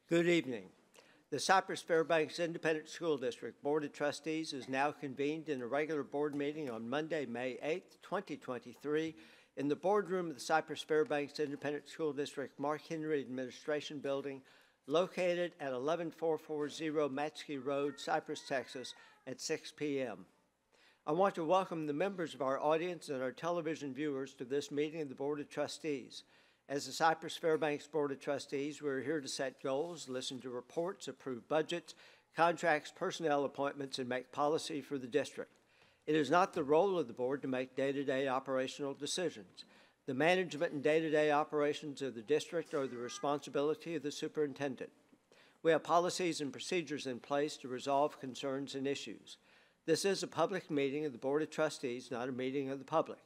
Good evening. The Cypress-Fairbanks Independent School District Board of Trustees is now convened in a regular board meeting on Monday, May 8, 2023, in the boardroom of the Cypress-Fairbanks Independent School District Mark Henry Administration Building, located at 11440 Matskey Road, Cypress, Texas, at 6 p.m. I want to welcome the members of our audience and our television viewers to this meeting of the Board of Trustees. As the Cypress-Fairbanks Board of Trustees, we're here to set goals, listen to reports, approve budgets, contracts, personnel appointments, and make policy for the district. It is not the role of the board to make day-to-day operational decisions. The management and day-to-day operations of the district are the responsibility of the superintendent. We have policies and procedures in place to resolve concerns and issues. This is a public meeting of the Board of Trustees, not a meeting of the public.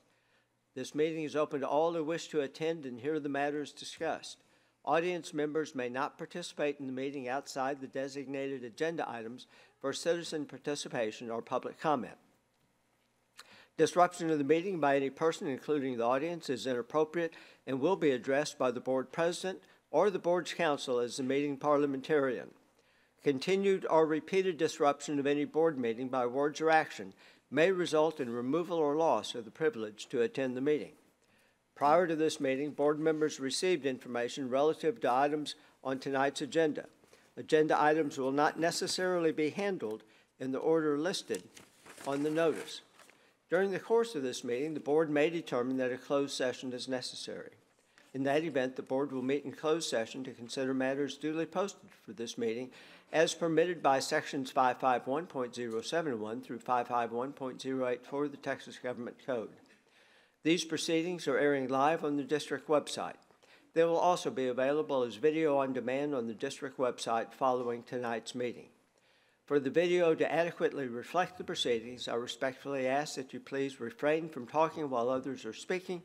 This meeting is open to all who wish to attend and hear the matters discussed. Audience members may not participate in the meeting outside the designated agenda items for citizen participation or public comment. Disruption of the meeting by any person, including the audience, is inappropriate and will be addressed by the board president or the board's counsel as the meeting parliamentarian. Continued or repeated disruption of any board meeting by words or action may result in removal or loss of the privilege to attend the meeting. Prior to this meeting, board members received information relative to items on tonight's agenda. Agenda items will not necessarily be handled in the order listed on the notice. During the course of this meeting, the board may determine that a closed session is necessary. In that event, the board will meet in closed session to consider matters duly posted for this meeting as permitted by sections 551.071 through 551.084 of the Texas Government Code. These proceedings are airing live on the district website. They will also be available as video on demand on the district website following tonight's meeting. For the video to adequately reflect the proceedings, I respectfully ask that you please refrain from talking while others are speaking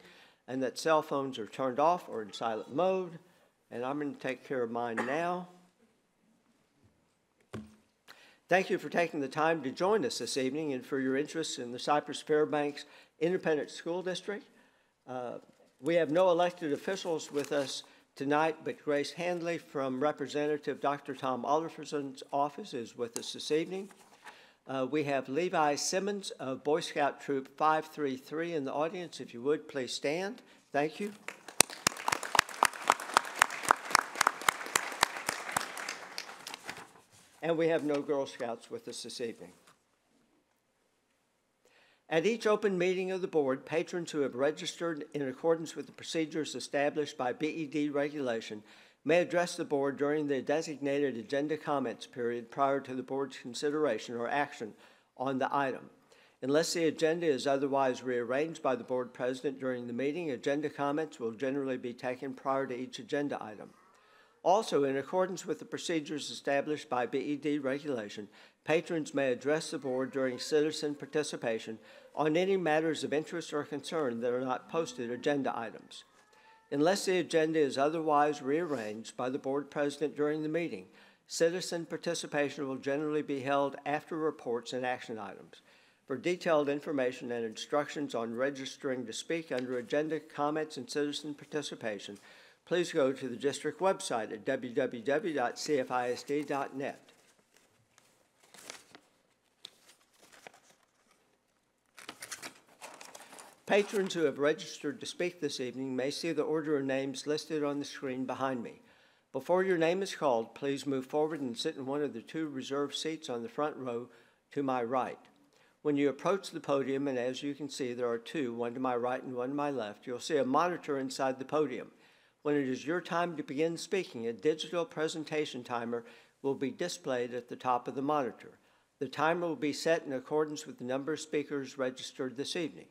and that cell phones are turned off or in silent mode. And I'm going to take care of mine now. Thank you for taking the time to join us this evening and for your interest in the Cypress-Fairbanks Independent School District. We have no elected officials with us tonight, but Grace Handley from Representative Dr. Tom Oliverson's office is with us this evening. We have Levi Simmons of Boy Scout Troop 533 in the audience. If you would, please stand. Thank you. And we have no Girl Scouts with us this evening. At each open meeting of the board, patrons who have registered in accordance with the procedures established by BED regulation may address the board during the designated agenda comments period prior to the board's consideration or action on the item. Unless the agenda is otherwise rearranged by the board president during the meeting, agenda comments will generally be taken prior to each agenda item. Also, in accordance with the procedures established by BED regulation, patrons may address the board during citizen participation on any matters of interest or concern that are not posted agenda items. Unless the agenda is otherwise rearranged by the board president during the meeting, citizen participation will generally be held after reports and action items. For detailed information and instructions on registering to speak under agenda comments and citizen participation, please go to the district website at www.cfisd.net. Patrons who have registered to speak this evening may see the order of names listed on the screen behind me. Before your name is called, please move forward and sit in one of the two reserved seats on the front row to my right. When you approach the podium, and as you can see there are two, one to my right and one to my left, you'll see a monitor inside the podium. When it is your time to begin speaking, a digital presentation timer will be displayed at the top of the monitor. The timer will be set in accordance with the number of speakers registered this evening.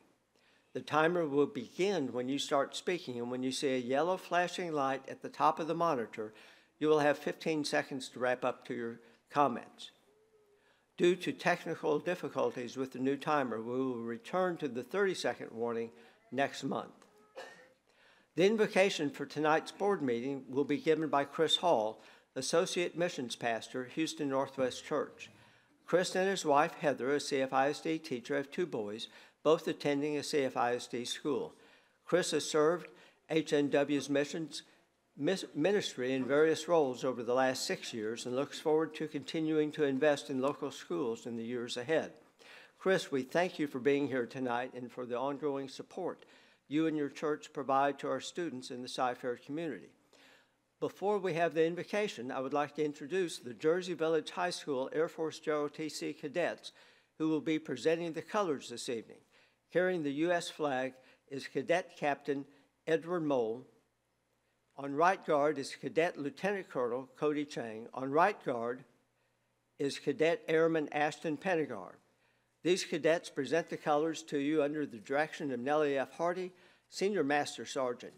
The timer will begin when you start speaking, and when you see a yellow flashing light at the top of the monitor, you will have 15 seconds to wrap up to your comments. Due to technical difficulties with the new timer, we will return to the 30-second warning next month. The invocation for tonight's board meeting will be given by Chris Hall, Associate Missions Pastor, Houston Northwest Church. Chris and his wife, Heather, a CFISD teacher, have two boys, both attending a CFISD school. Chris has served HNW's missions ministry in various roles over the last 6 years and looks forward to continuing to invest in local schools in the years ahead. Chris, we thank you for being here tonight and for the ongoing support you and your church provide to our students in the Cyfair community. Before we have the invocation, I would like to introduce the Jersey Village High School Air Force JOTC cadets who will be presenting the colors this evening. Carrying the U.S. flag is Cadet Captain Edward Mole. On right guard is Cadet Lieutenant Colonel Cody Chang. On right guard is Cadet Airman Ashton Pennegar. These cadets present the colors to you under the direction of Nellie F. Hardy, Senior Master Sergeant,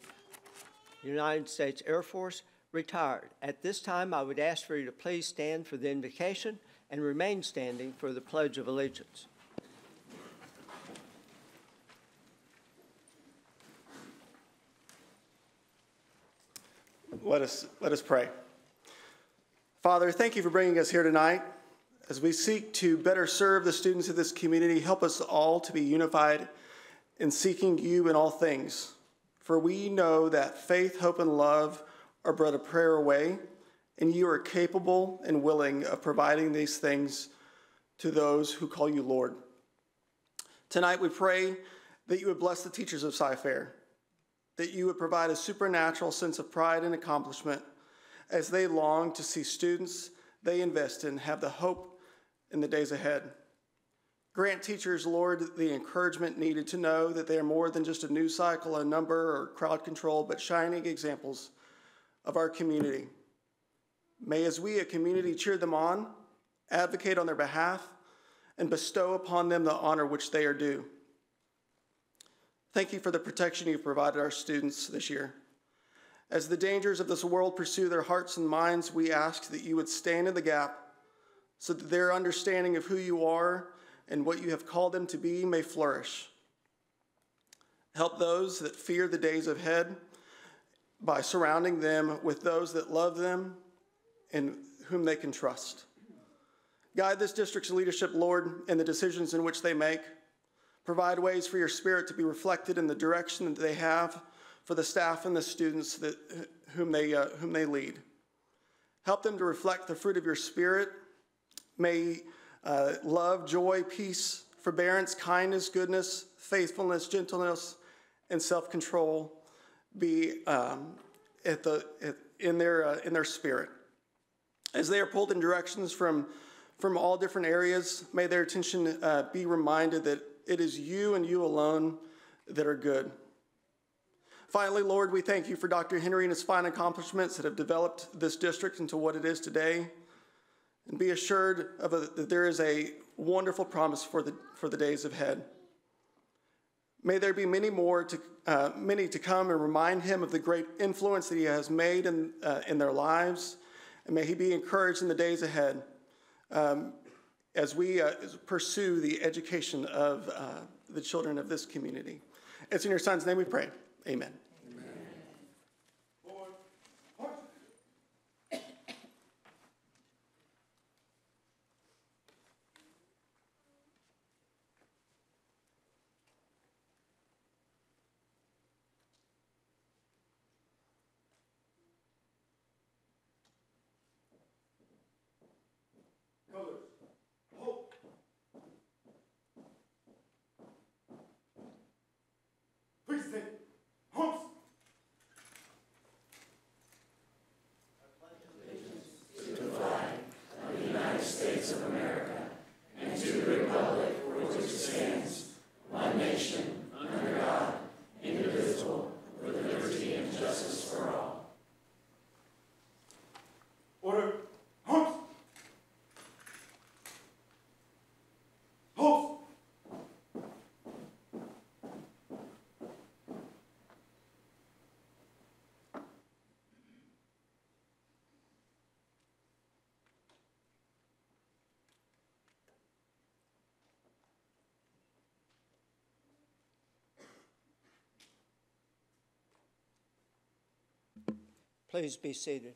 United States Air Force, retired. At this time, I would ask for you to please stand for the invocation and remain standing for the Pledge of Allegiance. Let us pray. Father, thank you for bringing us here tonight. As we seek to better serve the students of this community, help us all to be unified in seeking you in all things. For we know that faith, hope, and love are but a prayer away, and you are capable and willing of providing these things to those who call you Lord. Tonight we pray that you would bless the teachers of Cyfair, that you would provide a supernatural sense of pride and accomplishment as they long to see students they invest in have the hope in the days ahead. Grant teachers, Lord, the encouragement needed to know that they are more than just a news cycle, a number, or crowd control, but shining examples of our community. May, as we, a community, cheer them on, advocate on their behalf, and bestow upon them the honor which they are due. Thank you for the protection you've provided our students this year. As the dangers of this world pursue their hearts and minds, we ask that you would stand in the gap so that their understanding of who you are and what you have called them to be may flourish. Help those that fear the days ahead by surrounding them with those that love them and whom they can trust. Guide this district's leadership, Lord, in the decisions in which they make. Provide ways for your Spirit to be reflected in the direction that they have for the staff and the students whom they lead. Help them to reflect the fruit of your Spirit. May love, joy, peace, forbearance, kindness, goodness, faithfulness, gentleness, and self-control be in their spirit. As they are pulled in directions from all different areas, may their attention be reminded that it is you and you alone that are good. Finally, Lord, we thank you for Dr. Henry and his fine accomplishments that have developed this district into what it is today. And be assured that there is a wonderful promise for the days ahead. May there be many to come and remind him of the great influence that he has made in their lives. And may he be encouraged in the days ahead as we pursue the education of the children of this community. It's in your son's name we pray. Amen. Please be seated.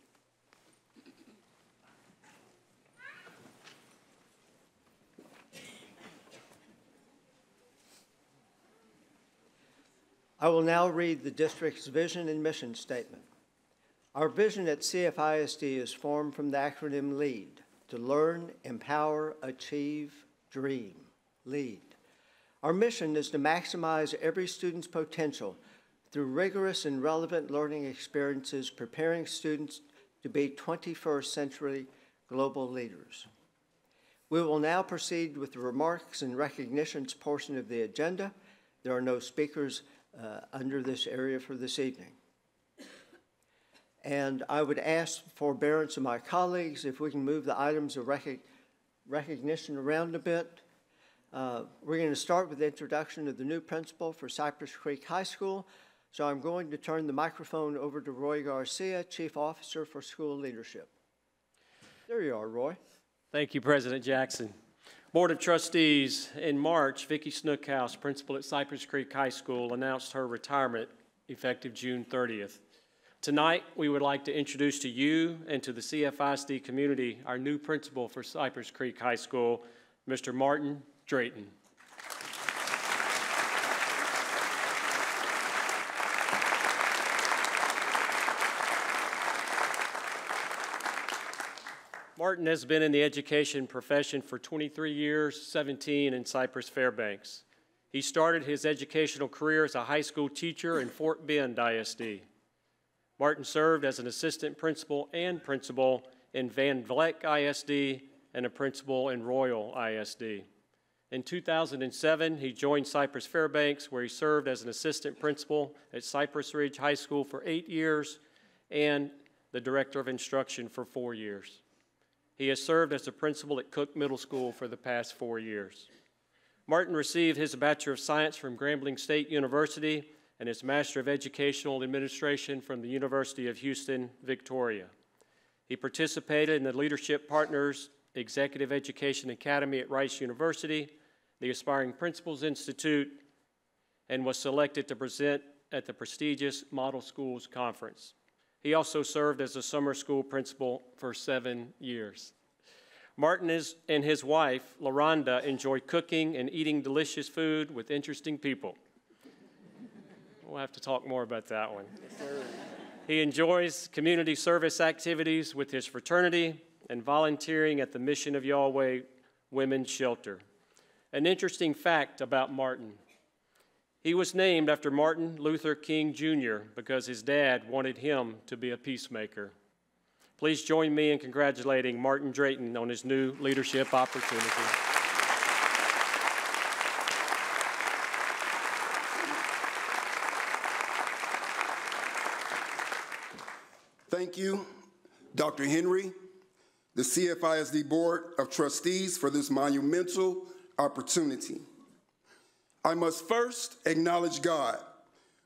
I will now read the district's vision and mission statement. Our vision at CFISD is formed from the acronym LEAD, to learn, empower, achieve, dream, LEAD. Our mission is to maximize every student's potential through rigorous and relevant learning experiences, preparing students to be 21st century global leaders. We will now proceed with the remarks and recognitions portion of the agenda. There are no speakers under this area for this evening. And I would ask forbearance of my colleagues if we can move the items of recognition around a bit. We're going to start with the introduction of the new principal for Cypress Creek High School. So I'm going to turn the microphone over to Roy Garcia, Chief Officer for School Leadership. There you are, Roy. Thank you, President Jackson. Board of Trustees, in March, Vicki Snookhouse, principal at Cypress Creek High School, announced her retirement effective June 30th. Tonight, we would like to introduce to you and to the CFISD community our new principal for Cypress Creek High School, Mr. Martin Drayton. Martin has been in the education profession for 23 years, 17 in Cypress-Fairbanks. He started his educational career as a high school teacher in Fort Bend ISD. Martin served as an assistant principal and principal in Van Vleck ISD and a principal in Royal ISD. In 2007, he joined Cypress-Fairbanks, where he served as an assistant principal at Cypress Ridge High School for 8 years and the director of instruction for 4 years. He has served as a principal at Cook Middle School for the past 4 years. Martin received his Bachelor of Science from Grambling State University and his Master of Educational Administration from the University of Houston, Victoria. He participated in the Leadership Partners Executive Education Academy at Rice University, the Aspiring Principals Institute, and was selected to present at the prestigious Model Schools Conference. He also served as a summer school principal for 7 years. Martin and his wife, LaRonda, enjoy cooking and eating delicious food with interesting people. We'll have to talk more about that one. Yes, he enjoys community service activities with his fraternity and volunteering at the Mission of Yahweh Women's Shelter. An interesting fact about Martin: he was named after Martin Luther King Jr. because his dad wanted him to be a peacemaker. Please join me in congratulating Martin Drayton on his new leadership opportunity. Thank you, Dr. Henry, the CFISD Board of Trustees, for this monumental opportunity. I must first acknowledge God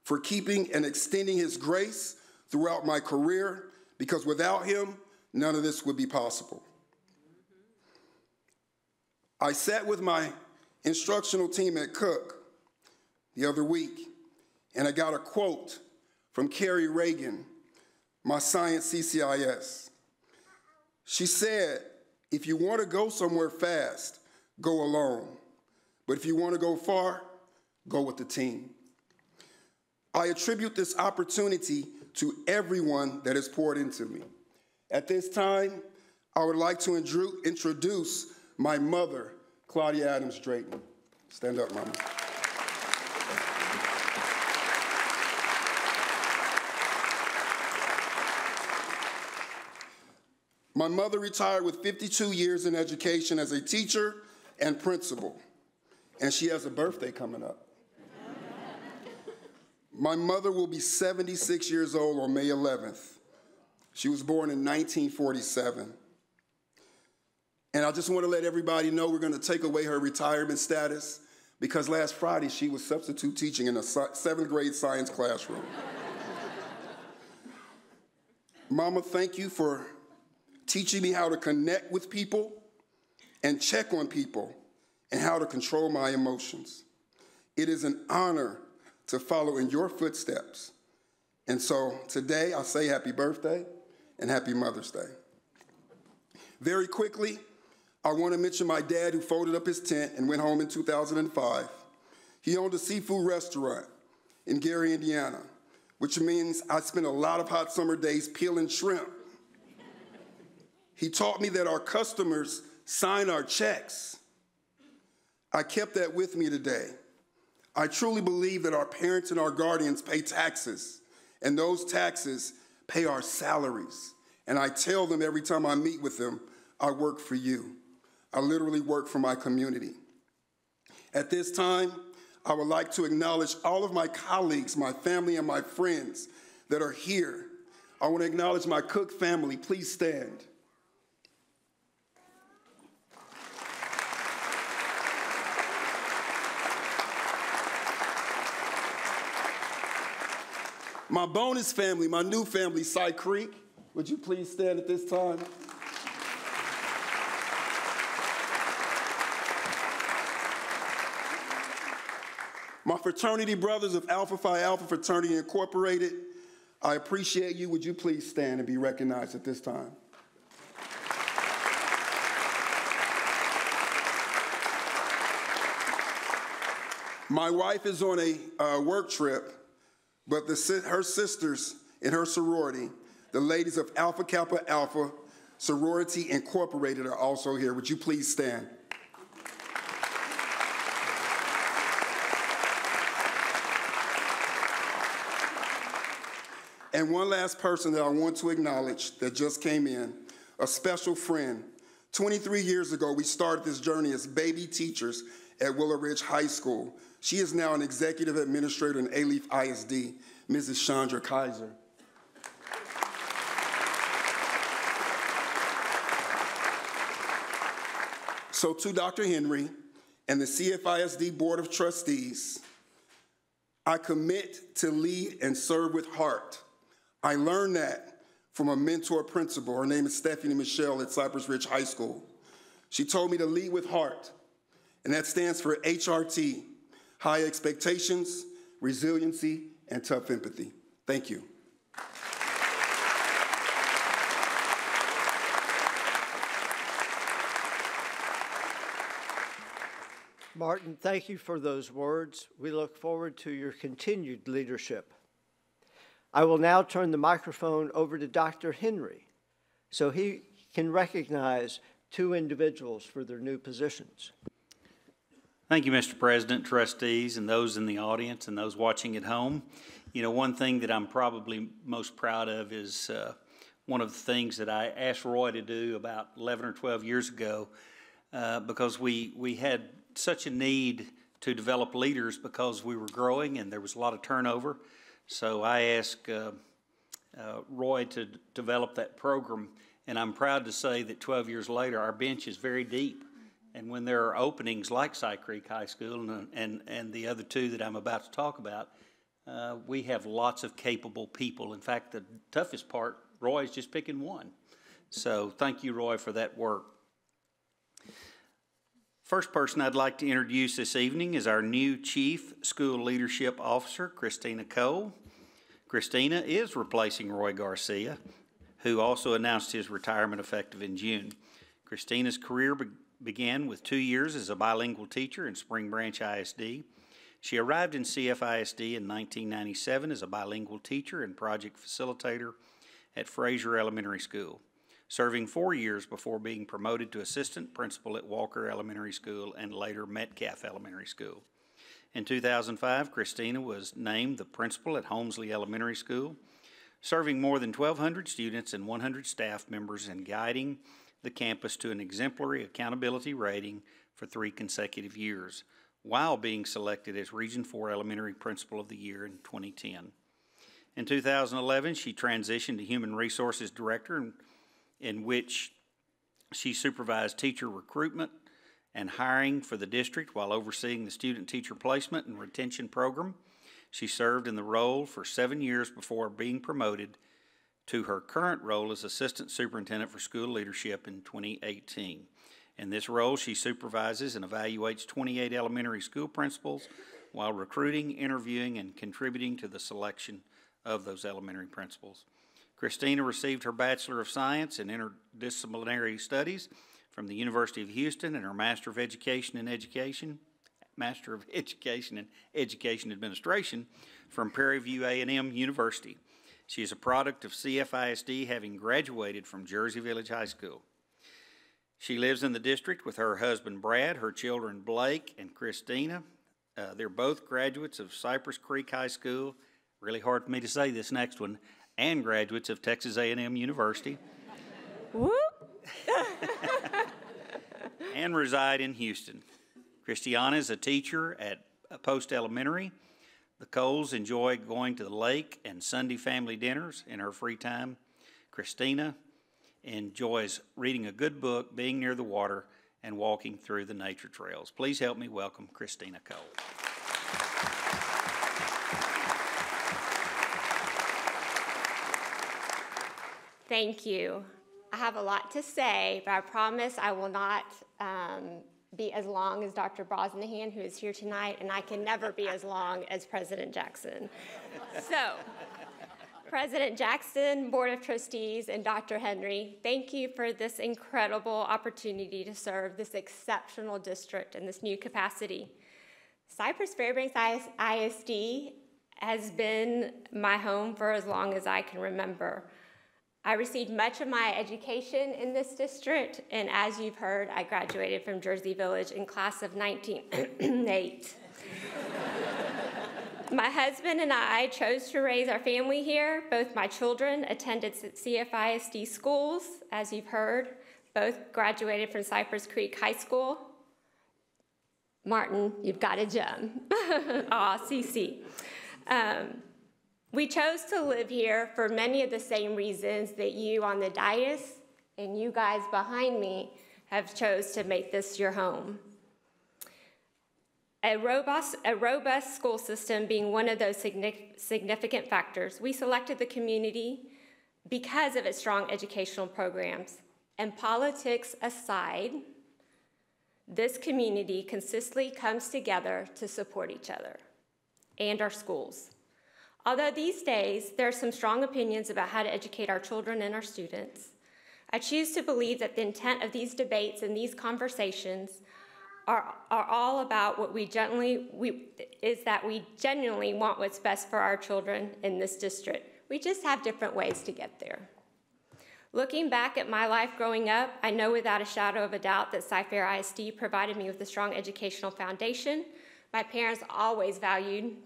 for keeping and extending his grace throughout my career, because without him, none of this would be possible. I sat with my instructional team at Cook the other week, and I got a quote from Carrie Reagan, my science CCIS. She said, "If you want to go somewhere fast, go alone. But if you want to go far, go with the team." I attribute this opportunity to everyone that has poured into me. At this time, I would like to introduce my mother, Claudia Adams Drayton. Stand up, Mama. My mother retired with 52 years in education as a teacher and principal, and she has a birthday coming up. My mother will be 76 years old on May 11th. She was born in 1947. And I just want to let everybody know we're going to take away her retirement status because last Friday she was substitute teaching in a 7th grade science classroom. Mama, thank you for teaching me how to connect with people and check on people and how to control my emotions. It is an honor to follow in your footsteps. And so today I say happy birthday and happy Mother's Day. Very quickly, I want to mention my dad who folded up his tent and went home in 2005. He owned a seafood restaurant in Gary, Indiana, which means I spent a lot of hot summer days peeling shrimp. He taught me that our customers sign our checks. I kept that with me today. I truly believe that our parents and our guardians pay taxes, and those taxes pay our salaries. And I tell them every time I meet with them, I work for you. I literally work for my community. At this time, I would like to acknowledge all of my colleagues, my family, and my friends that are here. I want to acknowledge my Cook family. Please stand. My bonus family, my new family, Cy Creek, would you please stand at this time? My fraternity brothers of Alpha Phi Alpha Fraternity Incorporated, I appreciate you. Would you please stand and be recognized at this time? My wife is on a work trip, but her sisters in her sorority, the ladies of Alpha Kappa Alpha Sorority Incorporated, are also here. Would you please stand? And one last person that I want to acknowledge that just came in, a special friend. 23 years ago, we started this journey as baby teachers at Willow Ridge High School. She is now an executive administrator in Alief ISD, Mrs. Chandra Kaiser. So to Dr. Henry and the CFISD Board of Trustees, I commit to lead and serve with heart. I learned that from a mentor principal. Her name is Stephanie Michelle at Cypress Ridge High School. She told me to lead with heart, and that stands for HRT, high expectations, resiliency, and tough empathy. Thank you. Martin, thank you for those words. We look forward to your continued leadership. I will now turn the microphone over to Dr. Henry so he can recognize two individuals for their new positions. Thank you, Mr. President, trustees, and those in the audience and those watching at home. You know, one thing that I'm probably most proud of is one of the things that I asked Roy to do about 11 or 12 years ago because we had such a need to develop leaders because we were growing and there was a lot of turnover. So I asked Roy to develop that program, and I'm proud to say that 12 years later, our bench is very deep. And when there are openings like Cy Creek High School and the other two that I'm about to talk about, we have lots of capable people. In fact, the toughest part, Roy is just picking one. So thank you, Roy, for that work. First person I'd like to introduce this evening is our new Chief School Leadership Officer, Christina Cole. Christina is replacing Roy Garcia, who also announced his retirement effective in June. Christina's career began with 2 years as a bilingual teacher in Spring Branch ISD. She arrived in CFISD in 1997 as a bilingual teacher and project facilitator at Fraser Elementary School, serving 4 years before being promoted to assistant principal at Walker Elementary School and later Metcalf Elementary School. In 2005, Christina was named the principal at Holmesley Elementary School, serving more than 1,200 students and 100 staff members and guiding the campus to an exemplary accountability rating for 3 consecutive years, while being selected as Region 4 Elementary Principal of the Year in 2010. In 2011, she transitioned to Human Resources Director, in which she supervised teacher recruitment and hiring for the district while overseeing the student-teacher placement and retention program. She served in the role for 7 years before being promoted to her current role as Assistant Superintendent for School Leadership in 2018. In this role, she supervises and evaluates 28 elementary school principals while recruiting, interviewing, and contributing to the selection of those elementary principals. Christina received her Bachelor of Science in Interdisciplinary Studies from the University of Houston and her Master of Education in Education Master of Education and Education Administration from Prairie View A&M University. She is a product of CFISD, having graduated from Jersey Village High School. She lives in the district with her husband Brad, her children Blake and Christina. They're both graduates of Cypress Creek High School, really hard for me to say this next one, and graduates of Texas A&M University. Whoop! And reside in Houston. Christiana is a teacher at Post Elementary. The Coles enjoy going to the lake and Sunday family dinners in her free time. Christina enjoys reading a good book, being near the water, and walking through the nature trails. Please help me welcome Christina Cole. Thank you. I have a lot to say, but I promise I will not be as long as Dr. Brosnahan, who is here tonight, and I can never be as long as President Jackson. So, President Jackson, Board of Trustees, and Dr. Henry, thank you for this incredible opportunity to serve this exceptional district in this new capacity. Cypress-Fairbanks ISD has been my home for as long as I can remember. I received much of my education in this district, and as you've heard, I graduated from Jersey Village in class of 1908. My husband and I chose to raise our family here. Both my children attended CFISD schools, as you've heard. Both graduated from Cypress Creek High School. Martin, you've got a gem. Aw, CC. We chose to live here for many of the same reasons that you on the dais and you guys behind me have chose to make this your home. A robust school system being one of those significant factors, we selected the community because of its strong educational programs. And politics aside, this community consistently comes together to support each other and our schools. Although these days there are some strong opinions about how to educate our children and our students, I choose to believe that the intent of these debates and these conversations are all about what we genuinely want what's best for our children in this district. We just have different ways to get there. Looking back at my life growing up, I know without a shadow of a doubt that Cy-Fair ISD provided me with a strong educational foundation. My parents always valued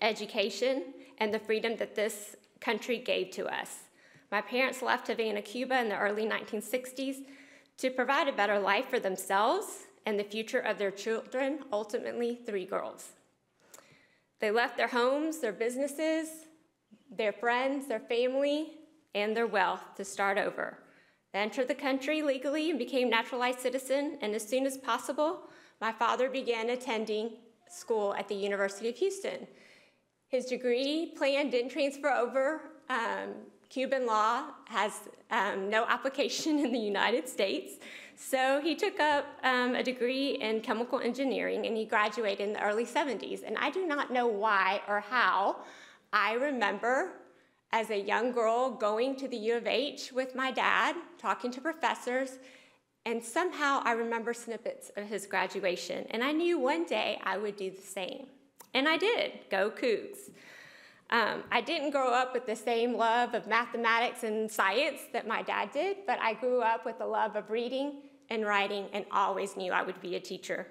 education and the freedom that this country gave to us. My parents left Havana, Cuba in the early 1960s to provide a better life for themselves and the future of their children, ultimately 3 girls. They left their homes, their businesses, their friends, their family, and their wealth to start over. They entered the country legally and became naturalized citizens, and as soon as possible, my father began attending school at the University of Houston. His degree plan didn't transfer over. Cuban law has no application in the United States. So he took up a degree in chemical engineering, and he graduated in the early 70s. And I do not know why or how. I remember as a young girl going to the U of H with my dad, talking to professors, and somehow I remember snippets of his graduation. And I knew one day I would do the same. And I did. Go Cougs. I didn't grow up with the same love of mathematics and science that my dad did, but I grew up with a love of reading and writing and always knew I would be a teacher.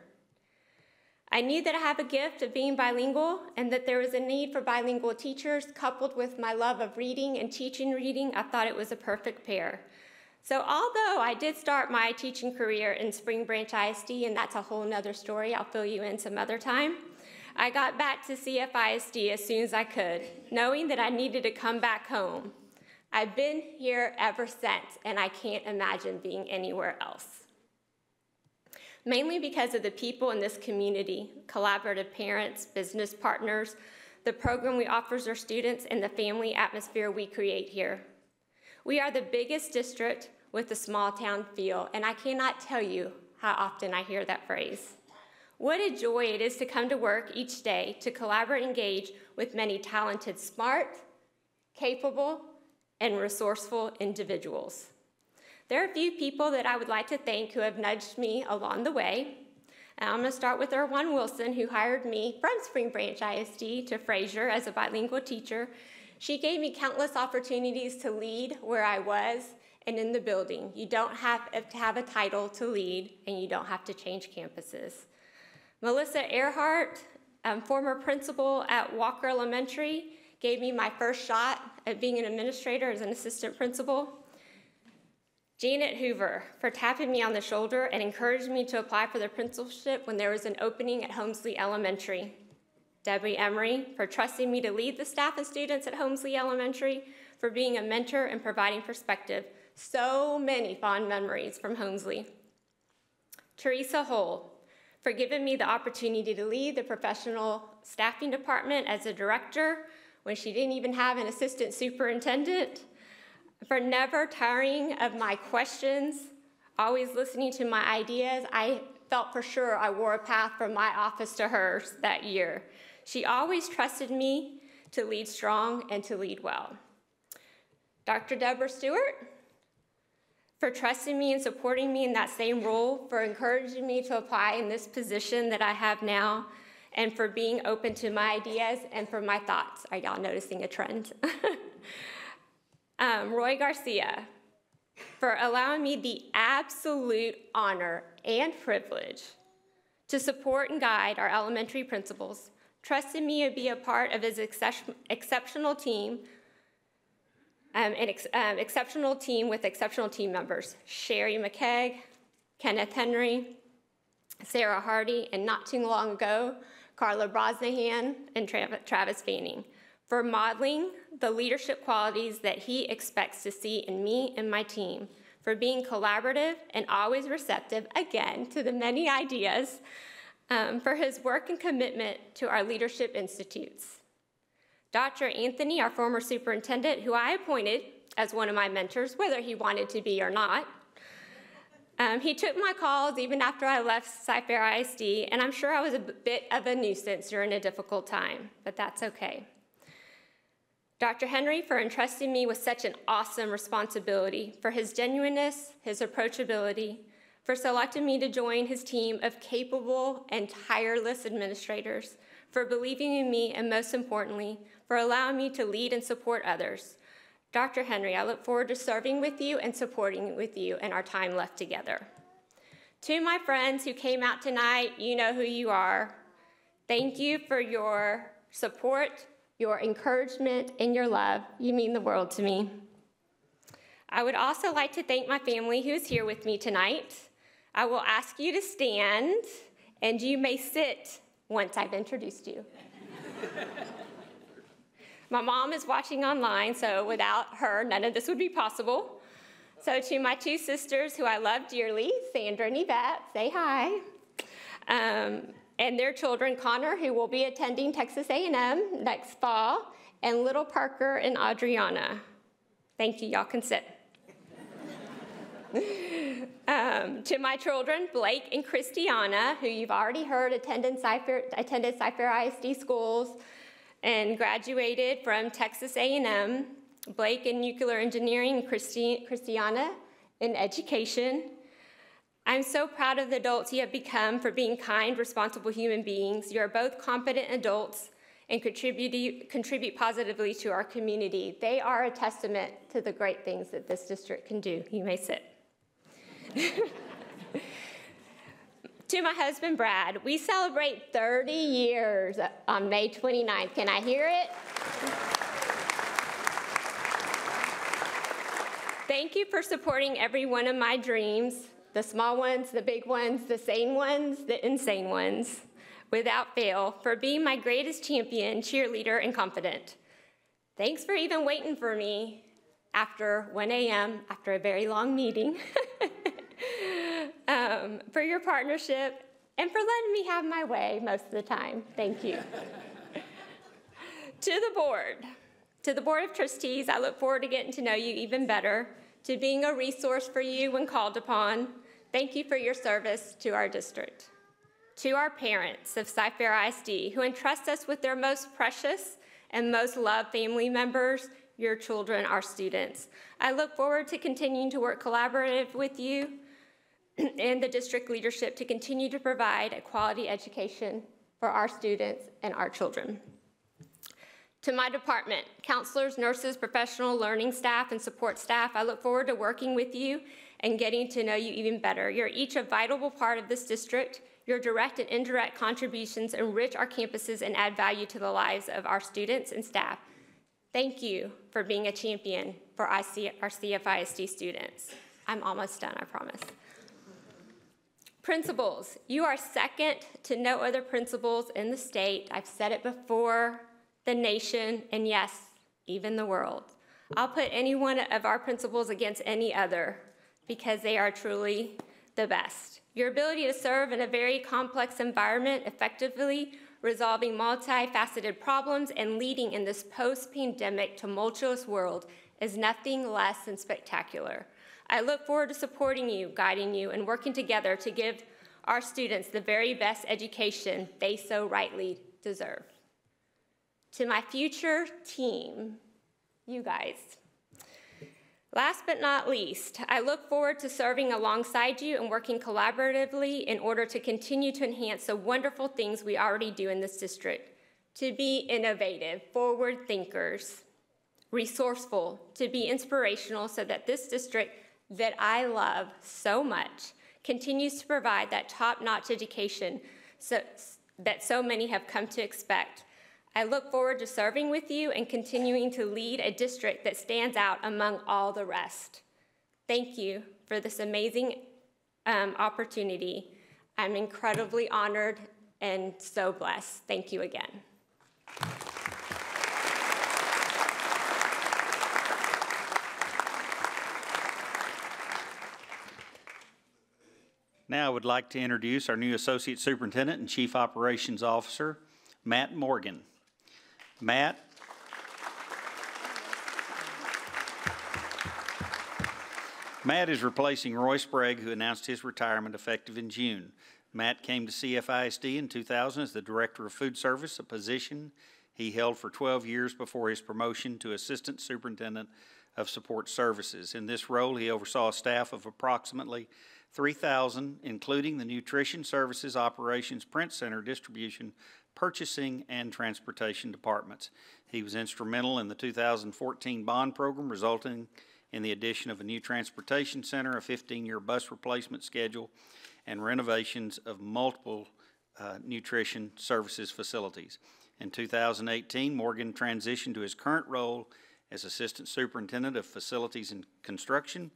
I knew that I have a gift of being bilingual and that there was a need for bilingual teachers coupled with my love of reading and teaching reading. I thought it was a perfect pair. So although I did start my teaching career in Spring Branch ISD, and that's a whole nother story, I'll fill you in some other time, I got back to CFISD as soon as I could, knowing that I needed to come back home. I've been here ever since, and I can't imagine being anywhere else. Mainly because of the people in this community, collaborative parents, business partners, the program we offer our students, and the family atmosphere we create here. We are the biggest district with a small town feel, and I cannot tell you how often I hear that phrase. What a joy it is to come to work each day to collaborate and engage with many talented, smart, capable, and resourceful individuals. There are a few people that I would like to thank who have nudged me along the way. And I'm going to start with Erwan Wilson, who hired me from Spring Branch ISD to Fraser as a bilingual teacher. She gave me countless opportunities to lead where I was and in the building. You don't have to have a title to lead, and you don't have to change campuses. Melissa Earhart, former principal at Walker Elementary, gave me my first shot at being an administrator as an assistant principal. Janet Hoover, for tapping me on the shoulder and encouraging me to apply for the principalship when there was an opening at Holmesley Elementary. Debbie Emery, for trusting me to lead the staff and students at Holmesley Elementary, for being a mentor and providing perspective. So many fond memories from Holmesley. Teresa Hull, for giving me the opportunity to lead the professional staffing department as a director when she didn't even have an assistant superintendent. For never tiring of my questions, always listening to my ideas. I felt for sure I wore a path from my office to hers that year. She always trusted me to lead strong and to lead well. Dr. Deborah Stewart, for trusting me and supporting me in that same role, for encouraging me to apply in this position that I have now, and for being open to my ideas and for my thoughts. Are y'all noticing a trend? Roy Garcia, for allowing me the absolute honor and privilege to support and guide our elementary principals, trusting me to be a part of his exceptional team, exceptional team with exceptional team members, Sherry McKeag, Kenneth Henry, Sarah Hardy, and not too long ago, Carla Brosnahan and Travis Fanning, for modeling the leadership qualities that he expects to see in me and my team, for being collaborative and always receptive, again, to the many ideas, for his work and commitment to our leadership institutes. Dr. Anthony, our former superintendent, who I appointed as one of my mentors, whether he wanted to be or not. He took my calls even after I left Cypher ISD, and I'm sure I was a bit of a nuisance during a difficult time, but that's okay. Dr. Henry, for entrusting me with such an awesome responsibility, for his genuineness, his approachability, for selecting me to join his team of capable and tireless administrators, for believing in me, and most importantly, for allowing me to lead and support others. Dr. Henry, I look forward to serving with you and supporting with you in our time left together. To my friends who came out tonight, you know who you are. Thank you for your support, your encouragement, and your love. You mean the world to me. I would also like to thank my family who is here with me tonight. I will ask you to stand, and you may sit once I've introduced you. My mom is watching online, so without her, none of this would be possible. So to my two sisters who I love dearly, Sandra and Yvette, say hi. And their children, Connor, who will be attending Texas A&M next fall, and little Parker and Adriana. Thank you, y'all can sit. To my children, Blake and Christiana, who you've already heard attended Cypher ISD schools and graduated from Texas A&M, Blake in nuclear engineering, Christiana in education. I'm so proud of the adults you have become for being kind, responsible human beings. You are both competent adults and contribute positively to our community. They are a testament to the great things that this district can do. You may sit. To my husband, Brad, we celebrate 30 years on May 29th. Can I hear it? Thank you for supporting every one of my dreams, the small ones, the big ones, the sane ones, the insane ones, without fail, for being my greatest champion, cheerleader, and confidant. Thanks for even waiting for me after 1 a.m., after a very long meeting, for your partnership, and for letting me have my way most of the time. Thank you. To the Board of Trustees, I look forward to getting to know you even better, to being a resource for you when called upon. Thank you for your service to our district. To our parents of Cypher ISD, who entrust us with their most precious and most loved family members, your children, our students. I look forward to continuing to work collaboratively with you and the district leadership to continue to provide a quality education for our students and our children. To my department, counselors, nurses, professional learning staff, and support staff, I look forward to working with you and getting to know you even better. You're each a vital part of this district. Your direct and indirect contributions enrich our campuses and add value to the lives of our students and staff. Thank you for being a champion for our CFISD students. I'm almost done, I promise. Principals, you are second to no other principals in the state. I've said it before, the nation, and yes, even the world. I'll put any one of our principals against any other because they are truly the best. Your ability to serve in a very complex environment, effectively resolving multifaceted problems and leading in this post-pandemic tumultuous world is nothing less than spectacular. I look forward to supporting you, guiding you, and working together to give our students the very best education they so rightly deserve. To my future team, you guys, last but not least, I look forward to serving alongside you and working collaboratively in order to continue to enhance the wonderful things we already do in this district, to be innovative, forward thinkers, resourceful, to be inspirational so that this district that I love so much continues to provide that top-notch education that so many have come to expect. I look forward to serving with you and continuing to lead a district that stands out among all the rest. Thank you for this amazing opportunity. I'm incredibly honored and so blessed. Thank you again. Now I would like to introduce our new Associate Superintendent and Chief Operations Officer, Matt Morgan. Matt is replacing Roy Sprague, who announced his retirement effective in June. Matt came to CFISD in 2000 as the Director of Food Service, a position he held for 12 years before his promotion to Assistant Superintendent of Support Services. In this role, he oversaw a staff of approximately 3,000, including the Nutrition Services, Operations, Print Center, Distribution, Purchasing, and Transportation departments. He was instrumental in the 2014 bond program, resulting in the addition of a new transportation center, a 15-year bus replacement schedule, and renovations of multiple nutrition services facilities. In 2018, Morgan transitioned to his current role as Assistant Superintendent of Facilities and Construction,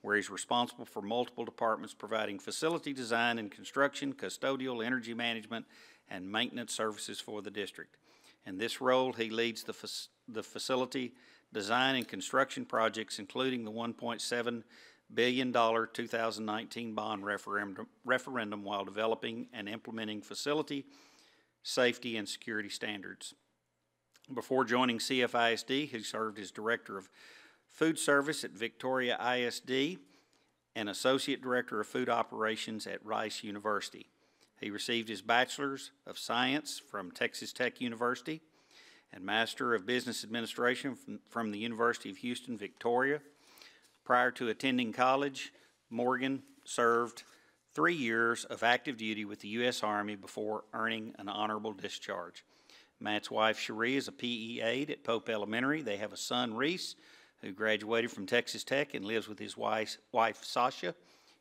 where he's responsible for multiple departments providing facility design and construction, custodial, energy management, and maintenance services for the district. In this role, he leads the facility design and construction projects, including the $1.7 billion 2019 bond referendum while developing and implementing facility safety and security standards. Before joining CFISD, he served as Director of Food Service at Victoria ISD and Associate Director of Food Operations at Rice University. He received his Bachelor's of Science from Texas Tech University and Master of Business Administration from the University of Houston, Victoria. Prior to attending college, Morgan served 3 years of active duty with the U.S. Army before earning an honorable discharge. Matt's wife, Cherie, is a PE aide at Pope Elementary. They have a son, Reese, who graduated from Texas Tech and lives with his wife Sasha,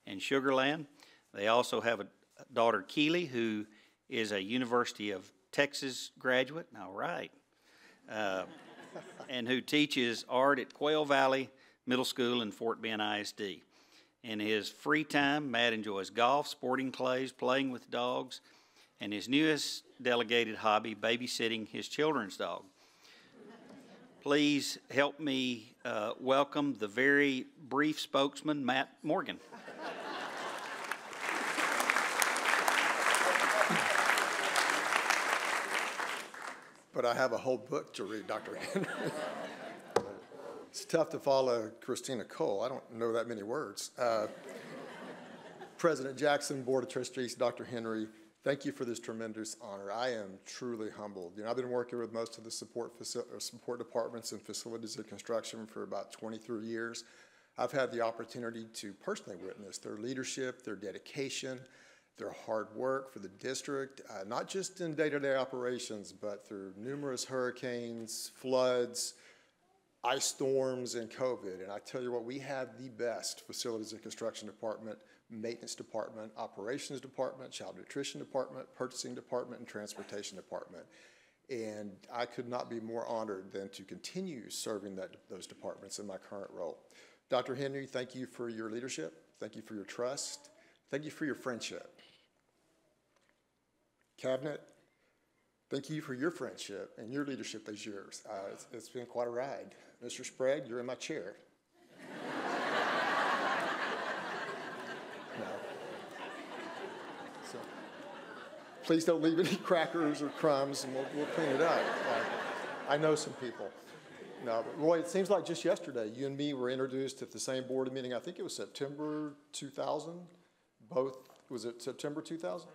in Sugar Land. They also have a daughter, Keely, who is a University of Texas graduate, all right, and who teaches art at Quail Valley Middle School in Fort Bend ISD. In his free time, Matt enjoys golf, sporting clays, playing with dogs, and his newest delegated hobby, babysitting his children's dog. Please help me welcome the very brief spokesman, Matt Morgan. But I have a whole book to read, Dr. Henry. It's tough to follow Christina Cole. I don't know that many words. President Jackson, Board of Trustees, Dr. Henry, thank you for this tremendous honor. I am truly humbled. You know, I've been working with most of the support departments and facilities and construction for about 23 years. I've had the opportunity to personally witness their leadership, their dedication, their hard work for the district, not just in day-to-day operations, but through numerous hurricanes, floods, ice storms, and COVID. And I tell you what, we have the best facilities and construction department, maintenance department, operations department, child nutrition department, purchasing department, and transportation department. And I could not be more honored than to continue serving those departments in my current role. Dr. Henry, thank you for your leadership. Thank you for your trust. Thank you for your friendship. Cabinet, thank you for your friendship and your leadership these years. It's been quite a ride. Mr. Sprague, you're in my chair. No. So, please don't leave any crackers or crumbs, and we'll clean it up. I know some people. No, but Roy, it seems like just yesterday, you and me were introduced at the same board meeting. I think it was September 2000. Both, was it September 2000?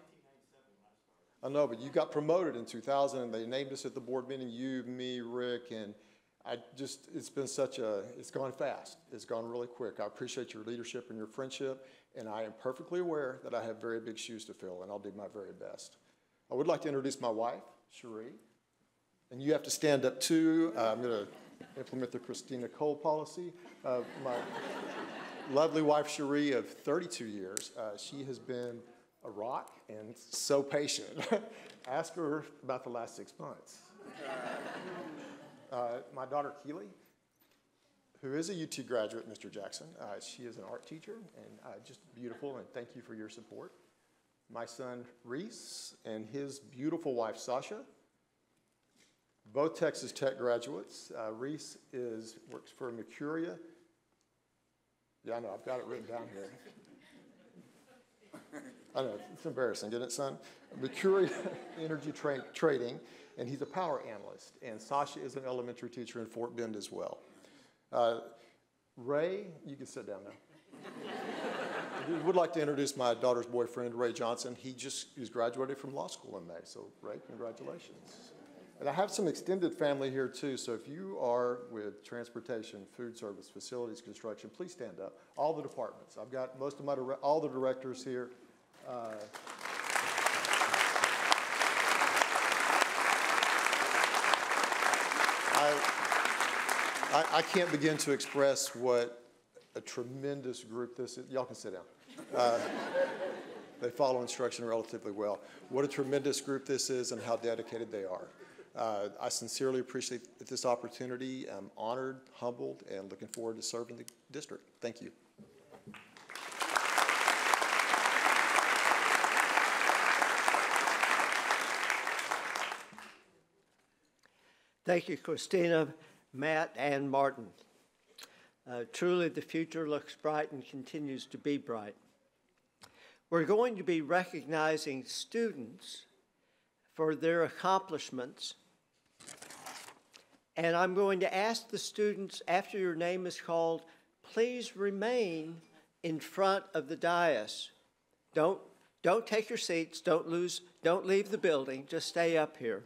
I know, but you got promoted in 2000, and they named us at the board meeting, you, me, Rick, and it's been it's gone fast. It's gone really quick. I appreciate your leadership and your friendship, and I am perfectly aware that I have very big shoes to fill, and I'll do my very best. I would like to introduce my wife, Cherie, and you have to stand up too. I'm going to implement the Christina Cole policy. My lovely wife, Cherie, of 32 years, she has been a rock and so patient. Ask her about the last 6 months. My daughter, Keely, who is a UT graduate, Mr. Jackson. She is an art teacher and just beautiful, and thank you for your support. My son, Reese, and his beautiful wife, Sasha, both Texas Tech graduates. Reese works for Mercuria. Yeah, I know, I've got it written down here. I know, it's embarrassing, isn't it, son? Mercuria Energy Trading, and he's a power analyst. And Sasha is an elementary teacher in Fort Bend as well. Ray, you can sit down now. I would like to introduce my daughter's boyfriend, Ray Johnson. He's graduated from law school in May, so Ray, congratulations. And I have some extended family here too, so if you are with transportation, food service, facilities, construction, please stand up. All the departments. I've got most of all the directors here. I can't begin to express what a tremendous group this is. Y'all can sit down. They follow instruction relatively well. What a tremendous group this is and how dedicated they are. I sincerely appreciate this opportunity. I'm honored, humbled, and looking forward to serving the district. Thank you. Thank you, Christina, Matt, and Martin. Truly, the future looks bright and continues to be bright. We're going to be recognizing students for their accomplishments. And I'm going to ask the students, after your name is called, please remain in front of the dais. Don't take your seats, don't leave the building, just stay up here.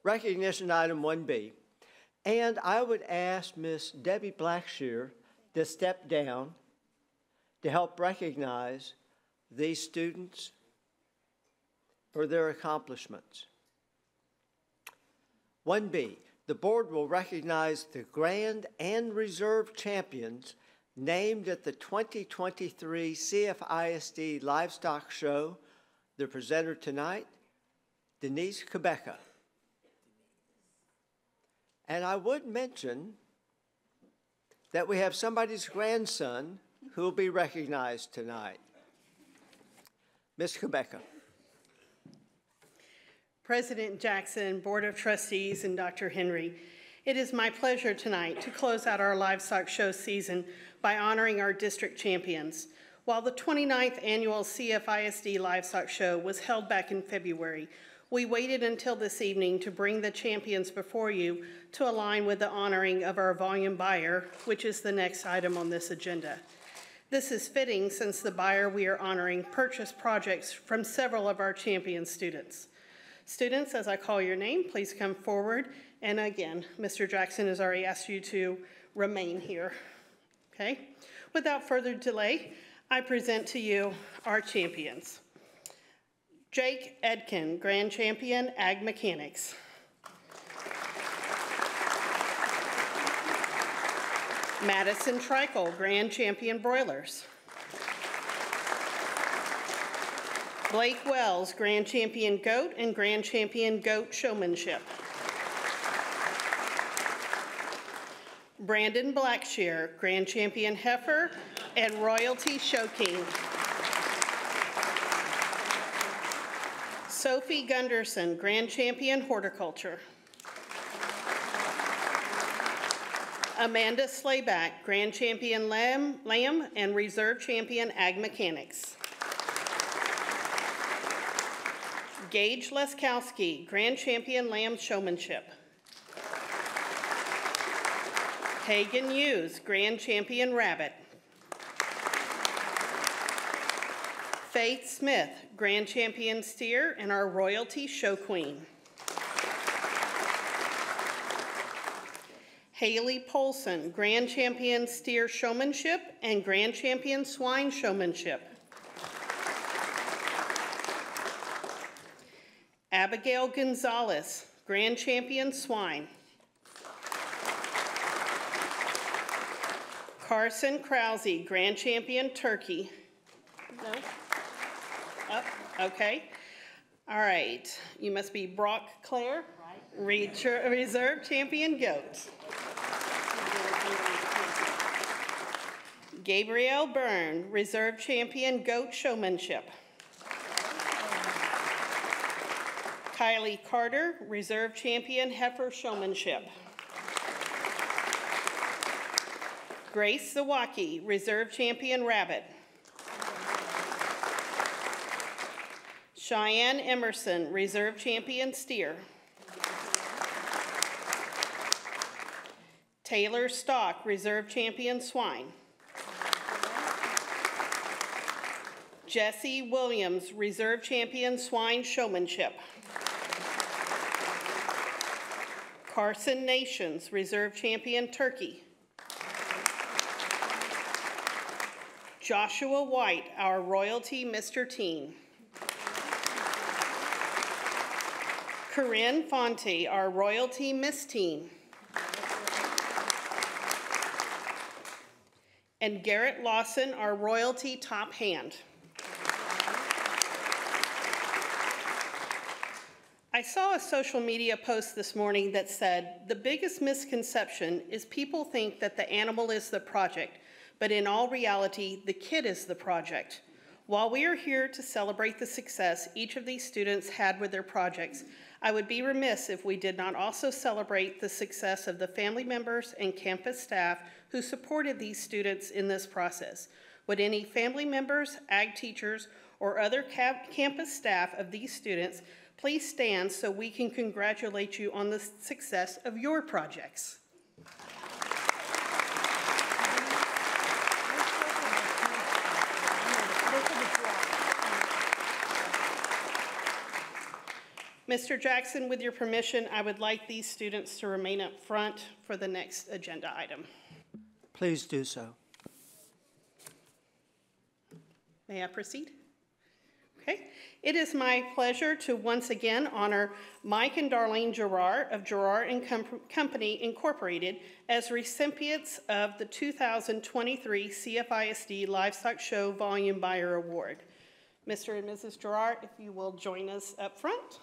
Recognition item 1B. And I would ask Miss Debbie Blackshear to step down to help recognize these students for their accomplishments. 1B, the board will recognize the Grand and Reserve champions named at the 2023 CFISD Livestock Show. The presenter tonight, Denise Quebeca. And I would mention that we have somebody's grandson who will be recognized tonight. Ms. Quebeca. President Jackson, Board of Trustees, and Dr. Henry, it is my pleasure tonight to close out our livestock show season by honoring our district champions. While the 29th annual CFISD Livestock Show was held back in February, we waited until this evening to bring the champions before you to align with the honoring of our volume buyer, which is the next item on this agenda. This is fitting since the buyer we are honoring purchased projects from several of our champion students. Students, as I call your name, please come forward. And again, Mr. Jackson has already asked you to remain here. Okay? Without further delay, I present to you our champions. Jake Edkin, Grand Champion, Ag Mechanics. Madison Trikel, Grand Champion, Broilers. Blake Wells, Grand Champion, Goat, and Grand Champion, Goat Showmanship. Brandon Blackshear, Grand Champion, Heifer, and Royalty Show King. Sophie Gunderson, Grand Champion, Horticulture. Amanda Slayback, Grand Champion, Lamb, and Reserve Champion, Ag Mechanics. Gage Leskowski, Grand Champion, Lamb Showmanship. Hagen Hughes, Grand Champion, Rabbit. Faith Smith, Grand Champion, Steer, and our Royalty Show Queen. Haley Polson, Grand Champion, Steer Showmanship, and Grand Champion, Swine Showmanship. Abigail Gonzalez, Grand Champion, Swine. Carson Krause, Grand Champion, Turkey. No? Oh, okay. All right. You must be Brock Clare, Reserve Champion, Goat. Gabrielle Byrne, Reserve Champion, Goat Showmanship. Kylie Carter, Reserve Champion, Heifer Showmanship. Grace Zawacki, Reserve Champion, Rabbit. Cheyenne Emerson, Reserve Champion, Steer. Taylor Stock, Reserve Champion, Swine. Jesse Williams, Reserve Champion, Swine Showmanship. Carson Nations, Reserve Champion, Turkey. Joshua White, our Royalty Mr. Teen. Corinne Fonte, our Royalty Miss Teen. And Garrett Lawson, our Royalty Top Hand. I saw a social media post this morning that said, the biggest misconception is people think that the animal is the project, but in all reality, the kid is the project. While we are here to celebrate the success each of these students had with their projects, I would be remiss if we did not also celebrate the success of the family members and campus staff who supported these students in this process. Would any family members, ag teachers, or other campus staff of these students please stand so we can congratulate you on the success of your projects. Mr. Jackson, with your permission, I would like these students to remain up front for the next agenda item. Please do so. May I proceed? Okay. It is my pleasure to once again honor Mike and Darlene Gerard of Gerard and Company Incorporated as recipients of the 2023 CFISD Livestock Show Volume Buyer Award. Mr. and Mrs. Gerard, if you will join us up front.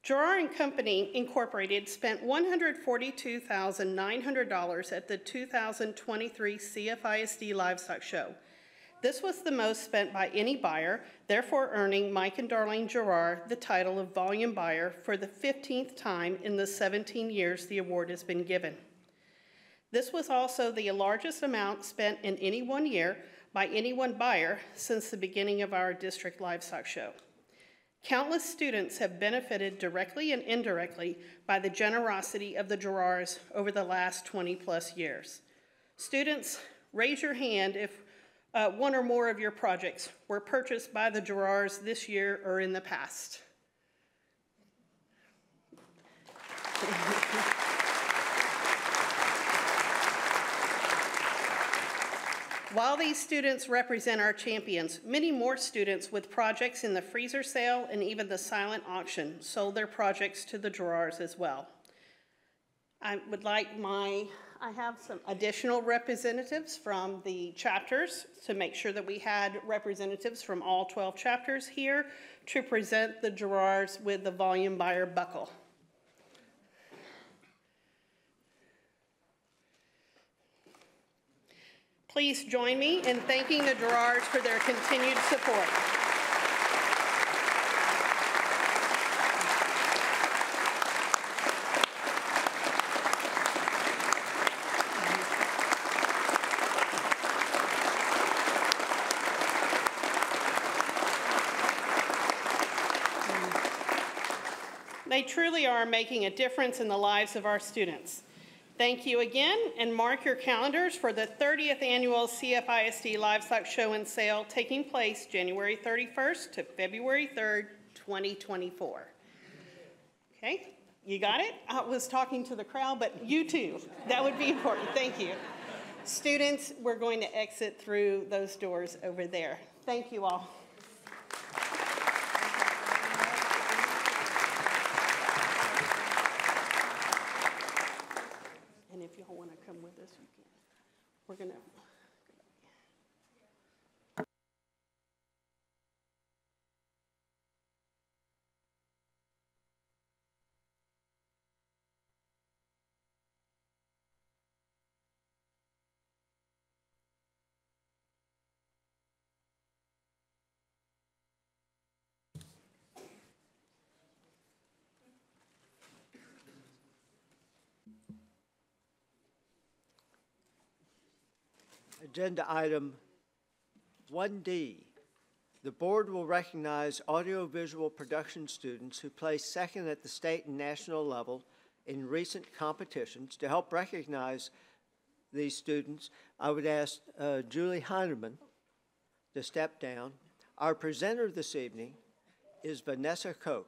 Gerard and Company Incorporated spent $142,900 at the 2023 CFISD Livestock Show. This was the most spent by any buyer, therefore earning Mike and Darlene Gerard the title of Volume Buyer for the 15th time in the 17 years the award has been given. This was also the largest amount spent in any one year by any one buyer since the beginning of our district livestock show. Countless students have benefited directly and indirectly by the generosity of the Gerards over the last 20+ years. Students, raise your hand if one or more of your projects were purchased by the Gerards this year or in the past. While these students represent our champions, many more students with projects in the freezer sale and even the silent auction sold their projects to the drawers as well. I have some additional representatives from the chapters to make sure that we had representatives from all 12 chapters here to present the drawers with the volume buyer buckle. Please join me in thanking the drawers for their continued support. They truly are making a difference in the lives of our students. Thank you again, and mark your calendars for the 30th Annual CFISD Livestock Show and Sale taking place January 31st to February 3rd, 2024. Okay, you got it? I was talking to the crowd, but you too. That would be important. Thank you. Students, we're going to exit through those doors over there. Thank you all. If you all want to come with us, you can. We're going to. Agenda item 1D. The board will recognize audiovisual production students who placed second at the state and national level in recent competitions. To help recognize these students, I would ask Julie Heineman to step down. Our presenter this evening is Vanessa Koch.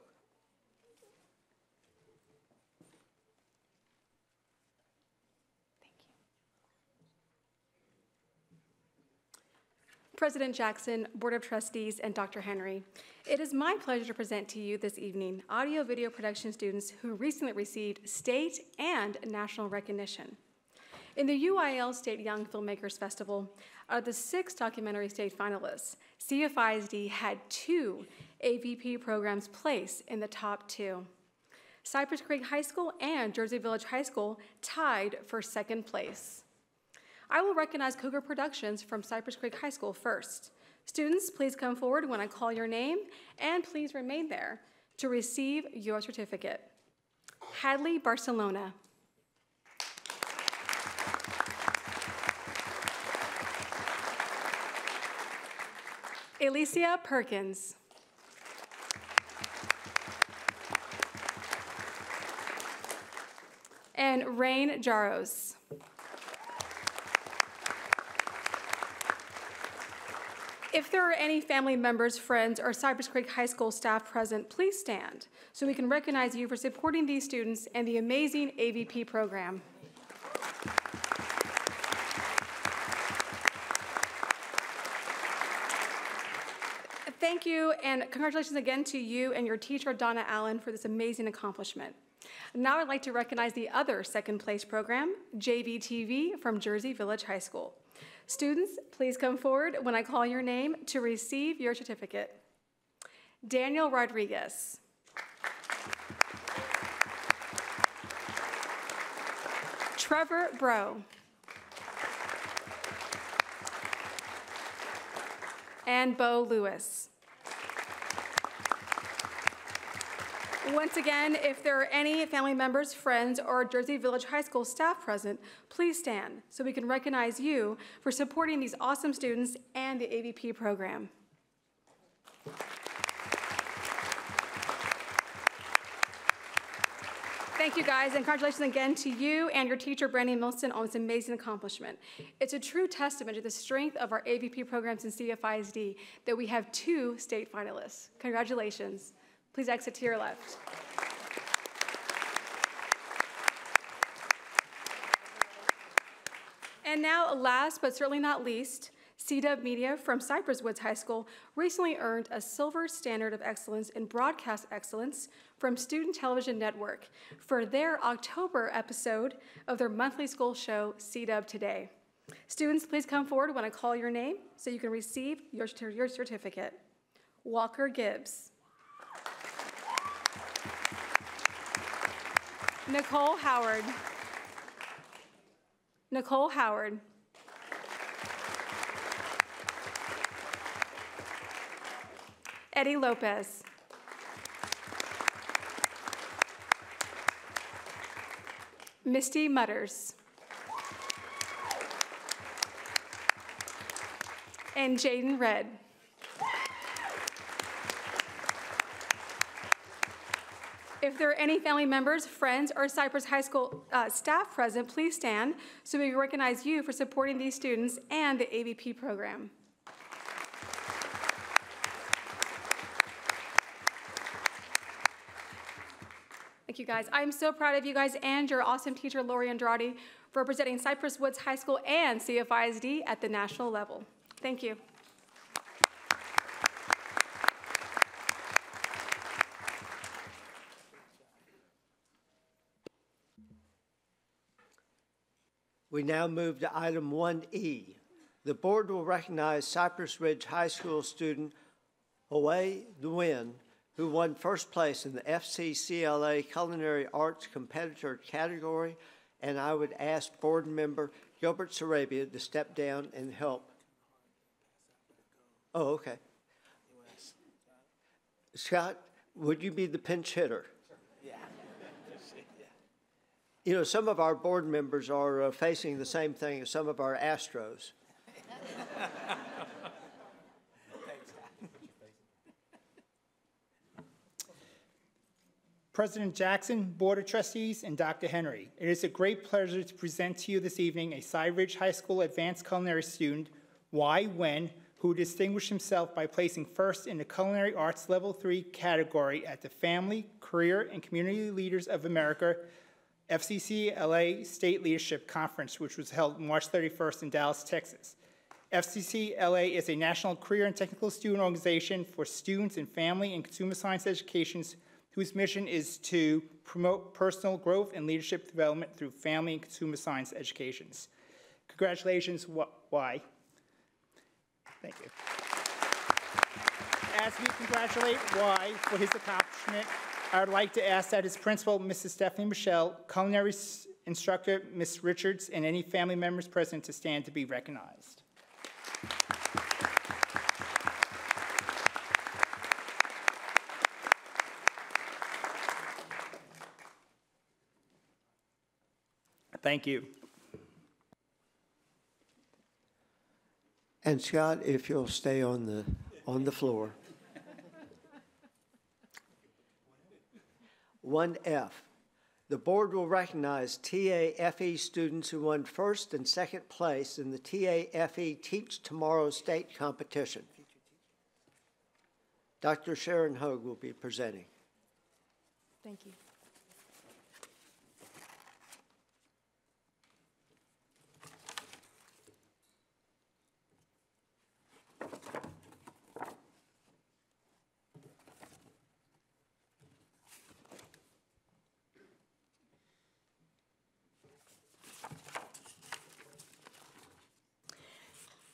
President Jackson, Board of Trustees, and Dr. Henry, it is my pleasure to present to you this evening audio-video production students who recently received state and national recognition. In the UIL State Young Filmmakers Festival, out of the 6 documentary state finalists, CFISD had 2 AVP programs placed in the top 2. Cypress Creek High School and Jersey Village High School tied for second place. I will recognize Cougar Productions from Cypress Creek High School first. Students, please come forward when I call your name, and please remain there to receive your certificate. Hadley Barcelona. Alicia Perkins. And Rain Jaros. If there are any family members, friends, or Cypress Creek High School staff present, please stand so we can recognize you for supporting these students and the amazing AVP program. Thank you, and congratulations again to you and your teacher, Donna Allen, for this amazing accomplishment. Now I'd like to recognize the other second place program, JVTV from Jersey Village High School. Students, please come forward when I call your name to receive your certificate. Daniel Rodriguez. Trevor Bro. And Bo Lewis. Once again, if there are any family members, friends, or Jersey Village High School staff present, please stand so we can recognize you for supporting these awesome students and the AVP program. Thank you guys, and congratulations again to you and your teacher, Brandy Milston, on this amazing accomplishment. It's a true testament to the strength of our AVP programs in CFISD that we have 2 state finalists. Congratulations. Please exit to your left. And now, last but certainly not least, C-Dub Media from Cypress Woods High School recently earned a Silver Standard of Excellence in Broadcast Excellence from Student Television Network for their October episode of their monthly school show, C-Dub Today. Students, please come forward when I call your name so you can receive your certificate. Walker Gibbs. Nicole Howard. Nicole Howard. Eddie Lopez. Misty Mutters. And Jaden Red. If there are any family members, friends, or Cypress High School staff present, please stand so we can recognize you for supporting these students and the AVP program. Thank you, guys. I'm so proud of you guys and your awesome teacher, Lori Andrade, for representing Cypress Woods High School and CFISD at the national level. Thank you. We now move to item 1E. The board will recognize Cypress Ridge High School student Hoey Nguyen, who won first place in the FCCLA Culinary Arts Competitor category, and I would ask board member Gilbert Sarabia to step down and help. Oh, okay. Scott, would you be the pinch hitter? Yeah. You know, some of our board members are facing the same thing as some of our Astros. President Jackson, Board of Trustees, and Dr. Henry, it is a great pleasure to present to you this evening a Cy Ridge High School advanced culinary student, Y. Wen, who distinguished himself by placing first in the Culinary Arts Level 3 category at the Family, Career, and Community Leaders of America FCCLA State Leadership Conference, which was held March 31st in Dallas, Texas. FCCLA is a national career and technical student organization for students in family and consumer science educations whose mission is to promote personal growth and leadership development through family and consumer science educations. Congratulations, Y. Thank you. As we congratulate Y for his accomplishment, I would like to ask that his principal, Mrs. Stephanie Michelle, culinary instructor, Ms. Richards, and any family members present to stand to be recognized. Thank you. And Scott, if you'll stay on the floor. 1F. The board will recognize TAFE students who won first and second place in the TAFE Teach Tomorrow State Competition. Dr. Sharon Hogue will be presenting. Thank you.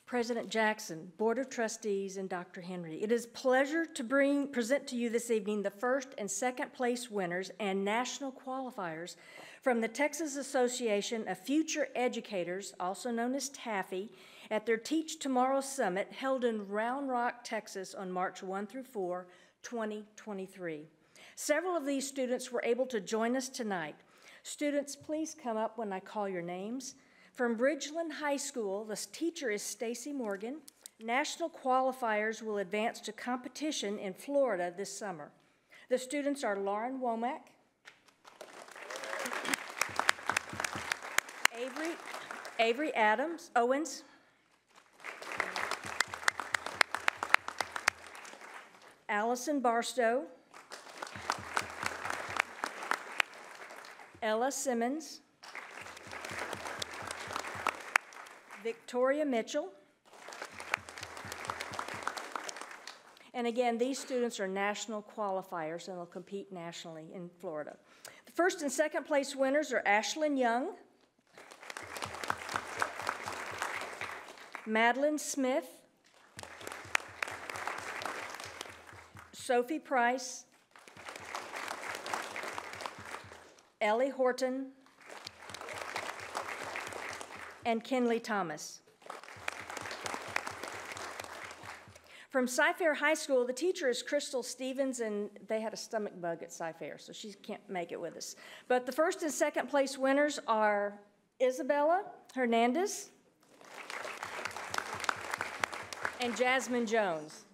President Jackson, Board of Trustees, and Dr. Henry, it is a pleasure to present to you this evening the first and second place winners and national qualifiers from the Texas Association of Future Educators, also known as TAFE, at their Teach Tomorrow Summit held in Round Rock, Texas on March 1 through 4, 2023. Several of these students were able to join us tonight. Students, please come up when I call your names. From Bridgeland High School, the teacher is Stacy Morgan. National qualifiers will advance to competition in Florida this summer. The students are Lauren Womack, Avery Owens, Allison Barstow, Ella Simmons, Victoria Mitchell, And again, these students are national qualifiers and they'll compete nationally in Florida. The first and second place winners are Ashlyn Young, Madeline Smith, Sophie Price, Ellie Horton, and Kinley Thomas. From Cy-Fair High School, the teacher is Crystal Stevens, and they had a stomach bug at Cy-Fair, so she can't make it with us. But the first and second place winners are Isabella Hernandez and Jasmine Jones.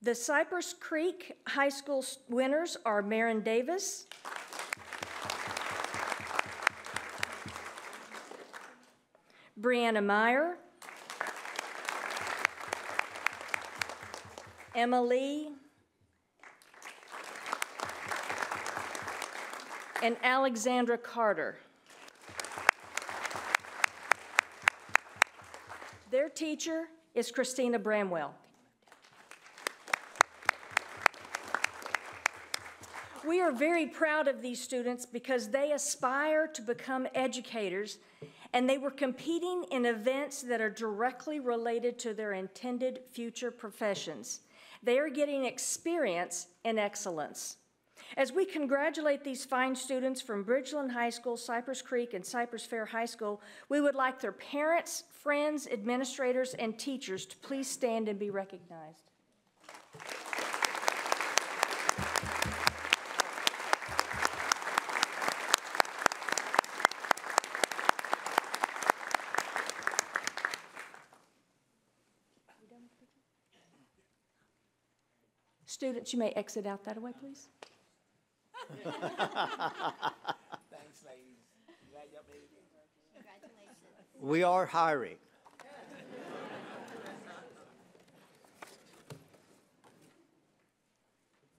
The Cypress Creek High School winners are Marin Davis, Brianna Meyer, Emma Lee, and Alexandra Carter. Their teacher is Christina Bramwell. We are very proud of these students because they aspire to become educators, and they were competing in events that are directly related to their intended future professions. They are getting experience in excellence. As we congratulate these fine students from Bridgeland High School, Cypress Creek, and Cypress-Fair High School, we would like their parents, friends, administrators, and teachers to please stand and be recognized. Students, you may exit out that way, please. Thanks, ladies. Congratulations. We are hiring.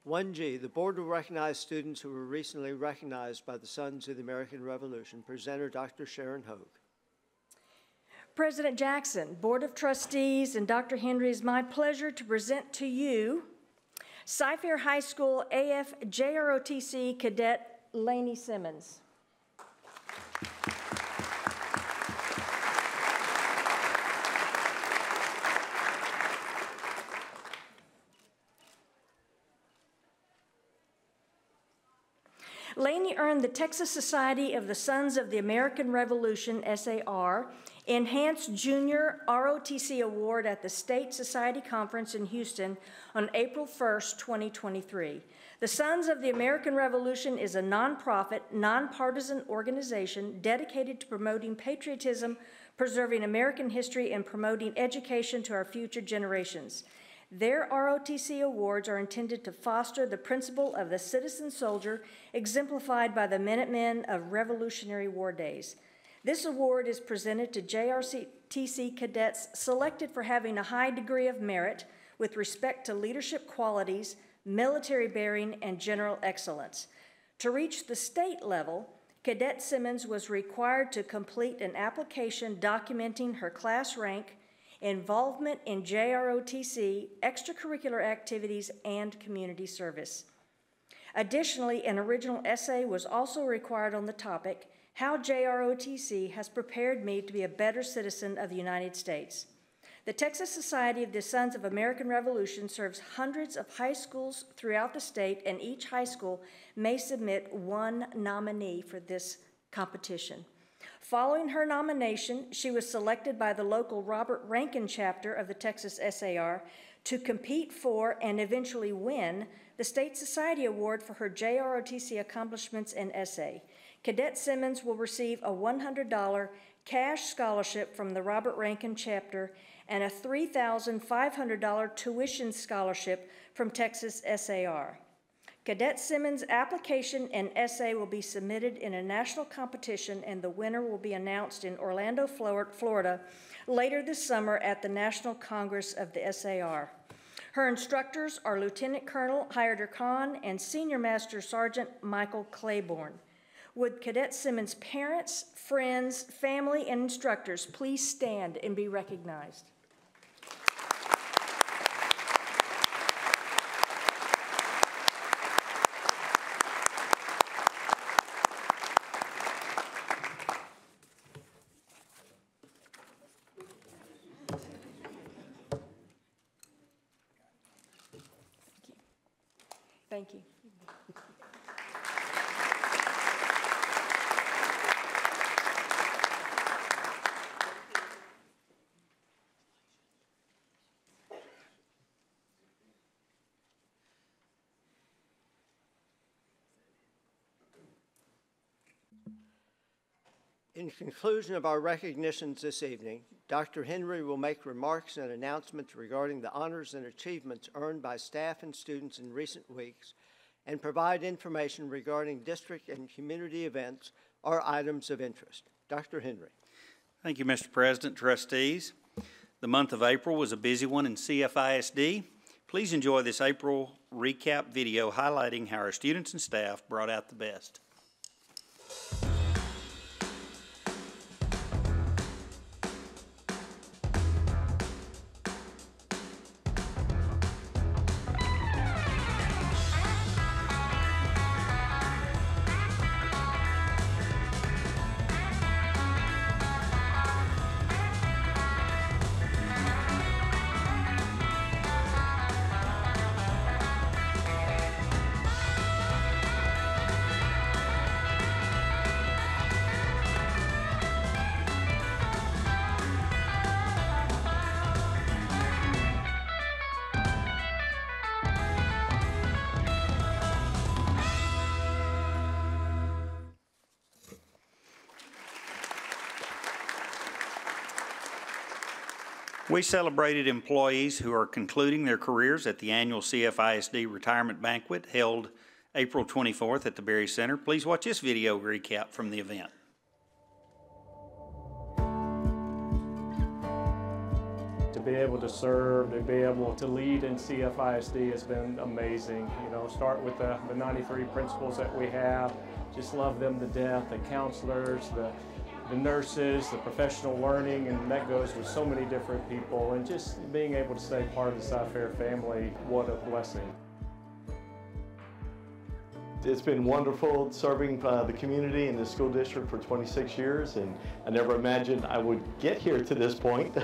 One G, the board will recognize students who were recently recognized by the Sons of the American Revolution. Presenter, Dr. Sharon Hogue. President Jackson, Board of Trustees, and Dr. Henry, it's my pleasure to present to you Cy-Fair High School AF JROTC Cadet Lainey Simmons. Lainey earned the Texas Society of the Sons of the American Revolution, SAR, Enhanced Junior ROTC Award at the State Society Conference in Houston on April 1st, 2023. The Sons of the American Revolution is a nonprofit, nonpartisan organization dedicated to promoting patriotism, preserving American history, and promoting education to our future generations. Their ROTC awards are intended to foster the principle of the citizen soldier exemplified by the Minutemen of Revolutionary War days. This award is presented to JROTC cadets selected for having a high degree of merit with respect to leadership qualities, military bearing, and general excellence. To reach the state level, Cadet Simmons was required to complete an application documenting her class rank, involvement in JROTC, extracurricular activities, and community service. Additionally, an original essay was also required on the topic, How JROTC Has Prepared Me to Be a Better Citizen of the United States. The Texas Society of the Sons of American Revolution serves hundreds of high schools throughout the state, and each high school may submit one nominee for this competition. Following her nomination, she was selected by the local Robert Rankin chapter of the Texas SAR to compete for and eventually win the State Society Award for her JROTC accomplishments and essay. Cadet Simmons will receive a $100 cash scholarship from the Robert Rankin chapter and a $3,500 tuition scholarship from Texas SAR. Cadet Simmons' application and essay will be submitted in a national competition, and the winner will be announced in Orlando, Florida, later this summer at the National Congress of the SAR. Her instructors are Lieutenant Colonel Hyder Khan and Senior Master Sergeant Michael Claiborne. Would Cadet Simmons' parents, friends, family, and instructors please stand and be recognized? Thank you. In conclusion of our recognitions this evening, Dr. Henry will make remarks and announcements regarding the honors and achievements earned by staff and students in recent weeks and provide information regarding district and community events or items of interest. Dr. Henry. Thank you, Mr. President, trustees. The month of April was a busy one in CFISD. Please enjoy this April recap video highlighting how our students and staff brought out the best. We celebrated employees who are concluding their careers at the annual CFISD Retirement Banquet held April 24th at the Berry Center. Please watch this video recap from the event. To be able to serve, to be able to lead in CFISD has been amazing. You know, start with the 93 principals that we have. Just love them to death, the counselors, the nurses, the professional learning, and that goes with so many different people. And just being able to stay part of the Cy-Fair family, what a blessing. It's been wonderful serving the community and the school district for 26 years, and I never imagined I would get here to this point.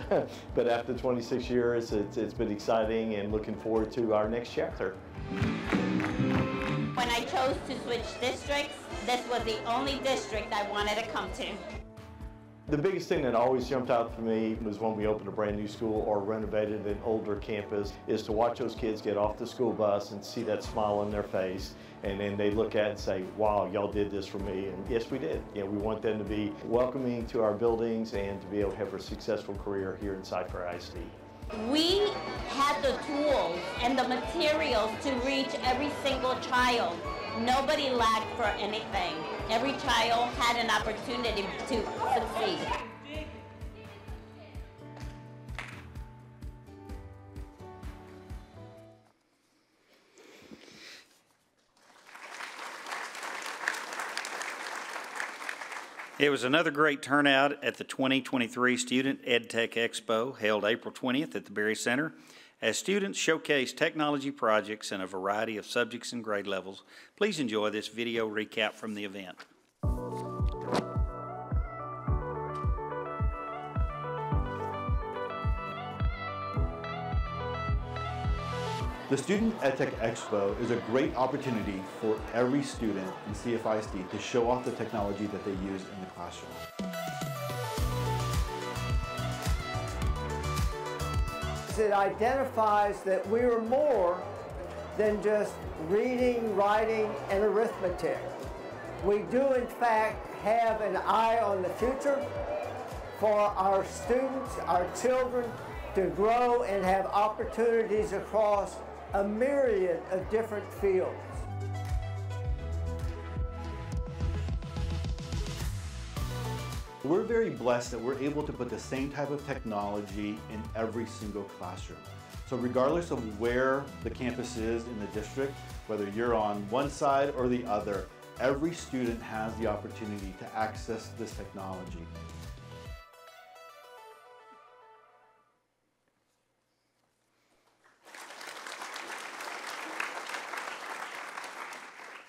But after 26 years, it's been exciting and looking forward to our next chapter. When I chose to switch districts, this was the only district I wanted to come to. The biggest thing that always jumped out for me was when we opened a brand new school or renovated an older campus, is to watch those kids get off the school bus and see that smile on their face, and then they look at it and say, wow, y'all did this for me. And yes, we did. You know, we want them to be welcoming to our buildings and to be able to have a successful career here in Cypher ISD. We had the tools and the materials to reach every single child. Nobody lacked for anything. Every child had an opportunity to succeed. It was another great turnout at the 2023 Student EdTech Expo held April 20th at the Berry Center, as students showcased technology projects in a variety of subjects and grade levels. Please enjoy this video recap from the event. The Student EdTech Expo is a great opportunity for every student in CFISD to show off the technology that they use in the classroom. It identifies that we are more than just reading, writing, and arithmetic. We do, in fact, have an eye on the future for our students, our children, to grow and have opportunities across a myriad of different fields. We're very blessed that we're able to put the same type of technology in every single classroom. So regardless of where the campus is in the district, whether you're on one side or the other, every student has the opportunity to access this technology.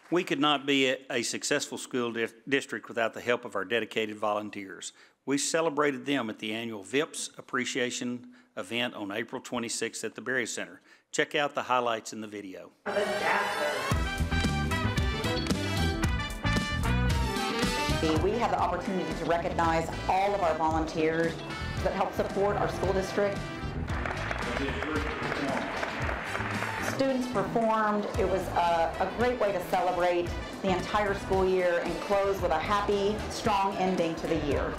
We could not be a successful school district without the help of our dedicated volunteers. We celebrated them at the annual VIPS Appreciation event on April 26th at the Berry Center. Check out the highlights in the video. We have the opportunity to recognize all of our volunteers that help support our school district. Students performed. It was a great way to celebrate the entire school year and close with a happy, strong ending to the year.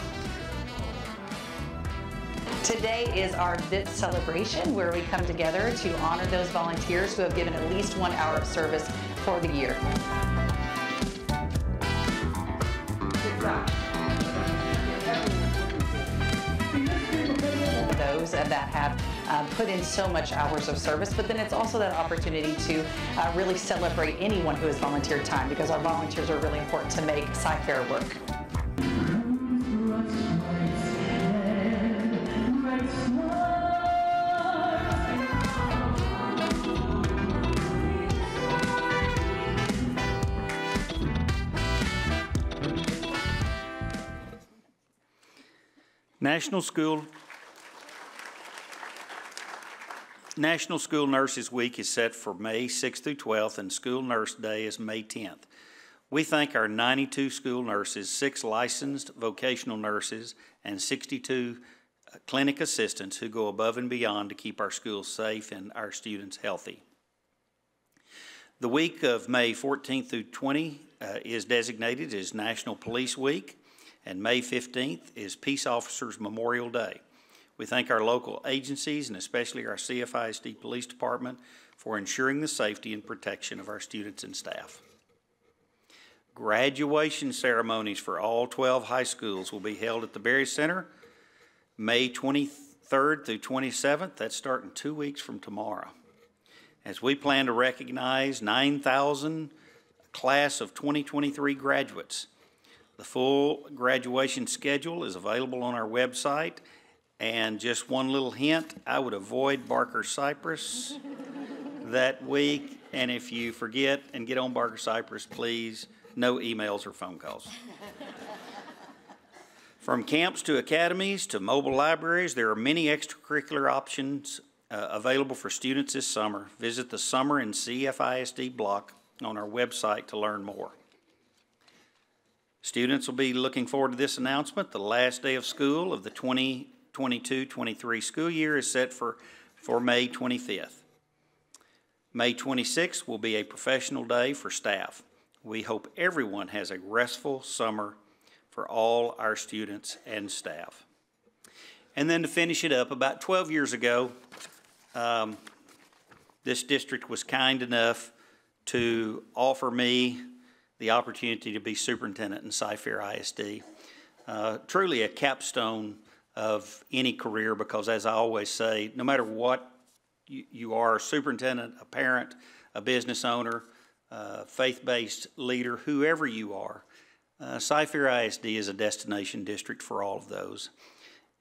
Today is our VIPS celebration where we come together to honor those volunteers who have given at least 1 hour of service for the year. Those that have put in so much hours of service, but then it's also that opportunity to really celebrate anyone who has volunteered time, because our volunteers are really important to make Cy-Fair work. National School Nurses Week is set for May 6th through 12th, and School Nurse Day is May 10th. We thank our 92 school nurses, 6 licensed vocational nurses, and 62 clinic assistants who go above and beyond to keep our schools safe and our students healthy. The week of May 14th through 20 is designated as National Police Week, and May 15th is Peace Officers Memorial Day. We thank our local agencies and especially our CFISD Police Department for ensuring the safety and protection of our students and staff. Graduation ceremonies for all 12 high schools will be held at the Berry Center May 23rd through 27th. That's starting 2 weeks from tomorrow, as we plan to recognize 9,000 class of 2023 graduates. The full graduation schedule is available on our website. And just one little hint, I would avoid Barker Cypress that week. And if you forget and get on Barker Cypress, please, no emails or phone calls. From camps to academies to mobile libraries, there are many extracurricular options available for students this summer. Visit the Summer in CFISD block on our website to learn more. Students will be looking forward to this announcement. The last day of school of the 2022-23 school year is set for May 25th. May 26th will be a professional day for staff. We hope everyone has a restful summer for all our students and staff. And then to finish it up, about 12 years ago, this district was kind enough to offer me the opportunity to be superintendent in Cy-Fair ISD. Truly a capstone of any career, because as I always say, no matter what you are, a superintendent, a parent, a business owner, faith-based leader, whoever you are, Cy-Fair ISD is a destination district for all of those.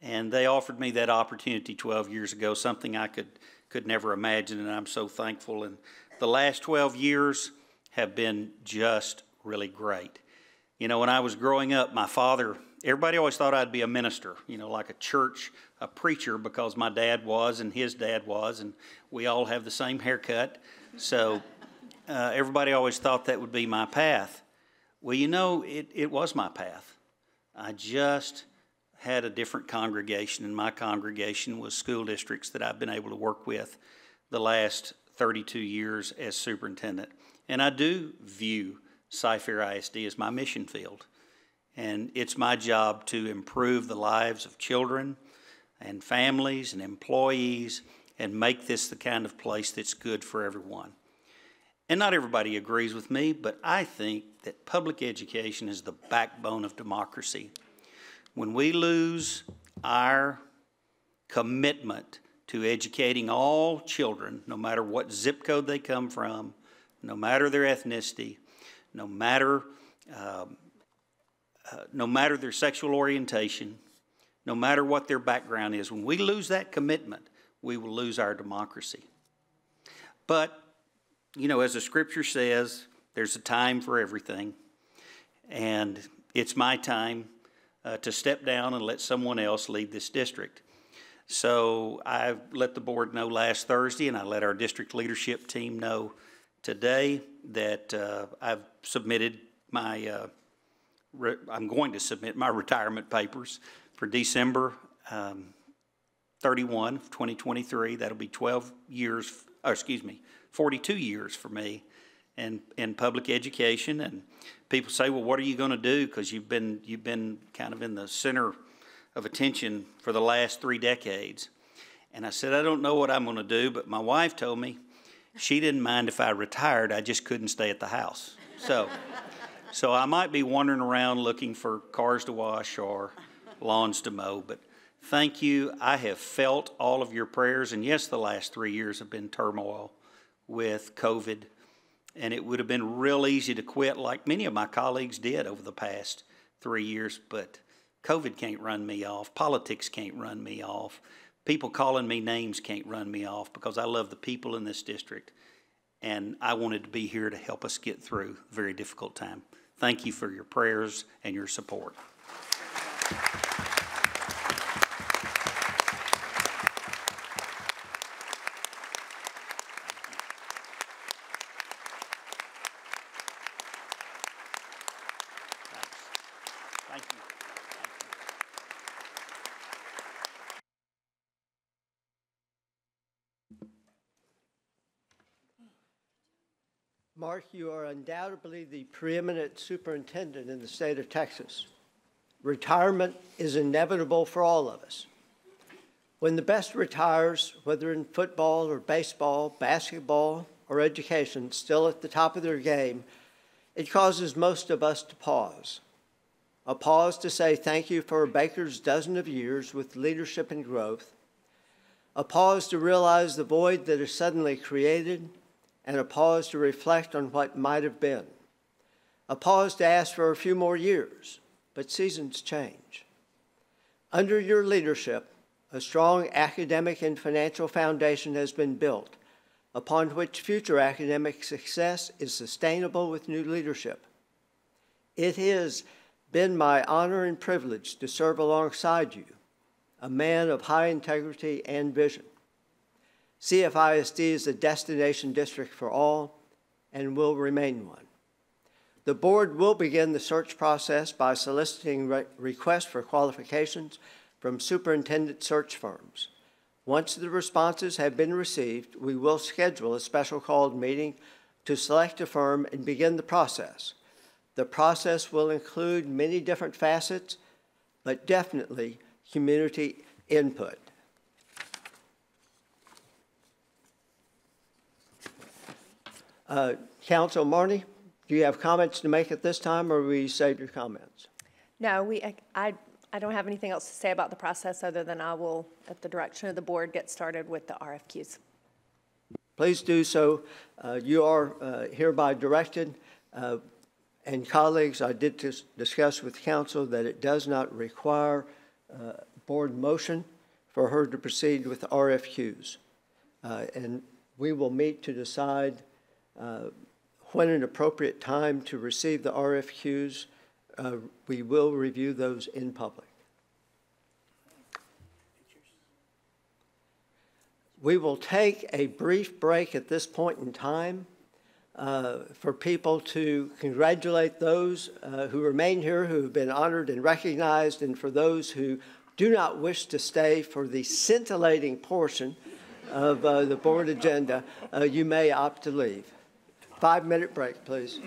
And they offered me that opportunity 12 years ago, something I could never imagine, and I'm so thankful. And the last 12 years have been just really great. You know, when I was growing up, my father, everybody always thought I'd be a minister, you know, like a preacher, because my dad was and his dad was, and we all have the same haircut. So everybody always thought that would be my path. Well, you know, it was my path. I just had a different congregation, and my congregation was school districts that I've been able to work with the last 32 years as superintendent. And I do view Cy-Fair ISD as my mission field. And it's my job to improve the lives of children and families and employees and make this the kind of place that's good for everyone. And not everybody agrees with me, but I think that public education is the backbone of democracy. When we lose our commitment to educating all children, no matter what zip code they come from, no matter their ethnicity, no matter their sexual orientation, no matter what their background is. When we lose that commitment, we will lose our democracy. But, you know, as the scripture says, there's a time for everything. And it's my time to step down and let someone else lead this district. So I let the board know last Thursday, and I let our district leadership team know today that I've submitted my, I'm going to submit my retirement papers for December 31 of 2023. That'll be 12 years, 42 years for me in public education. And people say, well, what are you going to do? Because you've been kind of in the center of attention for the last 3 decades. And I said, I don't know what I'm going to do, but my wife told me she didn't mind if I retired, I just couldn't stay at the house. So I might be wandering around looking for cars to wash or lawns to mow, but thank you. I have felt all of your prayers, and yes, the last 3 years have been turmoil with COVID, and it would have been real easy to quit like many of my colleagues did over the past 3 years, but COVID can't run me off. Politics can't run me off. People calling me names can't run me off, because I love the people in this district, and I wanted to be here to help us get through a very difficult time. Thank you for your prayers and your support. Thank you. Mark, you are undoubtedly the preeminent superintendent in the state of Texas. Retirement is inevitable for all of us. When the best retires, whether in football or baseball, basketball, or education, still at the top of their game, it causes most of us to pause. A pause to say thank you for a baker's dozen of years with leadership and growth. A pause to realize the void that is suddenly created, and a pause to reflect on what might have been. A pause to ask for a few more years, but seasons change. Under your leadership, a strong academic and financial foundation has been built, upon which future academic success is sustainable with new leadership. It has been my honor and privilege to serve alongside you, a man of high integrity and vision. CFISD is a destination district for all and will remain one. The board will begin the search process by soliciting requests for qualifications from superintendent search firms. Once the responses have been received, we will schedule a special called meeting to select a firm and begin the process. The process will include many different facets, but definitely community input. Council Marnie, do you have comments to make at this time, or will you save your comments? No, I don't have anything else to say about the process other than I will, at the direction of the board, get started with the RFQs. Please do so. You are hereby directed, and colleagues, I did discuss with council that it does not require board motion for her to proceed with the RFQs. And we will meet to decide when an appropriate time to receive the RFQs. We will review those in public. We will take a brief break at this point in time for people to congratulate those who remain here, who have been honored and recognized, and for those who do not wish to stay for the scintillating portion of the board agenda, you may opt to leave. 5-minute break, please.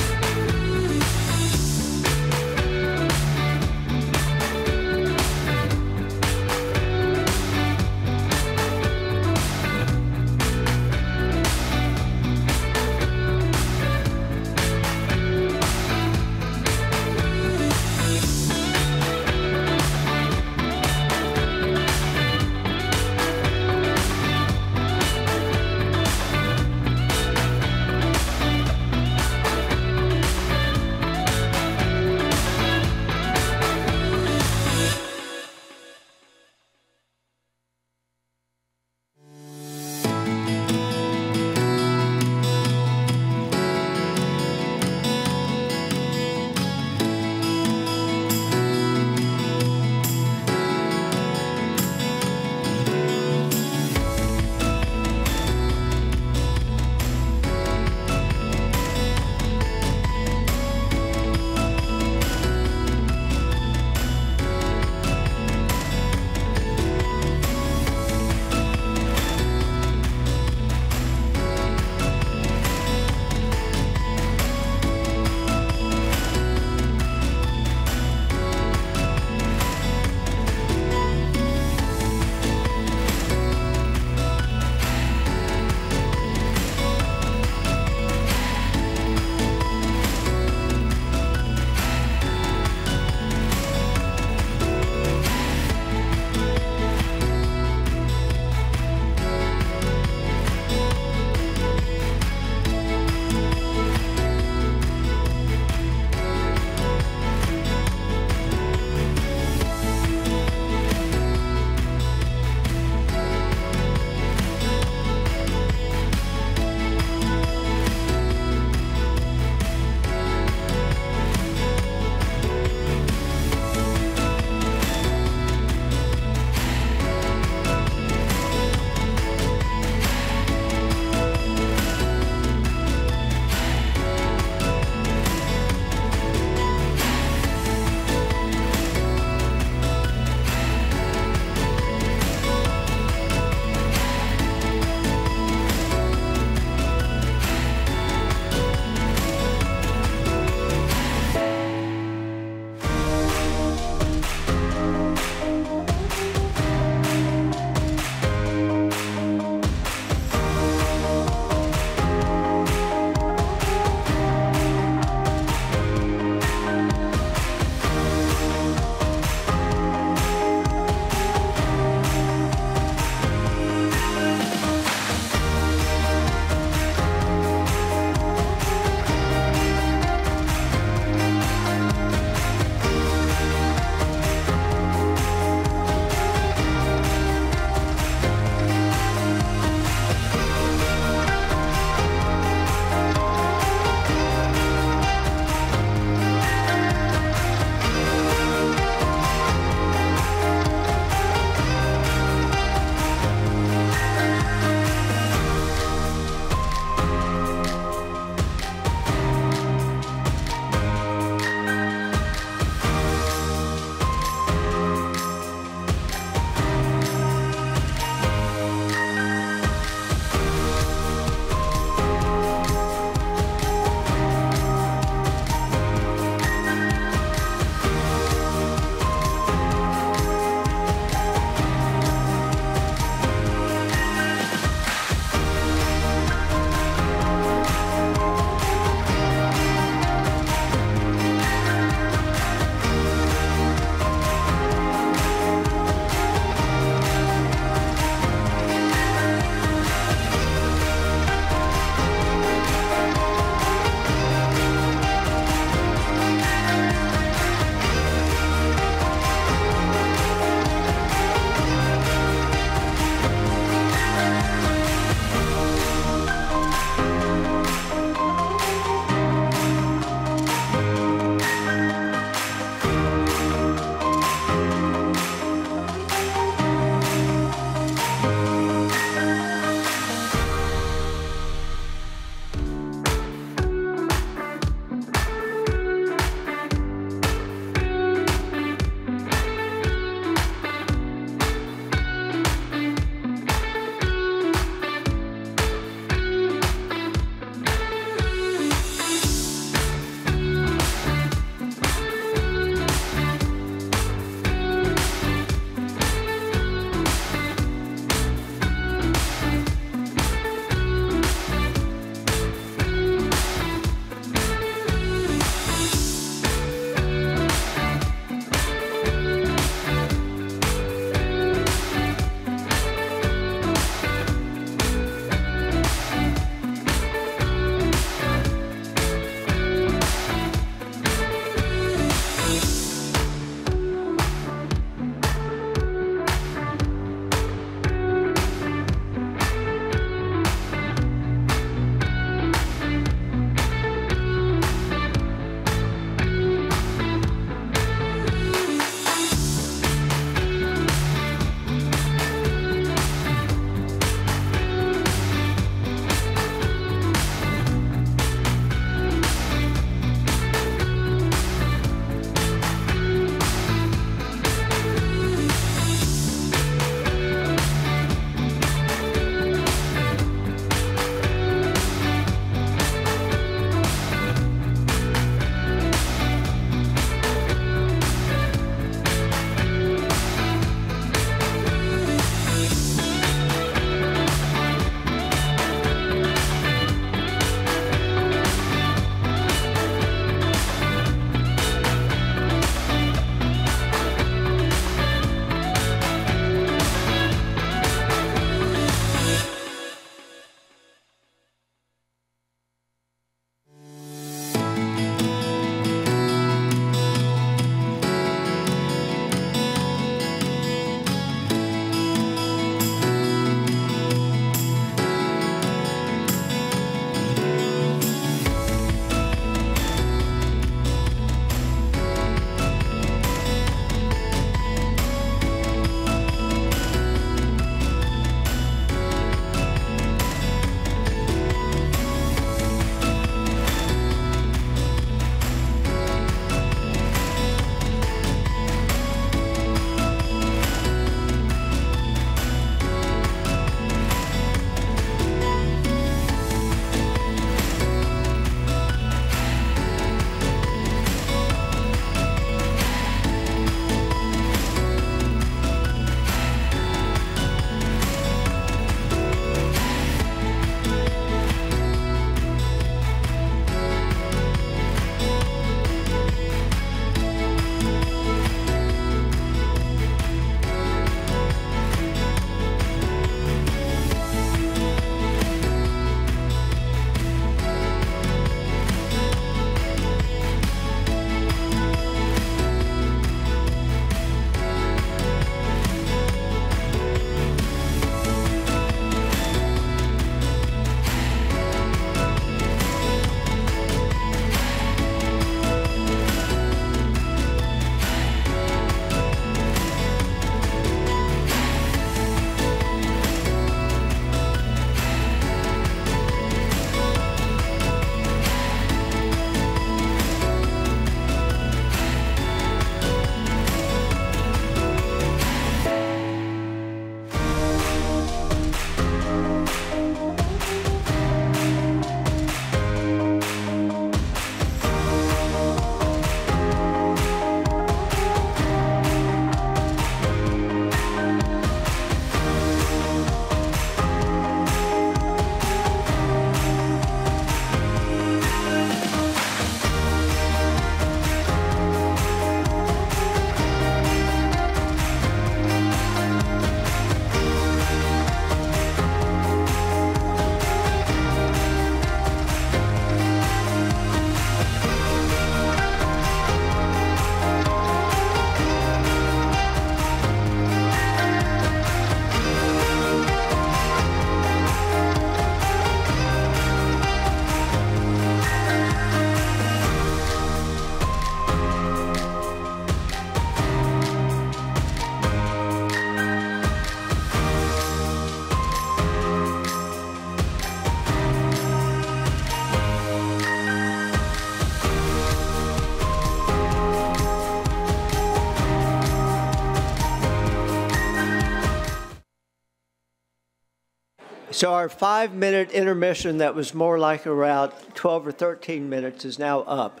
So our 5-minute intermission that was more like around 12 or 13 minutes is now up.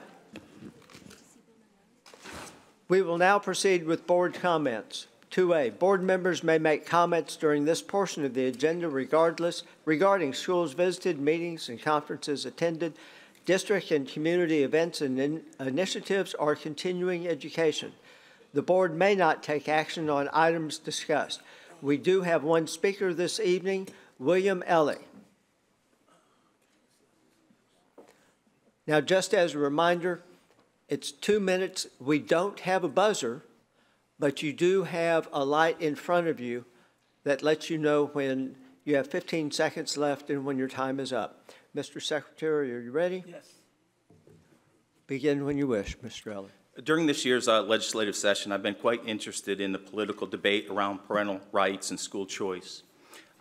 We will now proceed with board comments. 2A, board members may make comments during this portion of the agenda regarding schools visited, meetings and conferences attended, district and community events and initiatives, or continuing education. The board may not take action on items discussed. We do have one speaker this evening, William Ellie. Now, just as a reminder, it's 2 minutes. We don't have a buzzer, but you do have a light in front of you that lets you know when you have 15 seconds left and when your time is up. Mr. Secretary, are you ready? Yes. Begin when you wish, Mr. Ellie. During this year's legislative session, I've been quite interested in the political debate around parental rights and school choice.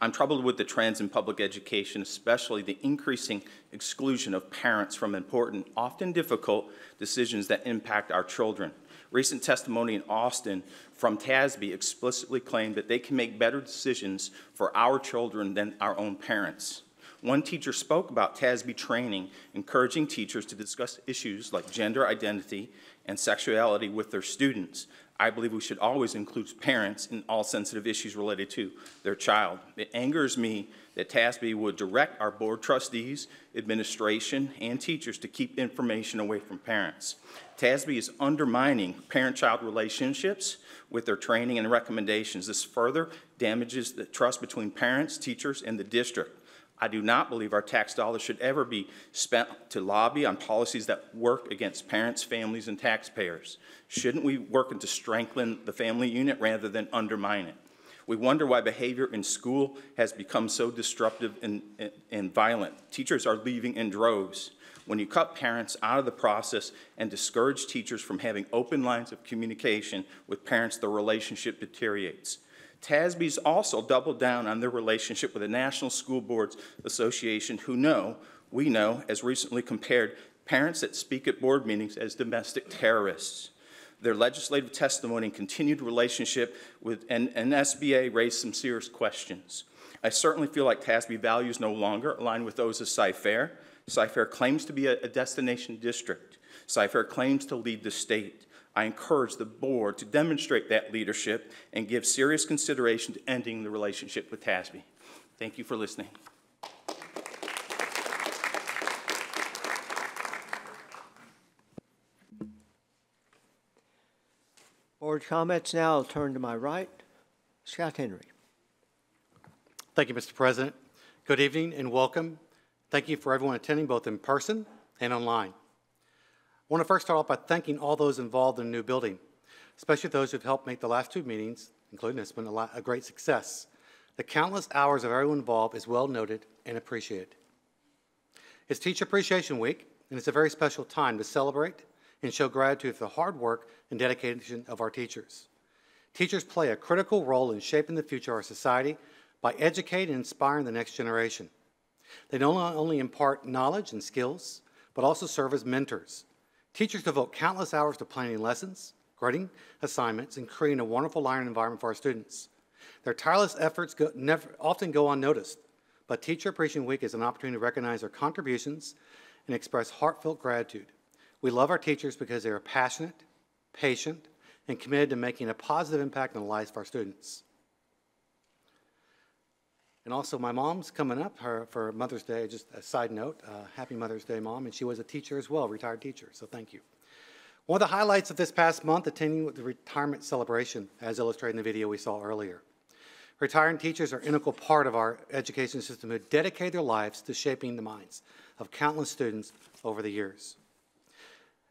I'm troubled with the trends in public education, especially the increasing exclusion of parents from important, often difficult decisions that impact our children. Recent testimony in Austin from TASB explicitly claimed that they can make better decisions for our children than our own parents. One teacher spoke about TASB training, encouraging teachers to discuss issues like gender identity and sexuality with their students. I believe we should always include parents in all sensitive issues related to their child. It angers me that TASB would direct our board trustees, administration, and teachers to keep information away from parents. TASB is undermining parent-child relationships with their training and recommendations. This further damages the trust between parents, teachers, and the district. I do not believe our tax dollars should ever be spent to lobby on policies that work against parents, families, and taxpayers. Shouldn't we work to strengthen the family unit rather than undermine it? We wonder why behavior in school has become so disruptive and violent. Teachers are leaving in droves. When you cut parents out of the process and discourage teachers from having open lines of communication with parents, the relationship deteriorates. TASB's also doubled down on their relationship with the National School Boards Association, we know, as recently compared parents that speak at board meetings as domestic terrorists. Their legislative testimony and continued relationship with NSBA raised some serious questions. I certainly feel like TASB values no longer align with those of Cy-Fair. Cy-Fair claims to be a destination district. Cy-Fair claims to lead the state. I encourage the board to demonstrate that leadership and give serious consideration to ending the relationship with TASB. Thank you for listening. Board comments now. I'll turn to my right. Scott Henry. Thank you, Mr. President. Good evening and welcome. Thank you for everyone attending both in person and online. I want to first start off by thanking all those involved in the new building, especially those who have helped make the last two meetings, including this one, a great success. The countless hours of everyone involved is well noted and appreciated. It's Teacher Appreciation Week, and it's a very special time to celebrate and show gratitude for the hard work and dedication of our teachers. Teachers play a critical role in shaping the future of our society by educating and inspiring the next generation. They not only impart knowledge and skills, but also serve as mentors. Teachers devote countless hours to planning lessons, grading assignments, and creating a wonderful learning environment for our students. Their tireless efforts often go unnoticed, but Teacher Appreciation Week is an opportunity to recognize their contributions and express heartfelt gratitude. We love our teachers because they are passionate, patient, and committed to making a positive impact on the lives of our students. And also, my mom's coming up for Mother's Day. Just a side note, happy Mother's Day, Mom. And she was a teacher as well, retired teacher, so thank you. One of the highlights of this past month, attending the retirement celebration, as illustrated in the video we saw earlier. Retiring teachers are an integral part of our education system who dedicate their lives to shaping the minds of countless students over the years.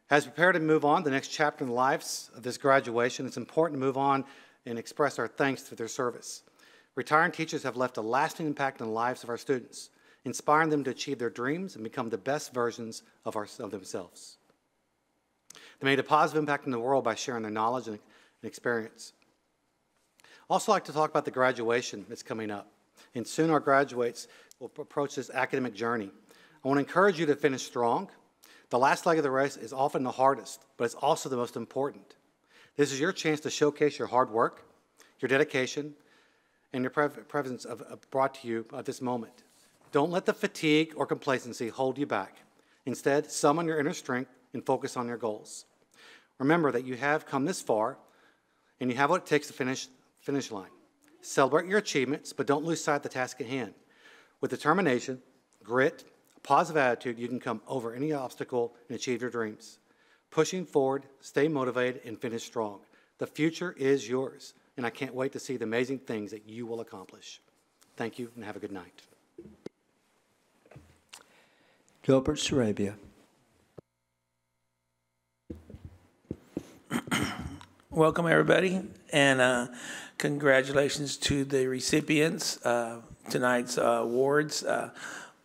As we prepare to move on to the next chapter in the lives of this graduation, it's important to move on and express our thanks for their service. Retiring teachers have left a lasting impact on the lives of our students, inspiring them to achieve their dreams and become the best versions of themselves. They made a positive impact in the world by sharing their knowledge and experience. I'd also like to talk about the graduation that's coming up. And soon our graduates will approach this academic journey. I want to encourage you to finish strong. The last leg of the race is often the hardest, but it's also the most important. This is your chance to showcase your hard work, your dedication, and your presence brought to you at this moment. Don't let the fatigue or complacency hold you back. Instead, summon your inner strength and focus on your goals. Remember that you have come this far, and you have what it takes to finish line. Celebrate your achievements, but don't lose sight of the task at hand. With determination, grit, a positive attitude, you can come over any obstacle and achieve your dreams. Pushing forward, stay motivated, and finish strong. The future is yours, and I can't wait to see the amazing things that you will accomplish. Thank you, and have a good night. Gilbert Sarabia. Welcome, everybody, and congratulations to the recipients. Tonight's awards,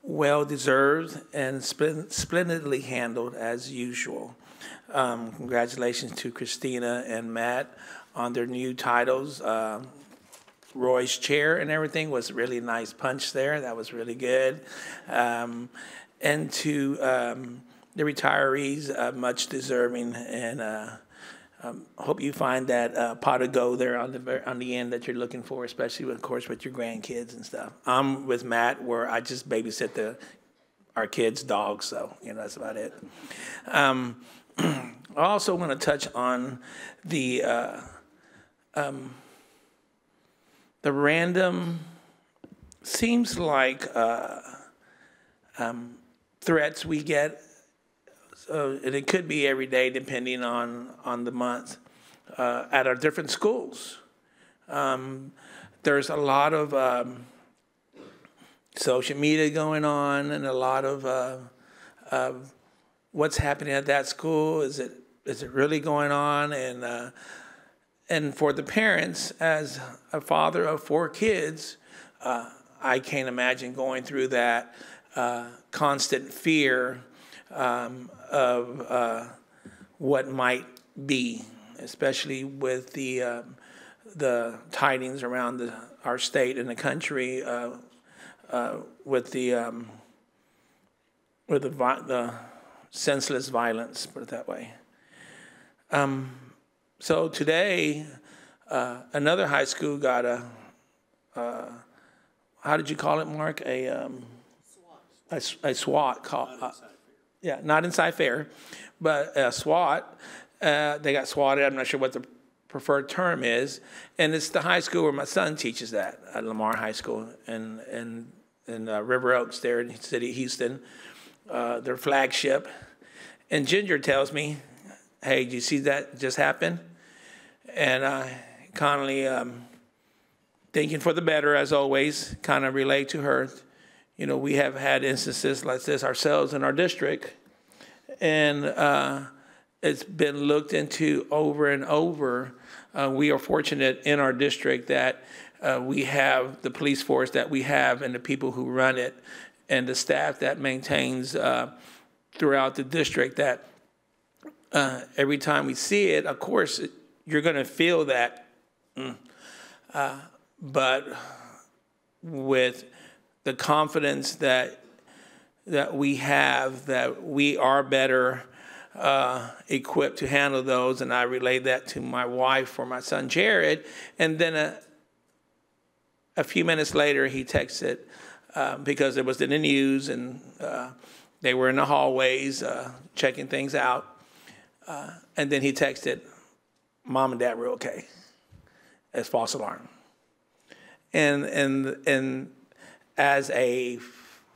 well-deserved and splendidly handled as usual. Congratulations to Christina and Matt on their new titles. Roy's chair and everything was really nice punch there. That was really good. And to the retirees, much deserving, and hope you find that pot of gold there on the end that you're looking for, especially, of course, with your grandkids and stuff. I'm with Matt, where I just babysit our kids' dogs, so that's about it. I also want to touch on the random, seems like threats we get. And it could be every day depending on the month at our different schools. There's a lot of social media going on and a lot of what's happening at that school. Is it really going on? And for the parents, as a father of 4 kids, I can't imagine going through that constant fear of what might be, especially with the tidings around our state and the country with the senseless violence, put it that way. So today, another high school got how did you call it, Mark? A SWAT call. Yeah, not in Cypher, but SWAT. They got swatted. I'm not sure what the preferred term is. And it's the high school where my son teaches at Lamar High School in River Oaks there in the city of Houston, their flagship. And Ginger tells me, hey, did you see that just happen? And I kindly, thinking for the better, as always, kind of relate to her. We have had instances like this ourselves in our district, and it's been looked into over and over. We are fortunate in our district that we have the police force that we have and the people who run it and the staff that maintains throughout the district that every time we see it, of course, you're going to feel that. But with the confidence that we have, that we are better equipped to handle those, and I relayed that to my wife for my son Jared, and then a few minutes later he texted because it was in the news and they were in the hallways checking things out, and then he texted, "Mom and Dad were okay," as false alarm, and as a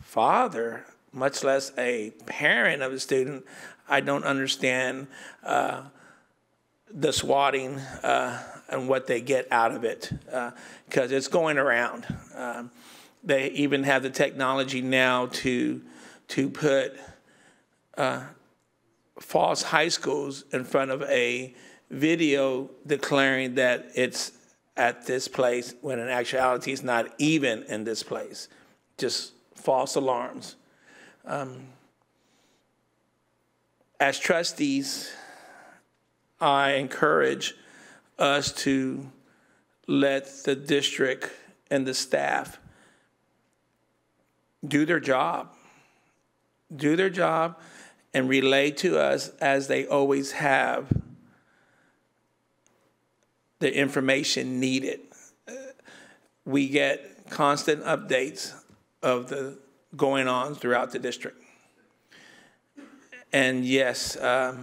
father, much less a parent of a student, I don't understand the swatting and what they get out of it, because it's going around. They even have the technology now to put false high schools in front of a video declaring that it's at this place, when in actuality it's not even in this place, just false alarms. As trustees, I encourage us to let the district and the staff do their job and relay to us, as they always have, the information needed. we get constant updates of the going on throughout the district. And yes, the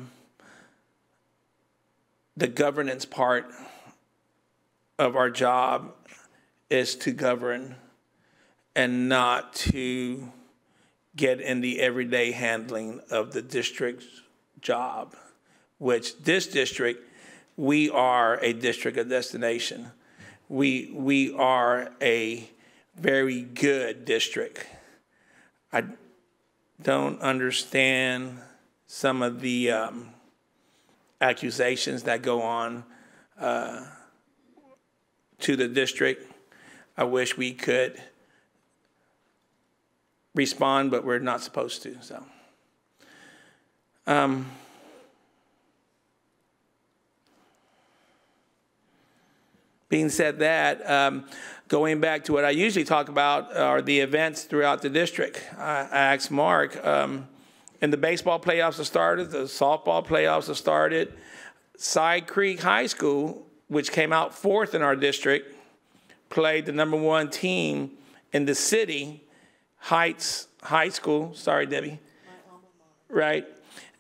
governance part of our job is to govern and not to get in the everyday handling of the district's job, which this district, we are a district of destination. We are a very good district. I don't understand some of the accusations that go on to the district. I wish we could respond, but we're not supposed to. So, being said that, going back to what I usually talk about are the events throughout the district. I asked Mark, and the baseball playoffs have started, the softball playoffs have started. Side Creek High School, which came out 4th in our district, played the #1 team in the city, Heights High School. Sorry, Debbie. Right?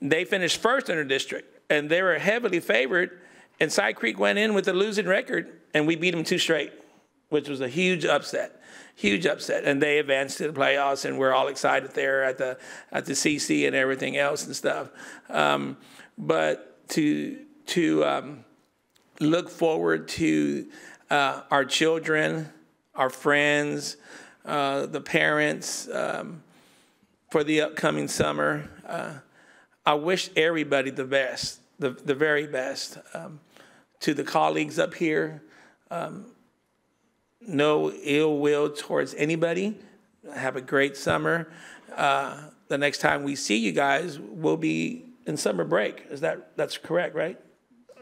They finished 1st in their district, and they were heavily favored, and Side Creek went in with a losing record, and we beat them 2 straight, which was a huge upset. Huge upset, and they advanced to the playoffs, and we're all excited there at the CC and everything else and stuff. But to look forward to our children, our friends, the parents for the upcoming summer, I wish everybody the best, the very best. To the colleagues up here. No ill will towards anybody. Have a great summer. The next time we see you guys will be in summer break. That's correct, right?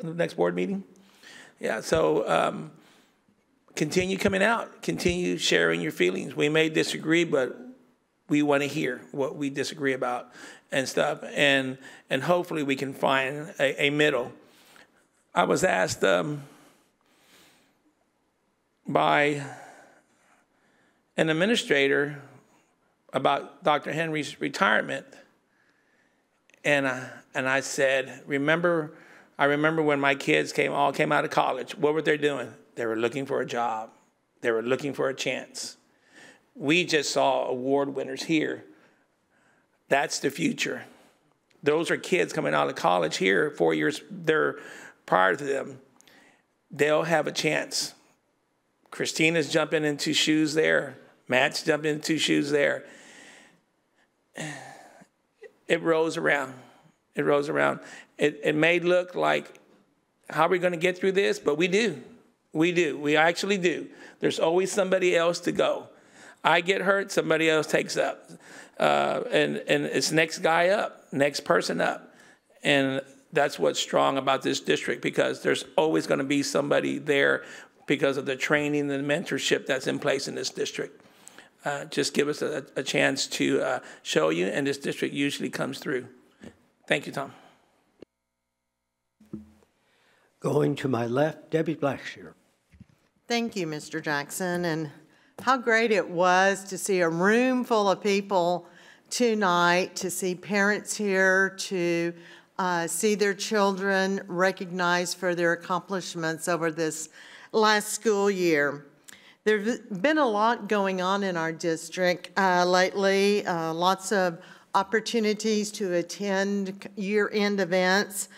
The next board meeting? Yeah, so continue coming out. Continue sharing your feelings. We may disagree, but we want to hear what we disagree about and stuff. And hopefully we can find a middle. I was asked by an administrator about Dr. Henry's retirement, and I said, I remember when my kids all came out of college. What were they doing? They were looking for a job. They were looking for a chance. We just saw award winners here. That's the future. Those are kids coming out of college here, 4 years they're prior to them. They'll have a chance. Christina's jumping into shoes there. Matt's jumping into shoes there. It rolls around. It rolls around. It may look like, how are we going to get through this? But we do. We do. We actually do. There's always somebody else to go. I get hurt, somebody else takes up. And it's next guy up, next person up. And that's what's strong about this district, because there's always going to be somebody there because of the training and mentorship that's in place in this district. Just give us a chance to show you, and this district usually comes through. Thank you, Tom. Going to my left, Debbie Blackshear. Thank you, Mr. Jackson, and how great it was to see a room full of people tonight, to see parents here, to see their children recognized for their accomplishments over this last school year. There's been a lot going on in our district lately, lots of opportunities to attend year-end events.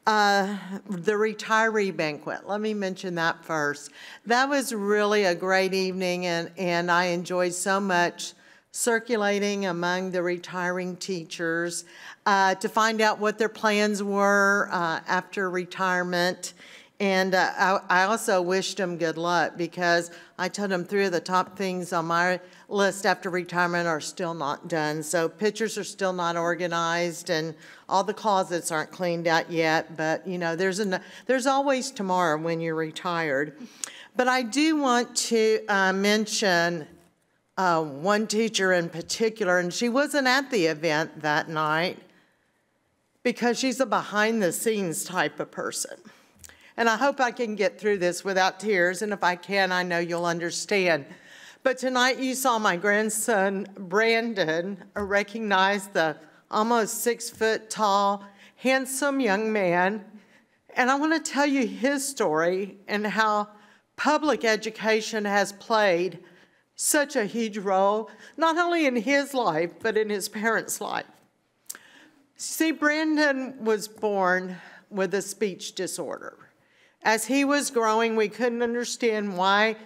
The retiree banquet, let me mention that first. That was really a great evening, and I enjoyed so much circulating among the retiring teachers to find out what their plans were after retirement. And I also wished them good luck, because I told them 3 of the top things on my list after retirement are still not done. So pictures are still not organized, and all the closets aren't cleaned out yet. But, you know, there's always tomorrow when you're retired. But I do want to mention one teacher in particular, and she wasn't at the event that night because she's a behind-the-scenes type of person. and I hope I can get through this without tears, and if I can, I know you'll understand. But tonight you saw my grandson, Brandon, recognize the almost 6-foot-tall, handsome young man. And I want to tell you his story and how public education has played such a huge role, not only in his life, but in his parents' life. See, Brandon was born with a speech disorder. As he was growing, we couldn't understand why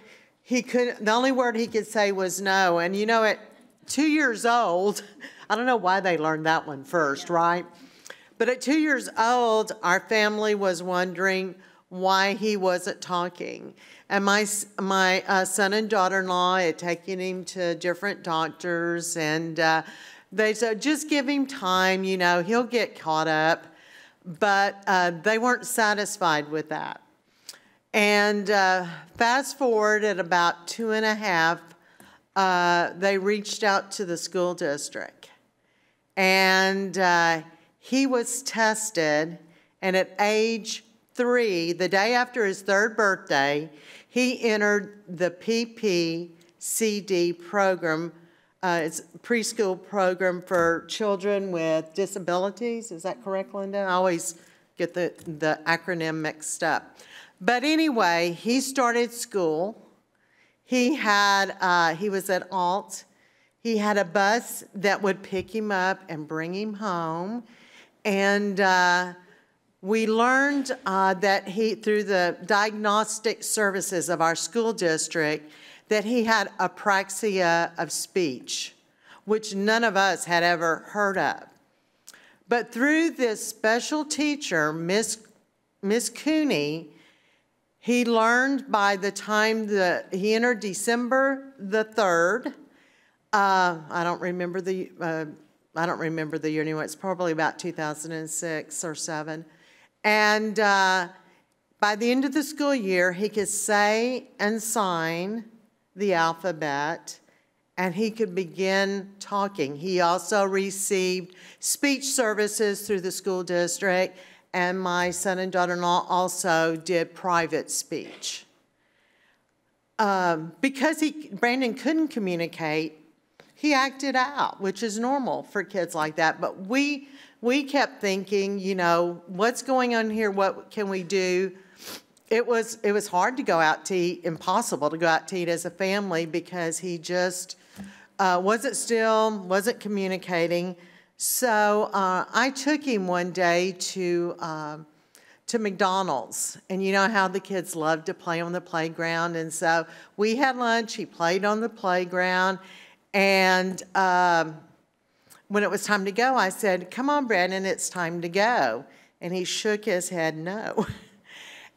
the only word he could say was no. And you know, at 2 years old, I don't know why they learned that one first, right? But at 2 years old, our family was wondering why he wasn't talking. And my son and daughter-in-law had taken him to different doctors, and they said, just give him time, you know, he'll get caught up. But they weren't satisfied with that. And fast forward at about 2.5, they reached out to the school district. And he was tested, and at age 3, the day after his 3rd birthday, he entered the PPCD program. It's a preschool program for children with disabilities. Is that correct, Linda? I always get the acronym mixed up. But anyway, he started school. He was at Alt. He had a bus that would pick him up and bring him home. And we learned that through the diagnostic services of our school district, that he had apraxia of speech, which none of us had ever heard of. But through this special teacher, Miss Cooney, he learned by the time that he entered December the 3rd. I don't remember the year anyway. It's probably about 2006 or 7. And by the end of the school year, he could say and sign the alphabet, and he could begin talking. He also received speech services through the school district, and my son and daughter-in-law also did private speech. Because Brandon couldn't communicate, he acted out, which is normal for kids like that. But we kept thinking, you know, what's going on here? What can we do? It was hard to go out to eat, impossible to go out to eat as a family, because he just wasn't communicating. So I took him one day to McDonald's, and you know how the kids love to play on the playground. And so we had lunch. He played on the playground, and when it was time to go, I said, "Come on, Brandon, it's time to go." And he shook his head no.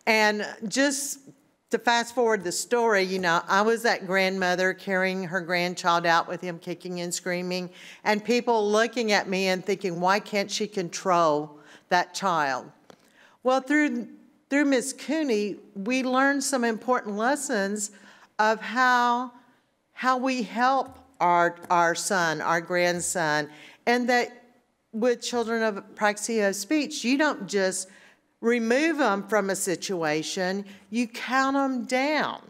And just to fast forward the story, you know, I was that grandmother carrying her grandchild out with him kicking and screaming, and people looking at me and thinking, why can't she control that child? Well, through Ms. Cooney, we learned some important lessons of how we help our son, our grandson, and that with children of apraxia of speech, you don't just remove them from a situation, you count them down.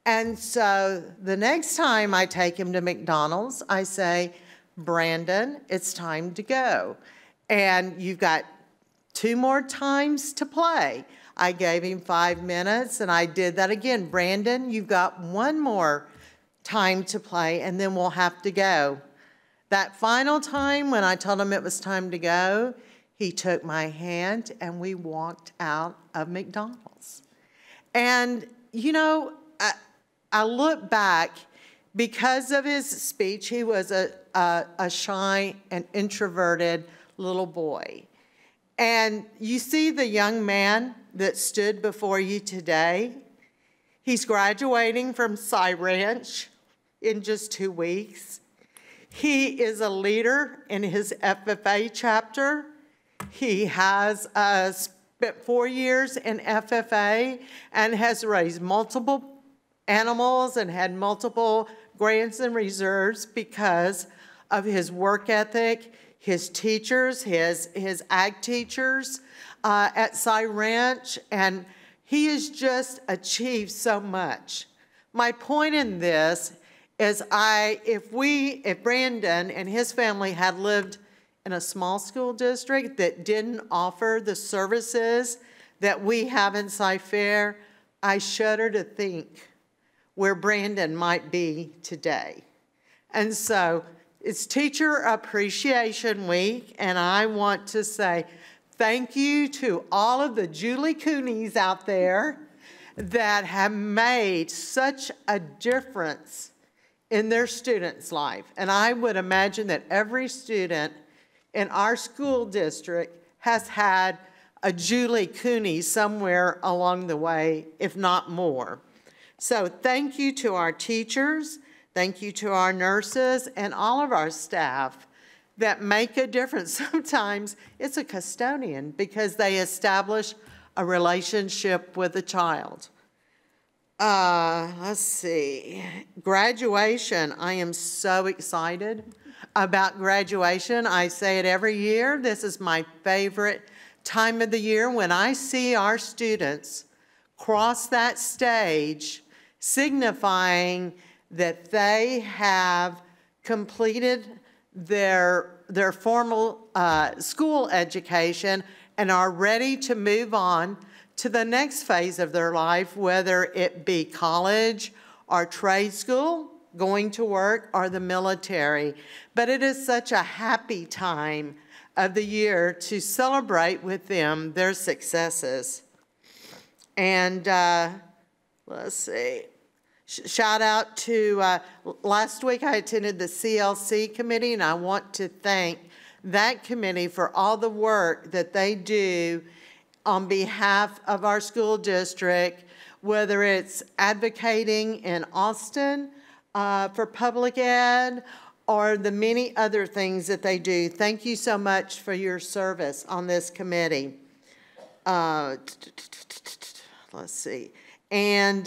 And so the next time I take him to McDonald's, I say, Brandon, it's time to go. And you've got 2 more times to play. I gave him 5 minutes, and I did that again. Brandon, you've got 1 more time to play, and then we'll have to go. That final time, when I told him it was time to go, he took my hand, and we walked out of McDonald's. And, you know, I look back, because of his speech, he was a shy and introverted little boy. And you see the young man that stood before you today. He's graduating from Cy Ranch in just 2 weeks. He is a leader in his FFA chapter. He has spent 4 years in FFA and has raised multiple animals and had multiple grants and reserves because of his work ethic, his teachers, his ag teachers at Cy Ranch, and he has just achieved so much. My point in this is if Brandon and his family had lived in a small school district that didn't offer the services that we have in Cy-Fair, I shudder to think where Brandon might be today. And so it's Teacher Appreciation Week, and I want to say thank you to all of the Julie Coonies out there that have made such a difference in their students' life. And I would imagine that every student in our school district has had a Julie Cooney somewhere along the way, if not more. So thank you to our teachers, thank you to our nurses, and all of our staff that make a difference. Sometimes it's a custodian because they establish a relationship with a child. Let's see, graduation. I am so excited about graduation. I say it every year. This is my favorite time of the year when I see our students cross that stage, signifying that they have completed their formal school education and are ready to move on to the next phase of their life, whether it be college or trade school, going to work, or the military. But it is such a happy time of the year to celebrate with them their successes. And let's see, shout out to, last week I attended the CLC committee, and I want to thank that committee for all the work that they do on behalf of our school district, whether it's advocating in Austin for public ed or the many other things that they do. Thank you so much for your service on this committee. Let's see. And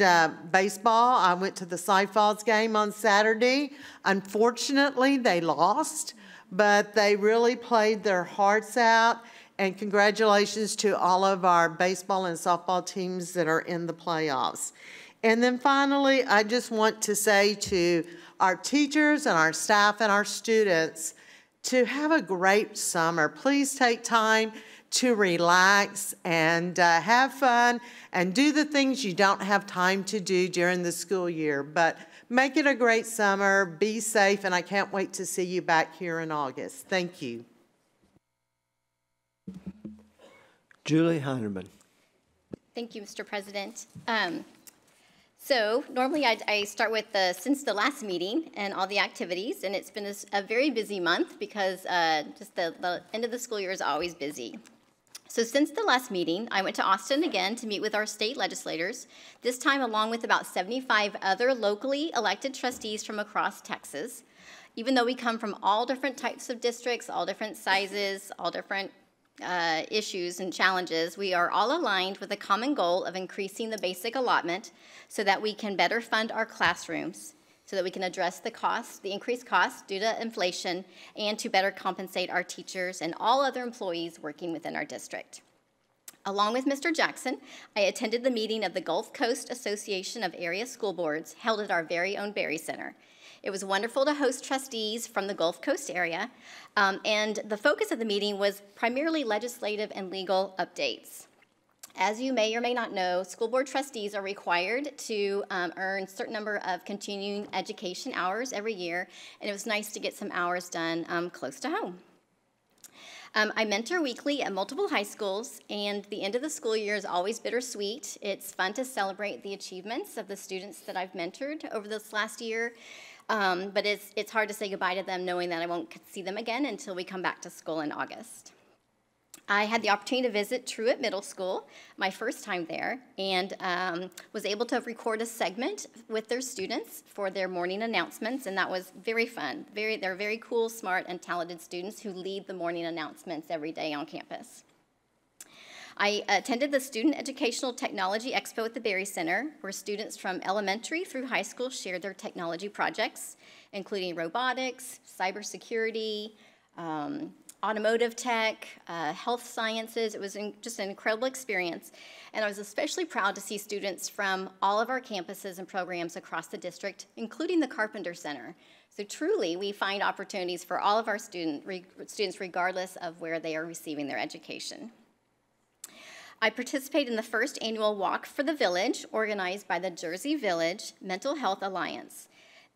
baseball, I went to the Cy Falls game on Saturday. Unfortunately, they lost, but they really played their hearts out. And congratulations to all of our baseball and softball teams that are in the playoffs. And then finally, I just want to say to our teachers and our staff and our students to have a great summer. Please take time to relax and have fun and do the things you don't have time to do during the school year. But make it a great summer, be safe, and I can't wait to see you back here in August. Thank you. Julie Heinerman. Thank you, Mr. President. So normally I start with since the last meeting and all the activities, and it's been a very busy month because just the end of the school year is always busy. So since the last meeting, I went to Austin again to meet with our state legislators, this time along with about 75 other locally elected trustees from across Texas. Even though we come from all different types of districts, all different sizes, all different issues and challenges, we are all aligned with a common goal of increasing the basic allotment so that we can better fund our classrooms, so that we can address the increased costs due to inflation, and to better compensate our teachers and all other employees working within our district. Along with Mr. Jackson, I attended the meeting of the Gulf Coast Association of Area School Boards held at our very own Berry Center. It was wonderful to host trustees from the Gulf Coast area, and the focus of the meeting was primarily legislative and legal updates. As you may or may not know, school board trustees are required to earn a certain number of continuing education hours every year, and it was nice to get some hours done close to home. I mentor weekly at multiple high schools, and the end of the school year is always bittersweet. It's fun to celebrate the achievements of the students that I've mentored over this last year. But it's hard to say goodbye to them knowing that I won't see them again until we come back to school in August. I had the opportunity to visit Truett Middle School, my first time there, and was able to record a segment with their students for their morning announcements, and that was very fun. They're very cool, smart, and talented students who lead the morning announcements every day on campus. I attended the Student Educational Technology Expo at the Berry Center, where students from elementary through high school shared their technology projects, including robotics, cybersecurity, automotive tech, health sciences. It was just an incredible experience. And I was especially proud to see students from all of our campuses and programs across the district, including the Carpenter Center. So truly, we find opportunities for all of our students regardless of where they are receiving their education. I participated in the first annual Walk for the Village, organized by the Jersey Village Mental Health Alliance.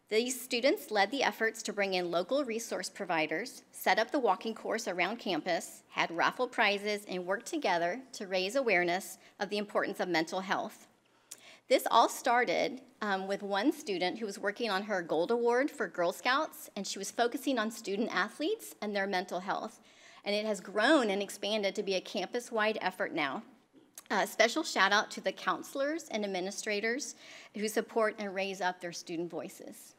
These students led the efforts to bring in local resource providers, set up the walking course around campus, had raffle prizes, and worked together to raise awareness of the importance of mental health. This all started with one student who was working on her Gold Award for Girl Scouts, and she was focusing on student athletes and their mental health. And it has grown and expanded to be a campus-wide effort now. A special shout out to the counselors and administrators who support and raise up their student voices.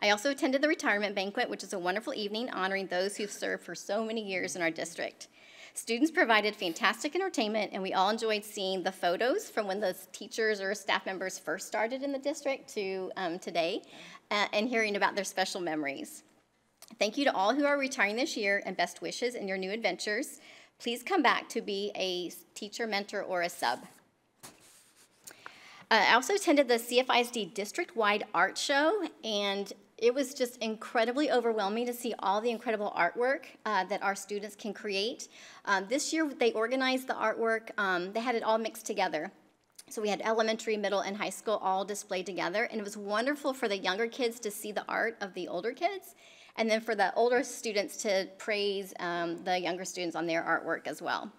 I also attended the retirement banquet, which is a wonderful evening honoring those who've served for so many years in our district. Students provided fantastic entertainment, and we all enjoyed seeing the photos from when the teachers or staff members first started in the district to today, and hearing about their special memories. Thank you to all who are retiring this year, and best wishes in your new adventures. Please come back to be a teacher, mentor, or a sub. I also attended the CFISD district-wide art show, and it was just incredibly overwhelming to see all the incredible artwork that our students can create. This year, they organized the artwork. They had it all mixed together. So we had elementary, middle, and high school all displayed together, and it was wonderful for the younger kids to see the art of the older kids, and then for the older students to praise the younger students on their artwork as well.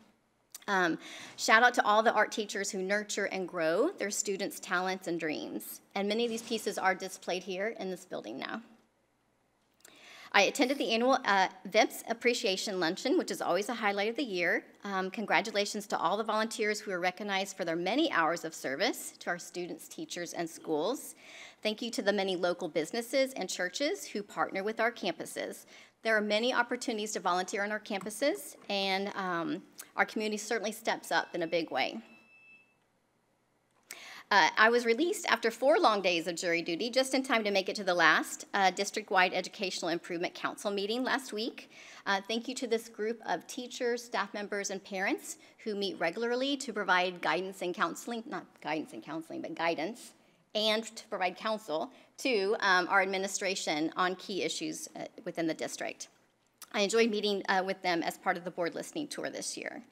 Shout out to all the art teachers who nurture and grow their students' talents and dreams. And many of these pieces are displayed here in this building now. I attended the annual VIPS Appreciation Luncheon, which is always a highlight of the year. Congratulations to all the volunteers who are recognized for their many hours of service to our students, teachers, and schools. Thank you to the many local businesses and churches who partner with our campuses. There are many opportunities to volunteer on our campuses, and our community certainly steps up in a big way. I was released after 4 long days of jury duty, just in time to make it to the last district-wide Educational Improvement Council meeting last week. Thank you to this group of teachers, staff members, and parents who meet regularly to provide guidance and counseling, not guidance and counseling, but guidance, and to provide counsel to our administration on key issues within the district. I enjoyed meeting with them as part of the board listening tour this year.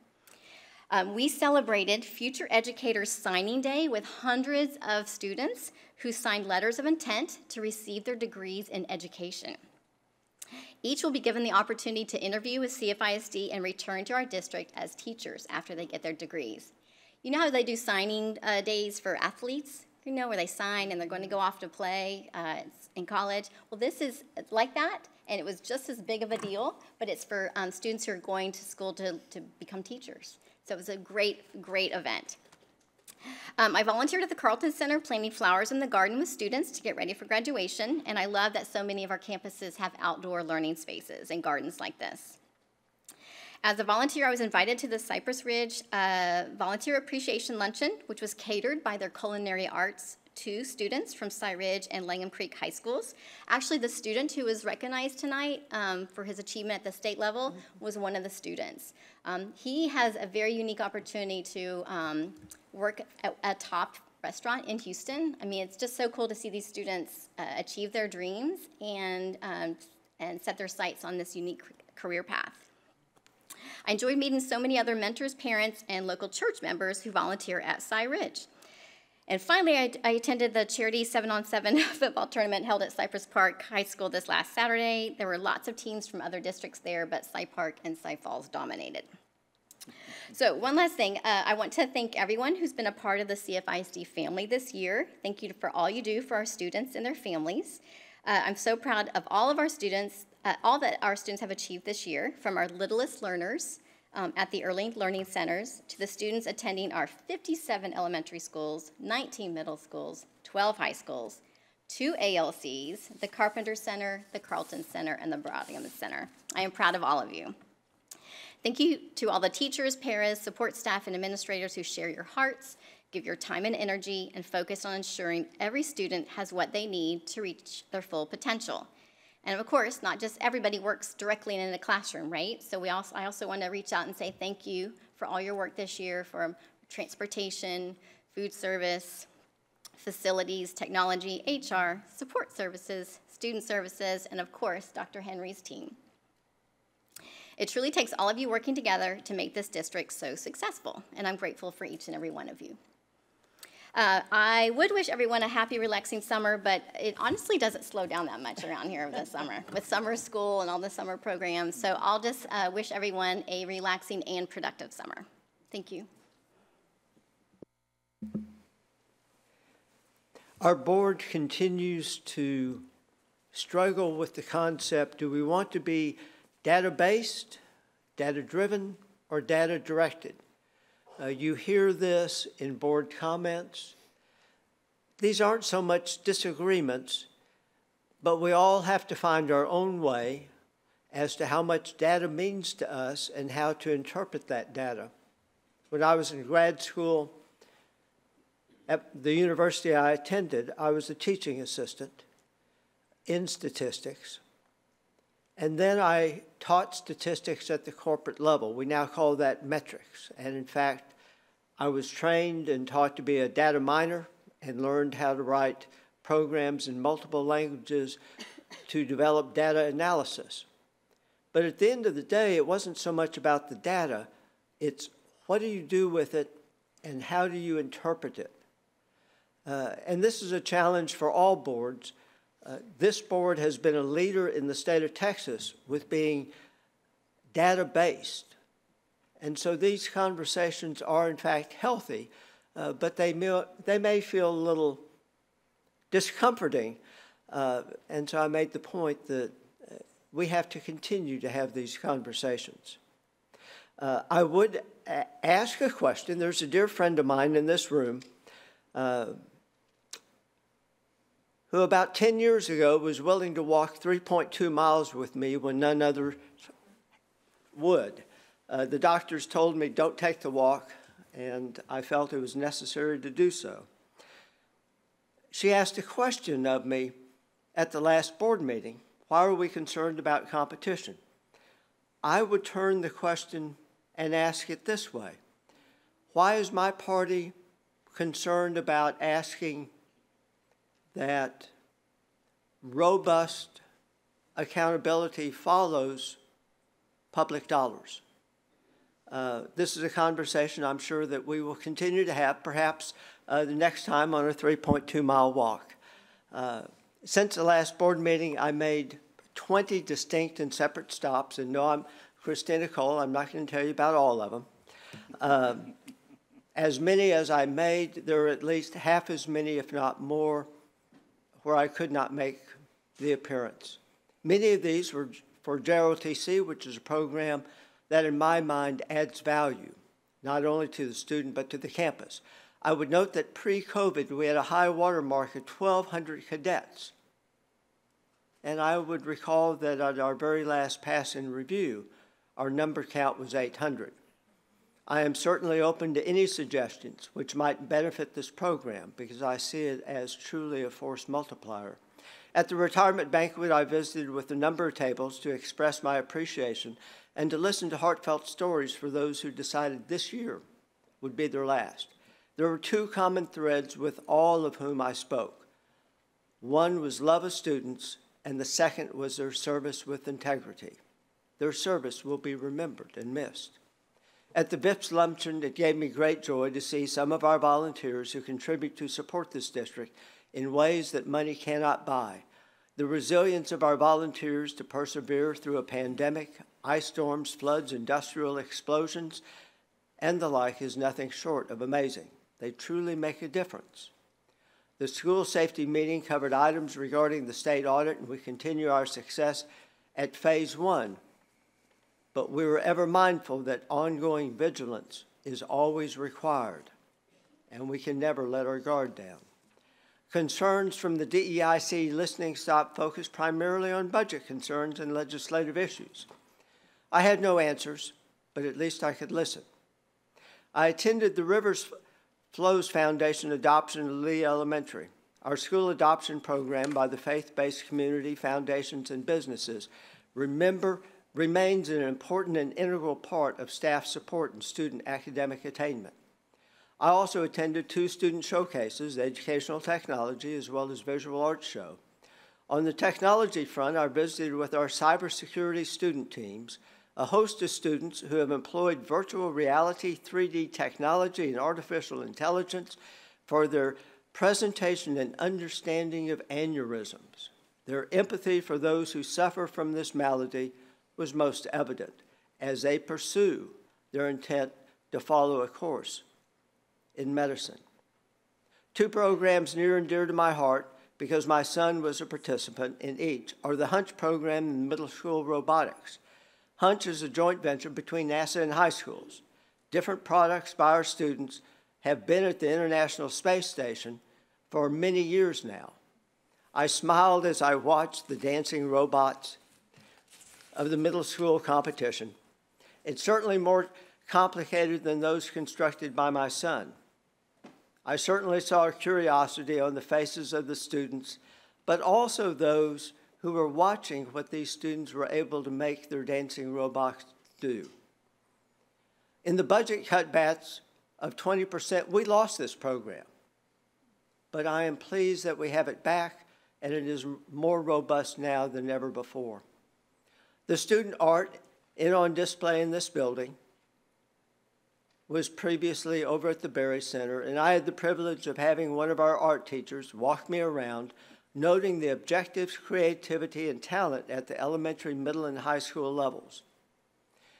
We celebrated Future Educators Signing Day with hundreds of students who signed letters of intent to receive their degrees in education. Each will be given the opportunity to interview with CFISD and return to our district as teachers after they get their degrees. You know how they do signing days for athletes? You know, where they sign and they're going to go off to play in college. Well, this is like that, and it was just as big of a deal, but it's for students who are going to school to become teachers. So it was a great, great event. I volunteered at the Carlton Center planting flowers in the garden with students to get ready for graduation, and I love that so many of our campuses have outdoor learning spaces and gardens like this. As a volunteer, I was invited to the Cypress Ridge Volunteer Appreciation Luncheon, which was catered by their culinary arts to students from Cy Ridge and Langham Creek High Schools. Actually, the student who was recognized tonight for his achievement at the state level was one of the students. He has a very unique opportunity to work at a top restaurant in Houston. I mean, it's just so cool to see these students achieve their dreams and set their sights on this unique career path. I enjoyed meeting so many other mentors, parents, and local church members who volunteer at Cy Ridge. And finally, I attended the charity 7-on-7 football tournament held at Cypress Park High School this last Saturday. There were lots of teams from other districts there, but Cy Park and Cy Falls dominated. So one last thing, I want to thank everyone who's been a part of the CFISD family this year. Thank you for all you do for our students and their families. I'm so proud of all of our students, all that our students have achieved this year, from our littlest learners at the early learning centers to the students attending our 57 elementary schools, 19 middle schools, 12 high schools, 2 ALCs, the Carpenter Center, the Carlton Center, and the Broadham Center. I am proud of all of you. Thank you to all the teachers, paras, support staff, and administrators who share your hearts, give your time and energy, and focus on ensuring every student has what they need to reach their full potential. And of course, not just everybody works directly in the classroom, right? So I also want to reach out and say thank you for all your work this year for transportation, food service, facilities, technology, HR, support services, student services, and of course, Dr. Henry's team. It truly takes all of you working together to make this district so successful, and I'm grateful for each and every one of you. I would wish everyone a happy, relaxing summer, but it honestly doesn't slow down that much around here this summer with summer school and all the summer programs. So I'll just wish everyone a relaxing and productive summer. Thank you. Our board continues to struggle with the concept, do we want to be data-based, data-driven, or data-directed? You hear this in board comments. These aren't so much disagreements, but we all have to find our own way as to how much data means to us and how to interpret that data. When I was in grad school at the university I attended, I was a teaching assistant in statistics. And then I taught statistics at the corporate level. We now call that metrics. And in fact, I was trained and taught to be a data miner and learned how to write programs in multiple languages to develop data analysis. But at the end of the day, it wasn't so much about the data, it's what do you do with it and how do you interpret it? And this is a challenge for all boards. This board has been a leader in the state of Texas with being data-based. And so these conversations are, in fact, healthy, but they may feel a little discomforting. And so I made the point that we have to continue to have these conversations. I would ask a question. There's a dear friend of mine in this room who about 10 years ago was willing to walk 3.2 miles with me when none other would. The doctors told me, don't take the walk, and I felt it was necessary to do so. She asked a question of me at the last board meeting. Why are we concerned about competition? I would turn the question and ask it this way. Why is my party concerned about asking that robust accountability follows public dollars? This is a conversation I'm sure that we will continue to have, perhaps the next time on a 3.2-mile walk. Since the last board meeting, I made 20 distinct and separate stops, and no, I'm Christina Cole. I'm not going to tell you about all of them. As many as I made, there are at least half as many, if not more, where I could not make the appearance. Many of these were for JROTC, which is a program that in my mind adds value, not only to the student but to the campus. I would note that pre-COVID we had a high water mark of 1,200 cadets. And I would recall that at our very last pass-in review, our number count was 800. I am certainly open to any suggestions which might benefit this program because I see it as truly a force multiplier. At the retirement banquet, I visited with a number of tables to express my appreciation and to listen to heartfelt stories for those who decided this year would be their last. There were two common threads with all of whom I spoke. One was love of students, and the second was their service with integrity. Their service will be remembered and missed. At the VIPS luncheon, it gave me great joy to see some of our volunteers who contribute to support this district in ways that money cannot buy. The resilience of our volunteers to persevere through a pandemic, ice storms, floods, industrial explosions, and the like is nothing short of amazing. They truly make a difference. The school safety meeting covered items regarding the state audit, and we continue our success at phase 1. But we were ever mindful that ongoing vigilance is always required, and we can never let our guard down. Concerns from the DEIC listening stop focused primarily on budget concerns and legislative issues. I had no answers, but at least I could listen. I attended the Rivers Flows Foundation adoption of Lee Elementary. Our school adoption program by the faith-based community, foundations, and businesses remains an important and integral part of staff support and student academic attainment. I also attended 2 student showcases, educational technology as well as visual arts show. On the technology front, I visited with our cybersecurity student teams, a host of students who have employed virtual reality, 3D technology, and artificial intelligence for their presentation and understanding of aneurysms. Their empathy for those who suffer from this malady was most evident as they pursue their intent to follow a course in medicine. 2 programs near and dear to my heart, because my son was a participant in each, are the Hunch program in middle school robotics. Hunch is a joint venture between NASA and high schools. Different products by our students have been at the International Space Station for many years now. I smiled as I watched the dancing robots of the middle school competition. It's certainly more complicated than those constructed by my son. I certainly saw curiosity on the faces of the students, but also those who were watching what these students were able to make their dancing robots do. In the budget cutbacks of 20%, we lost this program, but I am pleased that we have it back, and it is more robust now than ever before. The student art on display in this building was previously over at the Berry Center, and I had the privilege of having one of our art teachers walk me around, noting the objectives, creativity, and talent at the elementary, middle, and high school levels.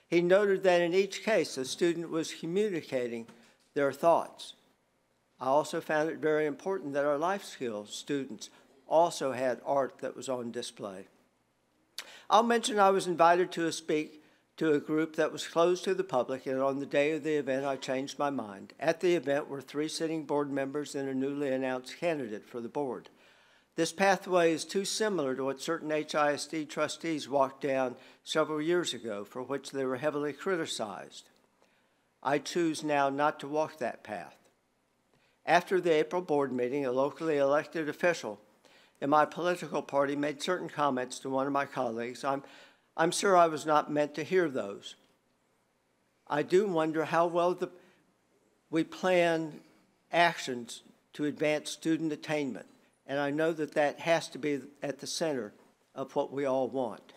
He noted that in each case, the student was communicating their thoughts. I also found it very important that our life skills students also had art that was on display. I'll mention I was invited to speak to a group that was closed to the public, and on the day of the event, I changed my mind. At the event were 3 sitting board members and a newly announced candidate for the board. This pathway is too similar to what certain HISD trustees walked down several years ago, for which they were heavily criticized. I choose now not to walk that path. After the April board meeting, a locally elected official in my political party made certain comments to one of my colleagues. I'm sure I was not meant to hear those. I do wonder how well we plan actions to advance student attainment, and I know that that has to be at the center of what we all want.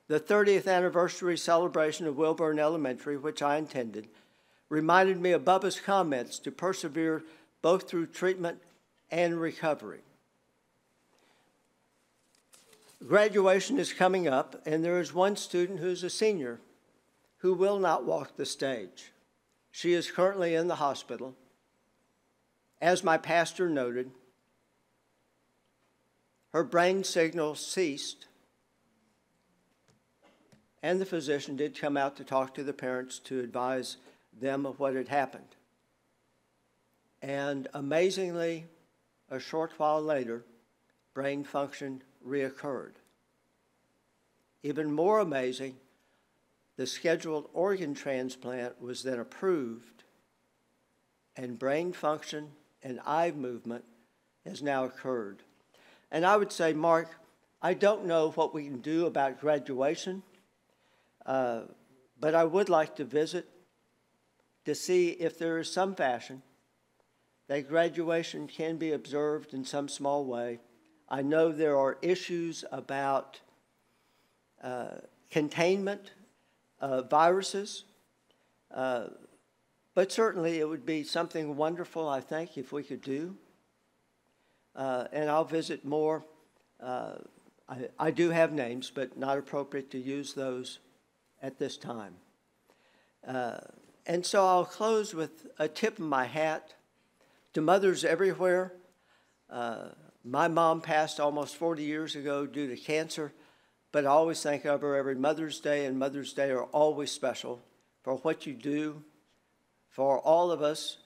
The 30th anniversary celebration of Wilburn Elementary, which I attended, reminded me of Bubba's comments to persevere both through treatment and recovery. Graduation is coming up, and there is one student who's a senior who will not walk the stage. She is currently in the hospital. As my pastor noted, her brain signal ceased, and the physician did come out to talk to the parents to advise them of what had happened. And amazingly, a short while later, brain function reoccurred. Even more amazing, the scheduled organ transplant was then approved, and brain function and eye movement has now occurred. And I would say, Mark, I don't know what we can do about graduation, but I would like to visit to see if there is some fashion that graduation can be observed in some small way. I know there are issues about containment of viruses, but certainly it would be something wonderful, I think, if we could do. And I'll visit more. I do have names, but not appropriate to use those at this time. And so I'll close with a tip of my hat to mothers everywhere. My mom passed almost 40 years ago due to cancer, but I always think of her every Mother's Day, and Mother's Day are always special for what you do for all of us,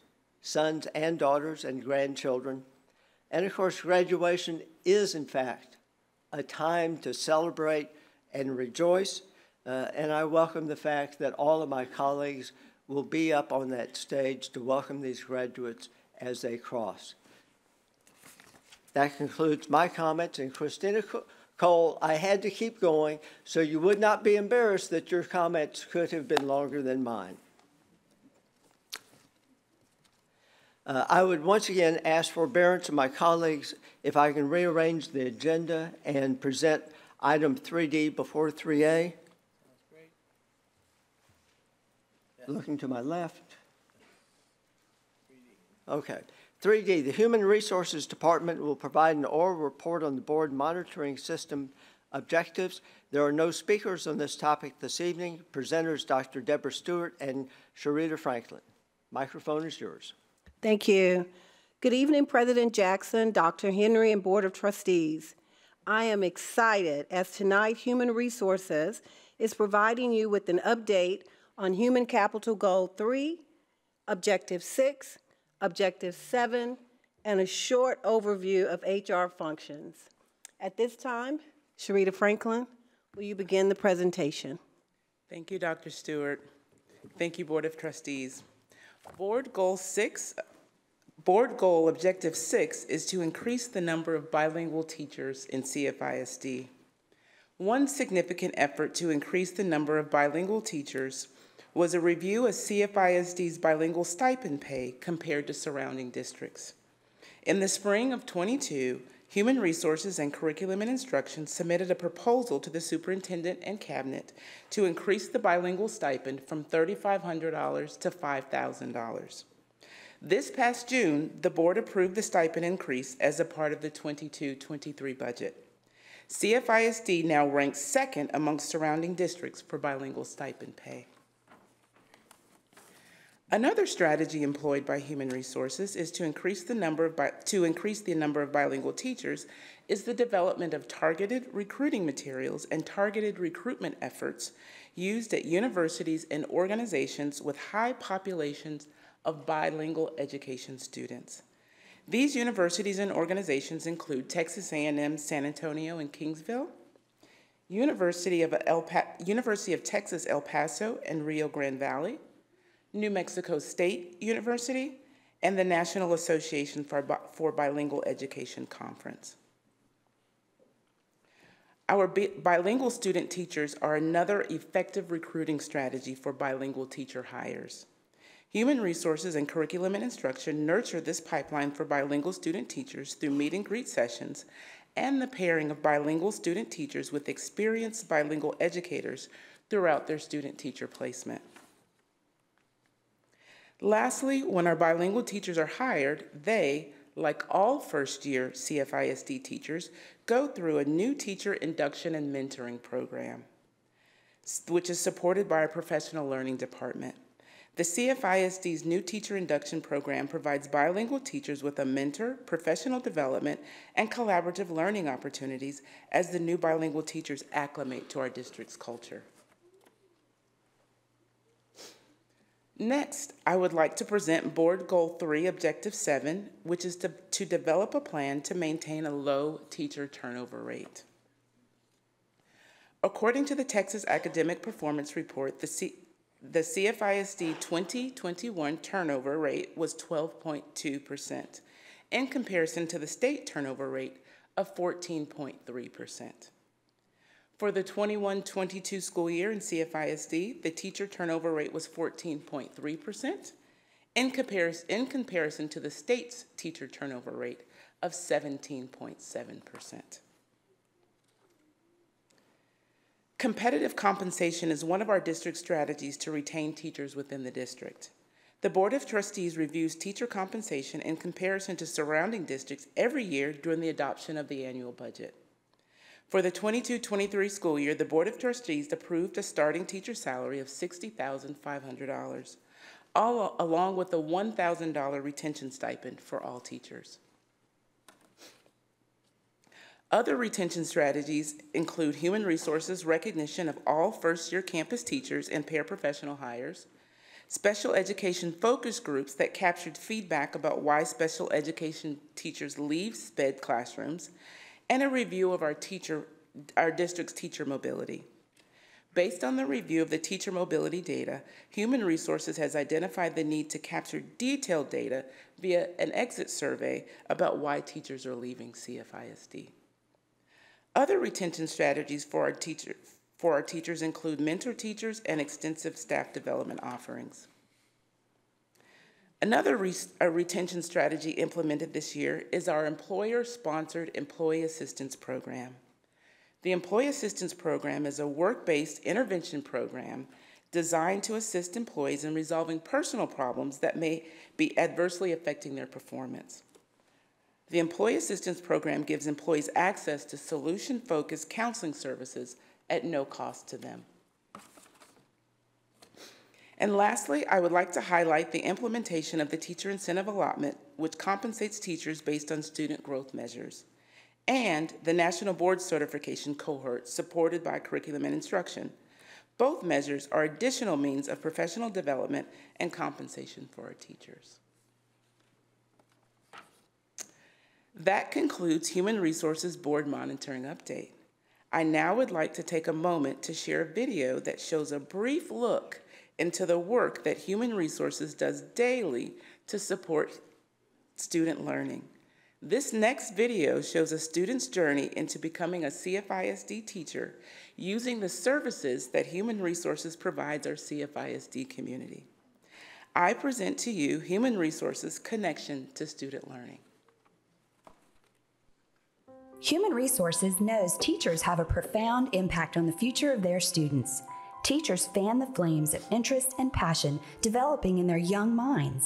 sons and daughters and grandchildren. And of course, graduation is, in fact, a time to celebrate and rejoice. And I welcome the fact that all of my colleagues will be up on that stage to welcome these graduates as they cross. That concludes my comments, and Christina Cole, I had to keep going so you would not be embarrassed that your comments could have been longer than mine. I would once again ask forbearance of my colleagues if I can rearrange the agenda and present item 3D before 3A. Looking to my left. Okay. 3D, the Human Resources Department will provide an oral report on the board monitoring system objectives. There are no speakers on this topic this evening. Presenters Dr. Deborah Stewart and Sharita Franklin. Microphone is yours. Thank you. Good evening, President Jackson, Dr. Henry, and Board of Trustees. I am excited as tonight Human Resources is providing you with an update on Human Capital Goal 3, Objective 6, Objective 7, and a short overview of HR functions. At this time, Sharita Franklin, will you begin the presentation? Thank you, Dr. Stewart. Thank you, Board of Trustees. Board Goal Objective 6 is to increase the number of bilingual teachers in CFISD. One significant effort to increase the number of bilingual teachers was a review of CFISD's bilingual stipend pay compared to surrounding districts. In the spring of '22, Human Resources and Curriculum and Instruction submitted a proposal to the superintendent and cabinet to increase the bilingual stipend from $3,500 to $5,000. This past June, the board approved the stipend increase as a part of the 22-23 budget. CFISD now ranks second amongst surrounding districts for bilingual stipend pay. Another strategy employed by Human Resources is to increase the number of bilingual teachers is the development of targeted recruiting materials and targeted recruitment efforts used at universities and organizations with high populations of bilingual education students. These universities and organizations include Texas A&M San Antonio and Kingsville, University of Texas El Paso and Rio Grande Valley, New Mexico State University, and the National Association for Bilingual Education Conference. Our bilingual student teachers are another effective recruiting strategy for bilingual teacher hires. Human Resources and Curriculum and Instruction nurture this pipeline for bilingual student teachers through meet and greet sessions and the pairing of bilingual student teachers with experienced bilingual educators throughout their student teacher placement. Lastly, when our bilingual teachers are hired, they, like all first-year CFISD teachers, go through a new teacher induction and mentoring program, which is supported by our professional learning department. The CFISD's new teacher induction program provides bilingual teachers with a mentor, professional development, and collaborative learning opportunities as the new bilingual teachers acclimate to our district's culture. Next, I would like to present Board Goal 3, Objective 7, which is to develop a plan to maintain a low teacher turnover rate. According to the Texas Academic Performance Report, the CFISD 2021 turnover rate was 12.2% in comparison to the state turnover rate of 14.3%. For the 21-22 school year in CFISD, the teacher turnover rate was 14.3% in comparison to the state's teacher turnover rate of 17.7%. Competitive compensation is one of our district strategies to retain teachers within the district. The Board of Trustees reviews teacher compensation in comparison to surrounding districts every year during the adoption of the annual budget. For the 22-23 school year, the Board of Trustees approved a starting teacher salary of $60,500, along with a $1,000 retention stipend for all teachers. Other retention strategies include Human Resources recognition of all first-year campus teachers and paraprofessional hires, special education focus groups that captured feedback about why special education teachers leave SPED classrooms, and a review of our district's teacher mobility. Based on the review of the teacher mobility data, Human Resources has identified the need to capture detailed data via an exit survey about why teachers are leaving CFISD. Other retention strategies for our teachers include mentor teachers and extensive staff development offerings. Another retention strategy implemented this year is our employer-sponsored Employee Assistance Program. The Employee Assistance Program is a work-based intervention program designed to assist employees in resolving personal problems that may be adversely affecting their performance. The Employee Assistance Program gives employees access to solution-focused counseling services at no cost to them. And lastly, I would like to highlight the implementation of the Teacher Incentive Allotment, which compensates teachers based on student growth measures, and the National Board Certification Cohort supported by Curriculum and Instruction. Both measures are additional means of professional development and compensation for our teachers. That concludes Human Resources Board Monitoring Update. I now would like to take a moment to share a video that shows a brief look into the work that Human Resources does daily to support student learning. This next video shows a student's journey into becoming a CFISD teacher using the services that Human Resources provides our CFISD community. I present to you Human Resources Connection to Student Learning. Human Resources knows teachers have a profound impact on the future of their students. Teachers fan the flames of interest and passion developing in their young minds.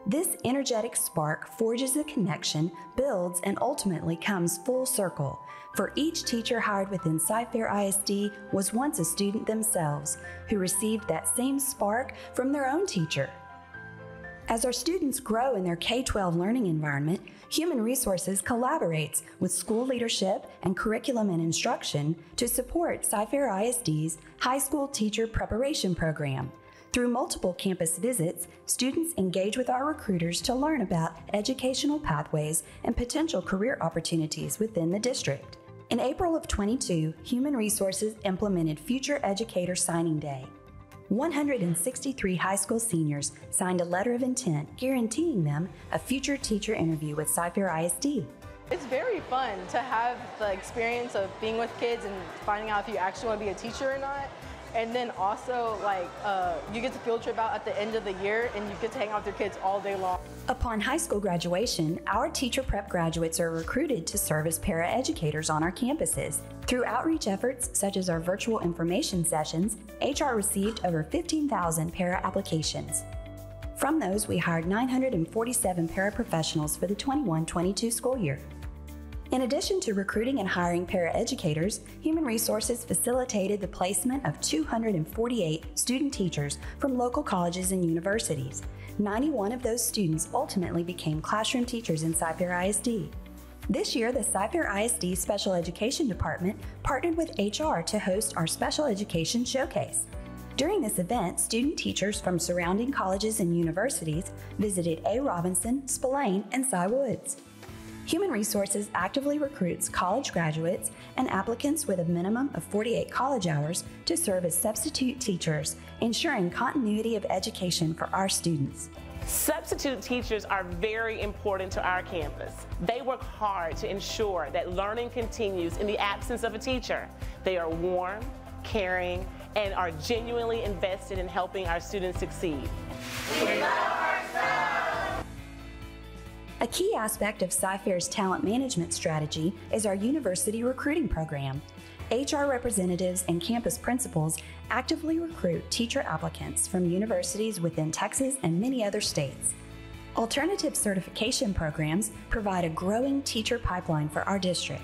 This energetic spark forges a connection, builds, and ultimately comes full circle. For each teacher hired within Cyfair ISD was once a student themselves who received that same spark from their own teacher. As our students grow in their K-12 learning environment, Human Resources collaborates with school leadership and curriculum and instruction to support Cyfair ISD's High School Teacher Preparation Program. Through multiple campus visits, students engage with our recruiters to learn about educational pathways and potential career opportunities within the district. In April of 22, Human Resources implemented Future Educator Signing Day. 163 high school seniors signed a letter of intent guaranteeing them a future teacher interview with Cyfair ISD. It's very fun to have the experience of being with kids and finding out if you actually want to be a teacher or not. And then also, you get to field trip out at the end of the year and you get to hang out with your kids all day long. Upon high school graduation, our teacher prep graduates are recruited to serve as paraeducators on our campuses. Through outreach efforts such as our virtual information sessions, HR received over 15,000 para applications. From those, we hired 947 paraprofessionals for the 21-22 school year. In addition to recruiting and hiring paraeducators, Human Resources facilitated the placement of 248 student teachers from local colleges and universities. 91 of those students ultimately became classroom teachers in Cyfair ISD. This year, the Cyfair ISD Special Education Department partnered with HR to host our Special Education Showcase. During this event, student teachers from surrounding colleges and universities visited A. Robinson, Spillane, and Cy Woods. Human Resources actively recruits college graduates and applicants with a minimum of 48 college hours to serve as substitute teachers, ensuring continuity of education for our students. Substitute teachers are very important to our campus. They work hard to ensure that learning continues in the absence of a teacher. They are warm, caring, and are genuinely invested in helping our students succeed. We love ourselves. A key aspect of Cyfair's talent management strategy is our university recruiting program. HR representatives and campus principals actively recruit teacher applicants from universities within Texas and many other states. Alternative certification programs provide a growing teacher pipeline for our district.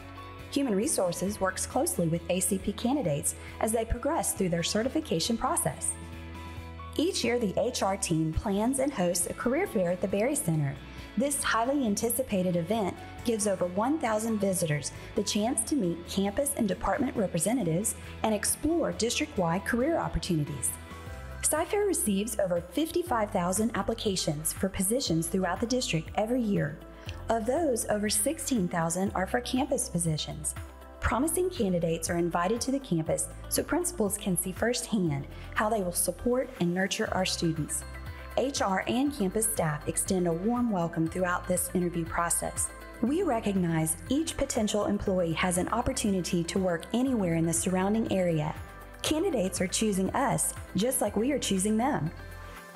Human Resources works closely with ACP candidates as they progress through their certification process. Each year, the HR team plans and hosts a career fair at the Berry Center. This highly anticipated event gives over 1,000 visitors the chance to meet campus and department representatives and explore district-wide career opportunities. Cyfair receives over 55,000 applications for positions throughout the district every year. Of those, over 16,000 are for campus positions. Promising candidates are invited to the campus so principals can see firsthand how they will support and nurture our students. HR and campus staff extend a warm welcome throughout this interview process. We recognize each potential employee has an opportunity to work anywhere in the surrounding area. Candidates are choosing us just like we are choosing them.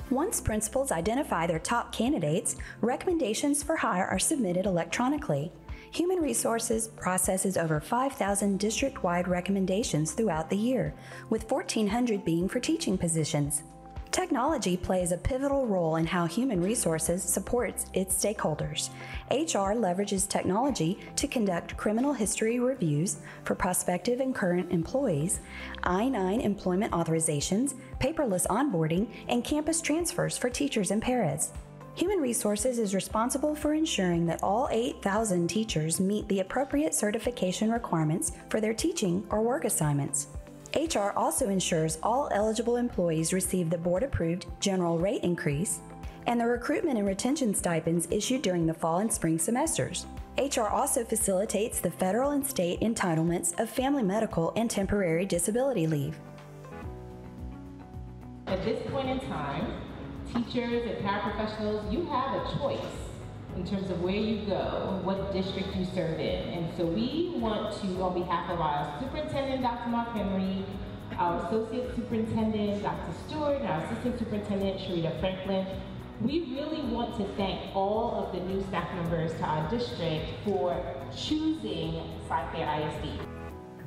Once principals identify their top candidates, recommendations for hire are submitted electronically. Human Resources processes over 5,000 district-wide recommendations throughout the year, with 1,400 being for teaching positions. Technology plays a pivotal role in how Human Resources supports its stakeholders. HR leverages technology to conduct criminal history reviews for prospective and current employees, I-9 employment authorizations, paperless onboarding, and campus transfers for teachers and paras. Human Resources is responsible for ensuring that all 8,000 teachers meet the appropriate certification requirements for their teaching or work assignments. HR also ensures all eligible employees receive the board-approved general rate increase and the recruitment and retention stipends issued during the fall and spring semesters. HR also facilitates the federal and state entitlements of family medical and temporary disability leave. At this point in time, teachers and paraprofessionals, you have a choice in terms of where you go, what district you serve in. And so we want to, on behalf of our superintendent, Dr. Mark Henry, our associate superintendent, Dr. Stewart, and our assistant superintendent, Sharita Franklin, we really want to thank all of the new staff members to our district for choosing Cyfair ISD.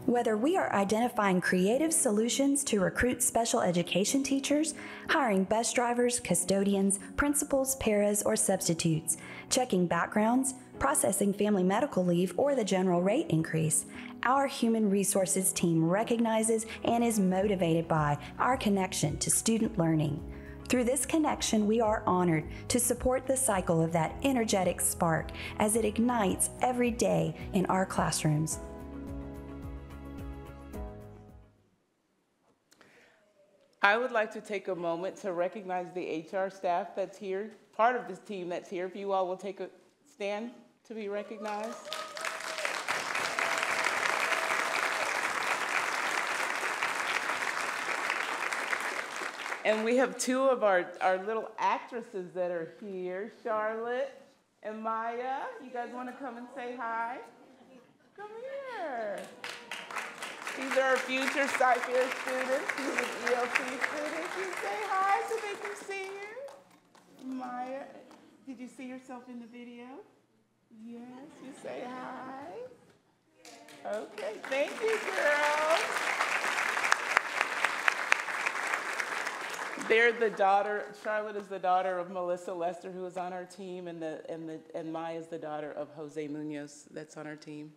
Whether we are identifying creative solutions to recruit special education teachers, hiring bus drivers, custodians, principals, paras, or substitutes, checking backgrounds, processing family medical leave, or the general rate increase, our Human Resources team recognizes and is motivated by our connection to student learning. Through this connection, we are honored to support the cycle of that energetic spark as it ignites every day in our classrooms. I would like to take a moment to recognize the HR staff that's here, part of this team that's here. If you all will take a stand to be recognized. And we have two of our little actresses that are here, Charlotte and Maya. You guys want to come and say hi? Come here. These are our future Cypress students. These are ELT students. You say hi so they can see you. Maya, did you see yourself in the video? Yes, you say hi. Okay, thank you, girls. They're the daughter, Charlotte is the daughter of Melissa Lester, who is on our team, and Maya is the daughter of Jose Munoz, that's on our team.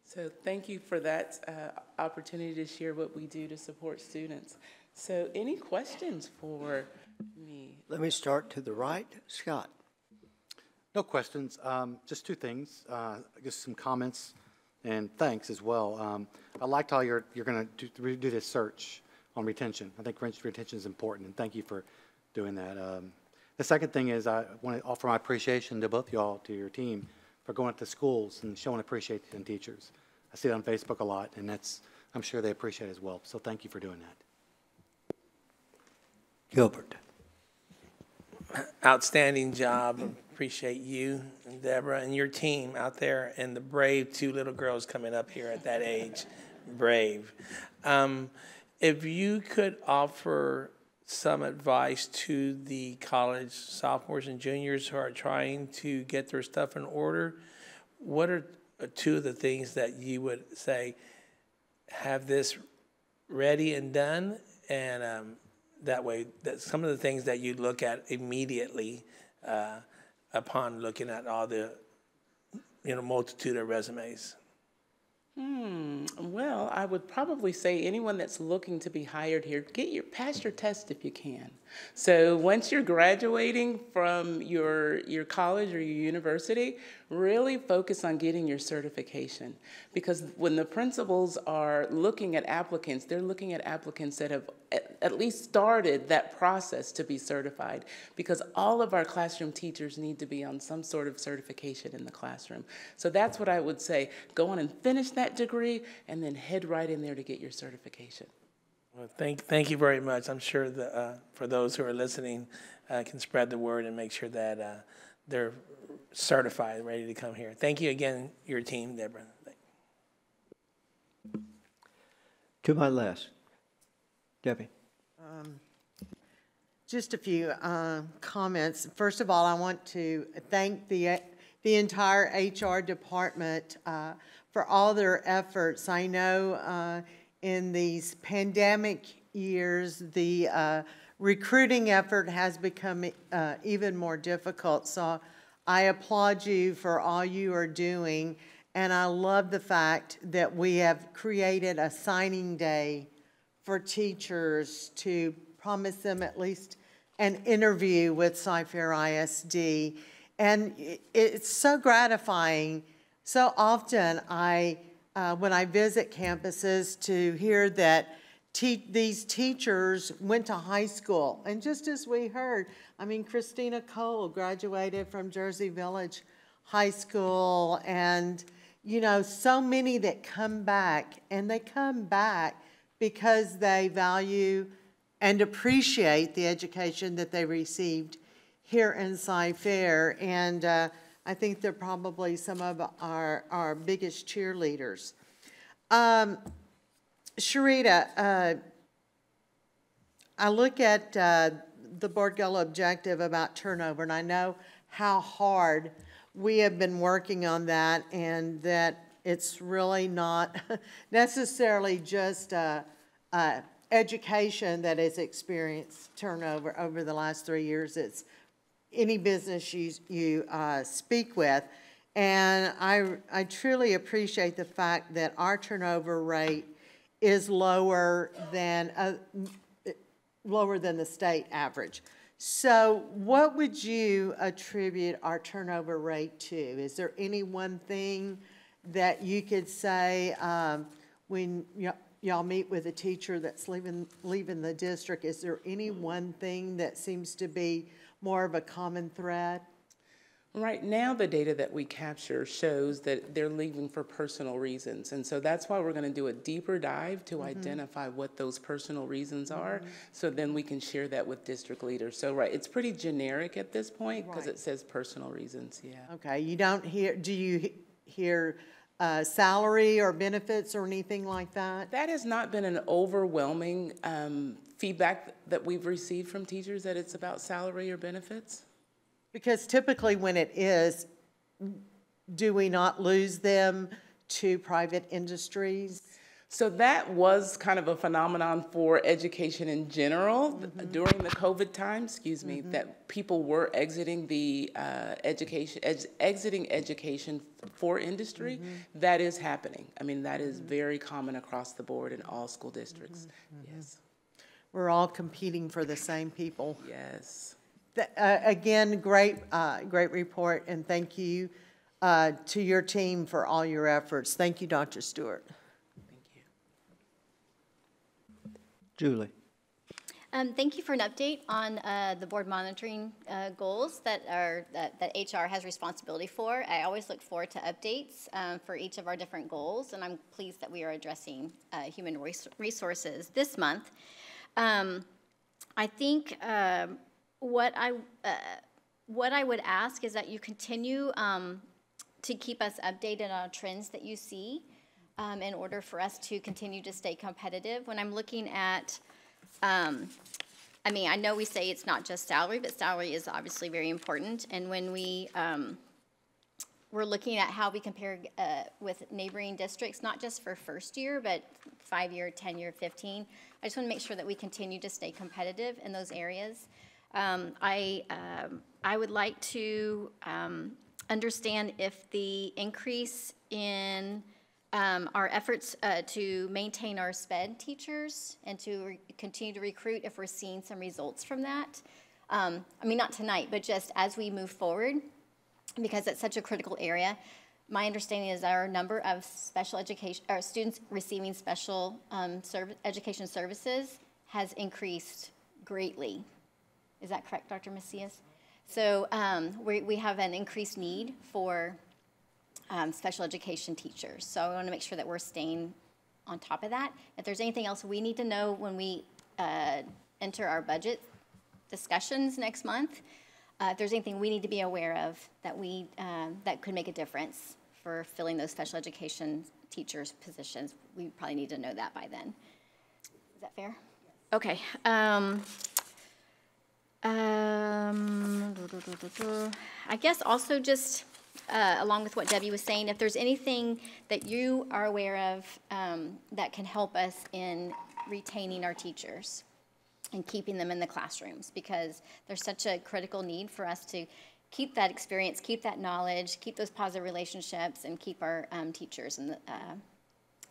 So thank you for that opportunity to share what we do to support students. So any questions for me? Let me start to the right. Scott. No questions. Just two things. I guess some comments and thanks as well. I liked how you're going to do this search on retention. I think retention is important, and thank you for doing that. The second thing is I want to offer my appreciation to both y'all, to your team, for going to schools and showing appreciation to teachers. I see it on Facebook a lot, and I'm sure they appreciate it as well. So thank you for doing that. Gilbert. Outstanding job. Appreciate you and Deborah and your team out there, and the brave two little girls coming up here at that age. Brave. If you could offer some advice to the college sophomores and juniors who are trying to get their stuff in order, what are two of the things that you would say, have this ready and done, and that way, that's some of the things that you look at immediately upon looking at all the multitude of resumes? Well, I would probably say anyone that's looking to be hired here, pass your test if you can. So once you're graduating from your college or your university, really focus on getting your certification. Because when the principals are looking at applicants, they're looking at applicants that have at least started that process to be certified, because all of our classroom teachers need to be on some sort of certification in the classroom. So that's what I would say. Go on and finish that degree and then head right in there to get your certification. Well, thank you very much. I'm sure that for those who are listening can spread the word and make sure that they're certified, ready to come here. Thank you again, your team, Deborah. To my left, Debbie. Just a few comments. First of all, I want to thank the entire HR department for all their efforts. I know in these pandemic years, the recruiting effort has become even more difficult. So I applaud you for all you are doing. And I love the fact that we have created a signing day for teachers to promise them at least an interview with Cy-Fair ISD. And it's so gratifying. So often when I visit campuses, to hear that these teachers went to high school. And just as we heard, I mean, Christina Cole graduated from Jersey Village High School, and you know, so many that come back, and they come back because they value and appreciate the education that they received here in Cy-Fair. And I think they're probably some of our biggest cheerleaders. Sharita, I look at the board goal objective about turnover, and I know how hard we have been working on that, and that it's really not necessarily just education that has experienced turnover over the last 3 years. It's any business you speak with. And I truly appreciate the fact that our turnover rate is lower than the state average. So what would you attribute our turnover rate to? Is there any one thing that you could say when y'all meet with a teacher that's leaving the district? Is there any one thing that seems to be more of a common thread? Right now, the data that we capture shows that they're leaving for personal reasons. And so that's why we're going to do a deeper dive to identify what those personal reasons are, so then we can share that with district leaders. So, right, it's pretty generic at this point because it says personal reasons, yeah. Okay, you don't hear, do you hear salary or benefits or anything like that? That has not been an overwhelming feedback that we've received from teachers, that it's about salary or benefits. Because typically when it is, do we not lose them to private industries? So that was kind of a phenomenon for education in general during the COVID time, that people were exiting the exiting education for industry. That is happening. I mean, that is very common across the board in all school districts. Yes. We're all competing for the same people. Yes. Again, great report, and thank you to your team for all your efforts. Thank you, Dr. Stewart. Thank you. Julie. Thank you for an update on the board monitoring goals that HR has responsibility for. I always look forward to updates for each of our different goals, and I'm pleased that we are addressing human resources this month. I think what I would ask is that you continue to keep us updated on trends that you see in order for us to continue to stay competitive. When I'm looking at, I mean, I know we say it's not just salary, but salary is obviously very important. And when we're looking at how we compare with neighboring districts, not just for first year, but 5-year, 10-year, 15, I just want to make sure that we continue to stay competitive in those areas. I would like to understand if the increase in our efforts to maintain our SPED teachers and to continue to recruit, if we're seeing some results from that. I mean, not tonight, but just as we move forward. because it's such a critical area. My understanding is our number of special education, or students receiving special education services has increased greatly. Is that correct, Dr. Macias? So we have an increased need for special education teachers. So I want to make sure that we're staying on top of that. If there's anything else we need to know when we enter our budget discussions next month, if there's anything we need to be aware of that that could make a difference for filling those special education teachers' positions, we probably need to know that by then. Is that fair? Okay. I guess also just along with what Debbie was saying, if there's anything that you are aware of that can help us in retaining our teachers and keeping them in the classrooms, because there's such a critical need for us to keep that experience, keep that knowledge, keep those positive relationships, and keep our teachers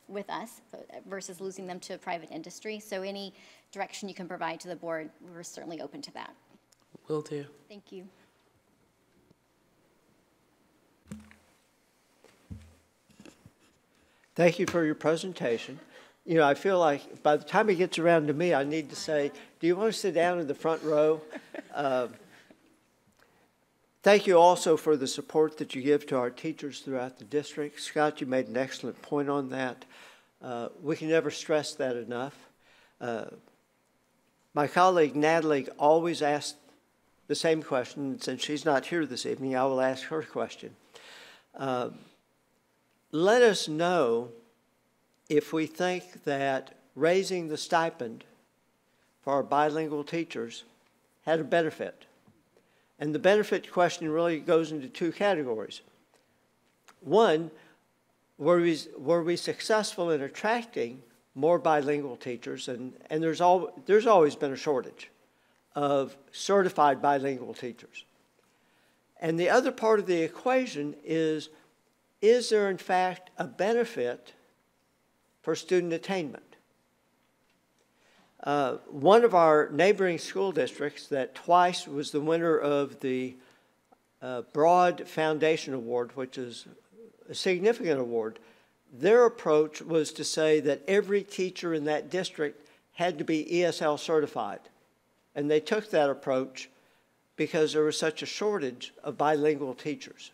with us versus losing them to a private industry. So any direction you can provide to the board, we're certainly open to that. Will do. Thank you. Thank you for your presentation. You know, I feel like by the time it gets around to me, I need to say, do you want to sit down in the front row? Thank you also for the support that you give to our teachers throughout the district. Scott, you made an excellent point on that. We can never stress that enough. My colleague Natalie always asks the same question, and since she's not here this evening, I will ask her question. Let us know if we think that raising the stipend for our bilingual teachers had a benefit. And the benefit question really goes into two categories. One, were we successful in attracting more bilingual teachers? And there's always been a shortage of certified bilingual teachers. And the other part of the equation is there in fact a benefit for student attainment? One of our neighboring school districts that twice was the winner of the Broad Foundation Award, which is a significant award, their approach was to say that every teacher in that district had to be ESL certified. And they took that approach because there was such a shortage of bilingual teachers.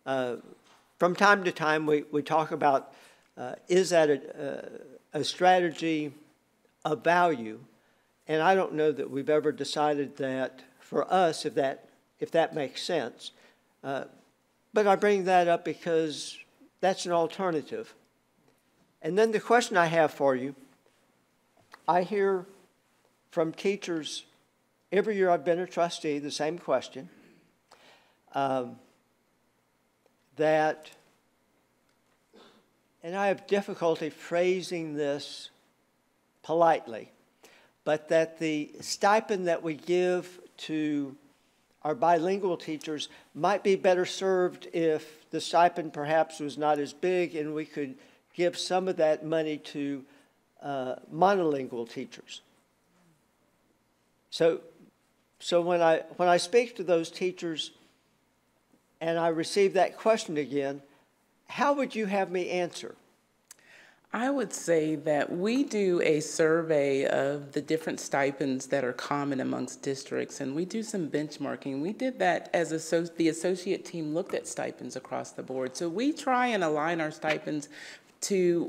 From time to time, we talk about, is that a strategy of value? And I don't know that we've ever decided that for us, if that makes sense. But I bring that up because that's an alternative. And then the question I have for you, I hear from teachers every year I've been a trustee, the same question, that, and I have difficulty phrasing this politely, but that the stipend that we give to our bilingual teachers might be better served if the stipend perhaps was not as big and we could give some of that money to monolingual teachers. So when I speak to those teachers and I receive that question again, how would you have me answer? I would say that we do a survey of the different stipends that are common amongst districts, and we do some benchmarking. We did that as the associate team looked at stipends across the board. So we try and align our stipends to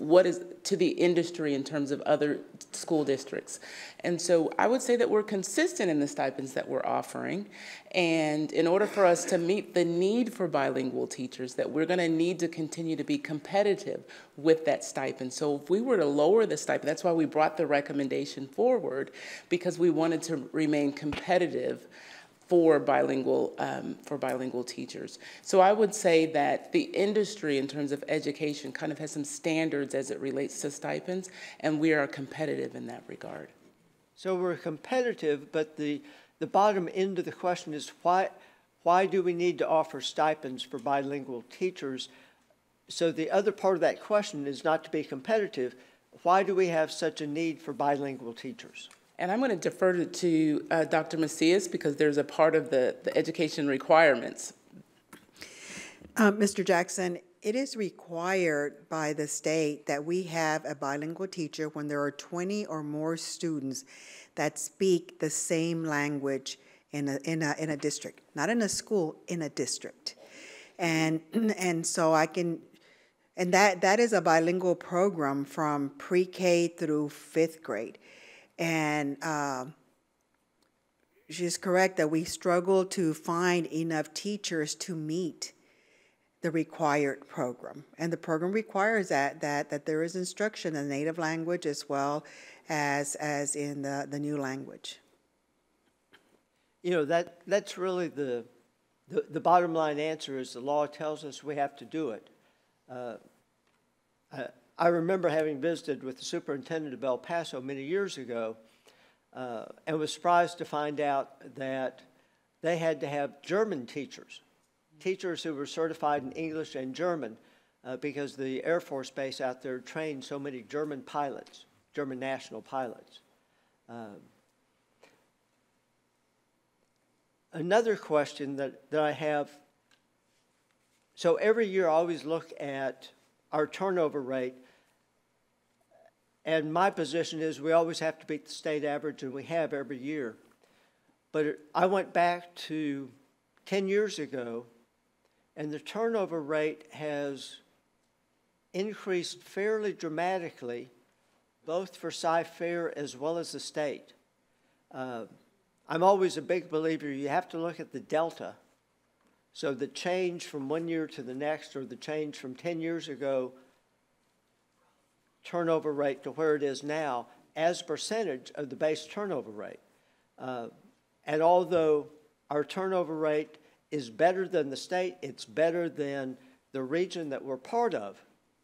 the industry in terms of other school districts. And so I would say that we're consistent in the stipends that we're offering. And in order for us to meet the need for bilingual teachers, that we're going to need to continue to be competitive with that stipend. So if we were to lower the stipend, that's why we brought the recommendation forward, because we wanted to remain competitive for bilingual teachers. So I would say that the industry in terms of education kind of has some standards as it relates to stipends, and we are competitive in that regard. So we're competitive, but the bottom end of the question is why do we need to offer stipends for bilingual teachers? So the other part of that question is not to be competitive. Why do we have such a need for bilingual teachers? And I'm going to defer to Dr. Macias, because there's a part of the education requirements Mr. Jackson, it is required by the state that we have a bilingual teacher when there are 20 or more students that speak the same language in a district, not in a school, in a district. And so I can, and that is a bilingual program from pre-K through 5th grade. And she's correct that we struggle to find enough teachers to meet the required program. And the program requires that there is instruction in the native language as well as in the new language. You know, that's really the bottom line answer is the law tells us we have to do it. I remember having visited with the superintendent of El Paso many years ago and was surprised to find out that they had to have German teachers who were certified in English and German because the Air Force Base out there trained so many German pilots, German national pilots. Another question that I have, so every year I always look at our turnover rate, and my position is we always have to beat the state average, and we have every year. But I went back to 10 years ago, and the turnover rate has increased fairly dramatically, both for Cy-Fair as well as the state. I'm always a big believer you have to look at the delta. So the change from one year to the next, or the change from 10 years ago turnover rate to where it is now as a percentage of the base turnover rate. And although our turnover rate is better than the state, it's better than the region that we're part of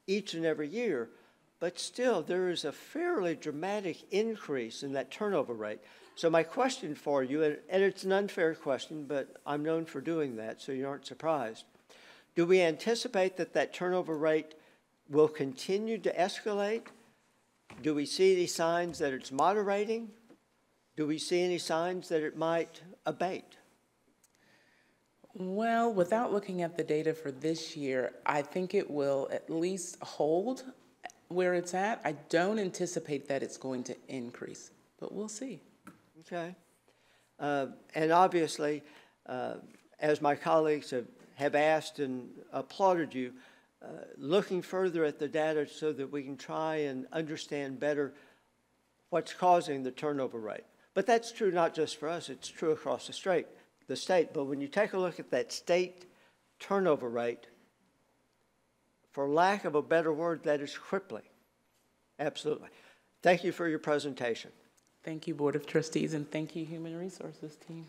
each and every year, but still there is a fairly dramatic increase in that turnover rate. So my question for you, and it's an unfair question, but I'm known for doing that, so you aren't surprised. Do we anticipate that turnover rate will continue to escalate? Do we see any signs that it's moderating? Do we see any signs that it might abate? Well, without looking at the data for this year, I think it will at least hold where it's at. I don't anticipate that it's going to increase, but we'll see. Okay. And obviously, as my colleagues have asked and applauded you, looking further at the data so that we can try and understand better what's causing the turnover rate. But that's true not just for us, it's true across the state. But when you take a look at that state turnover rate, for lack of a better word, that is crippling. Absolutely. Thank you for your presentation. Thank you, Board of Trustees, and thank you, Human Resources team.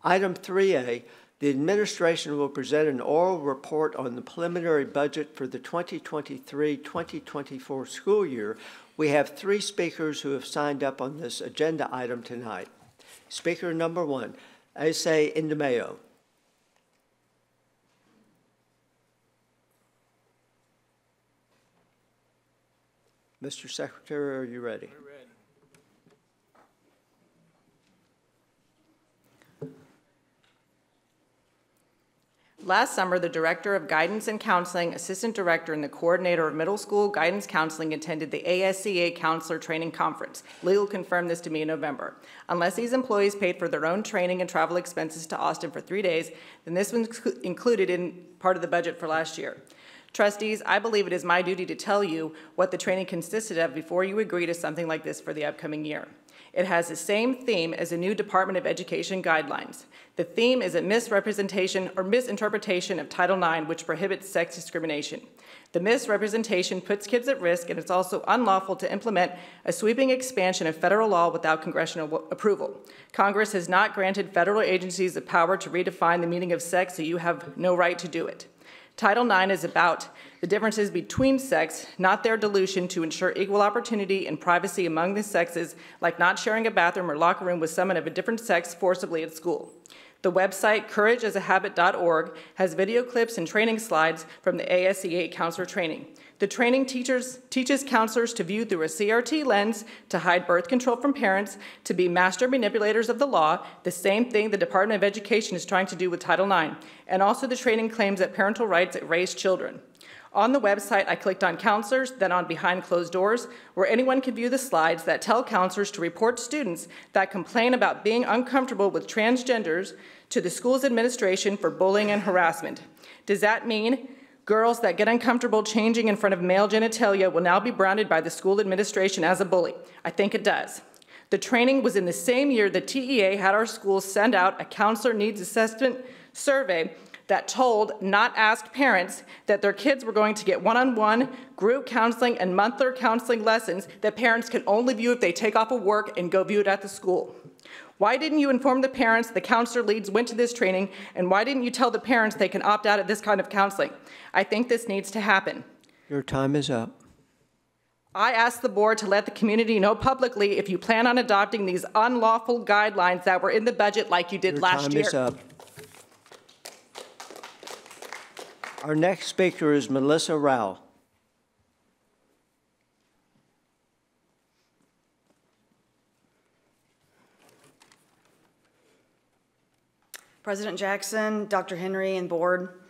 Item 3A, the administration will present an oral report on the preliminary budget for the 2023-2024 school year. We have 3 speakers who have signed up on this agenda item tonight. Speaker number 1, Asa Indemayo. Mr. Secretary, are you ready? We're ready. Last summer, the Director of Guidance and Counseling, Assistant Director, and the Coordinator of Middle School Guidance Counseling attended the ASCA Counselor Training Conference. Legal confirmed this to me in November. Unless these employees paid for their own training and travel expenses to Austin for 3 days, then this was included in part of the budget for last year. Trustees, I believe it is my duty to tell you what the training consisted of before you agree to something like this for the upcoming year. It has the same theme as the new Department of Education guidelines. The theme is a misrepresentation or misinterpretation of Title IX, which prohibits sex discrimination. The misrepresentation puts kids at risk, and it's also unlawful to implement a sweeping expansion of federal law without congressional approval. Congress has not granted federal agencies the power to redefine the meaning of sex, so you have no right to do it. Title IX is about the differences between sex, not their dilution, to ensure equal opportunity and privacy among the sexes, like not sharing a bathroom or locker room with someone of a different sex forcibly at school. The website, courageasahabit.org, has video clips and training slides from the ASEA counselor training. The training teaches counselors to view through a CRT lens, to hide birth control from parents, to be master manipulators of the law, the same thing the Department of Education is trying to do with Title IX, and also the training claims that parental rights raise children. On the website, I clicked on counselors, then on behind closed doors, where anyone can view the slides that tell counselors to report students that complain about being uncomfortable with transgenders to the school's administration for bullying and harassment. Does that mean girls that get uncomfortable changing in front of male genitalia will now be branded by the school administration as a bully? I think it does. The training was in the same year that TEA had our schools send out a counselor needs assessment survey that told, not asked, parents that their kids were going to get one-on-one group counseling and monthly counseling lessons that parents can only view if they take off of work and go view it at the school. Why didn't you inform the parents the counselor leads went to this training, and why didn't you tell the parents they can opt out of this kind of counseling? I think this needs to happen. Your time is up. I ask the board to let the community know publicly if you plan on adopting these unlawful guidelines that were in the budget like you did last year. Your time is up. Our next speaker is Melissa Rao. President Jackson, Dr. Henry, and board.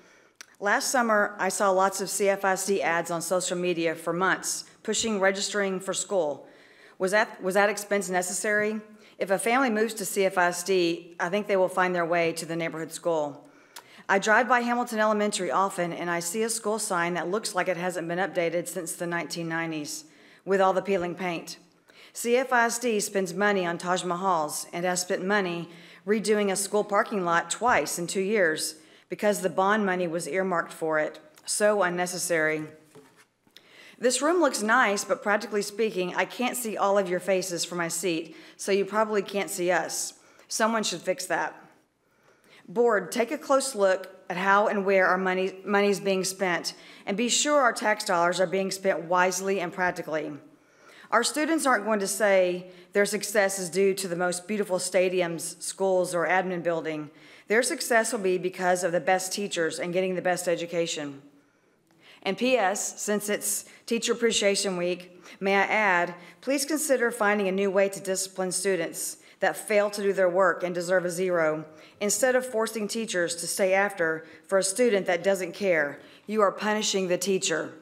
Last summer, I saw lots of CFISD ads on social media for months, pushing registering for school. Was that expense necessary? If a family moves to CFISD, I think they will find their way to the neighborhood school. I drive by Hamilton Elementary often, and I see a school sign that looks like it hasn't been updated since the 1990s, with all the peeling paint. CFISD spends money on Taj Mahals and has spent money redoing a school parking lot twice in 2 years because the bond money was earmarked for it. So unnecessary. This room looks nice, but practically speaking, I can't see all of your faces from my seat, so you probably can't see us. Someone should fix that. Board, take a close look at how and where our money is being spent, and be sure our tax dollars are being spent wisely and practically. Our students aren't going to say their success is due to the most beautiful stadiums, schools, or admin building. Their success will be because of the best teachers and getting the best education. And P.S., since it's Teacher Appreciation Week, may I add, please consider finding a new way to discipline students that fail to do their work and deserve a 0, instead of forcing teachers to stay after for a student that doesn't care. You are punishing the teacher.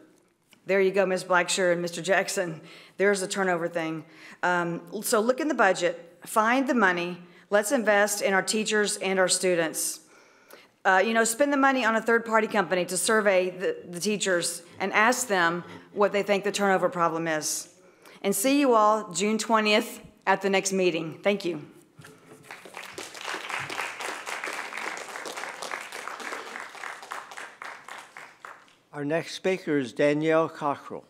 There you go, Ms. Blackshear and Mr. Jackson. There's a turnover thing. So look in the budget, find the money, let's invest in our teachers and our students. Spend the money on a third-party company to survey the teachers and ask them what they think the turnover problem is. And see you all June 20th at the next meeting. Thank you. Our next speaker is Danielle Cockrell.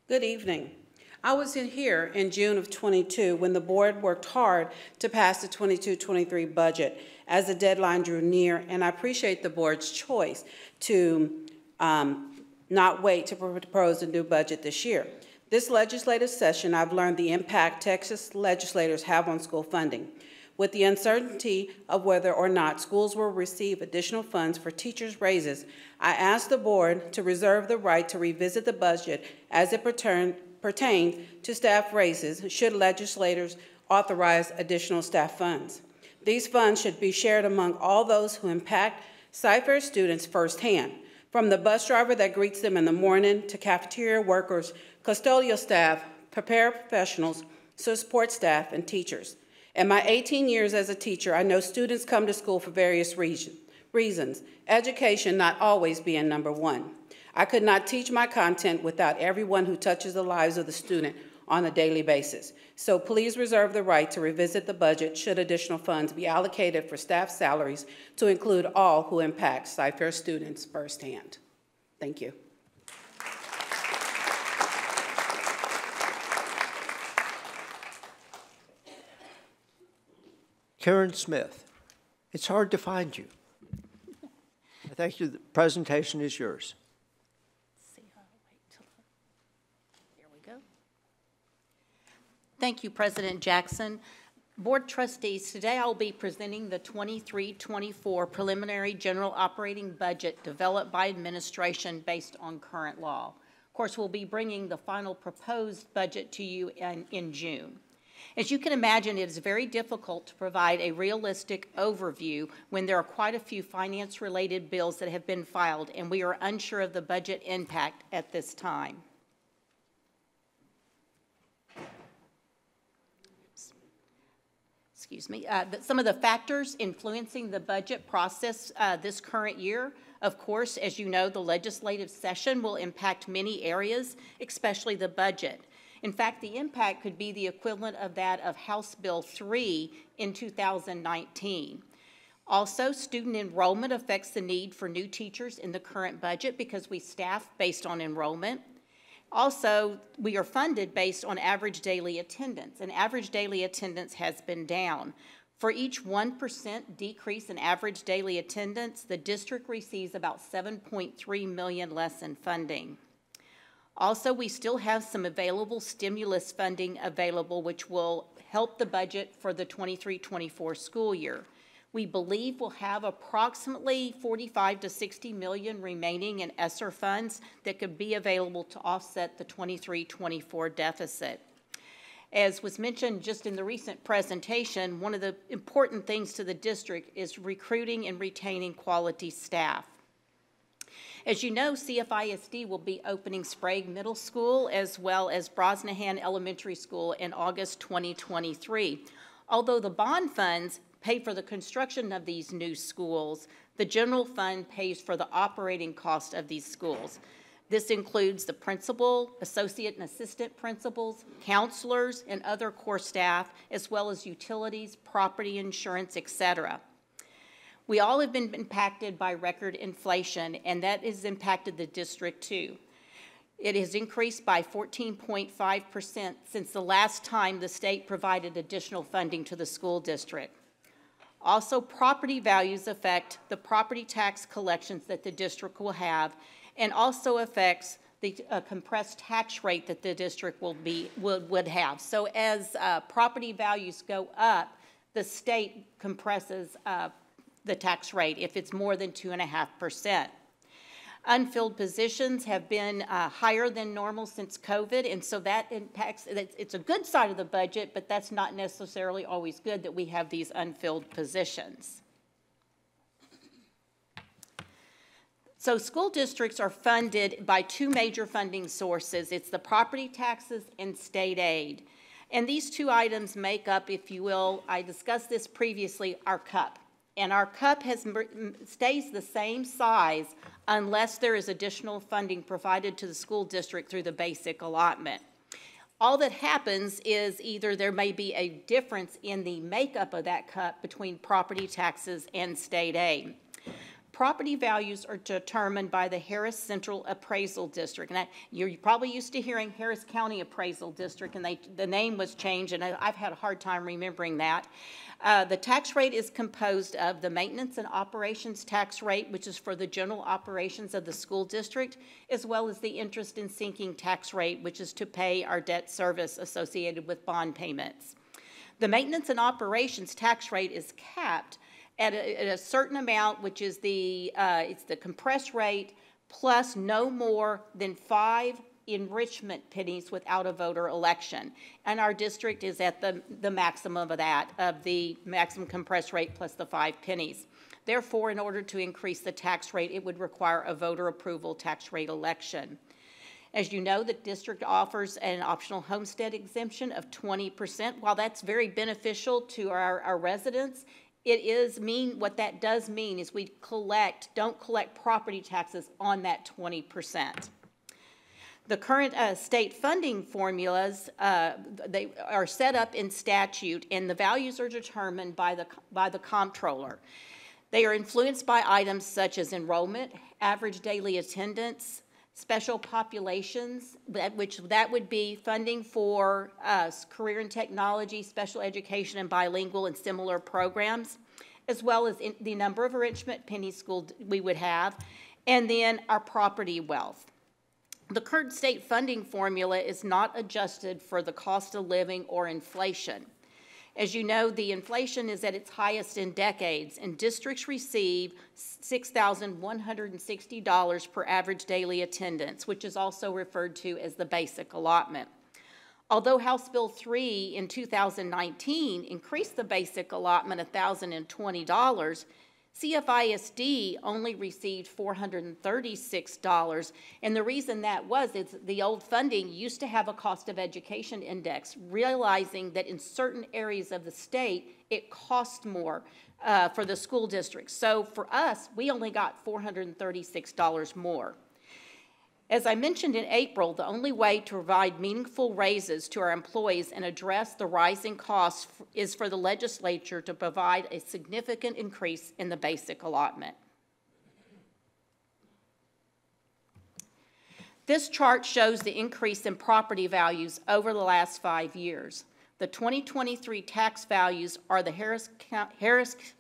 Good evening. I was here in June of 22 when the board worked hard to pass the 22-23 budget as the deadline drew near, and I appreciate the board's choice to not wait to propose a new budget this year. This legislative session, I've learned the impact Texas legislators have on school funding. With the uncertainty of whether or not schools will receive additional funds for teachers' raises, I asked the board to reserve the right to revisit the budget as it pertains to staff raises should legislators authorize additional staff funds. These funds should be shared among all those who impact Cypher students firsthand, from the bus driver that greets them in the morning to cafeteria workers, custodial staff, paraprofessionals, support staff, and teachers. In my 18 years as a teacher, I know students come to school for various reasons, education not always being number one. I could not teach my content without everyone who touches the lives of the student on a daily basis. So please reserve the right to revisit the budget should additional funds be allocated for staff salaries to include all who impact Cypher students firsthand. Thank you. Karen Smith, it's hard to find you. I think the presentation is yours. Here we go. Thank you, President Jackson. Board Trustees, today I will be presenting the 23-24 preliminary general operating budget developed by administration based on current law. Of course, we'll be bringing the final proposed budget to you in June. As you can imagine, it is very difficult to provide a realistic overview when there are quite a few finance-related bills that have been filed, and we are unsure of the budget impact at this time. Excuse me. Some of the factors influencing the budget process this current year, of course, as you know, the legislative session will impact many areas, especially the budget. In fact, the impact could be the equivalent of that of House Bill 3 in 2019. Also, student enrollment affects the need for new teachers in the current budget because we staff based on enrollment. Also, we are funded based on average daily attendance, and average daily attendance has been down. For each 1% decrease in average daily attendance, the district receives about $7.3 million less in funding. Also, we still have some available stimulus funding available, which will help the budget for the 23-24 school year. We believe we'll have approximately $45 to $60 million remaining in ESSER funds that could be available to offset the 23-24 deficit. As was mentioned just in the recent presentation, one of the important things to the district is recruiting and retaining quality staff. As you know, CFISD will be opening Sprague Middle School as well as Brosnahan Elementary School in August 2023. Although the bond funds pay for the construction of these new schools, the general fund pays for the operating cost of these schools. This includes the principal, associate and assistant principals, counselors, and other core staff, as well as utilities, property insurance, etc. We all have been impacted by record inflation, and that has impacted the district too. It has increased by 14.5% since the last time the state provided additional funding to the school district. Also, property values affect the property tax collections that the district will have, and also affects the compressed tax rate that the district would have. So as property values go up, the state compresses the tax rate if it's more than 2.5%. Unfilled positions have been higher than normal since COVID, and so that impacts, it's a good side of the budget, but that's not necessarily always good that we have these unfilled positions. So school districts are funded by two major funding sources. It's the property taxes and state aid. And these two items make up, if you will, I discussed this previously, our cup. And our cup stays the same size unless there is additional funding provided to the school district through the basic allotment. All that happens is either there may be a difference in the makeup of that cup between property taxes and state aid. Property values are determined by the Harris Central Appraisal District. And you're probably used to hearing Harris County Appraisal District, and the name was changed, and I've had a hard time remembering that. The tax rate is composed of the maintenance and operations tax rate, which is for the general operations of the school district, as well as the interest and sinking tax rate, which is to pay our debt service associated with bond payments. The maintenance and operations tax rate is capped at a certain amount, which is it's the compressed rate plus no more than 5 enrichment pennies without a voter election. And our district is at the maximum of that, of the maximum compressed rate plus the 5 pennies. Therefore, in order to increase the tax rate, it would require a voter approval tax rate election. As you know, the district offers an optional homestead exemption of 20%. While that's very beneficial to our residents, what that does mean is we don't collect property taxes on that 20%. The current state funding formulas, they are set up in statute, and the values are determined by the comptroller. They are influenced by items such as enrollment, average daily attendance, special populations, that would be funding for career and technology, special education, and bilingual and similar programs, as well as the number of enrichment penny schools we would have, and then our property wealth. The current state funding formula is not adjusted for the cost of living or inflation. As you know, the inflation is at its highest in decades, and districts receive $6,160 per average daily attendance, which is also referred to as the basic allotment. Although House Bill 3 in 2019 increased the basic allotment $1,020, CFISD only received $436, and the reason that is the old funding used to have a cost of education index, realizing that in certain areas of the state, it cost more for the school districts. So for us, we only got $436 more. As I mentioned in April, the only way to provide meaningful raises to our employees and address the rising costs is for the legislature to provide a significant increase in the basic allotment. This chart shows the increase in property values over the last 5 years. The 2023 tax values are the Harris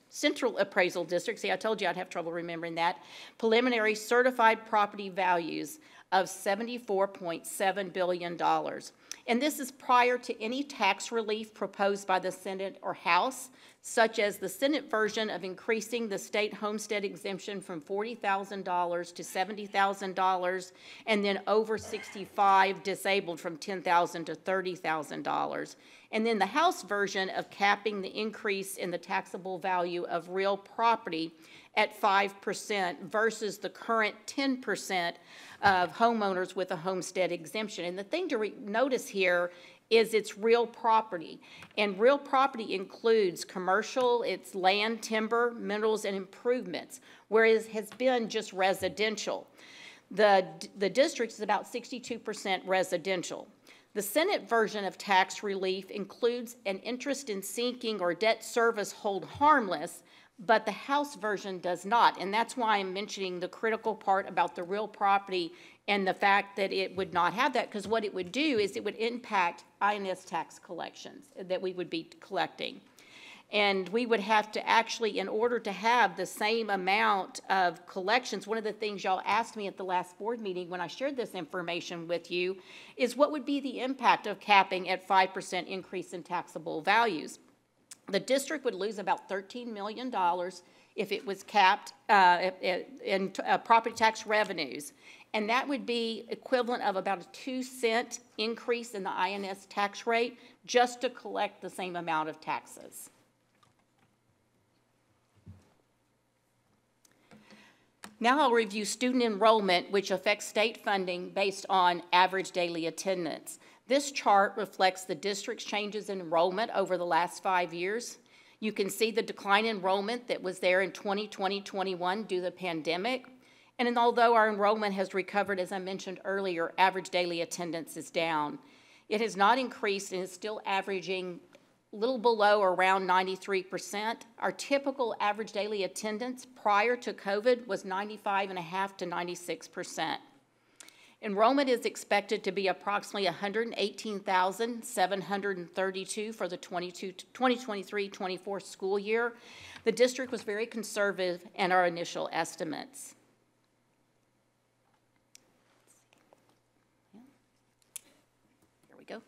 Central Appraisal District. See, I told you I'd have trouble remembering that. Preliminary certified property values of $74.7 billion. And this is prior to any tax relief proposed by the Senate or House, such as the Senate version of increasing the state homestead exemption from $40,000 to $70,000, and then over 65 disabled from $10,000 to $30,000. And then the House version of capping the increase in the taxable value of real property at 5% versus the current 10% of homeowners with a homestead exemption. And the thing to notice here is it's real property. And real property includes commercial, it's land, timber, minerals, and improvements, whereas it has been just residential. The district is about 62% residential. The Senate version of tax relief includes an interest in sinking or debt service hold harmless, but the House version does not, and that's why I'm mentioning the critical part about the real property and the fact that it would not have that, because what it would do is it would impact INS tax collections that we would be collecting. And we would have to actually, in order to have the same amount of collections, one of the things y'all asked me at the last board meeting when I shared this information with you is what would be the impact of capping at 5% increase in taxable values. The district would lose about $13 million if it was capped in property tax revenues. And that would be equivalent of about a 2-cent increase in the INS tax rate just to collect the same amount of taxes. Now I'll review student enrollment, which affects state funding based on average daily attendance. This chart reflects the district's changes in enrollment over the last 5 years. You can see the decline in enrollment that was there in 2020-21 due to the pandemic. And although our enrollment has recovered, as I mentioned earlier, average daily attendance is down. It has not increased and is still averaging a little below or around 93%. Our typical average daily attendance prior to COVID was 95.5% to 96%. Enrollment is expected to be approximately 118,732 for the 2023-24 school year. The district was very conservative in our initial estimates. Here we go.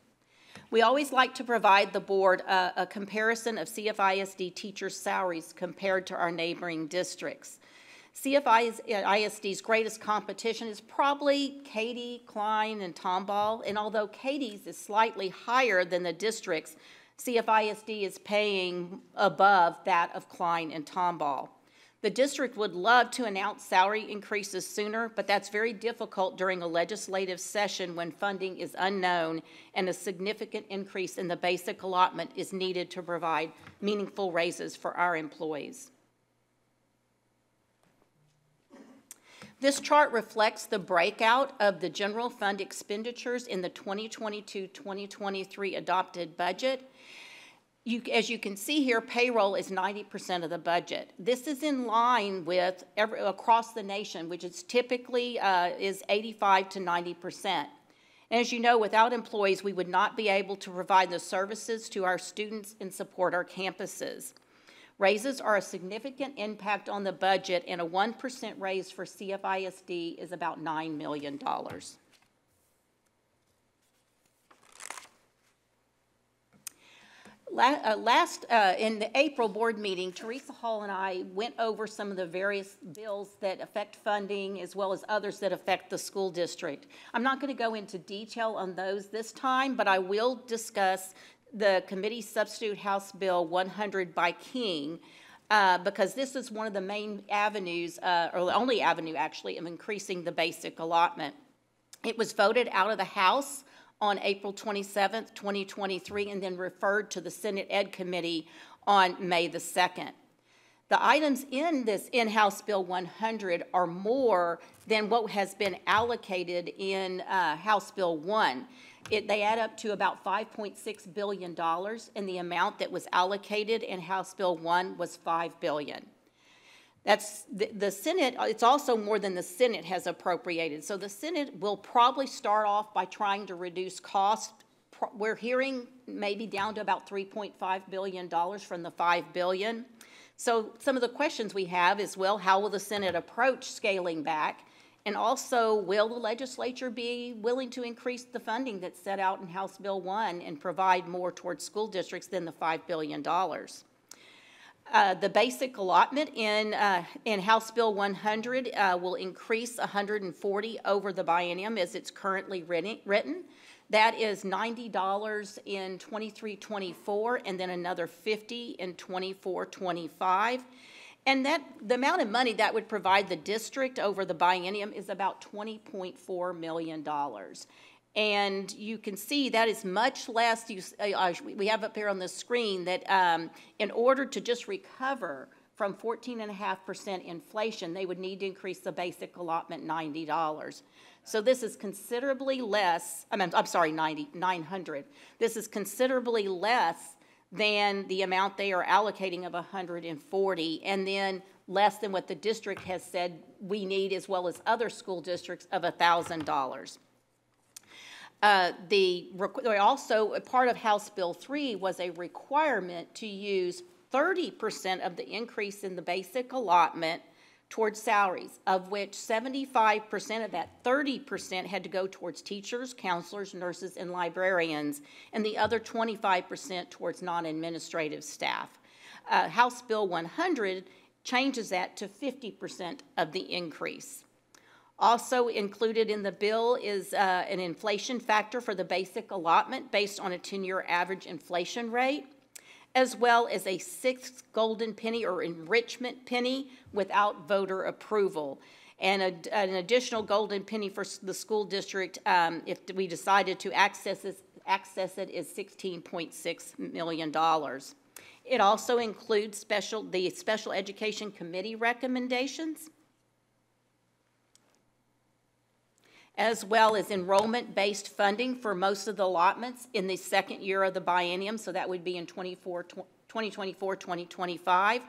We always like to provide the board a comparison of CFISD teachers' salaries compared to our neighboring districts. CFISD's greatest competition is probably Katy, Klein, and Tomball, and although Katy's is slightly higher than the district's, CFISD is paying above that of Klein and Tomball. The district would love to announce salary increases sooner, but that's very difficult during a legislative session when funding is unknown and a significant increase in the basic allotment is needed to provide meaningful raises for our employees. This chart reflects the breakout of the general fund expenditures in the 2022-2023 adopted budget. As you can see here, payroll is 90% of the budget. This is in line with across the nation, which is typically is 85 to 90%. And as you know, without employees, we would not be able to provide the services to our students and support our campuses. Raises are a significant impact on the budget, and a 1% raise for CFISD is about $9 million. In the April board meeting, Teresa Hall and I went over some of the various bills that affect funding as well as others that affect the school district. I'm not going to go into detail on those this time, but I will discuss the committee substitute House Bill 100 by King, because this is one of the main avenues, or the only avenue actually, of increasing the basic allotment. It was voted out of the House on April 27th, 2023, and then referred to the Senate Ed Committee on May the 2nd. The items in this House Bill 100 are more than what has been allocated in House Bill 1. They add up to about $5.6 billion, and the amount that was allocated in House Bill 1 was $5 billion. That's the Senate, it's also more than the Senate has appropriated. So the Senate will probably start off by trying to reduce costs. We're hearing maybe down to about $3.5 billion from the $5 billion. So some of the questions we have is, well, how will the Senate approach scaling back? And also, will the legislature be willing to increase the funding that's set out in House Bill 1 and provide more towards school districts than the $5 billion? The basic allotment in House Bill 100 will increase 140 over the biennium as it's currently written. That is $90 in 23-24, and then another $50 in 24-25. And the amount of money that would provide the district over the biennium is about $20.4 million. And you can see that is much less. We have up here on the screen that in order to just recover from 14.5% inflation, they would need to increase the basic allotment $90. So this is considerably less. I'm sorry, 900. This is considerably less than the amount they are allocating of 140, and then less than what the district has said we need, as well as other school districts, of $1,000. Also, a part of House Bill 3 was a requirement to use 30% of the increase in the basic allotment towards salaries, of which 75% of that 30% had to go towards teachers, counselors, nurses, and librarians, and the other 25% towards non-administrative staff. House Bill 100 changes that to 50% of the increase. Also included in the bill is an inflation factor for the basic allotment based on a 10-year average inflation rate, as well as a 6th golden penny or enrichment penny without voter approval. And an additional golden penny for the school district, if we decided to access it, is $16.6 million. It also includes the Special Education Committee recommendations, as well as enrollment-based funding for most of the allotments in the second year of the biennium, so that would be in 2024-2025.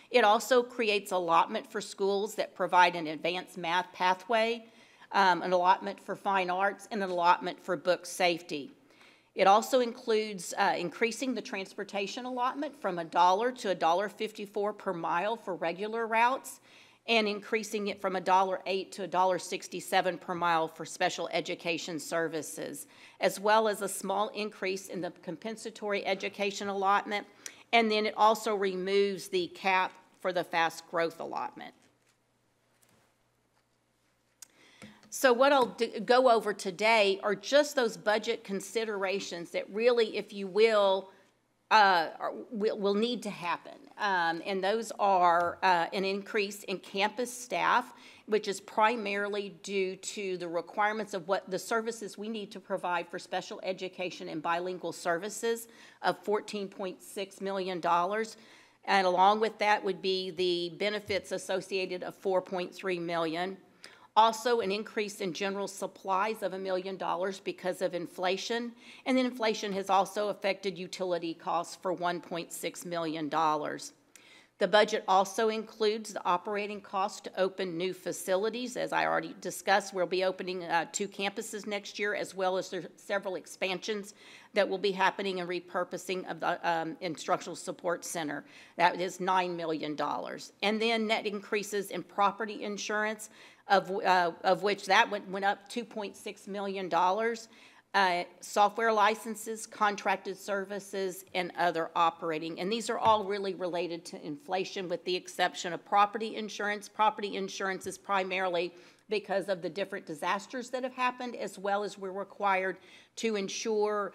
It also creates allotment for schools that provide an advanced math pathway, an allotment for fine arts, and an allotment for book safety. It also includes increasing the transportation allotment from $1 to $1.54 per mile for regular routes, and increasing it from $1.08 to $1.67 per mile for special education services, as well as a small increase in the compensatory education allotment. And then it also removes the cap for the fast growth allotment. So what I'll go over today are just those budget considerations that really, if you will need to happen. And those are an increase in campus staff, which is primarily due to the requirements of what the services we need to provide for special education and bilingual services of $14.6 million. And along with that would be the benefits associated of $4.3 million. Also, an increase in general supplies of $1 million because of inflation. And then inflation has also affected utility costs for $1.6 million. The budget also includes the operating cost to open new facilities. As I already discussed, we'll be opening 2 campuses next year, as well as several expansions that will be happening and repurposing of the Instructional Support Center. That is $9 million. And then net increases in property insurance, of which that went up $2.6 million. software licenses, contracted services, and other operating. And these are all really related to inflation with the exception of property insurance. Property insurance is primarily because of the different disasters that have happened, as well as we're required to insure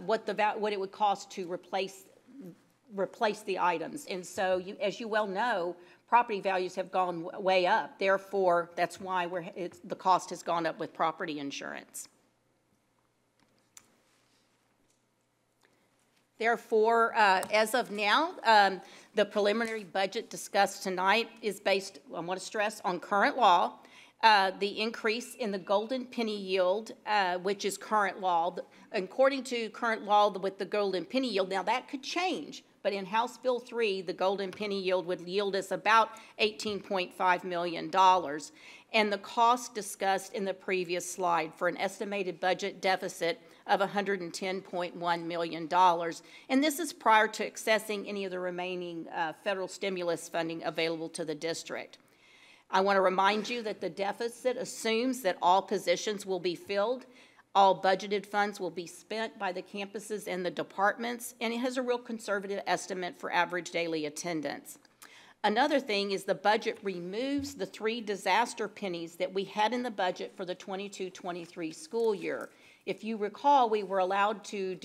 what it would cost to replace the items. And so, as you well know, property values have gone way up. Therefore, that's why the cost has gone up with property insurance. Therefore, as of now, the preliminary budget discussed tonight is based, I want to stress, on current law. The increase in the golden penny yield, which is current law. According to current law with the golden penny yield, now that could change, but in House Bill 3, the golden penny yield would yield us about $18.5 million. And the cost discussed in the previous slide for an estimated budget deficit of $110.1 million. And this is prior to accessing any of the remaining federal stimulus funding available to the district. I want to remind you that the deficit assumes that all positions will be filled, all budgeted funds will be spent by the campuses and the departments, and it has a real conservative estimate for average daily attendance. Another thing is the budget removes the 3 disaster pennies that we had in the budget for the 22-23 school year. If you recall, we were allowed to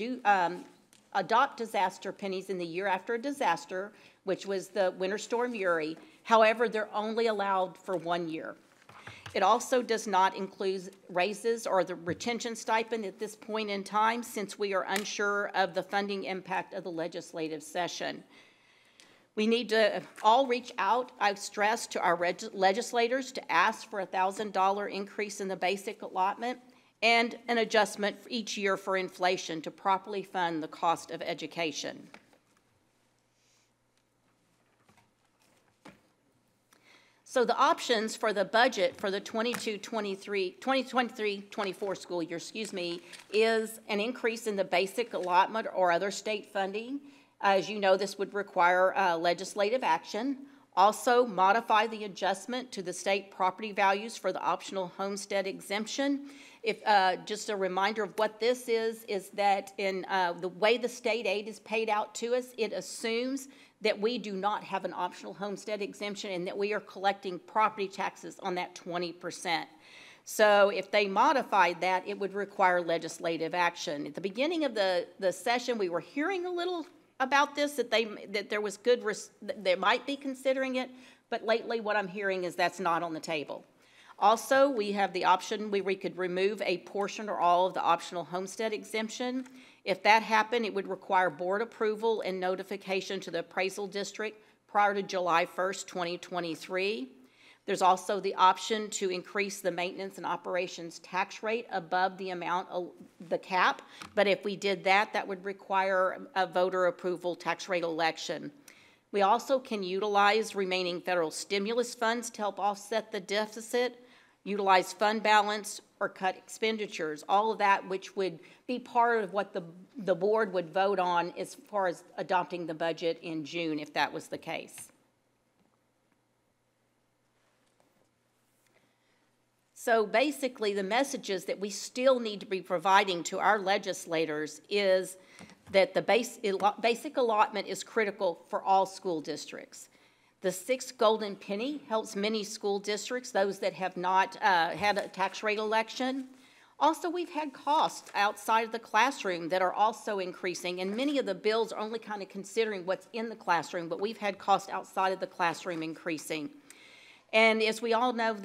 adopt disaster pennies in the year after a disaster, which was the Winter Storm Uri. However, they're only allowed for 1 year. It also does not include raises or the retention stipend at this point in time, since we are unsure of the funding impact of the legislative session. We need to all reach out, I've stressed, to our legislators to ask for a $1,000 increase in the basic allotment and an adjustment for each year for inflation to properly fund the cost of education. So the options for the budget for the 2023-24 school year, is an increase in the basic allotment or other state funding. As you know, this would require legislative action. Also, modify the adjustment to the state property values for the optional homestead exemption. Just a reminder of what this is that in the way the state aid is paid out to us, it assumes that we do not have an optional homestead exemption and that we are collecting property taxes on that 20%. So if they modified that, it would require legislative action. At the beginning of the session, we were hearing a little about this, that there was they might be considering it, but lately what I'm hearing is that's not on the table. Also, we have the option where we could remove a portion or all of the optional homestead exemption. If that happened, it would require board approval and notification to the appraisal district prior to July 1st, 2023. There's also the option to increase the maintenance and operations tax rate above the amount of the cap, but if we did that, that would require a voter approval tax rate election. We also can utilize remaining federal stimulus funds to help offset the deficit, utilize fund balance, or cut expenditures, all of that which would be part of what the board would vote on as far as adopting the budget in June if that was the case. So basically the messages that we still need to be providing to our legislators is that the basic allotment is critical for all school districts. The 6th golden penny helps many school districts, those that have not had a tax rate election. Also, we've had costs outside of the classroom that are also increasing, and many of the bills are only kind of considering what's in the classroom, but we've had costs outside of the classroom increasing. And as we all know,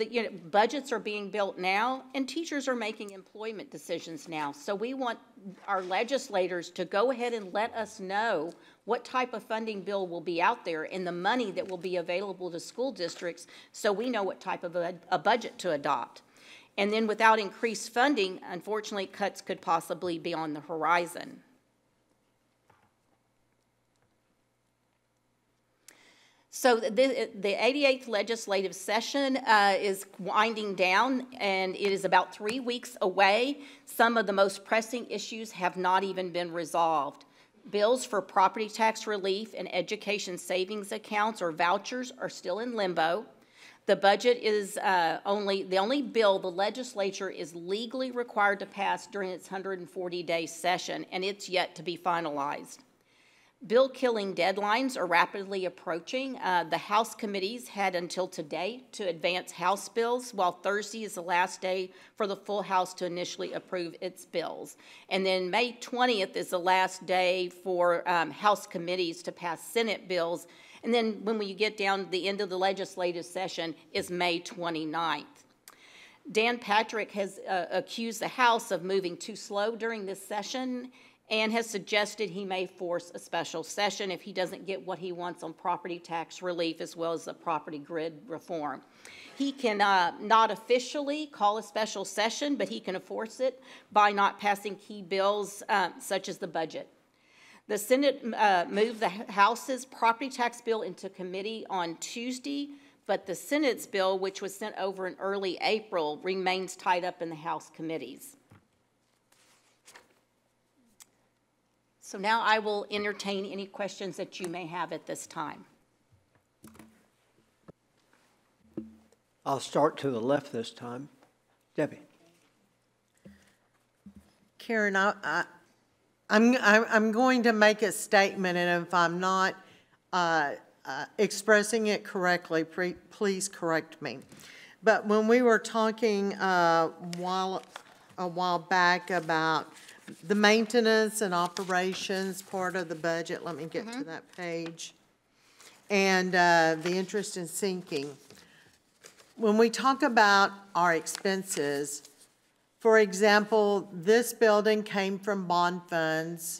budgets are being built now, and teachers are making employment decisions now. So we want our legislators to go ahead and let us know what type of funding bill will be out there and the money that will be available to school districts so we know what type of a budget to adopt. And then without increased funding, unfortunately, cuts could possibly be on the horizon. So the 88th legislative session is winding down, and it is about 3 weeks away. Some of the most pressing issues have not even been resolved. Bills for property tax relief and education savings accounts or vouchers are still in limbo. The budget is the only bill the legislature is legally required to pass during its 140-day session, and it's yet to be finalized. Bill killing deadlines are rapidly approaching. The House committees had until today to advance House bills, while Thursday is the last day for the full House to initially approve its bills. And then May 20th is the last day for House committees to pass Senate bills. And then when we get down to the end of the legislative session is May 29th. Dan Patrick has accused the House of moving too slow during this session and has suggested he may force a special session if he doesn't get what he wants on property tax relief as well as the property grid reform. He can not officially call a special session, but he can enforce it by not passing key bills such as the budget. The Senate moved the House's property tax bill into committee on Tuesday, but the Senate's bill, which was sent over in early April, remains tied up in the House committees. So now I will entertain any questions that you may have at this time. I'll start to the left this time. Debbie. Karen, I'm going to make a statement, and if I'm not expressing it correctly, please correct me. But when we were talking a while back about the maintenance and operations part of the budget, let me get to that page, and the interest in sinking. When we talk about our expenses, for example, this building came from bond funds.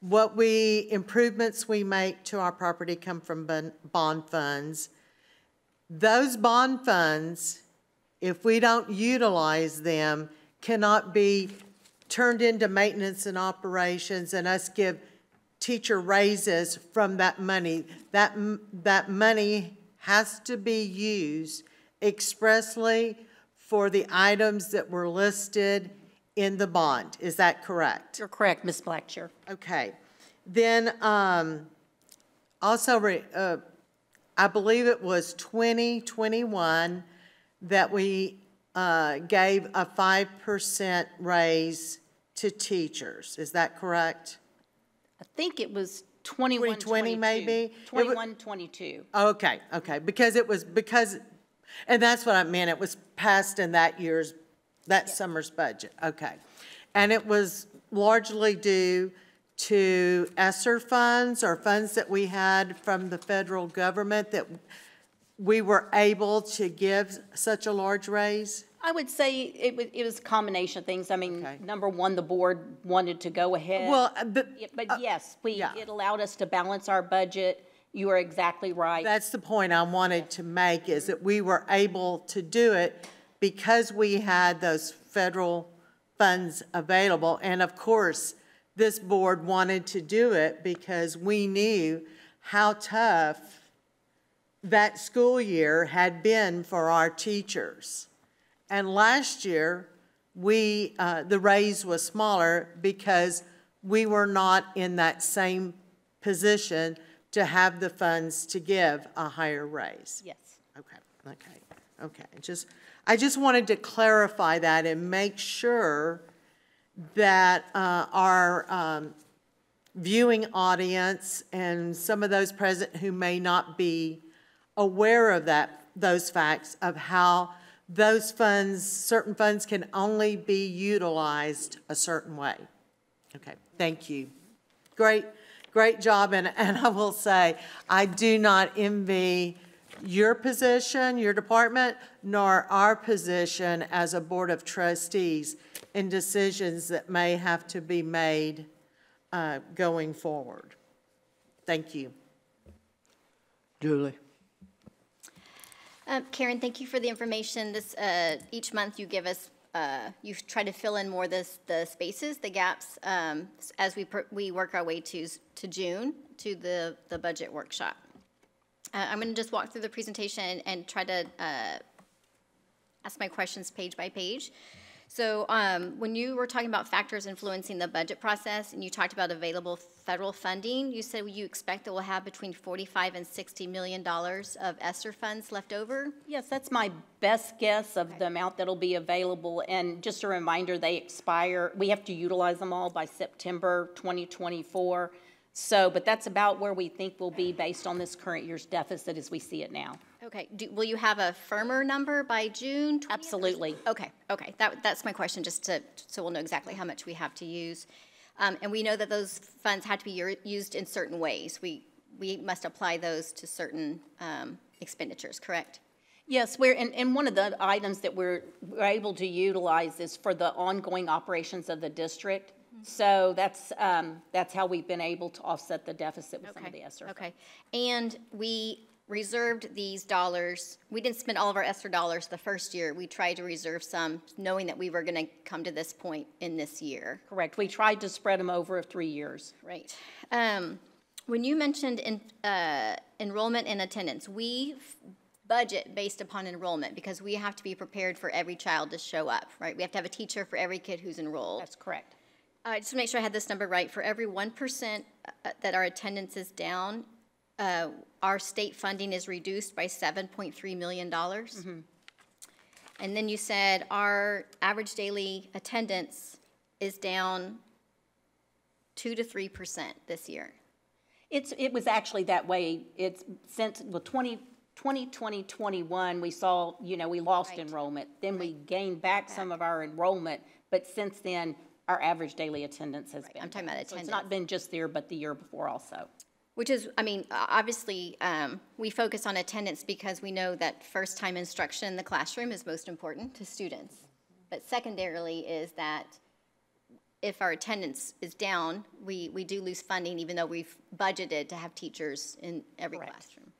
Improvements we make to our property come from bond funds. Those bond funds, if we don't utilize them, cannot be turned into maintenance and operations and us give teacher raises from that money. That money has to be used expressly for the items that were listed in the bond. Is that correct? You're correct, Ms. Blackshear. Okay. Then also, I believe it was 2021 that we gave a 5% raise to teachers. Is that correct? I think it was 21, 2020 maybe? 21, 22. Okay, okay, and that's what I meant. It was passed in that summer's budget. Okay. And it was largely due to ESSER funds or funds that we had from the federal government that we were able to give such a large raise? I would say it was a combination of things. I mean, number one, the board wanted to go ahead. Well, but yes, it allowed us to balance our budget. You are exactly right. That's the point I wanted to make, is that we were able to do it because we had those federal funds available. And of course, this board wanted to do it because we knew how tough that school year had been for our teachers. And last year, the raise was smaller because we were not in that same position to have the funds to give a higher raise. Yes. Okay. I just wanted to clarify that and make sure that our viewing audience and some of those present who may not be aware of those facts of how those funds, certain funds can only be utilized a certain way. Okay, thank you. Great job, and I will say, I do not envy your position, your department, nor our position as a Board of Trustees in decisions that may have to be made going forward. Thank you. Julie. Karen, thank you for the information. Each month you give us, you try to fill in more the spaces, the gaps, as we work our way to June, to the budget workshop. I'm going to just walk through the presentation and try to ask my questions page by page. So when you were talking about factors influencing the budget process, and you talked about available federal funding. You said you expect that we'll have between $45 and $60 million of ESSER funds left over? Yes, that's my best guess of the amount that'll be available. And just a reminder, they expire, we have to utilize them all by September 2024. So, but that's about where we think we'll be based on this current year's deficit as we see it now. Okay, will you have a firmer number by June 20th? Absolutely. Okay, that's my question, just so we'll know exactly how much we have to use. And we know that those funds had to be used in certain ways. We must apply those to certain expenditures, correct? Yes, and one of the items that we're able to utilize is for the ongoing operations of the district. So that's how we've been able to offset the deficit with some of the ESSER. Okay, and we reserved these dollars. We didn't spend all of our ESSER dollars the first year. We tried to reserve some, knowing that we were going to come to this point in this year. Correct. We tried to spread them over 3 years. Right. When you mentioned enrollment and attendance, we budget based upon enrollment because we have to be prepared for every child to show up, right? We have to have a teacher for every kid who's enrolled. That's correct. Just to make sure I had this number right, for every 1% that our attendance is down, our state funding is reduced by $7.3 million. Mm-hmm. And then you said our average daily attendance is down 2 to 3% this year. It was actually that way. It's since 2020-21, we saw, we lost enrollment. Then we gained back some of our enrollment, but since then, our average daily attendance has been. I'm talking about attendance. So it's not been just there, but the year before also. Which is, obviously, we focus on attendance because we know that first-time instruction in the classroom is most important to students. But secondarily is that if our attendance is down, we do lose funding even though we've budgeted to have teachers in every classroom.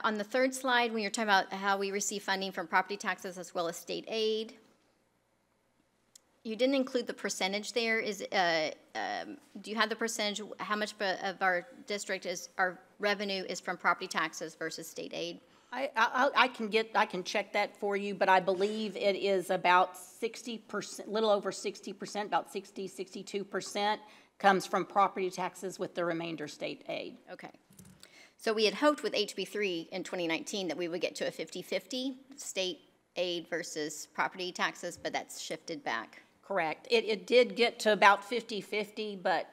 On the third slide, when you're talking about how we receive funding from property taxes as well as state aid, you didn't include the percentage there. Do you have the percentage, how much of our district our revenue is from property taxes versus state aid? I can check that for you, but I believe it is about 60%, little over 60%, about 62% comes from property taxes with the remainder state aid. Okay. So we had hoped with HB3 in 2019 that we would get to a 50-50 state aid versus property taxes, but that's shifted back. Correct. It did get to about 50-50, but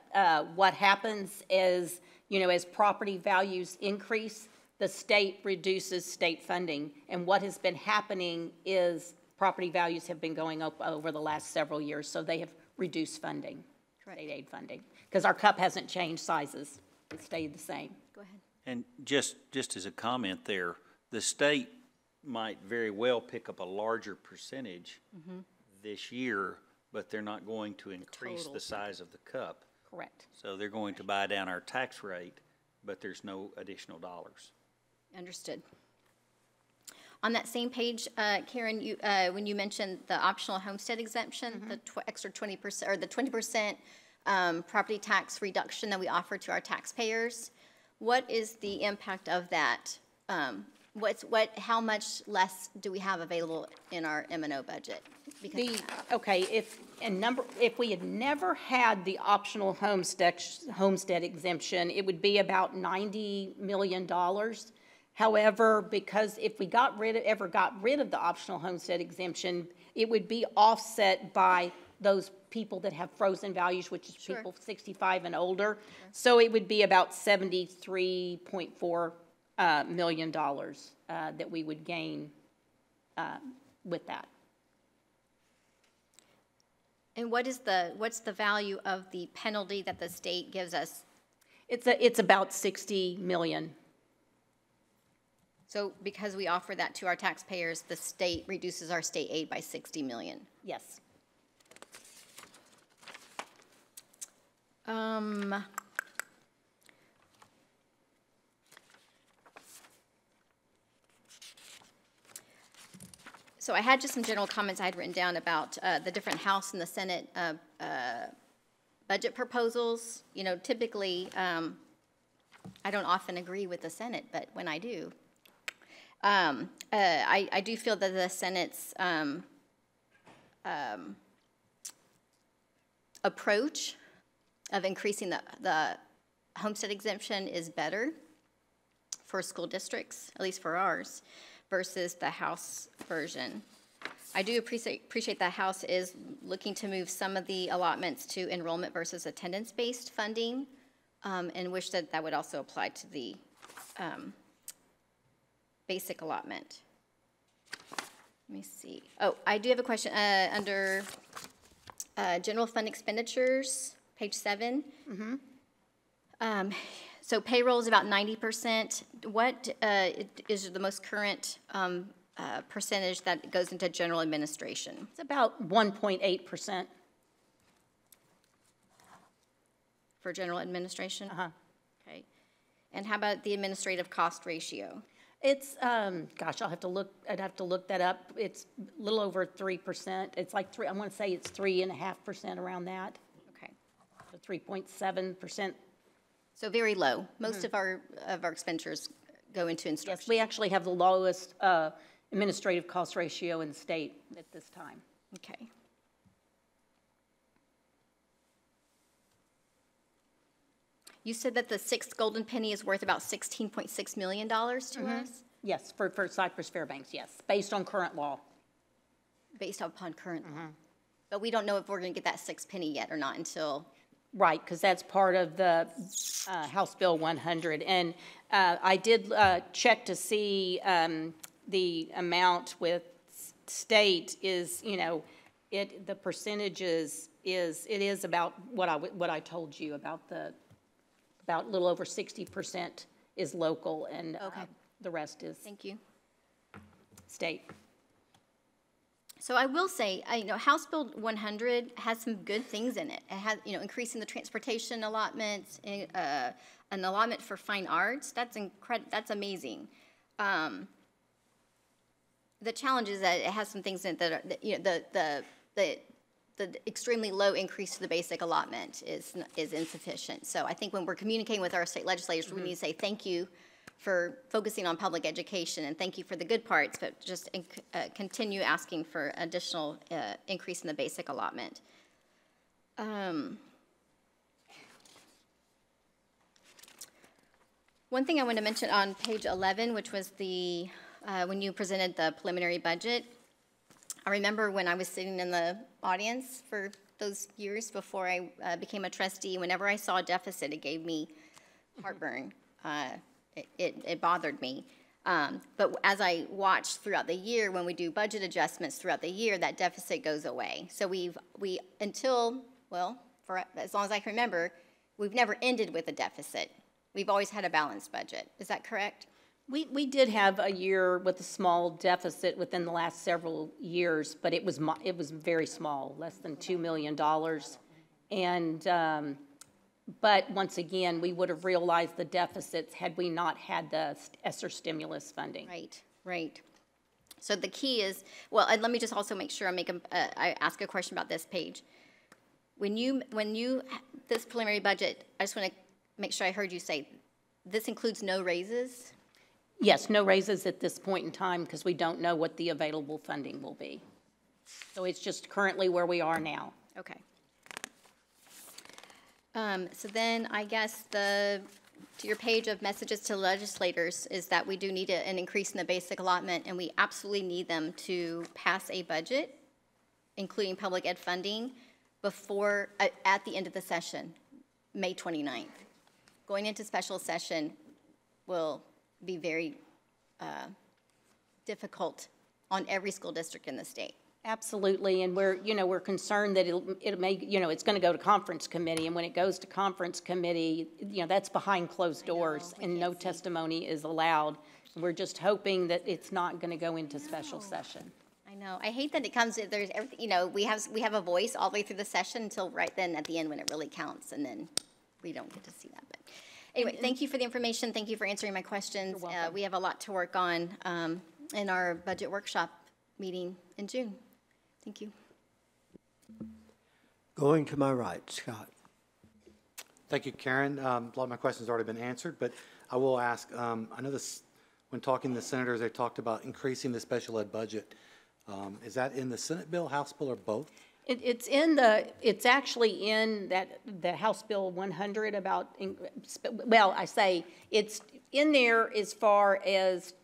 what happens is, as property values increase, the state reduces state funding. And what has been happening is property values have been going up over the last several years, so they have reduced funding, state aid funding, because our cup hasn't changed sizes. It stayed the same. Go ahead. And just as a comment there, the state might very well pick up a larger percentage this year, but they're not going to increase the size of the cup. Correct. So they're going to buy down our tax rate, but there's no additional dollars. Understood. On that same page, Karen, when you mentioned the optional homestead exemption, the extra 20% or the 20% property tax reduction that we offer to our taxpayers, what is the impact of that? How much less do we have available in our M&O budget? If we had never had the optional homestead exemption, it would be about $90 million. However, because if we ever got rid of the optional homestead exemption, it would be offset by those people that have frozen values, which is people 65 and older. So it would be about $73.4 million that we would gain with that. And what's the value of the penalty that the state gives us? It's about $60 million. So because we offer that to our taxpayers, the state reduces our state aid by $60 million. Yes. So I had just some general comments I had written down about the different House and the Senate budget proposals. Typically, I don't often agree with the Senate, but when I do, I do feel that the Senate's approach of increasing the homestead exemption is better for school districts, at least for ours, versus the House version. I do appreciate that House is looking to move some of the allotments to enrollment versus attendance-based funding, and wish that that would also apply to the basic allotment. Let me see. Oh, I do have a question under general fund expenditures, page 7. So payroll is about 90%. What is the most current percentage that goes into general administration? It's about 1.8%. For general administration? Okay. And how about the administrative cost ratio? It's, gosh, I'd have to look that up. It's a little over 3%. It's like I want to say it's 3.5% around that. Okay. So 3.7%. So very low. Most of our expenditures go into instruction. Yes, we actually have the lowest administrative cost ratio in the state at this time. Okay. You said that the 6th golden penny is worth about $16.6 million to us? Yes, for Cypress-Fairbanks, yes, based on current law. Based upon current law. But we don't know if we're going to get that 6th penny yet or not until... Right, because that's part of the House Bill 100. And I did check to see the amount with state is, you know, the percentages it is about what I told you about a little over 60% is local, and the rest is state. So I will say, you know, House Bill 100 has some good things in it. It has, you know, increasing the transportation allotments, an allotment for fine arts. That's amazing. The challenge is that it has some things in it that are, you know, the extremely low increase to the basic allotment is insufficient. So I think when we're communicating with our state legislators, we need to say thank you for focusing on public education, and thank you for the good parts, but just continue asking for additional increase in the basic allotment. One thing I want to mention on page 11, which was the when you presented the preliminary budget, I remember when I was sitting in the audience for those years before I became a trustee, whenever I saw a deficit, it gave me heartburn. It bothered me. But as I watched throughout the year, when we do budget adjustments throughout the year, that deficit goes away. So for as long as I can remember, we've never ended with a deficit. We've always had a balanced budget. Is that correct? We did have a year with a small deficit within the last several years, but it was very small, less than $2 million. And but once again, we would have realized the deficits had we not had the ESSER stimulus funding. Right. So the key is, well, and let me just also make sure I ask a question about this page. When you this preliminary budget, I just want to make sure I heard you say, this includes no raises? Yes, no raises at this point in time because we don't know what the available funding will be. So it's just currently where we are now. Okay. So then I guess to your page of messages to legislators is that we do need an increase in the basic allotment, and we absolutely need them to pass a budget, including public ed funding, before, at the end of the session, May 29th. Going into special session will be very difficult on every school district in the state. Absolutely, and we're concerned that it may, it's going to go to conference committee, and when it goes to conference committee, that's behind closed doors, and no testimony is allowed. We're just hoping that it's not going to go into special session. I know. I hate that it comes. There's everything. We have a voice all the way through the session until right then at the end when it really counts, and then we don't get to see that. But anyway, thank you for the information. Thank you for answering my questions. We have a lot to work on in our budget workshop meeting in June. Thank you. Going to my right, Scott. Thank you, Karen. A lot of my questions have already been answered, but I will ask, I know this, when talking to the senators, they talked about increasing the special ed budget. Is that in the Senate bill, House bill, or both? It's actually in the House Bill 100 about, well, I say it's in there as far as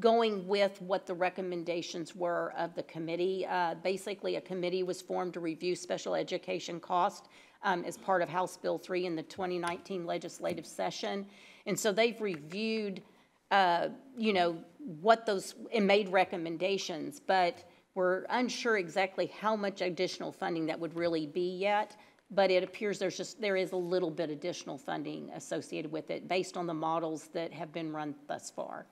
going with what the recommendations were of the committee. Basically, a committee was formed to review special education cost as part of House Bill 3 in the 2019 legislative session. And so they've reviewed, what those, and made recommendations, but we're unsure exactly how much additional funding that would really be yet. But it appears there is a little bit additional funding associated with it based on the models that have been run thus far.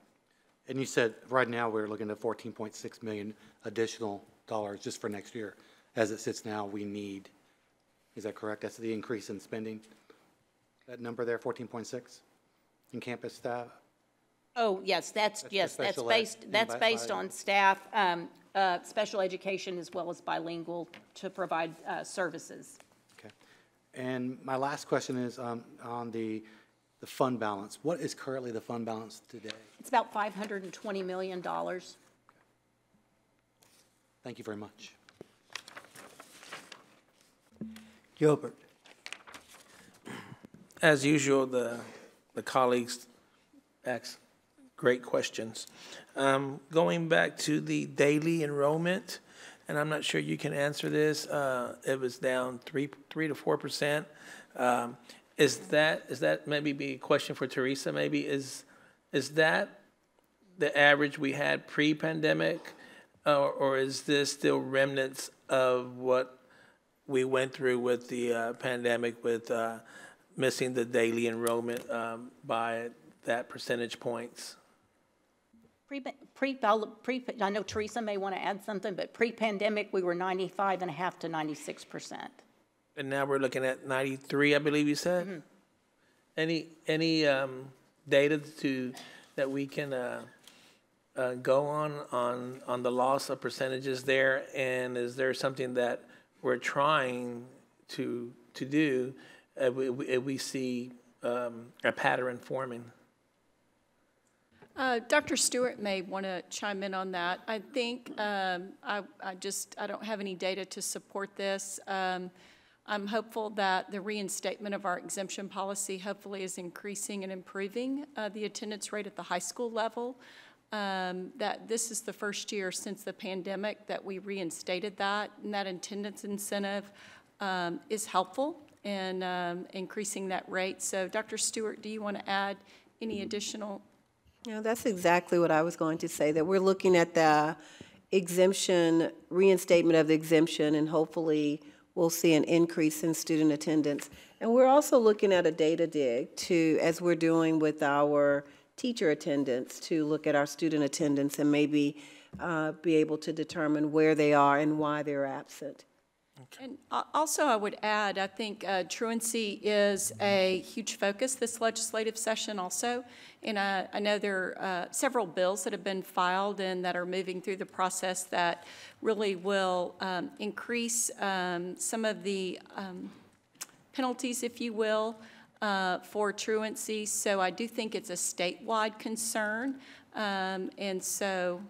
And you said right now we're looking at 14.6 million additional dollars just for next year. As it sits now, we need, is that correct? That's the increase in spending? That number there, 14.6 in campus staff? Oh, yes, that's based on staff, special education as well as bilingual to provide services. Okay. And my last question is on the fund balance. What is currently the fund balance today? It's about $520 million. Thank you very much. Gilbert. As usual, the colleagues ask great questions. Going back to the daily enrollment, and I'm not sure you can answer this, it was down 3 to 4%. Is that maybe be a question for Teresa? Maybe is that the average we had pre-pandemic, or is this still remnants of what we went through with the pandemic, with missing the enrollment by that percentage points? I know Teresa may want to add something, but pre-pandemic we were 95.5 to 96%. And now we're looking at 93, I believe you said. Mm-hmm. Any data that we can go on the loss of percentages there, and is there something that we're trying to do if we see a pattern forming? Dr. Stewart may want to chime in on that. I think I don't have any data to support this. I'm hopeful that the reinstatement of our exemption policy hopefully is increasing and improving the attendance rate at the high school level. That this is the first year since the pandemic that we reinstated that, and that attendance incentive is helpful in increasing that rate. So Dr. Stewart, do you want to add any additional? Yeah, that's exactly what I was going to say, that we're looking at the exemption, reinstatement of the exemption, and hopefully we'll see an increase in student attendance. And we're also looking at a data dig to, as we're doing with our teacher attendance, to look at our student attendance and maybe be able to determine where they are and why they're absent. And also I would add, I think truancy is a huge focus this legislative session also. And I know there are several bills that have been filed and that are moving through the process that really will increase some of the penalties, if you will, for truancy. So I do think it's a statewide concern. And so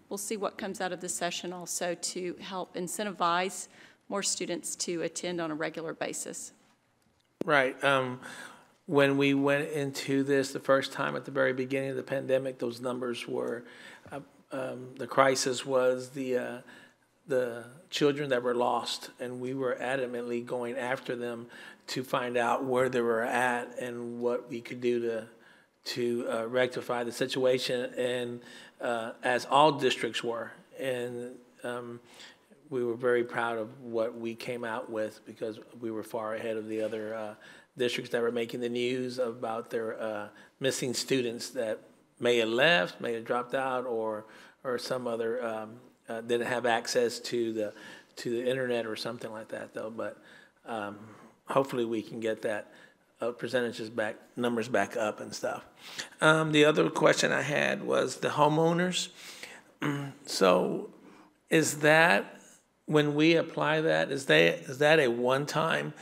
we'll see what comes out of this session also to help incentivize more students to attend on a regular basis. Right. When we went into this the first time at the very beginning of the pandemic, those numbers were, the crisis was the children that were lost, and we were adamantly going after them to find out where they were at and what we could do to rectify the situation, and as all districts were. And we were very proud of what we came out with, because we were far ahead of the other districts that were making the news about their missing students that may have left, may have dropped out, or some other didn't have access to the internet or something like that, though. But hopefully we can get that numbers back up and stuff. The other question I had was the homeowners. So is that, when we apply that, is that a one-time?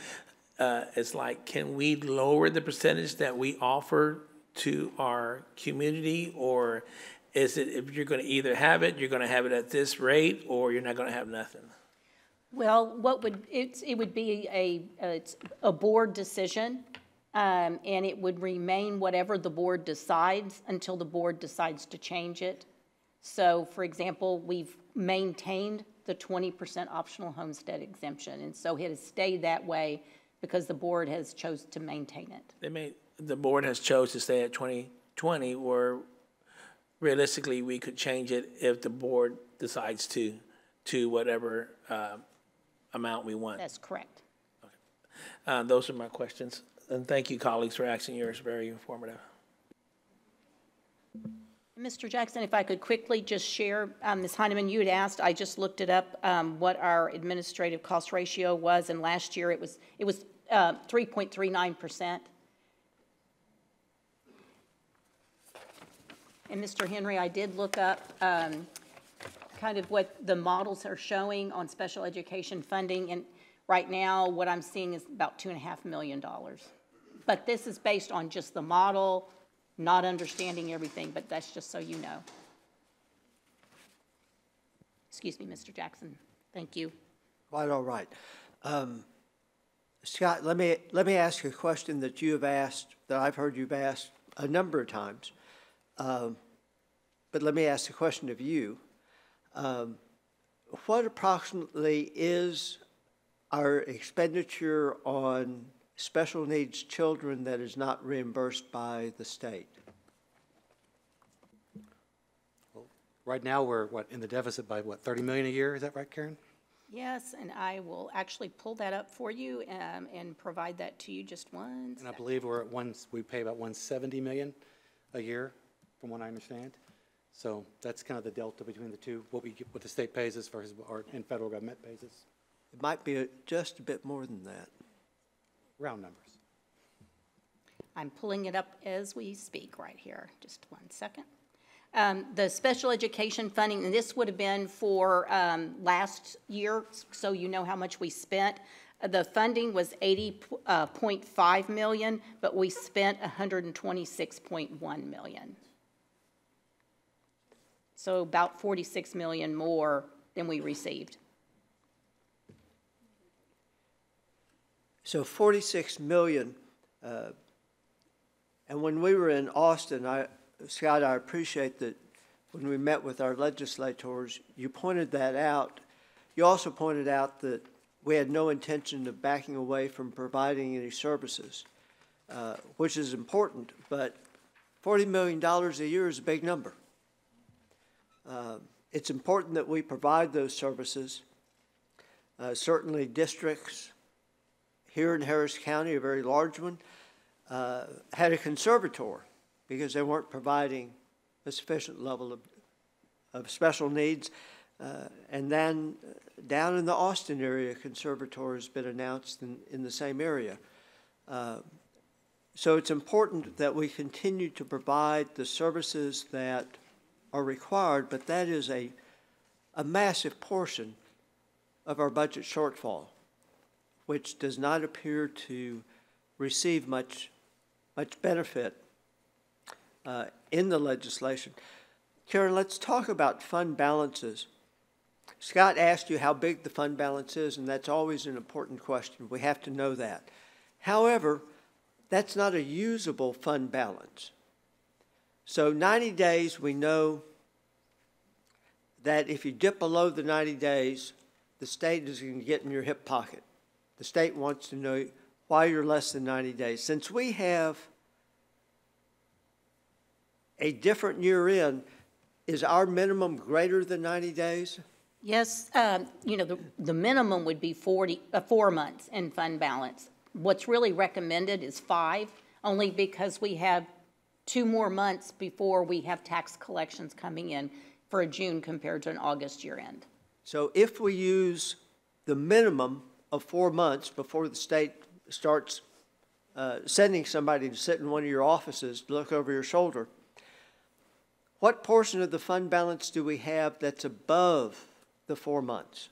It's like, can we lower the percentage that we offer to our community, or is it, if you're going to either have it, you're going to have it at this rate, or you're not going to have nothing? Well, it would be it's a board decision, and it would remain whatever the board decides until the board decides to change it. So, for example, we've maintained the 20% optional homestead exemption, and so it has stayed that way because the board has chosen to maintain it. The board has chose to stay at 2020, or realistically, we could change it if the board decides to whatever amount we want. That's correct. Okay. Those are my questions. And thank you, colleagues, for asking yours. Very informative. Mr. Jackson, if I could quickly just share, Ms. Heineman, you had asked, I just looked it up, what our administrative cost ratio was, and last year it was 3.39%. And Mr. Henry, I did look up kind of what the models are showing on special education funding, and right now what I'm seeing is about $2.5 million. But this is based on just the model, not understanding everything, but that's just so you know. Excuse me, Mr. Jackson. Thank you. Quite all right. Scott, let me ask you a question that you have asked, that I've heard you've asked a number of times. But let me ask the question of you. What approximately is our expenditure on special needs children that is not reimbursed by the state? Well, right now we're in the deficit by $30 million a year? Is that right, Karen? Yes, and I will actually pull that up for you and provide that to you just once. And I believe we pay about $170 million a year, from what I understand. So that's kind of the delta between the two, what the state pays us versus and federal government pays us. It might be just a bit more than that. Round numbers. I'm pulling it up as we speak right here. Just one second. The special education funding, and this would have been for last year, so you know how much we spent. The funding was $80.5 million, but we spent $126.1 million. So about $46 million more than we received. So $46 million, and when we were in Austin, Scott, I appreciate that when we met with our legislators, you pointed that out. You also pointed out that we had no intention of backing away from providing any services, which is important, but $40 million a year is a big number. It's important that we provide those services. Certainly districts here in Harris County, a very large one, had a conservator because they weren't providing a sufficient level of special needs. And then down in the Austin area, a conservator has been announced in the same area. So it's important that we continue to provide the services that are required, but that is a massive portion of our budget shortfall, which does not appear to receive much benefit in the legislation. Karen, let's talk about fund balances. Scott asked you how big the fund balance is, and that's always an important question. We have to know that. However, that's not a usable fund balance. So 90 days, we know that if you dip below the 90 days, the state is going to get in your hip pocket. The state wants to know why you're less than 90 days. Since we have a different year in, is our minimum greater than 90 days? Yes, you know, the minimum would be 4 months in fund balance. What's really recommended is 5, only because we have 2 more months before we have tax collections coming in for a June compared to an August year end. So if we use the minimum of 4 months before the state starts sending somebody to sit in one of your offices to look over your shoulder, what portion of the fund balance do we have that's above the 4 months?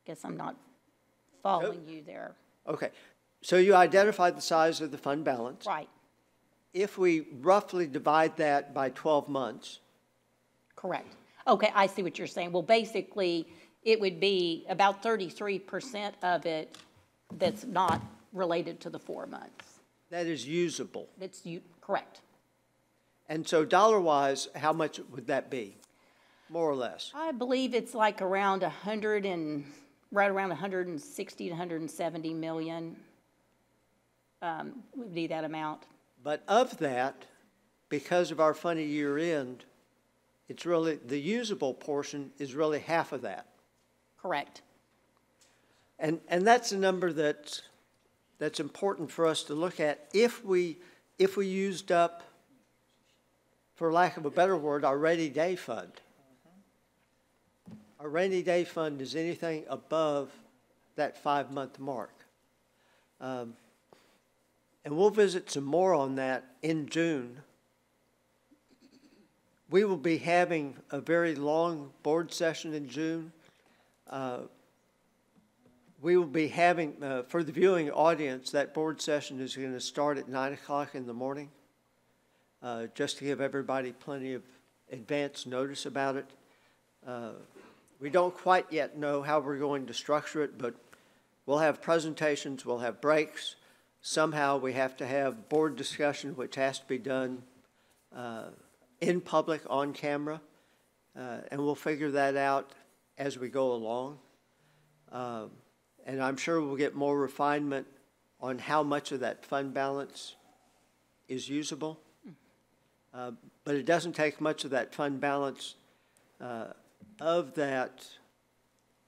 Guess I'm not following you there. Okay, so you identified the size of the fund balance. Right. If we roughly divide that by 12 months. Correct. Okay, I see what you're saying. Well, basically, it would be about 33% of it that's not related to the 4 months. That is usable. Correct. And so dollar-wise, how much would that be, more or less? I believe it's like around right around 160 to 170 million would be that amount. But of that, because of our funny year end, it's really, the usable portion is really half of that. Correct. And that's a number that's important for us to look at. If we used up, for lack of a better word, our rainy day fund. Our rainy day fund is anything above that 5-month mark. And we'll visit some more on that in June. We will be having a very long board session in June. We will be having, for the viewing audience, that board session is going to start at 9 o'clock in the morning, just to give everybody plenty of advance notice about it. We don't quite yet know how we're going to structure it, but we'll have presentations, we'll have breaks. Somehow we have to have board discussion, which has to be done in public, on camera, and we'll figure that out as we go along. And I'm sure we'll get more refinement on how much of that fund balance is usable. But it doesn't take much of that fund balance of that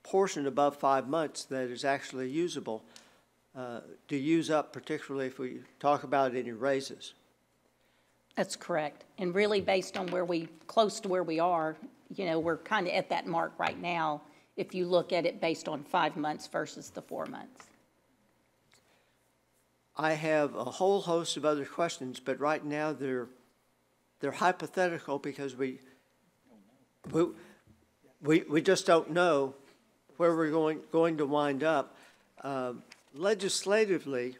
portion above 5 months that is actually usable to use up, particularly if we talk about any raises. That's correct. And really based on close to where we are, you know, we're kind of at that mark right now if you look at it based on 5 months versus the 4 months. I have a whole host of other questions, but right now they're hypothetical because we just don't know where we're going to wind up. Legislatively,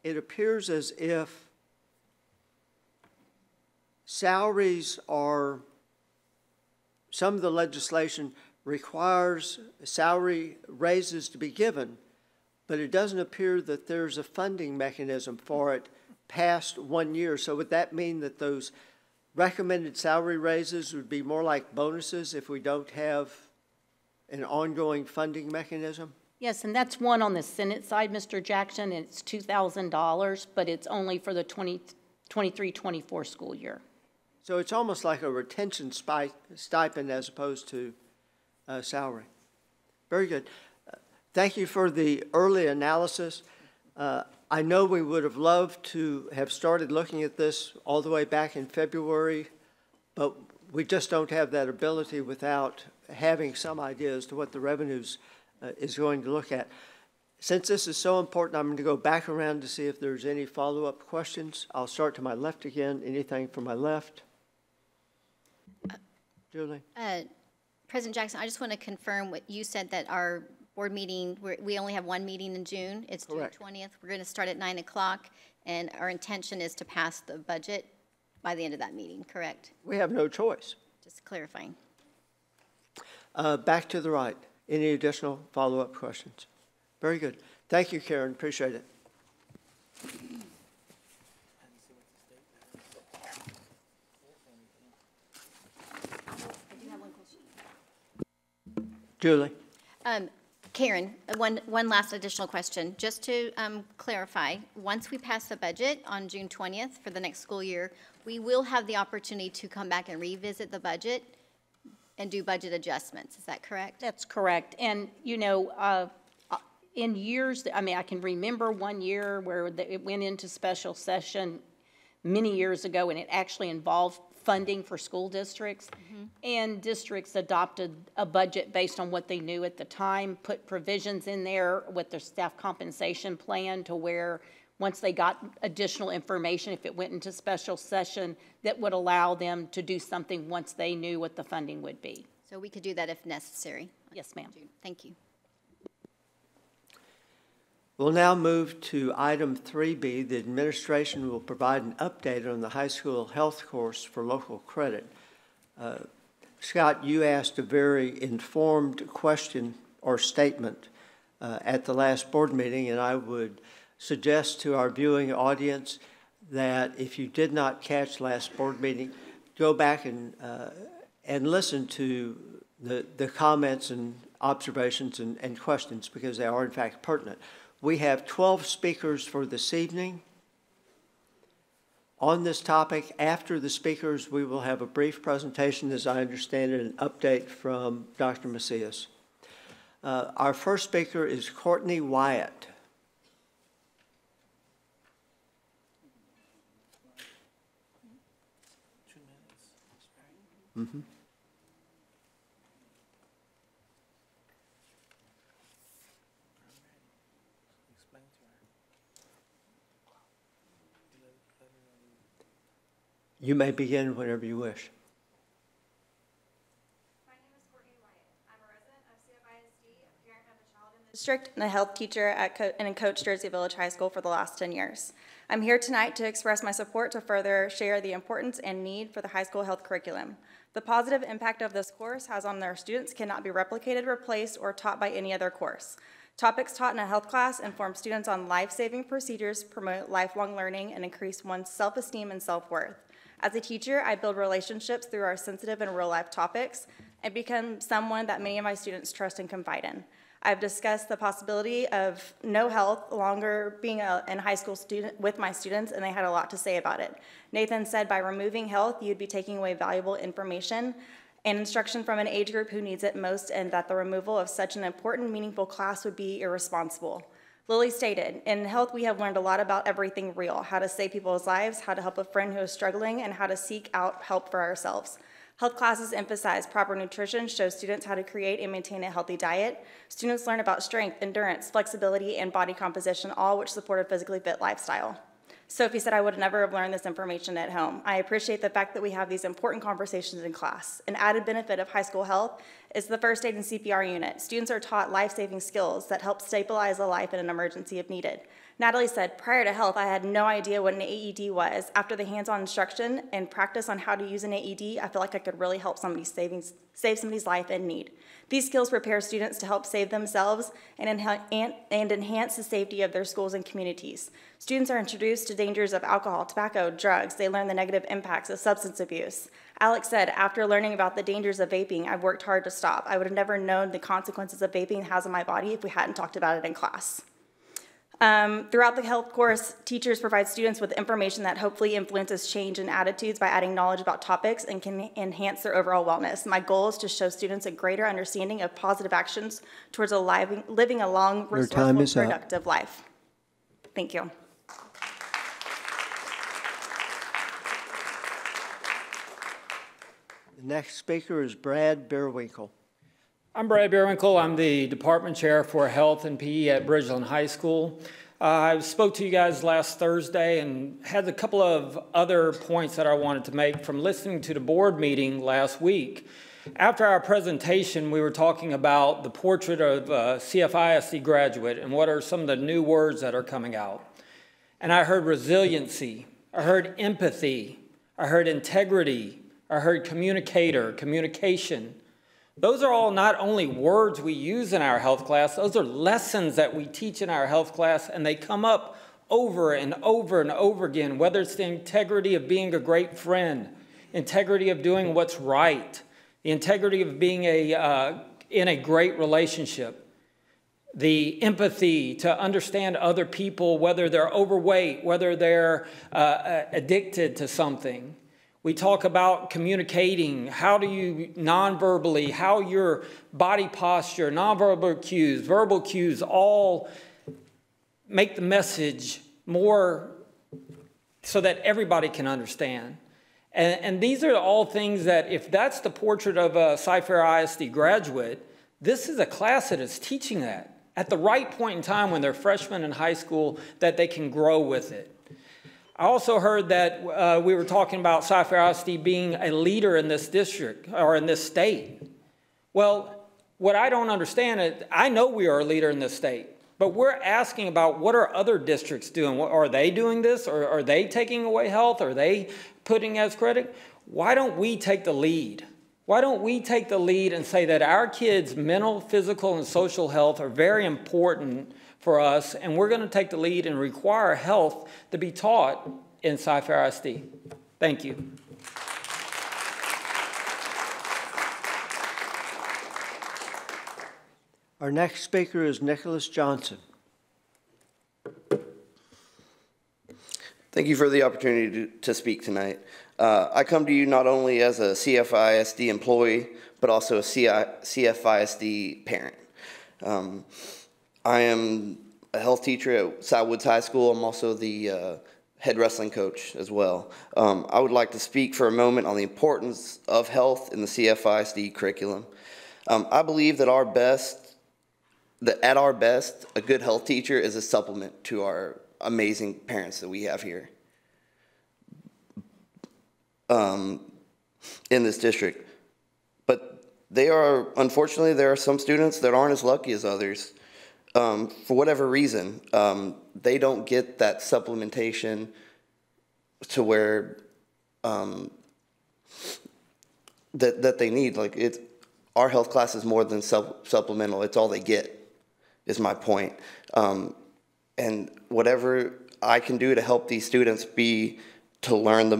it appears as if salaries are, some of the legislation requires salary raises to be given, but it doesn't appear that there's a funding mechanism for it past 1 year. So would that mean that those recommended salary raises would be more like bonuses if we don't have an ongoing funding mechanism? Yes, and that's one on the Senate side, Mr. Jackson. It's $2,000, but it's only for the 23-24 school year. So it's almost like a retention stipend as opposed to salary. Very good. Thank you for the early analysis. I know we would have loved to have started looking at this all the way back in February, but we just don't have that ability without having some idea as to what the revenues is going to look at. Since this is so important, I'm going to go back around to see if there's any follow-up questions. I'll start to my left again. Anything from my left? Julie? President Jackson, I just want to confirm what you said, that our board meeting, we only have one meeting in June. It's Correct. June 20th. We're going to start at 9 o'clock, and our intention is to pass the budget by the end of that meeting, correct? We have no choice. Just clarifying. Back to the right. Any additional follow-up questions? Very good. Thank you, Karen. Appreciate it. Julie? Karen, one last additional question. Just to clarify, once we pass the budget on June 20th for the next school year, we will have the opportunity to come back and revisit the budget and do budget adjustments. Is that correct? That's correct. And, you know, in years, I mean, I can remember 1 year where it went into special session many years ago, and it actually involved funding for school districts. And districts adopted a budget based on what they knew at the time, put provisions in there with their staff compensation plan to where once they got additional information, if it went into special session, that would allow them to do something once they knew what the funding would be. So we could do that if necessary? Yes, ma'am. Thank you. We'll now move to item 3B. The administration will provide an update on the high school health course for local credit. Scott, you asked a very informed question or statement at the last board meeting, and I would suggest to our viewing audience that if you did not catch last board meeting, go back and listen to the comments and observations and questions, because they are in fact pertinent. We have 12 speakers for this evening on this topic. After the speakers, we will have a brief presentation, as I understand it, an update from Dr. Macias. Our first speaker is Courtney Wyatt. Mm-hmm. You may begin whenever you wish. My name is Courtney Wyatt. I'm a resident of CFISD, a parent of a child in the district, and a health teacher and coach Jersey Village High School for the last 10 years. I'm here tonight to express my support to further share the importance and need for the high school health curriculum. The positive impact of this course has on their students cannot be replicated, replaced, or taught by any other course. Topics taught in a health class inform students on life-saving procedures, promote lifelong learning, and increase one's self-esteem and self-worth. As a teacher, I build relationships through our sensitive and real-life topics and become someone that many of my students trust and confide in. I've discussed the possibility of no health longer being in high school student with my students, and they had a lot to say about it. Nathan said by removing health, you'd be taking away valuable information and instruction from an age group who needs it most, and that the removal of such an important, meaningful class would be irresponsible. Lily stated, in health we have learned a lot about everything real, how to save people's lives, how to help a friend who is struggling, and how to seek out help for ourselves. Health classes emphasize proper nutrition, show students how to create and maintain a healthy diet. Students learn about strength, endurance, flexibility, and body composition, all which support a physically fit lifestyle. Sophie said I would never have learned this information at home. I appreciate the fact that we have these important conversations in class. An added benefit of high school health is the first aid and CPR unit. Students are taught life-saving skills that help stabilize a life in an emergency if needed. Natalie said, prior to health, I had no idea what an AED was. After the hands-on instruction and practice on how to use an AED, I feel like I could really help save somebody's life in need. These skills prepare students to help save themselves and enhance the safety of their schools and communities. Students are introduced to dangers of alcohol, tobacco, drugs. They learn the negative impacts of substance abuse. Alex said, after learning about the dangers of vaping, I've worked hard to stop. I would have never known the consequences of vaping has on my body if we hadn't talked about it in class. Throughout the health course, teachers provide students with information that hopefully influences change in attitudes by adding knowledge about topics and can enhance their overall wellness. My goal is to show students a greater understanding of positive actions towards living a long, resourceful, productive life. Thank you. The next speaker is Brad Beerwinkle. I'm Brad Beerwinkle. I'm the department chair for health and PE at Bridgeland High School. I spoke to you guys last Thursday and had a couple of other points that I wanted to make from listening to the board meeting last week. After our presentation, we were talking about the portrait of a CFISD graduate and what are some of the new words that are coming out. And I heard resiliency, I heard empathy, I heard integrity, I heard communicator, communication. Those are all not only words we use in our health class, those are lessons that we teach in our health class, and they come up over and over and over again, whether it's the integrity of being a great friend, integrity of doing what's right, the integrity of being in a great relationship, the empathy to understand other people, whether they're overweight, whether they're addicted to something. We talk about communicating, how do you non-verbally, how your body posture, nonverbal cues, verbal cues, all make the message more so that everybody can understand. And these are all things that if that's the portrait of a Cypress-Fairbanks ISD graduate, this is a class that is teaching that at the right point in time when they're freshmen in high school, that they can grow with it. I also heard that we were talking about Cypress-Fairbanks being a leader in this district or in this state. Well, what I don't understand is, I know we are a leader in this state, but we're asking about what are other districts doing? Are they doing this? Or are they taking away health? Are they putting as credit? Why don't we take the lead? Why don't we take the lead and say that our kids' mental, physical, and social health are very important for us, and we're going to take the lead and require health to be taught in Cypress-Fairbanks ISD. Thank you. Our next speaker is Nicholas Johnson. Thank you for the opportunity to speak tonight. I come to you not only as a CFISD employee, but also a CFISD parent. I am a health teacher at Southwoods High School. I'm also the head wrestling coach as well. I would like to speak for a moment on the importance of health in the CFISD curriculum. I believe that at our best, a good health teacher is a supplement to our amazing parents that we have here in this district. But unfortunately, there are some students that aren't as lucky as others. For whatever reason, they don't get that supplementation to where that they need. Like our health class is more than supplemental. It's all they get, is my point. And whatever I can do to help these students to learn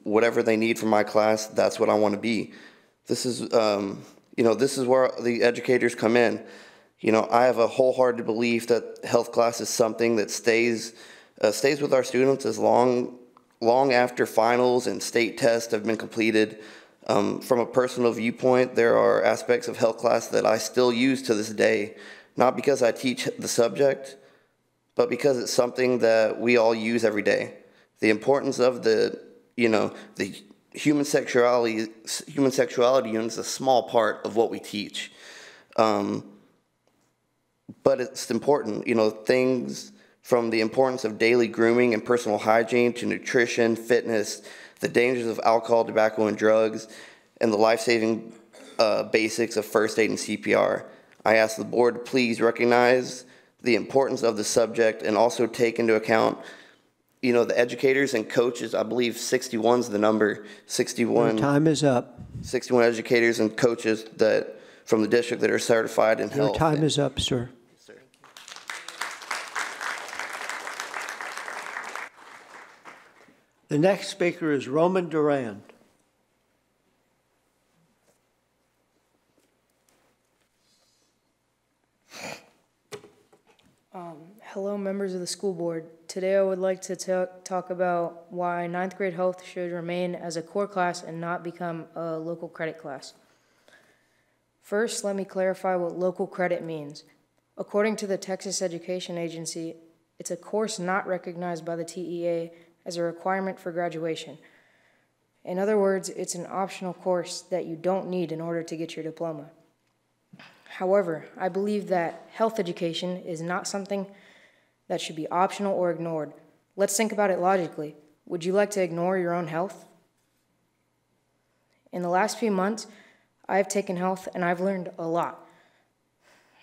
whatever they need from my class, that's what I want to be. This is, this is where the educators come in. I have a wholehearted belief that health class is something that stays with our students as long after finals and state tests have been completed. From a personal viewpoint, there are aspects of health class that I still use to this day, not because I teach the subject, but because it's something that we all use every day. The importance of the human sexuality unit is a small part of what we teach. But it's important, things from the importance of daily grooming and personal hygiene to nutrition, fitness, the dangers of alcohol, tobacco, and drugs, and the life-saving basics of first aid and CPR. I ask the board to please recognize the importance of the subject and also take into account, the educators and coaches. I believe 61 is the number. 61. Your time is up. 61 educators and coaches from the district that are certified in health. Your time is up, sir. Yes, sir. The next speaker is Roman Durand. Hello, members of the school board. Today I would like to talk about why 9th grade health should remain as a core class and not become a local credit class. First, let me clarify what local credit means. According to the Texas Education Agency, it's a course not recognized by the TEA as a requirement for graduation. In other words, it's an optional course that you don't need in order to get your diploma. However, I believe that health education is not something that should be optional or ignored. Let's think about it logically. Would you like to ignore your own health? In the last few months, I've taken health and I've learned a lot.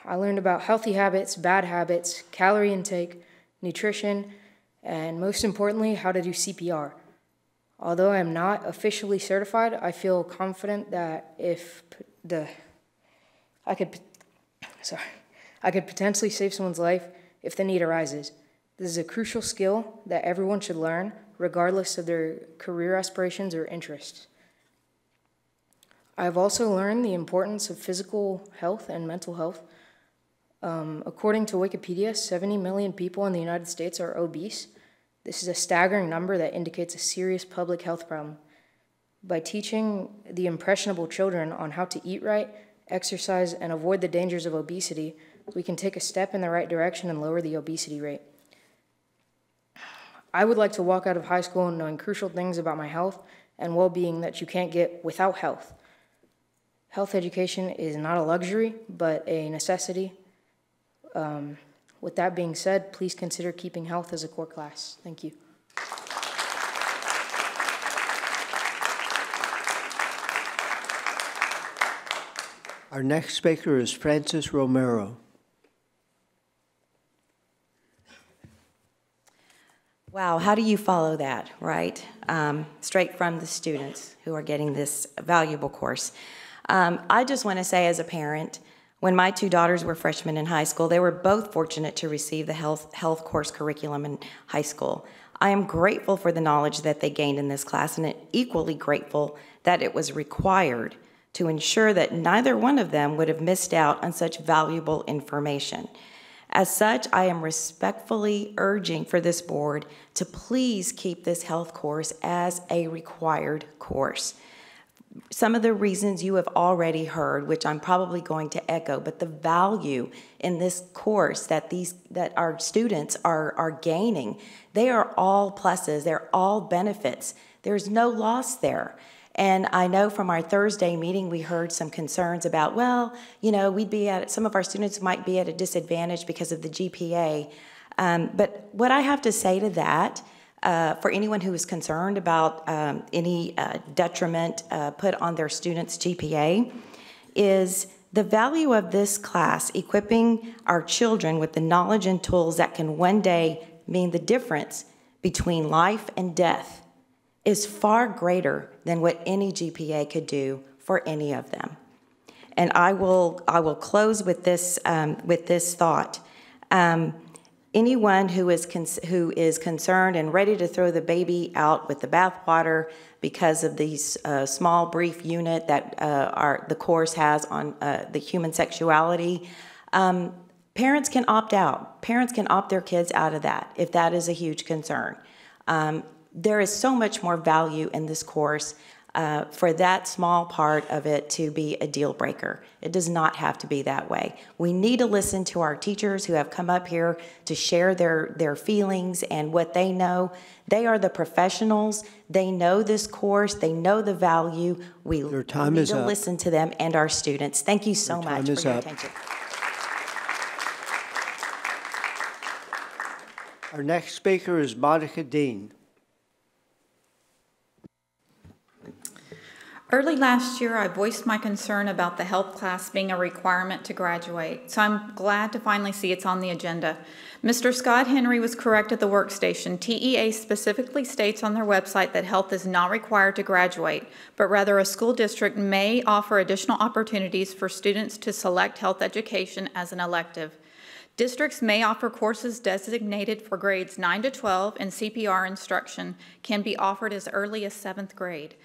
I learned about healthy habits, bad habits, calorie intake, nutrition, and most importantly, how to do CPR. Although I am not officially certified, I feel confident that I could potentially save someone's life if the need arises. This is a crucial skill that everyone should learn, regardless of their career aspirations or interests. I have also learned the importance of physical health and mental health. According to Wikipedia, 70 million people in the United States are obese. This is a staggering number that indicates a serious public health problem. By teaching the impressionable children on how to eat right, exercise, and avoid the dangers of obesity, we can take a step in the right direction and lower the obesity rate. I would like to walk out of high school knowing crucial things about my health and well-being that you can't get without health. Health education is not a luxury, but a necessity. With that being said, please consider keeping health as a core class. Thank you. Our next speaker is Francis Romero. Wow, how do you follow that, right? Straight from the students who are getting this valuable course. I just want to say as a parent, when my two daughters were freshmen in high school, they were both fortunate to receive the health course curriculum in high school. I am grateful for the knowledge that they gained in this class, and equally grateful that it was required to ensure that neither one of them would have missed out on such valuable information. As such, I am respectfully urging for this board to please keep this health course as a required course. Some of the reasons you have already heard, which I'm probably going to echo, but the value in this course that our students are gaining, they are all pluses, they're all benefits. There's no loss there. And I know from our Thursday meeting, we heard some concerns about, well, you know, some of our students might be at a disadvantage because of the GPA. But what I have to say to that, for anyone who is concerned about any detriment put on their students' GPA, is the value of this class, equipping our children with the knowledge and tools that can one day mean the difference between life and death, is far greater than what any GPA could do for any of them. And I will close with this thought. Anyone who is concerned and ready to throw the baby out with the bathwater because of these small, brief unit that the course has on the human sexuality, parents can opt out. Parents can opt their kids out of that if that is a huge concern. There is so much more value in this course for that small part of it to be a deal breaker. It does not have to be that way. We need to listen to our teachers who have come up here to share their feelings and what they know. They are the professionals. They know this course. They know the value. We need to listen to them and our students. Thank you so much for your attention. Our next speaker is Monica Dean. Early last year, I voiced my concern about the health class being a requirement to graduate, so I'm glad to finally see it's on the agenda. Mr. Scott Henry was correct at the workstation. TEA specifically states on their website that health is not required to graduate, but rather a school district may offer additional opportunities for students to select health education as an elective. Districts may offer courses designated for grades 9 to 12, and CPR instruction can be offered as early as 7th grade.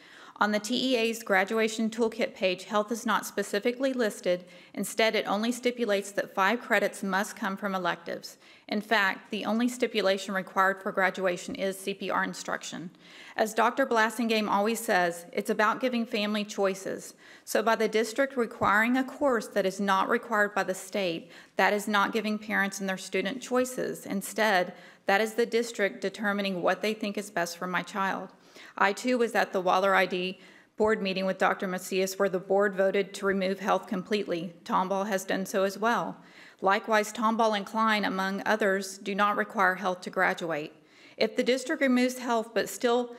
On the TEA's graduation toolkit page, health is not specifically listed. Instead, it only stipulates that 5 credits must come from electives. In fact, the only stipulation required for graduation is CPR instruction. As Dr. Blassingame always says, it's about giving family choices. So by the district requiring a course that is not required by the state, that is not giving parents and their student choices. Instead, that is the district determining what they think is best for my child. I, too, was at the Waller ID board meeting with Dr. Macias, where the board voted to remove health completely. Tomball has done so as well. Likewise, Tomball and Klein, among others, do not require health to graduate. If the district removes health but still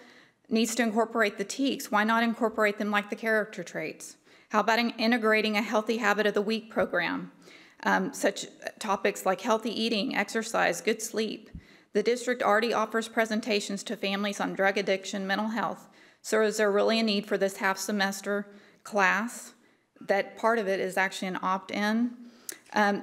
needs to incorporate the TEKS, why not incorporate them like the character traits? How about integrating a healthy habit of the week program? Such topics like healthy eating, exercise, good sleep. The district already offers presentations to families on drug addiction, mental health. So is there really a need for this half-semester class? That part of it is actually an opt-in.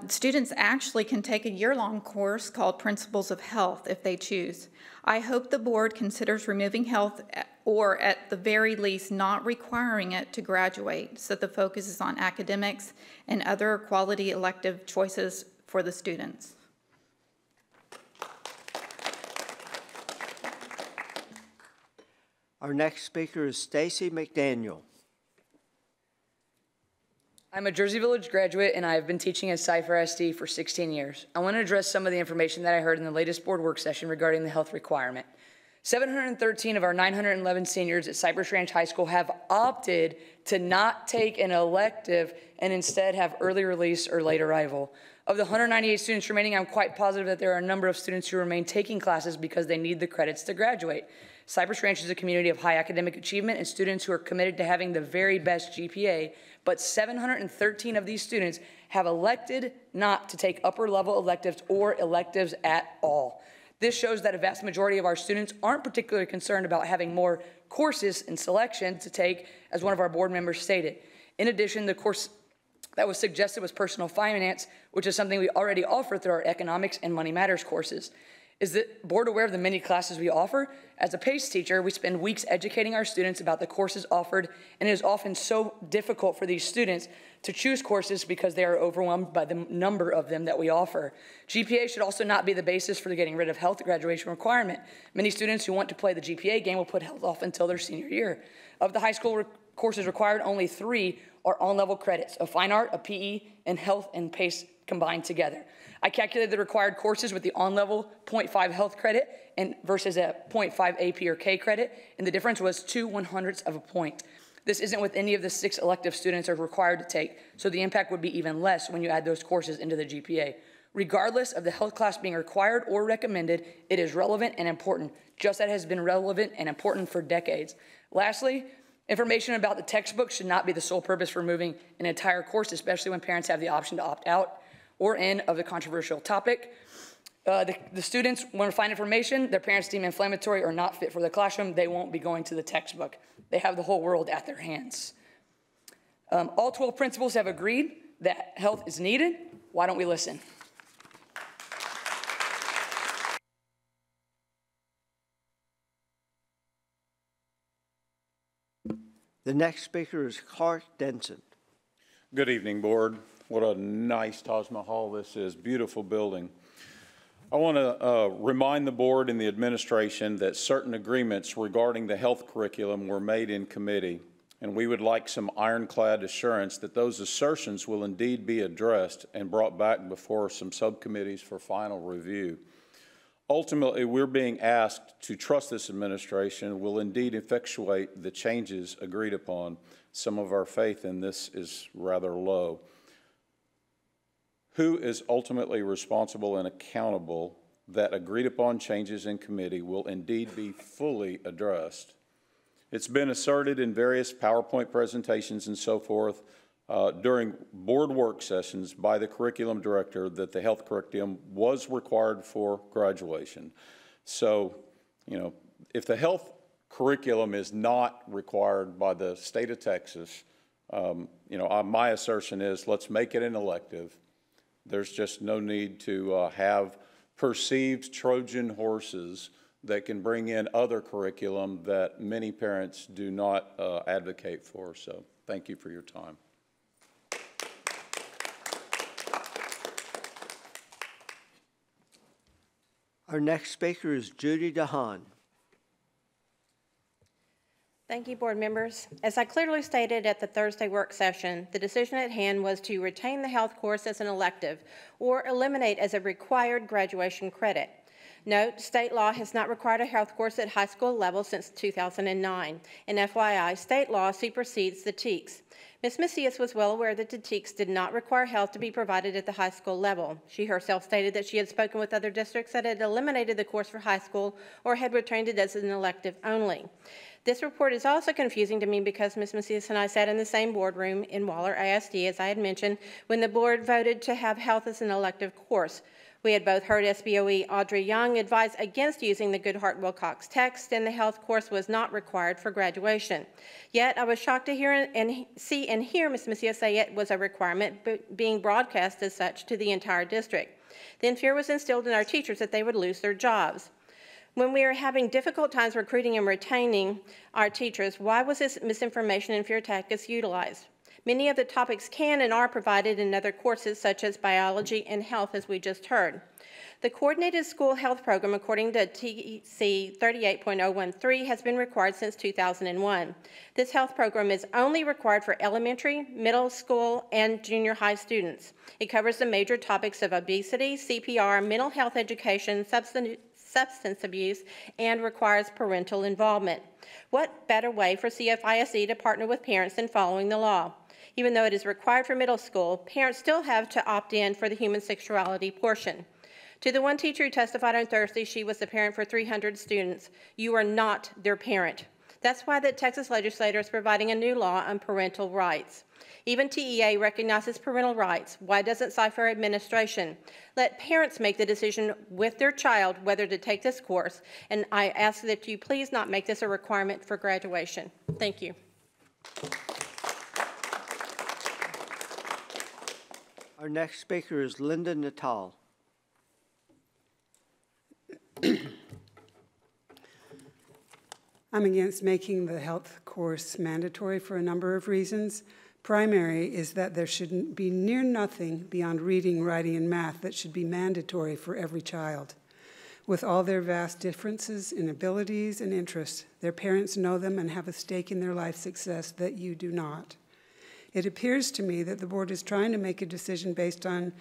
Students actually can take a year-long course called Principles of Health if they choose. I hope the board considers removing health or at the very least not requiring it to graduate so the focus is on academics and other quality elective choices for the students. Our next speaker is Stacy McDaniel. I'm a Jersey Village graduate, and I have been teaching at Cypress-SD for 16 years. I want to address some of the information that I heard in the latest board work session regarding the health requirement. 713 of our 911 seniors at Cypress Ranch High School have opted to not take an elective and instead have early release or late arrival. Of the 198 students remaining, I'm quite positive that there are a number of students who remain taking classes because they need the credits to graduate. Cypress Ranch is a community of high academic achievement and students who are committed to having the very best GPA, but 713 of these students have elected not to take upper level electives or electives at all. This shows that a vast majority of our students aren't particularly concerned about having more courses and selection to take, as one of our board members stated. In addition, the course that was suggested was personal finance, which is something we already offer through our economics and money matters courses. Is the board aware of the many classes we offer? As a PACE teacher, we spend weeks educating our students about the courses offered, and it is often so difficult for these students to choose courses because they are overwhelmed by the number of them that we offer. GPA should also not be the basis for getting rid of health graduation requirement. Many students who want to play the GPA game will put health off until their senior year. Of the high school courses required, only 3 are on-level credits: a fine art, a PE, and health and PACE combined together. I calculated the required courses with the on-level 0.5 health credit and versus a 0.5 AP or K credit, and the difference was 2/100ths of a point. This isn't with any of the 6 elective students are required to take, so the impact would be even less when you add those courses into the GPA. Regardless of the health class being required or recommended, it is relevant and important, just as it has been relevant and important for decades. Lastly, information about the textbook should not be the sole purpose for moving an entire course, especially when parents have the option to opt out or in of the controversial topic. The students want to find information their parents deem inflammatory or not fit for the classroom, they won't be going to the textbook. They have the whole world at their hands. All 12 principals have agreed that health is needed. Why don't we listen? The next speaker is Clark Denson. Good evening, Board. What a nice Taj Mahal this is. Beautiful building. I want to remind the Board and the administration that certain agreements regarding the health curriculum were made in committee, and we would like some ironclad assurance that those assertions will indeed be addressed and brought back before some subcommittees for final review. Ultimately, we're being asked to trust this administration will indeed effectuate the changes agreed upon. Some of our faith in this is rather low. Who is ultimately responsible and accountable that agreed upon changes in committee will indeed be fully addressed? It's been asserted in various PowerPoint presentations and so forth during board work sessions by the curriculum director that the health curriculum was required for graduation. So, if the health curriculum is not required by the state of Texas, my assertion is let's make it an elective. There's just no need to have perceived Trojan horses that can bring in other curriculum that many parents do not advocate for. So thank you for your time. Our next speaker is Judy DeHaan. Thank you, board members. As I clearly stated at the Thursday work session, the decision at hand was to retain the health course as an elective or eliminate as a required graduation credit. Note, state law has not required a health course at high school level since 2009, and FYI, state law supersedes the TEKS. Ms. Macias was well aware that the TEKS did not require health to be provided at the high school level. She herself stated that she had spoken with other districts that had eliminated the course for high school or had retained it as an elective only. This report is also confusing to me because Ms. Macias and I sat in the same boardroom in Waller ISD, as I had mentioned, when the board voted to have health as an elective course. We had both heard SBOE Audrey Young advise against using the Goodhart-Wilcox text, and the health course was not required for graduation. Yet, I was shocked to hear and see and hear Ms. Macias say it was a requirement being broadcast as such to the entire district. Then fear was instilled in our teachers that they would lose their jobs. When we are having difficult times recruiting and retaining our teachers, why was this misinformation and fear tactics utilized? Many of the topics can and are provided in other courses such as biology and health, as we just heard. The Coordinated School Health Program, according to TEC 38.013, has been required since 2001. This health program is only required for elementary, middle school, and junior high students. It covers the major topics of obesity, CPR, mental health education, substance abuse, and requires parental involvement. What better way for CFISD to partner with parents than following the law? Even though it is required for middle school, parents still have to opt in for the human sexuality portion. To the one teacher who testified on Thursday she was the parent for 300 students, you are not their parent. That's why the Texas legislature is providing a new law on parental rights. Even TEA recognizes parental rights. Why doesn't Cypher administration let parents make the decision with their child whether to take this course? And I ask that you please not make this a requirement for graduation. Thank you. Our next speaker is Linda Natal. I'm against making the health course mandatory for a number of reasons. Primary is that there shouldn't be near nothing beyond reading, writing, and math that should be mandatory for every child. With all their vast differences in abilities and interests, their parents know them and have a stake in their life success that you do not. It appears to me that the board is trying to make a decision based on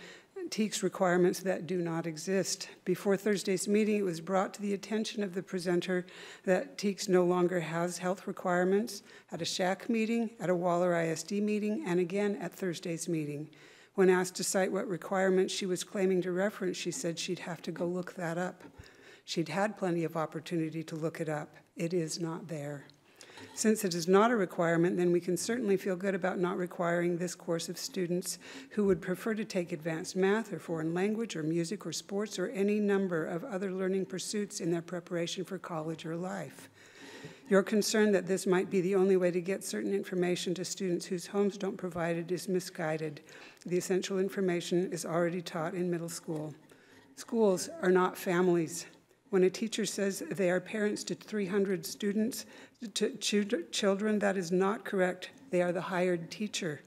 TEKS requirements that do not exist. Before Thursday's meeting, it was brought to the attention of the presenter that TEKS no longer has health requirements at a SHAC meeting, at a Waller ISD meeting, and again at Thursday's meeting. When asked to cite what requirements she was claiming to reference, she said she'd have to go look that up. She'd had plenty of opportunity to look it up. It is not there. Since it is not a requirement, then we can certainly feel good about not requiring this course of students who would prefer to take advanced math or foreign language or music or sports or any number of other learning pursuits in their preparation for college or life. Your concern that this might be the only way to get certain information to students whose homes don't provide it is misguided. The essential information is already taught in middle school. Schools are not families. When a teacher says they are parents to 300 students, to children, that is not correct. They are the hired teacher.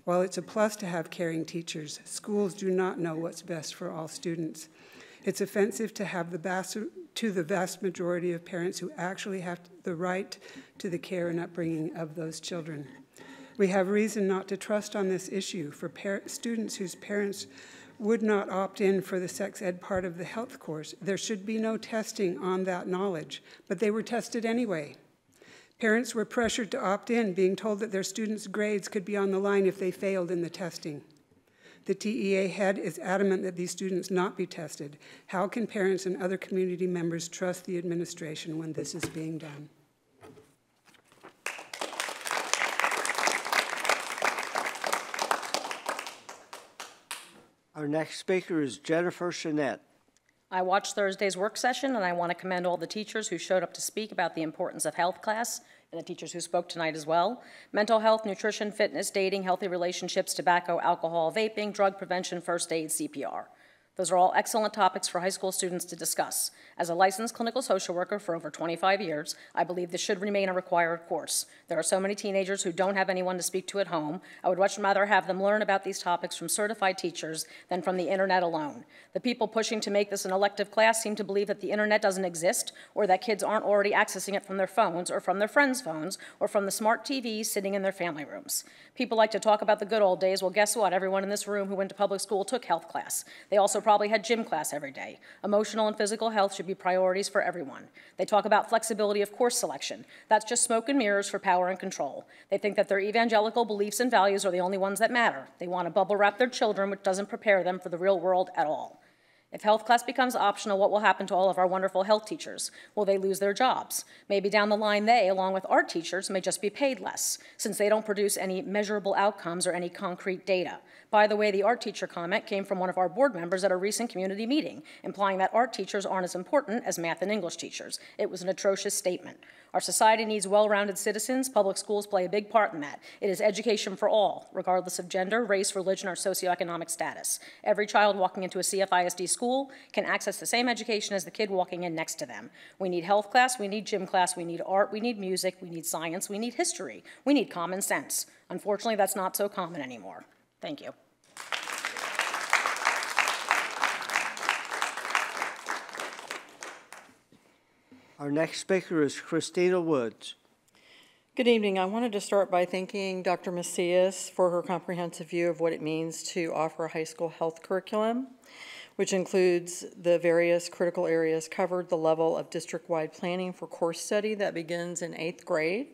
While it's a plus to have caring teachers, schools do not know what's best for all students. It's offensive to have the vast majority of parents who actually have the right to the care and upbringing of those children. We have reason not to trust on this issue for students whose parents would not opt in for the sex ed part of the health course. There should be no testing on that knowledge, but they were tested anyway. Parents were pressured to opt in, being told that their students' grades could be on the line if they failed in the testing. The TEA head is adamant that these students not be tested. How can parents and other community members trust the administration when this is being done? Our next speaker is Jennifer Chanette. I watched Thursday's work session, and I want to commend all the teachers who showed up to speak about the importance of health class, and the teachers who spoke tonight as well. Mental health, nutrition, fitness, dating, healthy relationships, tobacco, alcohol, vaping, drug prevention, first aid, CPR. Those are all excellent topics for high school students to discuss. As a licensed clinical social worker for over 25 years, I believe this should remain a required course. There are so many teenagers who don't have anyone to speak to at home. I would much rather have them learn about these topics from certified teachers than from the internet alone. The people pushing to make this an elective class seem to believe that the internet doesn't exist, or that kids aren't already accessing it from their phones, or from their friends' phones, or from the smart TVs sitting in their family rooms. People like to talk about the good old days. Well, guess what? Everyone in this room who went to public school took health class. They also probably had gym class every day. Emotional and physical health should be priorities for everyone. They talk about flexibility of course selection. That's just smoke and mirrors for power and control. They think that their evangelical beliefs and values are the only ones that matter. They want to bubble wrap their children, which doesn't prepare them for the real world at all. If health class becomes optional, what will happen to all of our wonderful health teachers? Will they lose their jobs? Maybe down the line they, along with art teachers, may just be paid less, since they don't produce any measurable outcomes or any concrete data. By the way, the art teacher comment came from one of our board members at a recent community meeting, implying that art teachers aren't as important as math and English teachers. It was an atrocious statement. Our society needs well-rounded citizens. Public schools play a big part in that. It is education for all, regardless of gender, race, religion, or socioeconomic status. Every child walking into a CFISD school can access the same education as the kid walking in next to them. We need health class, we need gym class, we need art, we need music, we need science, we need history, we need common sense. Unfortunately, that's not so common anymore. Thank you. Our next speaker is Christina Woods. Good evening. I wanted to start by thanking Dr. Macias for her comprehensive view of what it means to offer a high school health curriculum, which includes the various critical areas covered, the level of district-wide planning for course study that begins in 8th grade,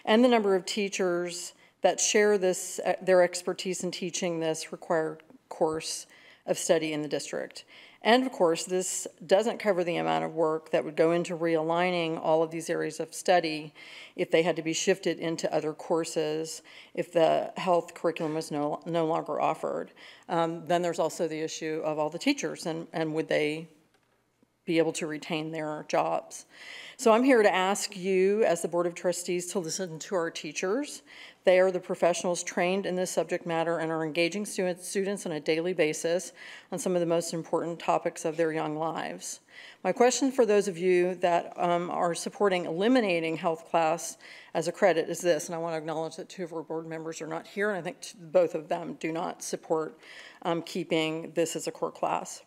and the number of teachers that share their expertise in teaching this required course of study in the district. And of course, this doesn't cover the amount of work that would go into realigning all of these areas of study if they had to be shifted into other courses, if the health curriculum was no longer offered. Then there's also the issue of all the teachers and would they be able to retain their jobs. So I'm here to ask you as the Board of Trustees to listen to our teachers. They are the professionals trained in this subject matter and are engaging students on a daily basis on some of the most important topics of their young lives. My question for those of you that are supporting eliminating health class as a credit is this, and I want to acknowledge that 2 of our board members are not here, and I think both of them do not support keeping this as a core class.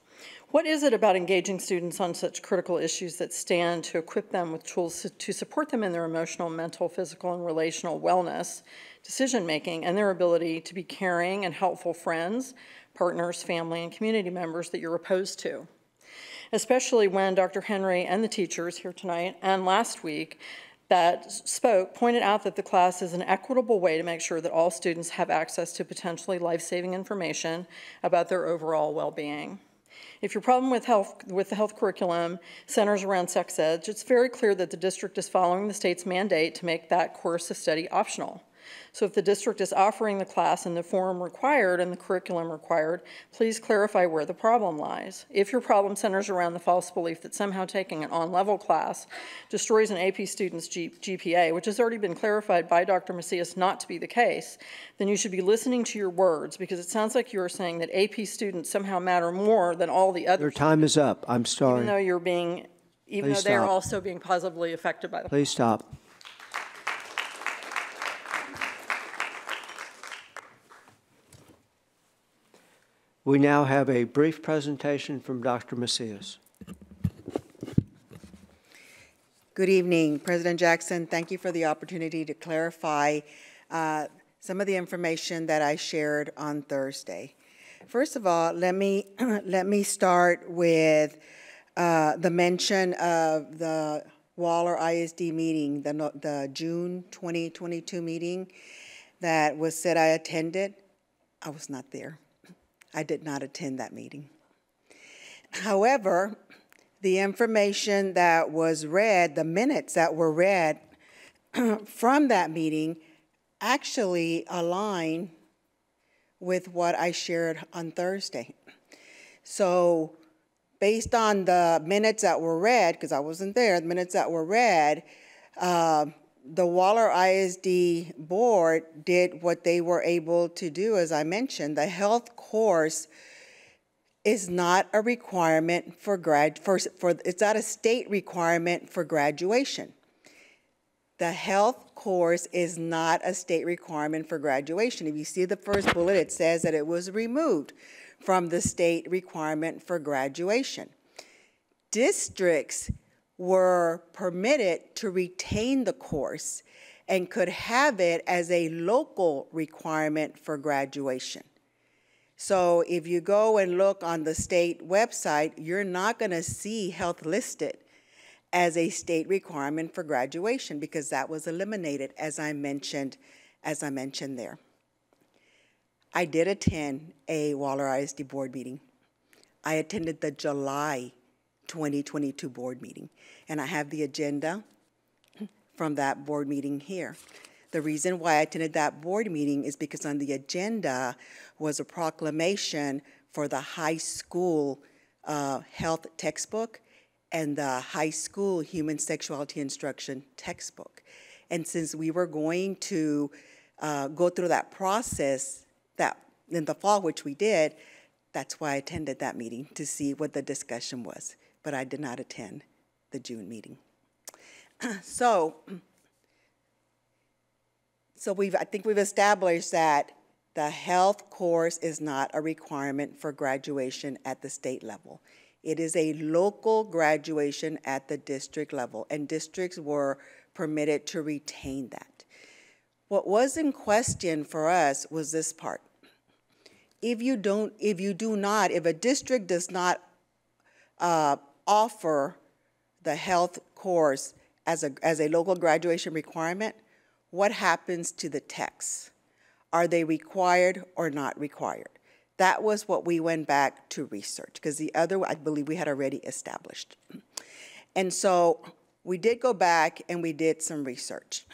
What is it about engaging students on such critical issues that stand to equip them with tools to support them in their emotional, mental, physical, and relational wellness, decision-making, and their ability to be caring and helpful friends, partners, family, and community members that you're opposed to? Especially when Dr. Henry and the teachers here tonight and last week that spoke pointed out that the class is an equitable way to make sure that all students have access to potentially life-saving information about their overall well-being. If your problem with the health curriculum centers around sex ed, it's very clear that the district is following the state's mandate to make that course of study optional. So if the district is offering the class in the form required and the curriculum required, please clarify where the problem lies. If your problem centers around the false belief that somehow taking an on-level class destroys an AP student's GPA, which has already been clarified by Dr. Macias not to be the case, then you should be listening to your words, because it sounds like you are saying that AP students somehow matter more than all the others. Your time is up. I'm sorry. Even though they're also being positively affected by the. Please stop. We now have a brief presentation from Dr. Macias. Good evening, President Jackson. Thank you for the opportunity to clarify some of the information that I shared on Thursday. First of all, let me start with the mention of the Waller ISD meeting, the June 2022 meeting that was said I attended. I was not there. I did not attend that meeting. However, the information that was read, the minutes that were read from that meeting actually align with what I shared on Thursday. So based on the minutes that were read, because I wasn't there, the minutes that were read, the Waller ISD board did what they were able to do. As I mentioned, the health course is not a requirement for it's not a state requirement for graduation. The health course is not a state requirement for graduation. If you see the first bullet, it says that it was removed from the state requirement for graduation. Districts were permitted to retain the course and could have it as a local requirement for graduation. So if you go and look on the state website, you're not going to see health listed as a state requirement for graduation because that was eliminated, as I mentioned there. I did attend a Waller ISD board meeting. I attended the July 2022 board meeting, and I have the agenda from that board meeting here. The reason why I attended that board meeting is because on the agenda was a proclamation for the high school health textbook and the high school human sexuality instruction textbook. And since we were going to go through that process that in the fall, which we did, that's why I attended that meeting, to see what the discussion was. But I did not attend the June meeting. So I think we've established that the health course is not a requirement for graduation at the state level. It is a local graduation at the district level, and districts were permitted to retain that. What was in question for us was this part. If a district does not offer the health course as a local graduation requirement, what happens to the texts? Are they required or not required? That was what we went back to research, because the other, I believe we had already established. And so we did go back and we did some research.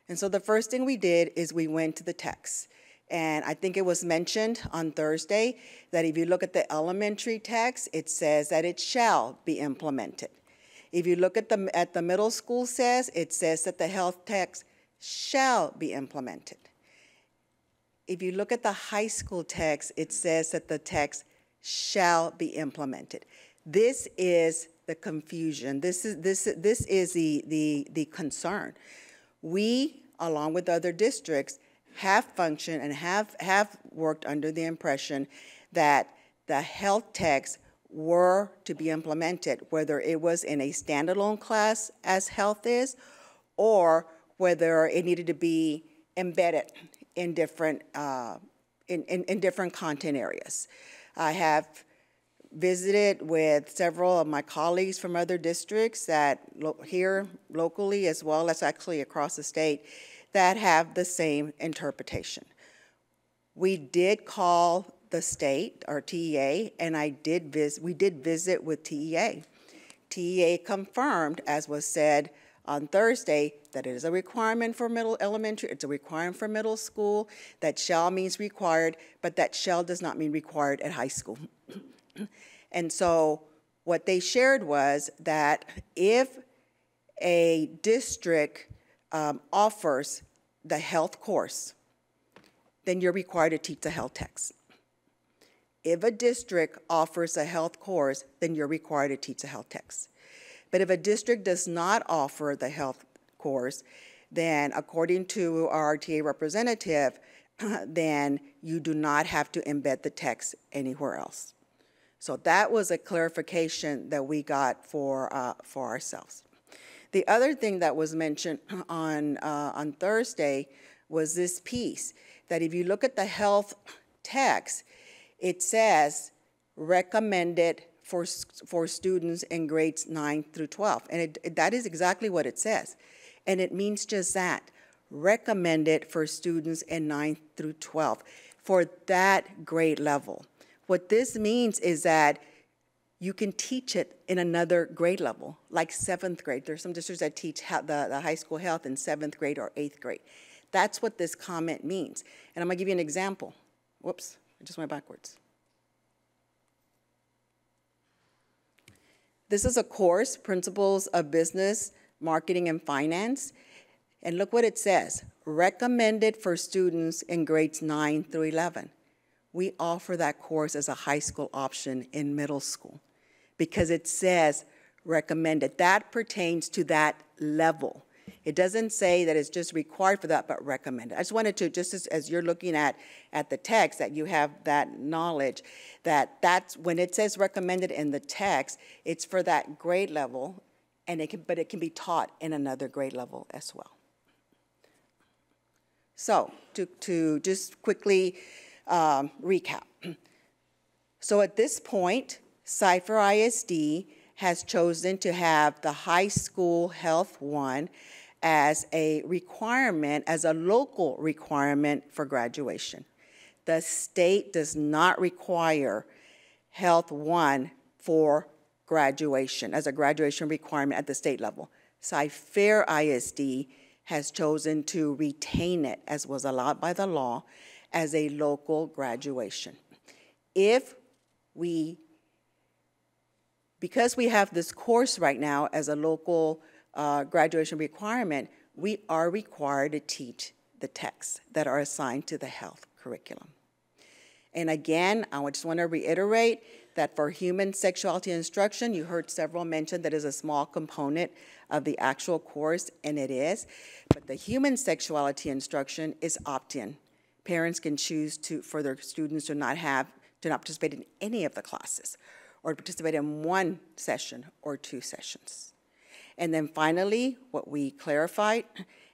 And so the first thing we did is we went to the text. And I think it was mentioned on Thursday that if you look at the elementary text, it says that it shall be implemented. If you look at the middle school it says that the health text shall be implemented. If you look at the high school text, it says that the text shall be implemented. This is the confusion. This is the concern. We, along with other districts, have functioned and have worked under the impression that the health texts were to be implemented, whether it was in a standalone class as health is, or whether it needed to be embedded in different in different content areas. I have visited with several of my colleagues from other districts that here locally, as well as actually across the state, that have the same interpretation. We did call the state, or TEA, and we did visit with TEA. TEA confirmed, as was said on Thursday, that it is a requirement for elementary, it's a requirement for middle school, that shall means required, but that shall does not mean required at high school. And so what they shared was that if a district offers the health course, then you're required to teach the health text. If a district offers a health course, then you're required to teach the health text. But if a district does not offer the health course, then according to our RTA representative, then you do not have to embed the text anywhere else. So that was a clarification that we got for ourselves. The other thing that was mentioned on Thursday was this piece, that if you look at the health text, it says recommended for students in grades 9 through 12. And that is exactly what it says. And it means just that, recommended for students in 9 through 12 for that grade level. What this means is that you can teach it in another grade level, like 7th grade. There's some districts that teach the high school health in 7th grade or 8th grade. That's what this comment means. And I'm gonna give you an example. Whoops, I just went backwards. This is a course, Principles of Business, Marketing, and Finance. And look what it says, recommended for students in grades 9 through 11. We offer that course as a high school option in middle school because it says recommended. That pertains to that level. It doesn't say that it's just required for that, but recommended. I just wanted to, just as you're looking at the text, that you have that knowledge, that's when it says recommended in the text, it's for that grade level, and but it can be taught in another grade level as well. So to just quickly recap. So at this point, Cypress-ISD has chosen to have the high school health one as a requirement, as a local requirement for graduation. The state does not require health one for graduation, as a graduation requirement at the state level. Cypress-ISD has chosen to retain it, as was allowed by the law, as a local graduation. Because we have this course right now as a local graduation requirement, we are required to teach the texts that are assigned to the health curriculum. And again, I just want to reiterate that for human sexuality instruction, you heard several mention that is a small component of the actual course, and it is, but the human sexuality instruction is opt-in. Parents can choose for their students to not participate in any of the classes, or participate in one session or 2 sessions. And then finally, what we clarified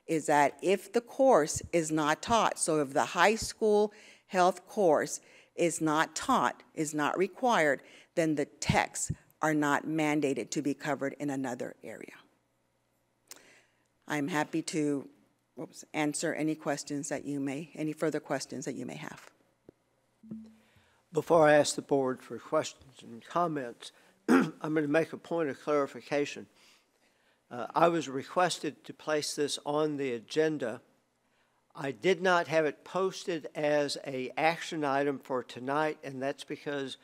is that if the course is not taught, so if the high school health course is not taught, is not required, then the texts are not mandated to be covered in another area. I'm happy to answer any questions that you may, any further questions that you may have. Before I ask the board for questions and comments, I'm going to make a point of clarification. I was requested to place this on the agenda. I did not have it posted as an action item for tonight, and that's because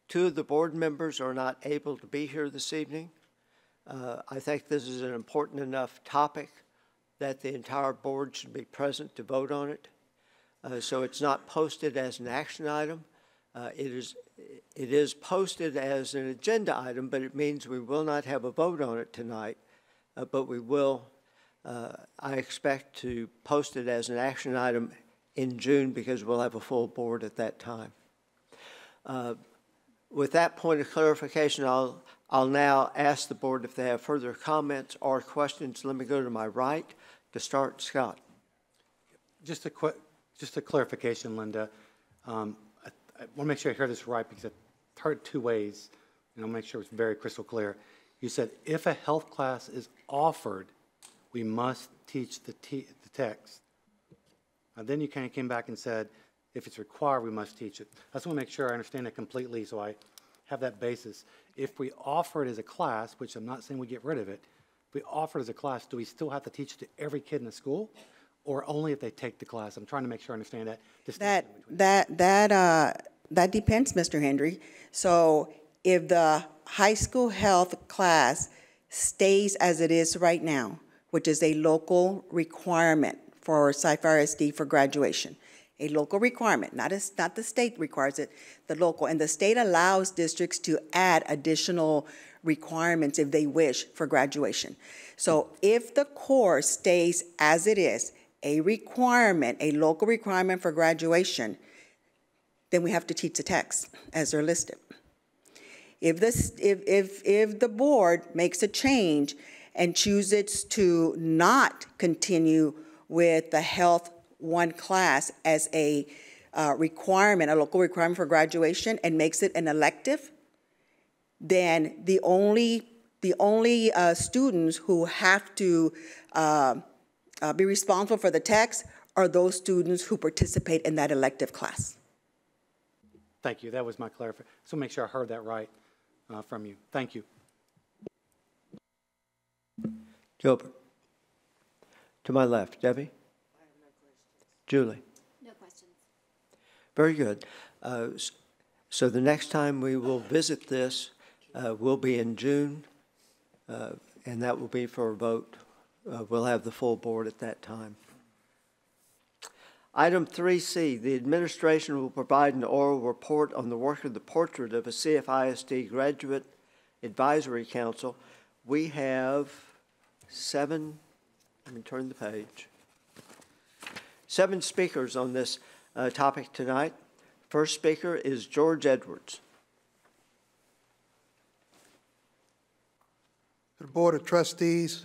two of the board members are not able to be here this evening. I think this is an important enough topic that the entire board should be present to vote on it. So it's not posted as an action item. It is posted as an agenda item, but it means we will not have a vote on it tonight. But we will, I expect to post it as an action item in June because we'll have a full board at that time. With that point of clarification, I'll now ask the board if they have further comments or questions. Let me go to my right to start. Scott. Just a clarification, Linda. I want to make sure I hear this right because I've heard two ways, and I'll make sure it's very crystal clear. You said if a health class is offered, we must teach the text. And then you kind of came back and said, if it's required, we must teach it. I just want to make sure I understand it completely so I have that basis. If we offer it as a class, which I'm not saying we get rid of it, if we offer it as a class, do we still have to teach it to every kid in the school, or only if they take the class? I'm trying to make sure I understand that. That depends, Mr. Hendry. So if the high school health class stays as it is right now, which is a local requirement for Cypress-Fairbanks for graduation, a local requirement, not the state requires it, the local, and the state allows districts to add additional requirements if they wish for graduation. So if the course stays as it is, a requirement, a local requirement for graduation, then we have to teach the text as they're listed. If the board makes a change and chooses to not continue with the Health 1 class as a requirement, a local requirement for graduation, and makes it an elective, then the only students who have to be responsible for the text are those students who participate in that elective class. Thank you. That was my clarification. So make sure I heard that right from you. Thank you. Gilbert. To my left. Debbie? I have no questions. Julie? No questions. Very good. So the next time we will visit this will be in June, and that will be for a vote. We'll have the full board at that time. Item 3C, the administration will provide an oral report on the work of the portrait of a CFISD Graduate Advisory Council. We have 7, let me turn the page, 7 speakers on this topic tonight. First speaker is George Edwards. To the Board of Trustees,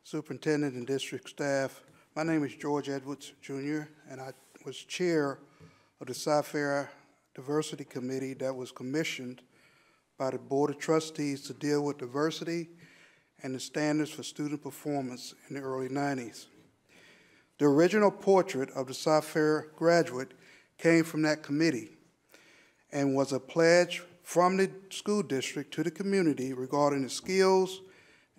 Superintendent and District Staff, my name is George Edwards, Jr., and I was chair of the Cypress-Fairbanks Diversity Committee that was commissioned by the Board of Trustees to deal with diversity and the standards for student performance in the early 90s. The original portrait of the Cypress-Fairbanks graduate came from that committee and was a pledge from the school district to the community regarding the skills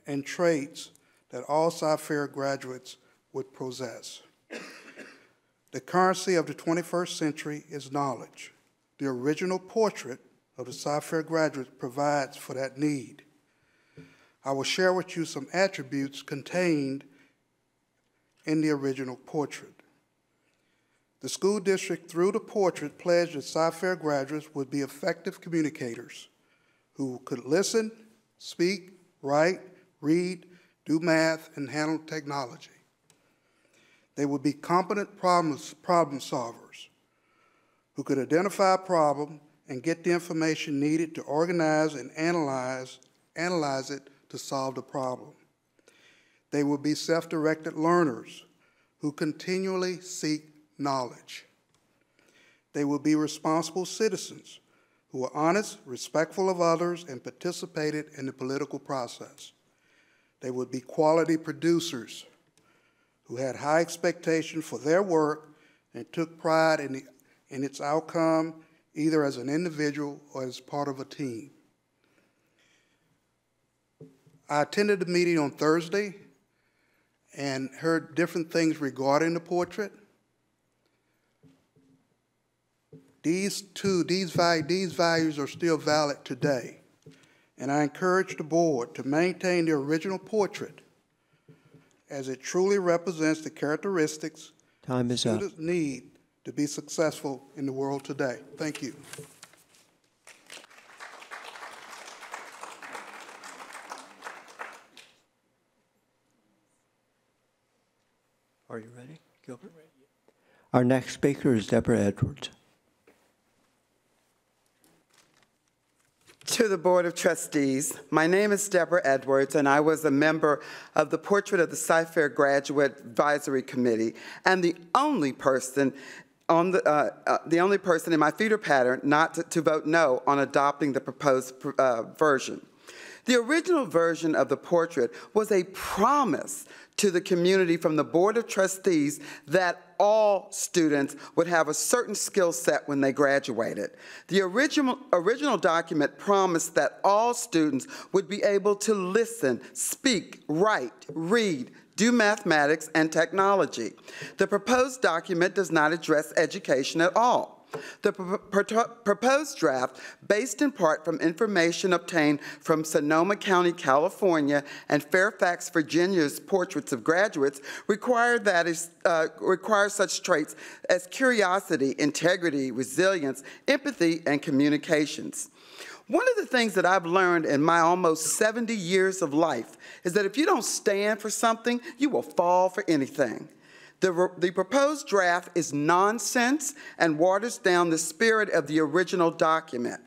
and traits that all Cypress-Fairbanks graduates would possess. The currency of the 21st century is knowledge. The original portrait of the Cypress-Fairbanks graduate provides for that need. I will share with you some attributes contained in the original portrait. The school district, through the portrait, pledged that Cypress-Fairbanks graduates would be effective communicators who could listen, speak, write, read, do math, and handle technology. They would be competent problem solvers who could identify a problem and get the information needed to organize and analyze it to solve the problem. They would be self-directed learners who continually seek knowledge. They would be responsible citizens who are honest, respectful of others, and participated in the political process. They would be quality producers who had high expectations for their work and took pride in its outcome, either as an individual or as part of a team. I attended the meeting on Thursday and heard different things regarding the portrait. These values are still valid today, and I encourage the board to maintain the original portrait as it truly represents the characteristics students need to be successful in the world today. Thank you. Are you ready, Gilbert? Our next speaker is Deborah Edwards. To the Board of Trustees, my name is Deborah Edwards, and I was a member of the Portrait of the Cy-Fair Graduate Advisory Committee, and the only person in my feeder pattern not to vote no on adopting the proposed version. The original version of the portrait was a promise to the community from the Board of Trustees that all students would have a certain skill set when they graduated. The original document promised that all students would be able to listen, speak, write, read, do mathematics and technology. The proposed document does not address education at all. The proposed draft, based in part from information obtained from Sonoma County, California, and Fairfax, Virginia's portraits of graduates, requires such traits as curiosity, integrity, resilience, empathy, and communications. One of the things that I've learned in my almost 70 years of life is that if you don't stand for something, you will fall for anything. The proposed draft is nonsense and waters down the spirit of the original document.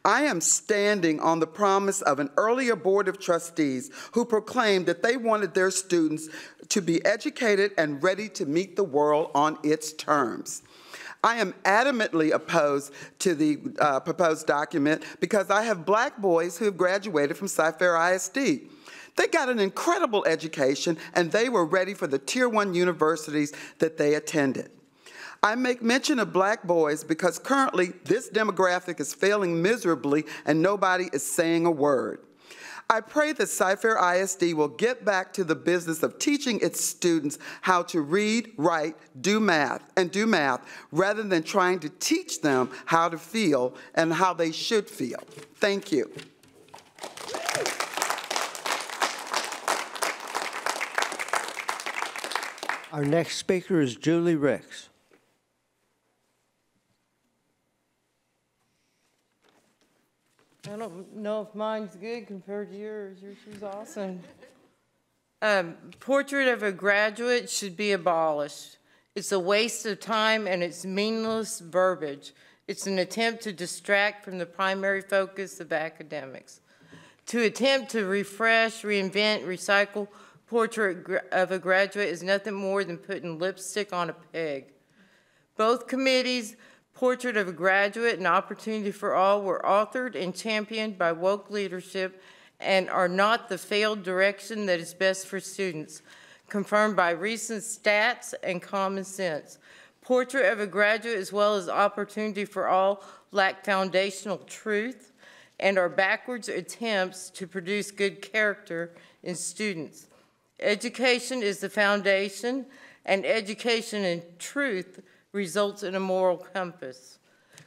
I am standing on the promise of an earlier Board of Trustees who proclaimed that they wanted their students to be educated and ready to meet the world on its terms. I am adamantly opposed to the proposed document because I have black boys who have graduated from Cypher ISD. They got an incredible education, and they were ready for the Tier 1 universities that they attended. I make mention of black boys because currently this demographic is failing miserably and nobody is saying a word. I pray that Cypher ISD will get back to the business of teaching its students how to read, write, do math, rather than trying to teach them how to feel and how they should feel. Thank you. Our next speaker is Julie Ricks. I don't know if mine's good compared to yours. Yours was awesome. Portrait of a graduate should be abolished. It's a waste of time and it's meaningless verbiage. It's an attempt to distract from the primary focus of academics. To attempt to refresh, reinvent, recycle portrait of a graduate is nothing more than putting lipstick on a pig. Both committees, Portrait of a Graduate and Opportunity for All, were authored and championed by woke leadership and are not the failed direction that is best for students, confirmed by recent stats and common sense. Portrait of a Graduate as well as Opportunity for All lack foundational truth and are backwards attempts to produce good character in students. Education is the foundation, and education in truth results in a moral compass.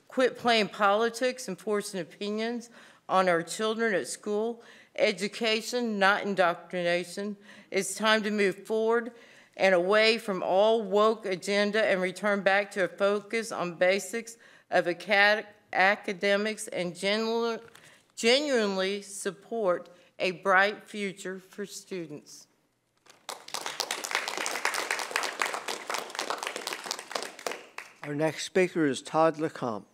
Quit playing politics and forcing opinions on our children at school. Education, not indoctrination. It's time to move forward and away from all woke agenda and return back to a focus on basics of academics and genuinely support a bright future for students. Our next speaker is Todd LeCompte.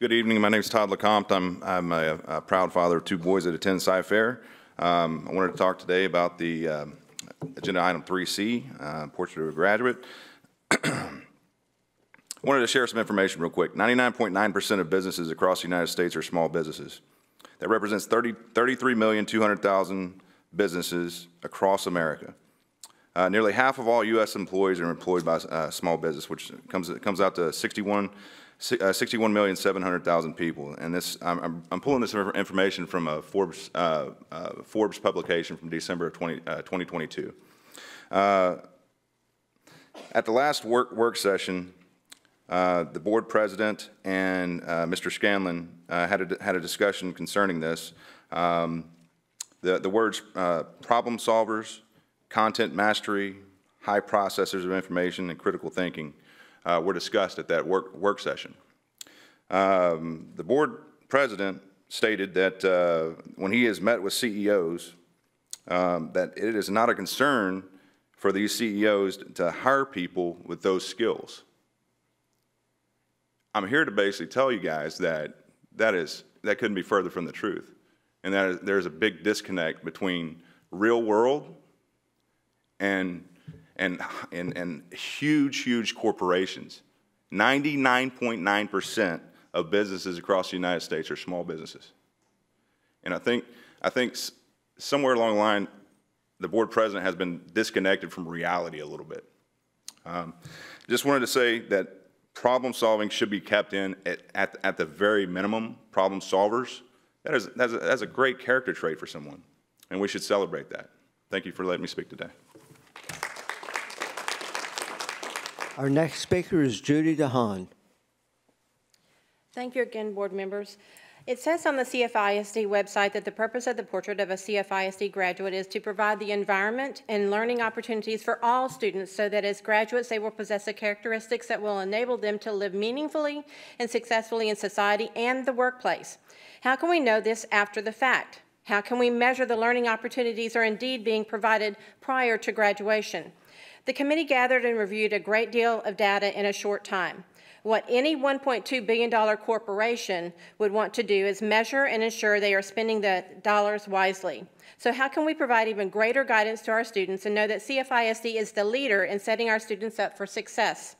Good evening. My name is Todd LeCompte. I'm a proud father of two boys that attend Cy-Fair. I wanted to talk today about the agenda item 3C, Portrait of a Graduate. I wanted to share some information real quick. 99.9% of businesses across the United States are small businesses. That represents 33,200,000 businesses across America. Nearly half of all U.S. employees are employed by small business, which comes out to 61,700,000 people. And this, I'm pulling this information from a Forbes publication from December of 2022. At the last work session, the board president and Mr. Scanlon had a discussion concerning this. The words problem solvers, content mastery, high processors of information, and critical thinking were discussed at that work session. The board president stated that when he has met with CEOs, that it is not a concern for these CEOs to hire people with those skills. I'm here to basically tell you guys that that couldn't be further from the truth, and that there's a big disconnect between real world and huge corporations. 99.9% of businesses across the United States are small businesses, and I think somewhere along the line, the board president has been disconnected from reality a little bit. Just wanted to say that problem solving should be kept in at the very minimum. Problem solvers, that's a great character trait for someone, and we should celebrate that. Thank you for letting me speak today. Our next speaker is Judy DeHaan. Thank you again, board members. It says on the CFISD website that the purpose of the portrait of a CFISD graduate is to provide the environment and learning opportunities for all students so that as graduates they will possess the characteristics that will enable them to live meaningfully and successfully in society and the workplace. How can we know this after the fact? How can we measure the learning opportunities are indeed being provided prior to graduation? The committee gathered and reviewed a great deal of data in a short time. What any $1.2 billion corporation would want to do is measure and ensure they are spending the dollars wisely. So how can we provide even greater guidance to our students and know that CFISD is the leader in setting our students up for success?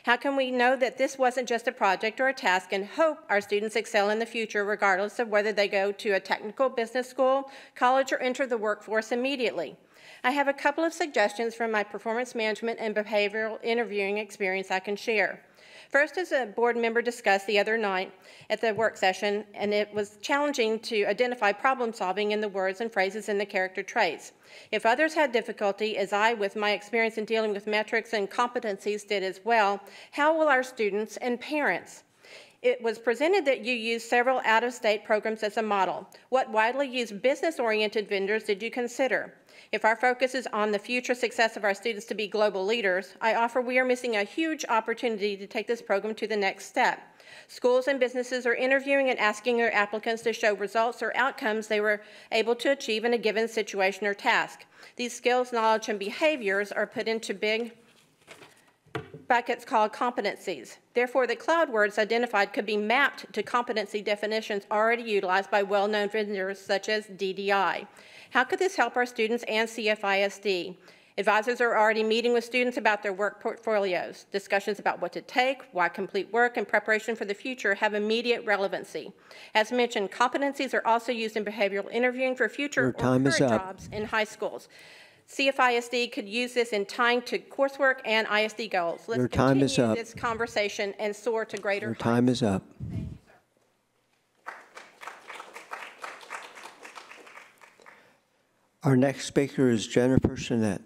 How can we know that this wasn't just a project or a task and hope our students excel in the future regardless of whether they go to a technical business school, college, or enter the workforce immediately? I have a couple of suggestions from my performance management and behavioral interviewing experience I can share. First, as a board member discussed the other night at the work session, and it was challenging to identify problem solving in the words and phrases in the character traits. If others had difficulty, as I, with my experience in dealing with metrics and competencies, did as well, how will our students and parents? It was presented that you used several out-of-state programs as a model. What widely used business-oriented vendors did you consider? If our focus is on the future success of our students to be global leaders, I offer we are missing a huge opportunity to take this program to the next step. Schools and businesses are interviewing and asking their applicants to show results or outcomes they were able to achieve in a given situation or task. These skills, knowledge, and behaviors are put into big buckets called competencies. Therefore, the cloud words identified could be mapped to competency definitions already utilized by well-known vendors such as DDI. How could this help our students and CFISD? Advisors are already meeting with students about their work portfolios. Discussions about what to take, why complete work, and preparation for the future have immediate relevancy. As mentioned, competencies are also used in behavioral interviewing for future or current jobs in high schools. CFISD could use this in tying to coursework and ISD goals. Let's continue this conversation and soar to greater heights. Your time is up. Our next speaker is Jennifer Sinnett.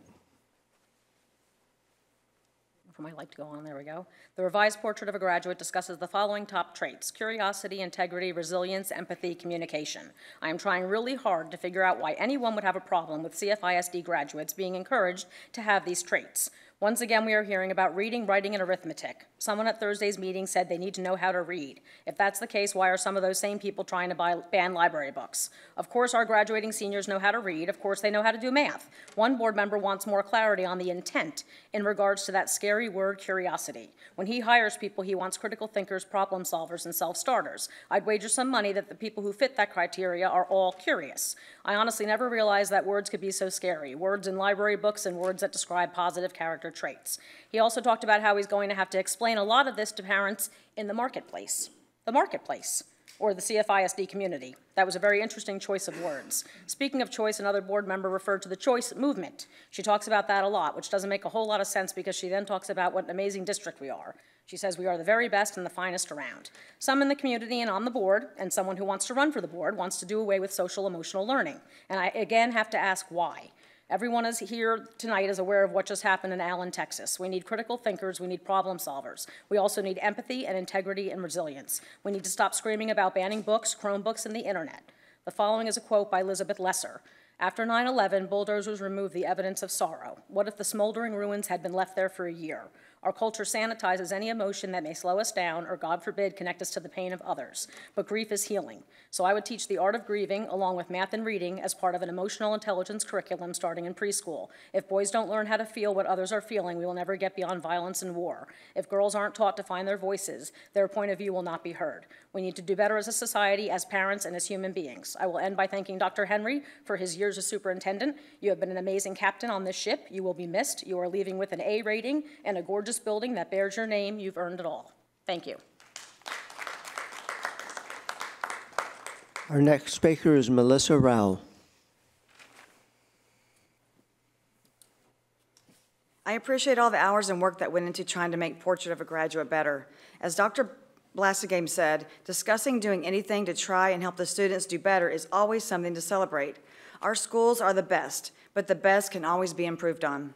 For my light to go on, there we go. The revised portrait of a graduate discusses the following top traits: curiosity, integrity, resilience, empathy, communication. I am trying really hard to figure out why anyone would have a problem with CFISD graduates being encouraged to have these traits. Once again, we are hearing about reading, writing, and arithmetic. Someone at Thursday's meeting said they need to know how to read. If that's the case, why are some of those same people trying to ban library books? Of course, our graduating seniors know how to read. Of course, they know how to do math. One board member wants more clarity on the intent in regards to that scary word, curiosity. When he hires people, he wants critical thinkers, problem solvers, and self-starters. I'd wager some money that the people who fit that criteria are all curious. I honestly never realized that words could be so scary. Words in library books and words that describe positive character traits. He also talked about how he's going to have to explain a lot of this to parents in the marketplace. The marketplace. or the CFISD community. That was a very interesting choice of words. Speaking of choice, another board member referred to the choice movement. She talks about that a lot, which doesn't make a whole lot of sense because she then talks about what an amazing district we are. She says we are the very best and the finest around. Some in the community and on the board, and someone who wants to run for the board, wants to do away with social emotional learning. And I again have to ask why. Everyone is here tonight is aware of what just happened in Allen, Texas. We need critical thinkers, we need problem solvers. We also need empathy and integrity and resilience. We need to stop screaming about banning books, Chromebooks, and the internet. The following is a quote by Elizabeth Lesser. After 9/11, bulldozers removed the evidence of sorrow. What if the smoldering ruins had been left there for a year? Our culture sanitizes any emotion that may slow us down or, God forbid, connect us to the pain of others. But grief is healing. So I would teach the art of grieving along with math and reading as part of an emotional intelligence curriculum starting in preschool. If boys don't learn how to feel what others are feeling, we will never get beyond violence and war. If girls aren't taught to find their voices, their point of view will not be heard. We need to do better as a society, as parents, and as human beings. I will end by thanking Dr. Henry for his years as superintendent. You have been an amazing captain on this ship. You will be missed. You are leaving with an A rating and a gorgeous building that bears your name. You've earned it all. Thank you. Our next speaker is Melissa Rowell. I appreciate all the hours and work that went into trying to make Portrait of a Graduate better. As Dr. Blassigame said, discussing doing anything to try and help the students do better is always something to celebrate. Our schools are the best, but the best can always be improved on.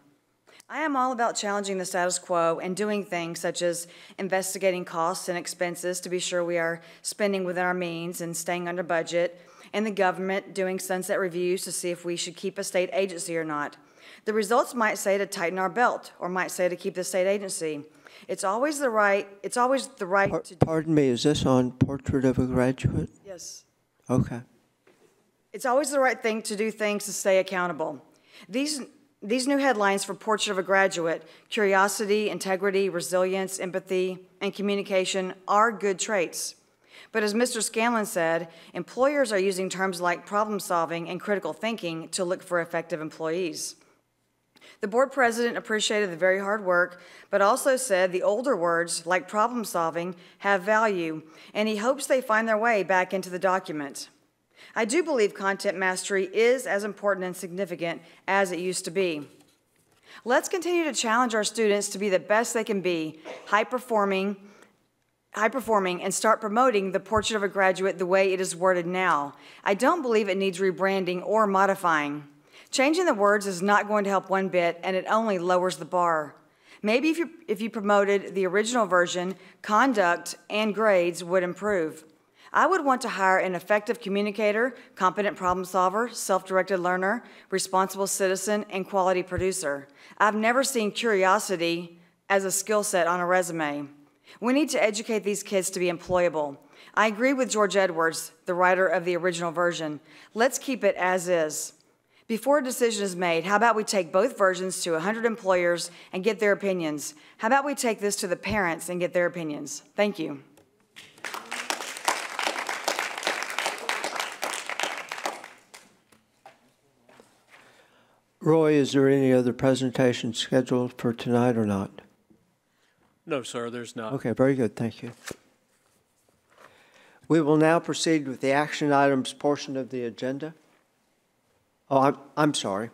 I am all about challenging the status quo and doing things such as investigating costs and expenses to be sure we are spending within our means and staying under budget, and the government doing sunset reviews to see if we should keep a state agency or not. The results might say to tighten our belt or might say to keep the state agency. It's always the right to... Pardon me, is this on Portrait of a Graduate? Yes. Okay. It's always the right thing to do things to stay accountable. These new headlines for Portrait of a Graduate, curiosity, integrity, resilience, empathy, and communication are good traits. But as Mr. Scanlon said, employers are using terms like problem solving and critical thinking to look for effective employees. The board president appreciated the very hard work, but also said the older words, like problem solving, have value, and he hopes they find their way back into the document. I do believe content mastery is as important and significant as it used to be. Let's continue to challenge our students to be the best they can be, high-performing, and start promoting the Portrait of a Graduate the way it is worded now. I don't believe it needs rebranding or modifying. Changing the words is not going to help one bit, and it only lowers the bar. Maybe if you promoted the original version, conduct and grades would improve. I would want to hire an effective communicator, competent problem solver, self-directed learner, responsible citizen, and quality producer. I've never seen curiosity as a skill set on a resume. We need to educate these kids to be employable. I agree with George Edwards, the writer of the original version. Let's keep it as is. Before a decision is made, how about we take both versions to 100 employers and get their opinions? How about we take this to the parents and get their opinions? Thank you. Roy, is there any other presentation scheduled for tonight or not? No, sir, there's not. Okay, very good. Thank you. We will now proceed with the action items portion of the agenda. Oh, I'm sorry.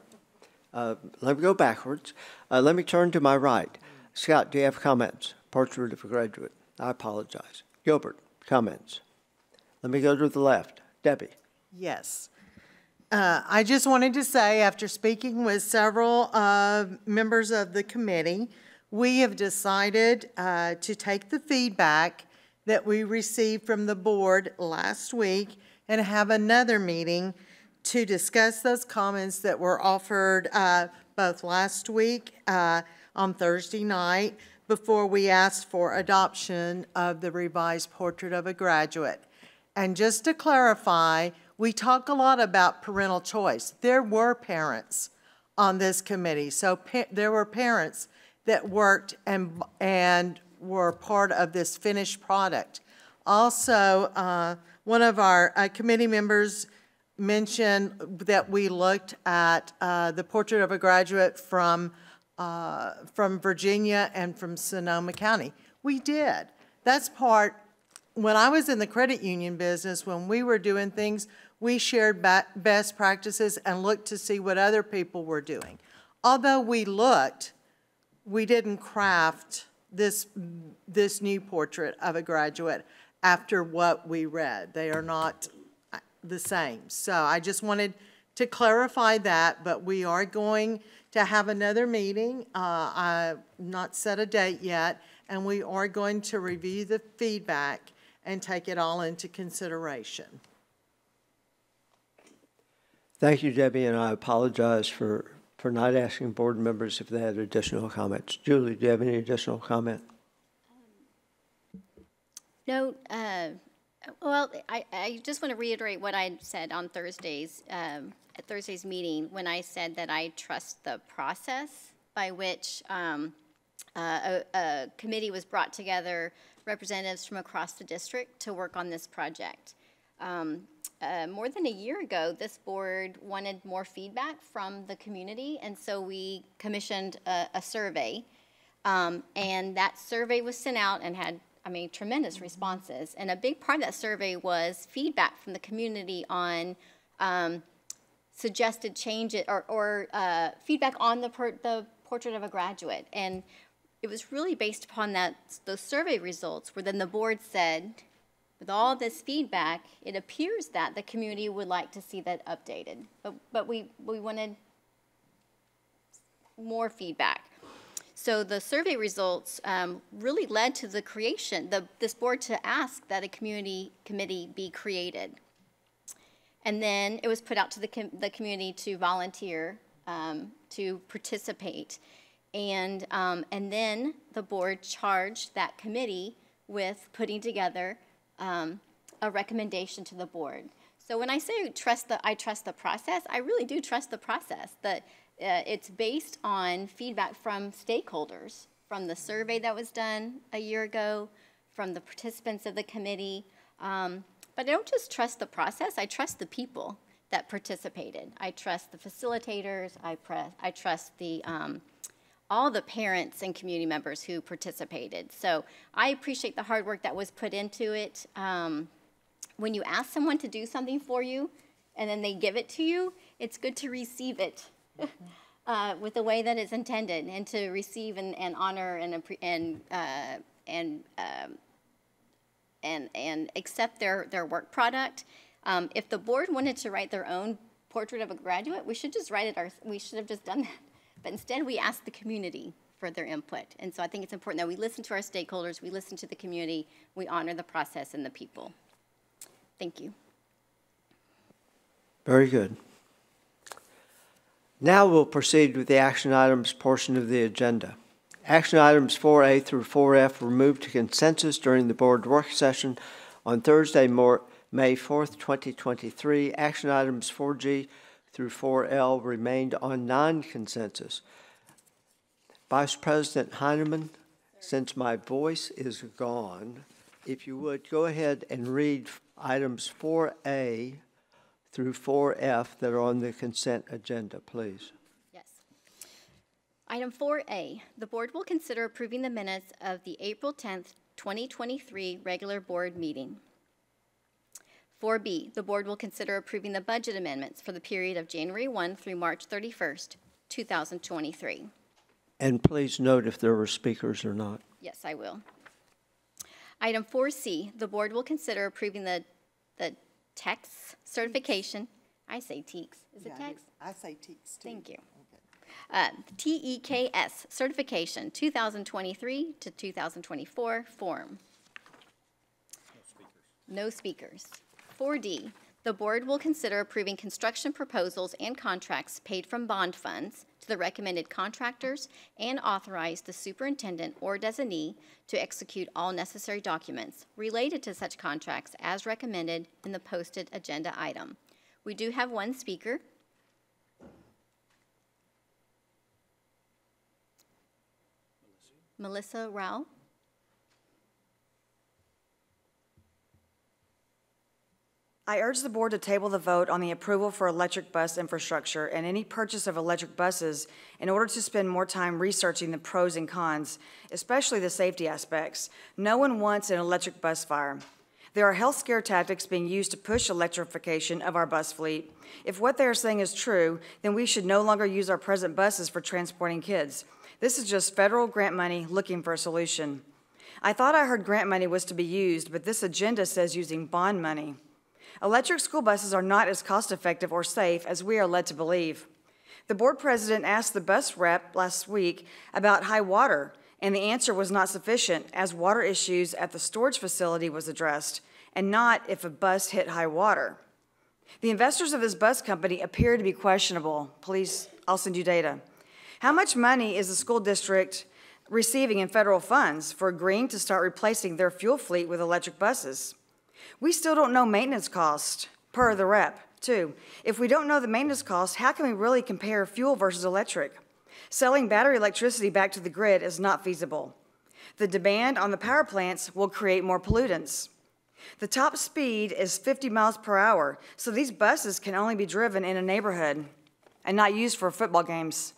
Let me go backwards. Let me turn to my right. Scott, do you have comments? Portrait of a Graduate. I apologize. Gilbert, comments. Let me go to the left. Debbie. Yes. I just wanted to say, after speaking with several members of the committee, we have decided to take the feedback that we received from the board last week and have another meeting to discuss those comments that were offered both last week on Thursday night before we asked for adoption of the revised Portrait of a Graduate. And just to clarify, we talk a lot about parental choice. There were parents on this committee, so there were parents that worked and were part of this finished product. Also, one of our committee members mentioned that we looked at the Portrait of a Graduate from Virginia and from Sonoma County. We did. That's part when I was in the credit union business, when we were doing things, we shared best practices and looked to see what other people were doing. Although we looked, we didn't craft this new portrait of a graduate after what we read. They are not the same. So I just wanted to clarify that, but we are going to have another meeting. I've not set a date yet, and we are going to review the feedback and take it all into consideration. Thank you, Debbie, and I apologize for not asking board members if they had additional comments. Julie, do you have any additional comment? No, well, I just want to reiterate what I said on Thursday's, at Thursday's meeting, when I said that I trust the process by which a committee was brought together, representatives from across the district to work on this project. More than a year ago, this board wanted more feedback from the community, and so we commissioned a survey, and that survey was sent out and had, I mean, tremendous responses. And a big part of that survey was feedback from the community on suggested changes or feedback on the portrait of a graduate. And it was really based upon those survey results where then the board said, with all this feedback, it appears that the community would like to see that updated. But we wanted more feedback. So the survey results really led to the creation, this board to ask that a community committee be created. And then it was put out to the community to volunteer, to participate. And then the board charged that committee with putting together a recommendation to the board. So when I say I trust the process, I really do trust the process. That it's based on feedback from stakeholders, from the survey that was done a year ago, from the participants of the committee. But I don't just trust the process, I trust the people that participated. I trust the facilitators, I trust all the parents and community members who participated. So I appreciate the hard work that was put into it. When you ask someone to do something for you and then they give it to you, it's good to receive it with the way that it's intended, and to receive and honor and accept their work product. If the board wanted to write their own portrait of a graduate, we should just write it. We should have just done that. But instead, we asked the community for their input. And so I think it's important that we listen to our stakeholders, we listen to the community, we honor the process and the people. Thank you. Very good. Now we'll proceed with the action items portion of the agenda. Action items 4A through 4F were moved to consensus during the board work session on Thursday, May 4th, 2023. Action items 4G through 4L remained on non-consensus. Vice President Heineman, since my voice is gone, if you would go ahead and read items 4A through 4F that are on the consent agenda, please. Yes. Item 4A, the board will consider approving the minutes of the April 10th, 2023 regular board meeting. 4B, the board will consider approving the budget amendments for the period of January 1 through March 31st, 2023. And please note if there were speakers or not. Yes, I will. Item 4C, the board will consider approving the TECS certification. I say TECS. Is it TECS? I say TECS too. Thank you. TEKS certification 2023 to 2024 form. No speakers. 4D, the board will consider approving construction proposals and contracts paid from bond funds to the recommended contractors and authorize the superintendent or designee to execute all necessary documents related to such contracts as recommended in the posted agenda item. We do have one speaker. Melissa Rao. I urge the board to table the vote on the approval for electric bus infrastructure and any purchase of electric buses in order to spend more time researching the pros and cons, especially the safety aspects. No one wants an electric bus fire. There are health scare tactics being used to push electrification of our bus fleet. If what they are saying is true, then we should no longer use our present buses for transporting kids. This is just federal grant money looking for a solution. I thought I heard grant money was to be used, but this agenda says using bond money. Electric school buses are not as cost-effective or safe as we are led to believe. The board president asked the bus rep last week about high water, and the answer was not sufficient, as water issues at the storage facility was addressed, and not if a bus hit high water. The investors of this bus company appear to be questionable. Please, I'll send you data. How much money is the school district receiving in federal funds for agreeing to start replacing their fuel fleet with electric buses? We still don't know maintenance cost, per the rep, too. If we don't know the maintenance cost, how can we really compare fuel versus electric? Selling battery electricity back to the grid is not feasible. The demand on the power plants will create more pollutants. The top speed is 50 miles per hour, so these buses can only be driven in a neighborhood and not used for football games,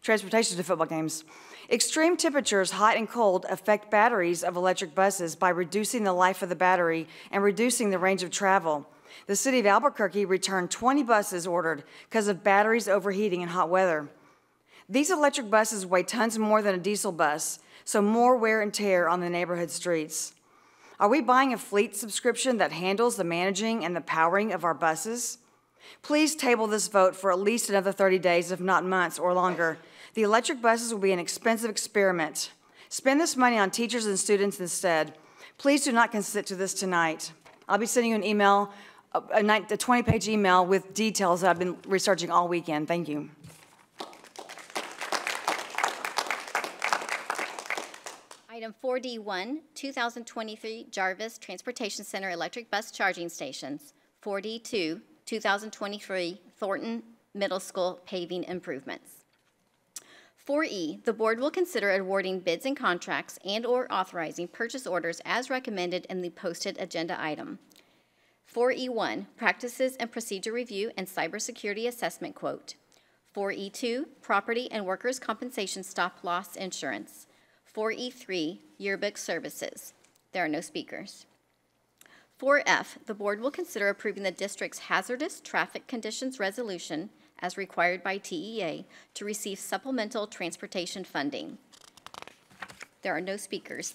transportation to football games. Extreme temperatures, hot and cold, affect batteries of electric buses by reducing the life of the battery and reducing the range of travel. The city of Albuquerque returned 20 buses ordered because of batteries overheating in hot weather. These electric buses weigh tons more than a diesel bus, so more wear and tear on the neighborhood streets. Are we buying a fleet subscription that handles the managing and the powering of our buses? Please table this vote for at least another 30 days, if not months or longer. The electric buses will be an expensive experiment. Spend this money on teachers and students instead. Please do not consent to this tonight. I'll be sending you an email, a 20-page email with details that I've been researching all weekend. Thank you. Item 4D1, 2023 Jarvis Transportation Center Electric Bus Charging Stations. 4D2, 2023 Thornton Middle School Paving Improvements. 4E, the board will consider awarding bids and contracts and/or authorizing purchase orders as recommended in the posted agenda item. 4E1, practices and procedure review and cybersecurity assessment quote. 4E2, property and workers' compensation stop loss insurance. 4E3, yearbook services. There are no speakers. 4F, the board will consider approving the district's hazardous traffic conditions resolution as required by TEA to receive supplemental transportation funding. There are no speakers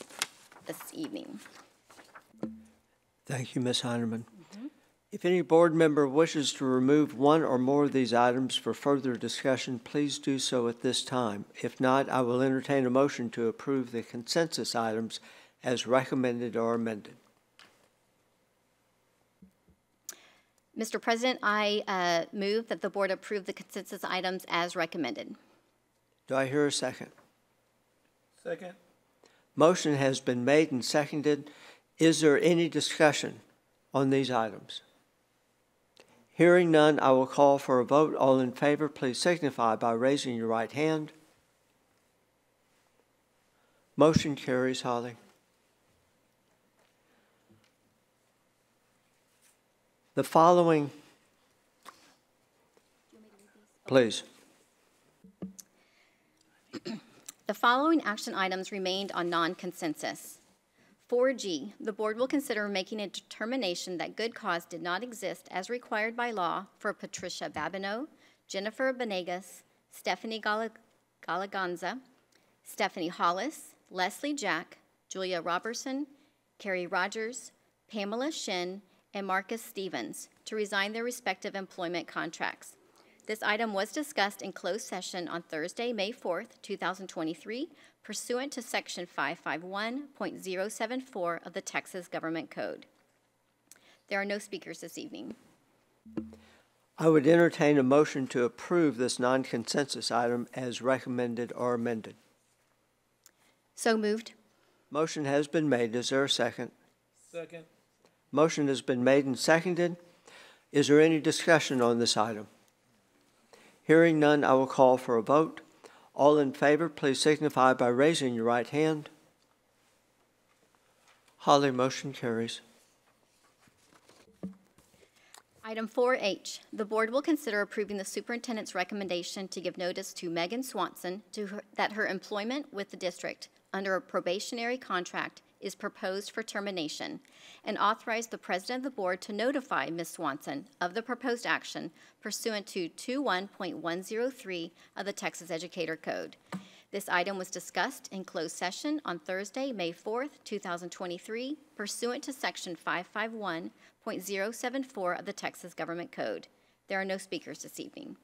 this evening. Thank you, Ms. Heineman. If any board member wishes to remove one or more of these items for further discussion, please do so at this time. If not, I will entertain a motion to approve the consensus items as recommended or amended. Mr. President, I move that the board approve the consensus items as recommended. Do I hear a second? Second. Motion has been made and seconded. Is there any discussion on these items? Hearing none, I will call for a vote. All in favor, please signify by raising your right hand. Motion carries, Holly. The following, please. The following action items remained on non-consensus. 4G, the board will consider making a determination that good cause did not exist as required by law for Patricia Babineau, Jennifer Benegas, Stephanie Galaganza, Stephanie Hollis, Leslie Jack, Julia Robertson, Carrie Rogers, Pamela Shin, and Marcus Stevens to resign their respective employment contracts. This item was discussed in closed session on Thursday, May 4th, 2023, pursuant to Section 551.074 of the Texas Government Code. There are no speakers this evening. I would entertain a motion to approve this non-consensus item as recommended or amended. So moved. Motion has been made. Is there a second? Second. Motion has been made and seconded. Is there any discussion on this item? Hearing none, I will call for a vote. All in favor, please signify by raising your right hand. Holly, motion carries. Item 4H, the board will consider approving the superintendent's recommendation to give notice to Megan Swanson that her employment with the district under a probationary contract is proposed for termination, and authorize the President of the Board to notify Ms. Swanson of the proposed action pursuant to 21.103 of the Texas Educator Code. This item was discussed in closed session on Thursday, May 4th, 2023, pursuant to Section 551.074 of the Texas Government Code. There are no speakers this evening.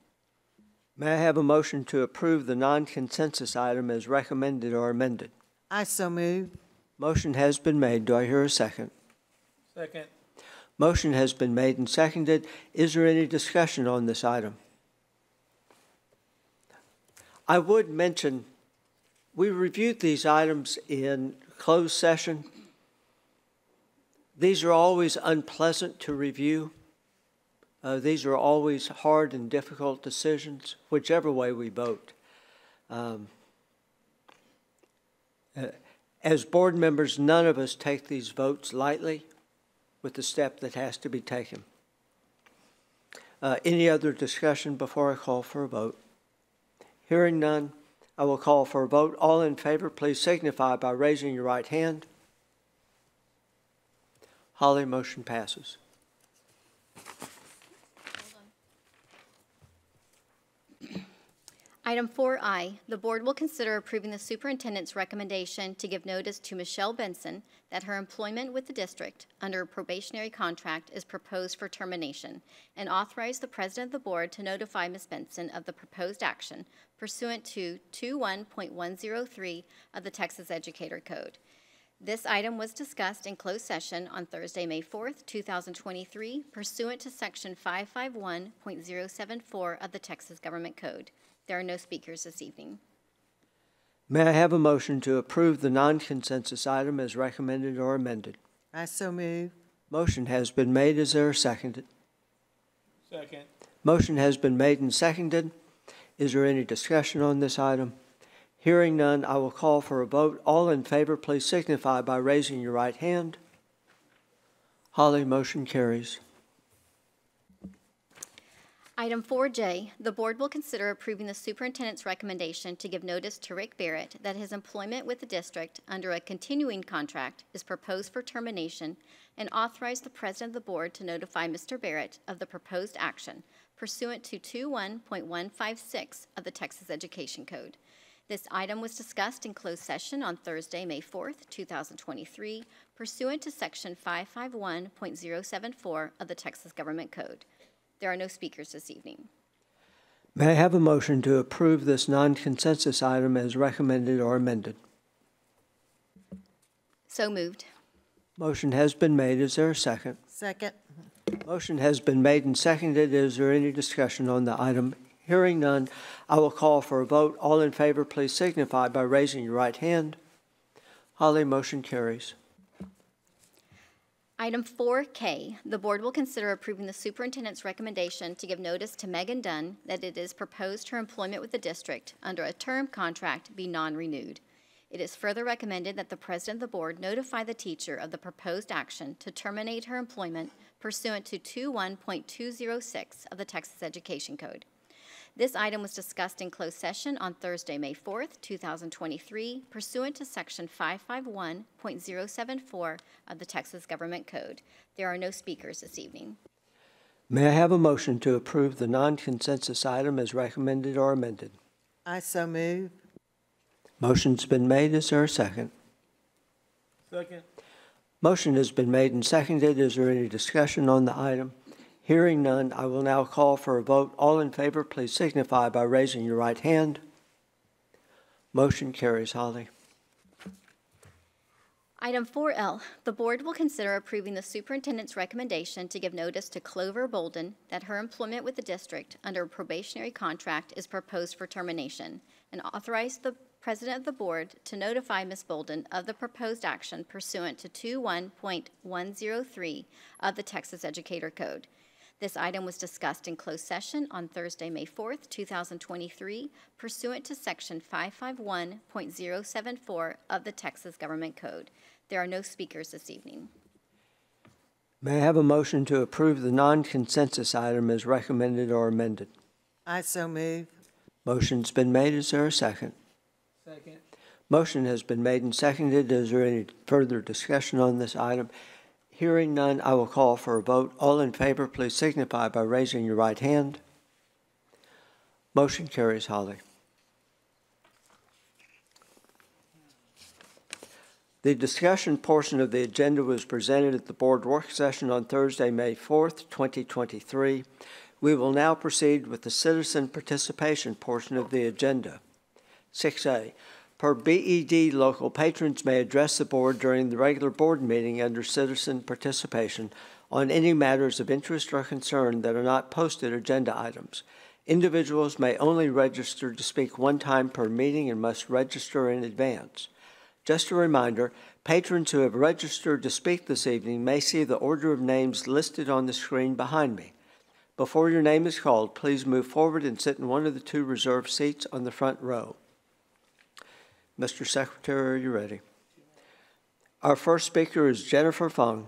May I have a motion to approve the non-consensus item as recommended or amended? I so move. Motion has been made. Do I hear a second? Second. Motion has been made and seconded. Is there any discussion on this item? I would mention, we reviewed these items in closed session. These are always unpleasant to review. These are always hard and difficult decisions, whichever way we vote. As board members, none of us take these votes lightly with the step that has to be taken. Any other discussion before I call for a vote? Hearing none, I will call for a vote. All in favor, please signify by raising your right hand. Holly, motion passes. Item 4I, the board will consider approving the superintendent's recommendation to give notice to Michelle Benson that her employment with the district under a probationary contract is proposed for termination, and authorize the president of the board to notify Ms. Benson of the proposed action pursuant to 21.103 of the Texas Educator Code. This item was discussed in closed session on Thursday, May 4th, 2023, pursuant to Section 551.074 of the Texas Government Code. There are no speakers this evening. May I have a motion to approve the non-consensus item as recommended or amended? I so move. Motion has been made. Is there a second? Second. Motion has been made and seconded. Is there any discussion on this item? Hearing none, I will call for a vote. All in favor, please signify by raising your right hand. Holly, motion carries. Item 4J, the board will consider approving the superintendent's recommendation to give notice to Rick Barrett that his employment with the district under a continuing contract is proposed for termination, and authorize the president of the board to notify Mr. Barrett of the proposed action pursuant to 21.156 of the Texas Education Code. This item was discussed in closed session on Thursday, May 4th, 2023, pursuant to Section 551.074 of the Texas Government Code. There are no speakers this evening. May I have a motion to approve this non-consensus item as recommended or amended? So moved. Motion has been made. Is there a second? Second. Motion has been made and seconded. Is there any discussion on the item? Hearing none, I will call for a vote. All in favor, please signify by raising your right hand. Holly, motion carries. Item 4K, the board will consider approving the superintendent's recommendation to give notice to Megan Dunn that it is proposed her employment with the district under a term contract be non-renewed. It is further recommended that the president of the board notify the teacher of the proposed action to terminate her employment pursuant to 21.206 of the Texas Education Code. This item was discussed in closed session on Thursday, May 4th, 2023, pursuant to Section 551.074 of the Texas Government Code. There are no speakers this evening. May I have a motion to approve the non-consensus item as recommended or amended? I so move. Motion's been made. Is there a second? Second. Motion has been made and seconded. Is there any discussion on the item? Hearing none, I will now call for a vote. All in favor, please signify by raising your right hand. Motion carries. Holly. Item 4L, the board will consider approving the superintendent's recommendation to give notice to Clover Bolden that her employment with the district under a probationary contract is proposed for termination, and authorize the president of the board to notify Ms. Bolden of the proposed action pursuant to 21.103 of the Texas Educator Code. This item was discussed in closed session on Thursday, May 4th, 2023, pursuant to Section 551.074 of the Texas Government Code. There are no speakers this evening. May I have a motion to approve the non-consensus item as recommended or amended? I so move. Motion's been made. Is there a second? Second. Motion has been made and seconded. Is there any further discussion on this item? Hearing none, I will call for a vote. All in favor, please signify by raising your right hand. Motion carries, Holly. The discussion portion of the agenda was presented at the board work session on Thursday, May 4th, 2023. We will now proceed with the citizen participation portion of the agenda. 6A. Per BED, local patrons may address the board during the regular board meeting under citizen participation on any matters of interest or concern that are not posted agenda items. Individuals may only register to speak one time per meeting and must register in advance. Just a reminder, patrons who have registered to speak this evening may see the order of names listed on the screen behind me. Before your name is called, please move forward and sit in one of the 2 reserved seats on the front row. Mr. Secretary, are you ready? Our first speaker is Jennifer Fung.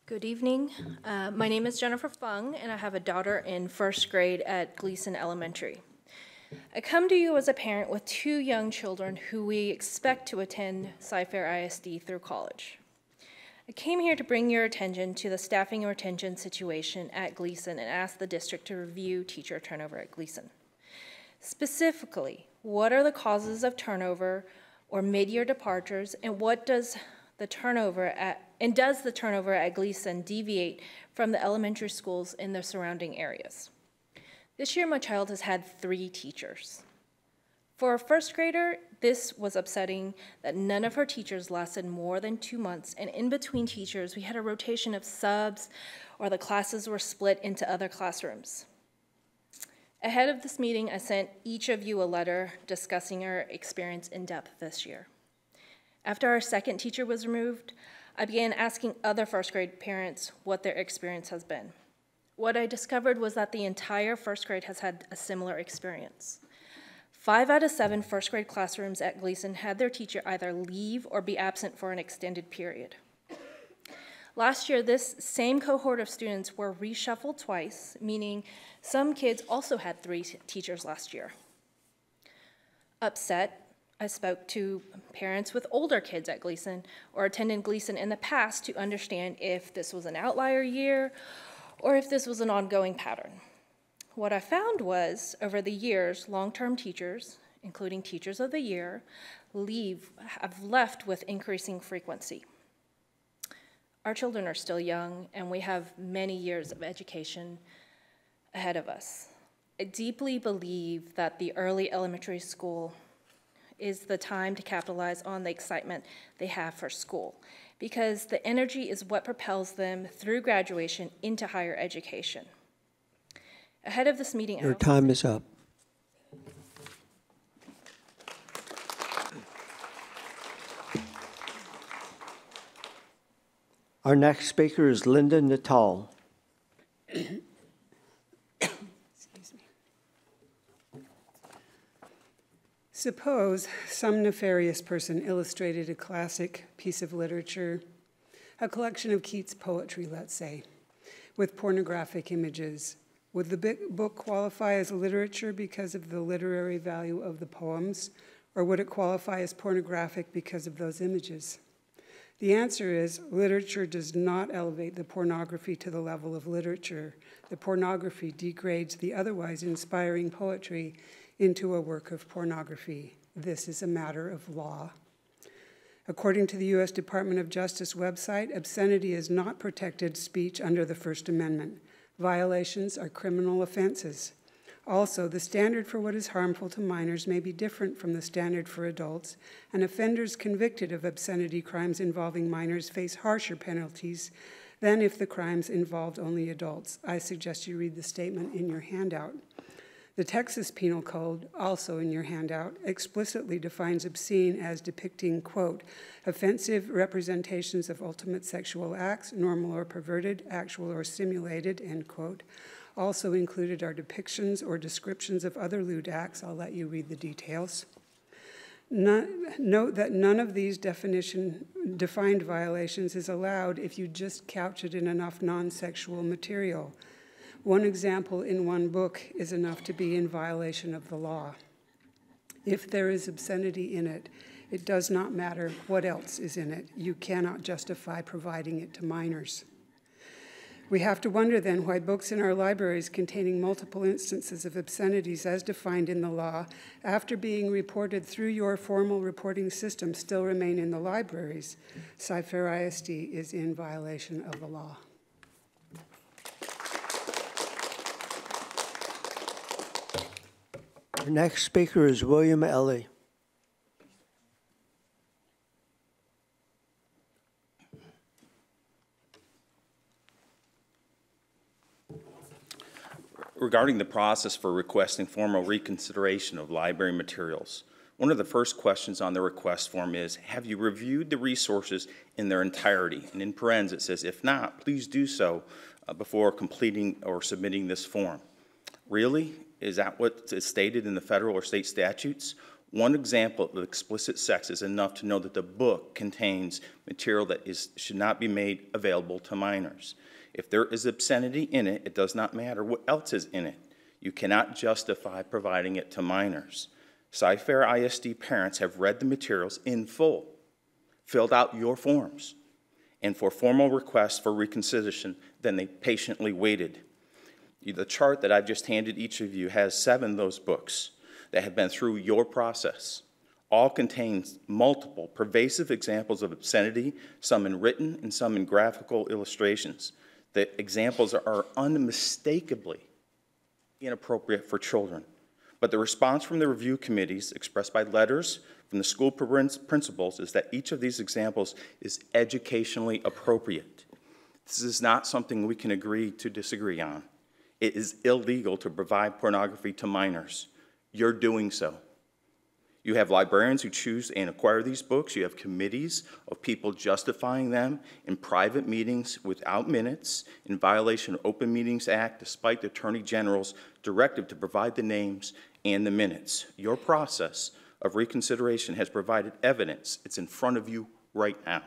Good evening. My name is Jennifer Fung, and I have a daughter in 1st grade at Gleason Elementary. I come to you as a parent with 2 young children who we expect to attend Cyfair ISD through college. I came here to bring your attention to the staffing and retention situation at Gleason and ask the district to review teacher turnover at Gleason. Specifically, what are the causes of turnover or mid-year departures, and does the turnover at Gleason deviate from the elementary schools in the surrounding areas? This year, my child has had 3 teachers. For a 1st grader, this was upsetting that none of her teachers lasted more than 2 months, and in between teachers, we had a rotation of subs, or the classes were split into other classrooms. Ahead of this meeting, I sent each of you a letter discussing our experience in depth this year. After our 2nd teacher was removed, I began asking other 1st grade parents what their experience has been. What I discovered was that the entire 1st grade has had a similar experience. 5 out of 7 1st grade classrooms at Gleason had their teacher either leave or be absent for an extended period. Last year, this same cohort of students were reshuffled twice, meaning some kids also had 3 teachers last year. Upset, I spoke to parents with older kids at Gleason or attended Gleason in the past to understand if this was an outlier year or if this was an ongoing pattern. What I found was, over the years, long-term teachers, including teachers of the year, have left with increasing frequency. Our children are still young, and we have many years of education ahead of us. I deeply believe that the early elementary school is the time to capitalize on the excitement they have for school, because the energy is what propels them through graduation into higher education. Ahead of this meeting, your time is up. Our next speaker is Linda Natal. Excuse me. Suppose some nefarious person illustrated a classic piece of literature, a collection of Keats' poetry, let's say, with pornographic images. Would the book qualify as literature because of the literary value of the poems, or would it qualify as pornographic because of those images? The answer is literature does not elevate the pornography to the level of literature. The pornography degrades the otherwise inspiring poetry into a work of pornography. This is a matter of law. According to the U.S. Department of Justice website, obscenity is not protected speech under the First Amendment. Violations are criminal offenses. Also, the standard for what is harmful to minors may be different from the standard for adults, and offenders convicted of obscenity crimes involving minors face harsher penalties than if the crimes involved only adults. I suggest you read the statement in your handout. The Texas Penal Code, also in your handout, explicitly defines obscene as depicting, quote, offensive representations of ultimate sexual acts, normal or perverted, actual or simulated, end quote. Also included are depictions or descriptions of other lewd acts. I'll let you read the details. Note that none of these defined violations is allowed if you just couch it in enough non-sexual material. One example in one book is enough to be in violation of the law. If there is obscenity in it, it does not matter what else is in it. You cannot justify providing it to minors. We have to wonder then why books in our libraries containing multiple instances of obscenities as defined in the law, after being reported through your formal reporting system, still remain in the libraries. Cyfair ISD is in violation of the law. Our next speaker is William Ellie. Regarding the process for requesting formal reconsideration of library materials, one of the first questions on the request form is, have you reviewed the resources in their entirety? And in parentheses it says, if not, please do so before completing or submitting this form. Really? Is that what is stated in the federal or state statutes? One example of explicit sex is enough to know that the book contains material that should not be made available to minors. If there is obscenity in it, it does not matter what else is in it. You cannot justify providing it to minors. Cyfair ISD parents have read the materials in full, filled out your forms, and for formal requests for reconsideration, then they patiently waited. The chart that I've just handed each of you has 7 of those books that have been through your process. All contains multiple pervasive examples of obscenity, some in written and some in graphical illustrations. The examples are unmistakably inappropriate for children. But the response from the review committees, expressed by letters from the school principals, is that each of these examples is educationally appropriate. This is not something we can agree to disagree on. It is illegal to provide pornography to minors. You're doing so. You have librarians who choose and acquire these books. You have committees of people justifying them in private meetings without minutes, in violation of Open Meetings Act, despite the Attorney General's directive to provide the names and the minutes. Your process of reconsideration has provided evidence. It's in front of you right now.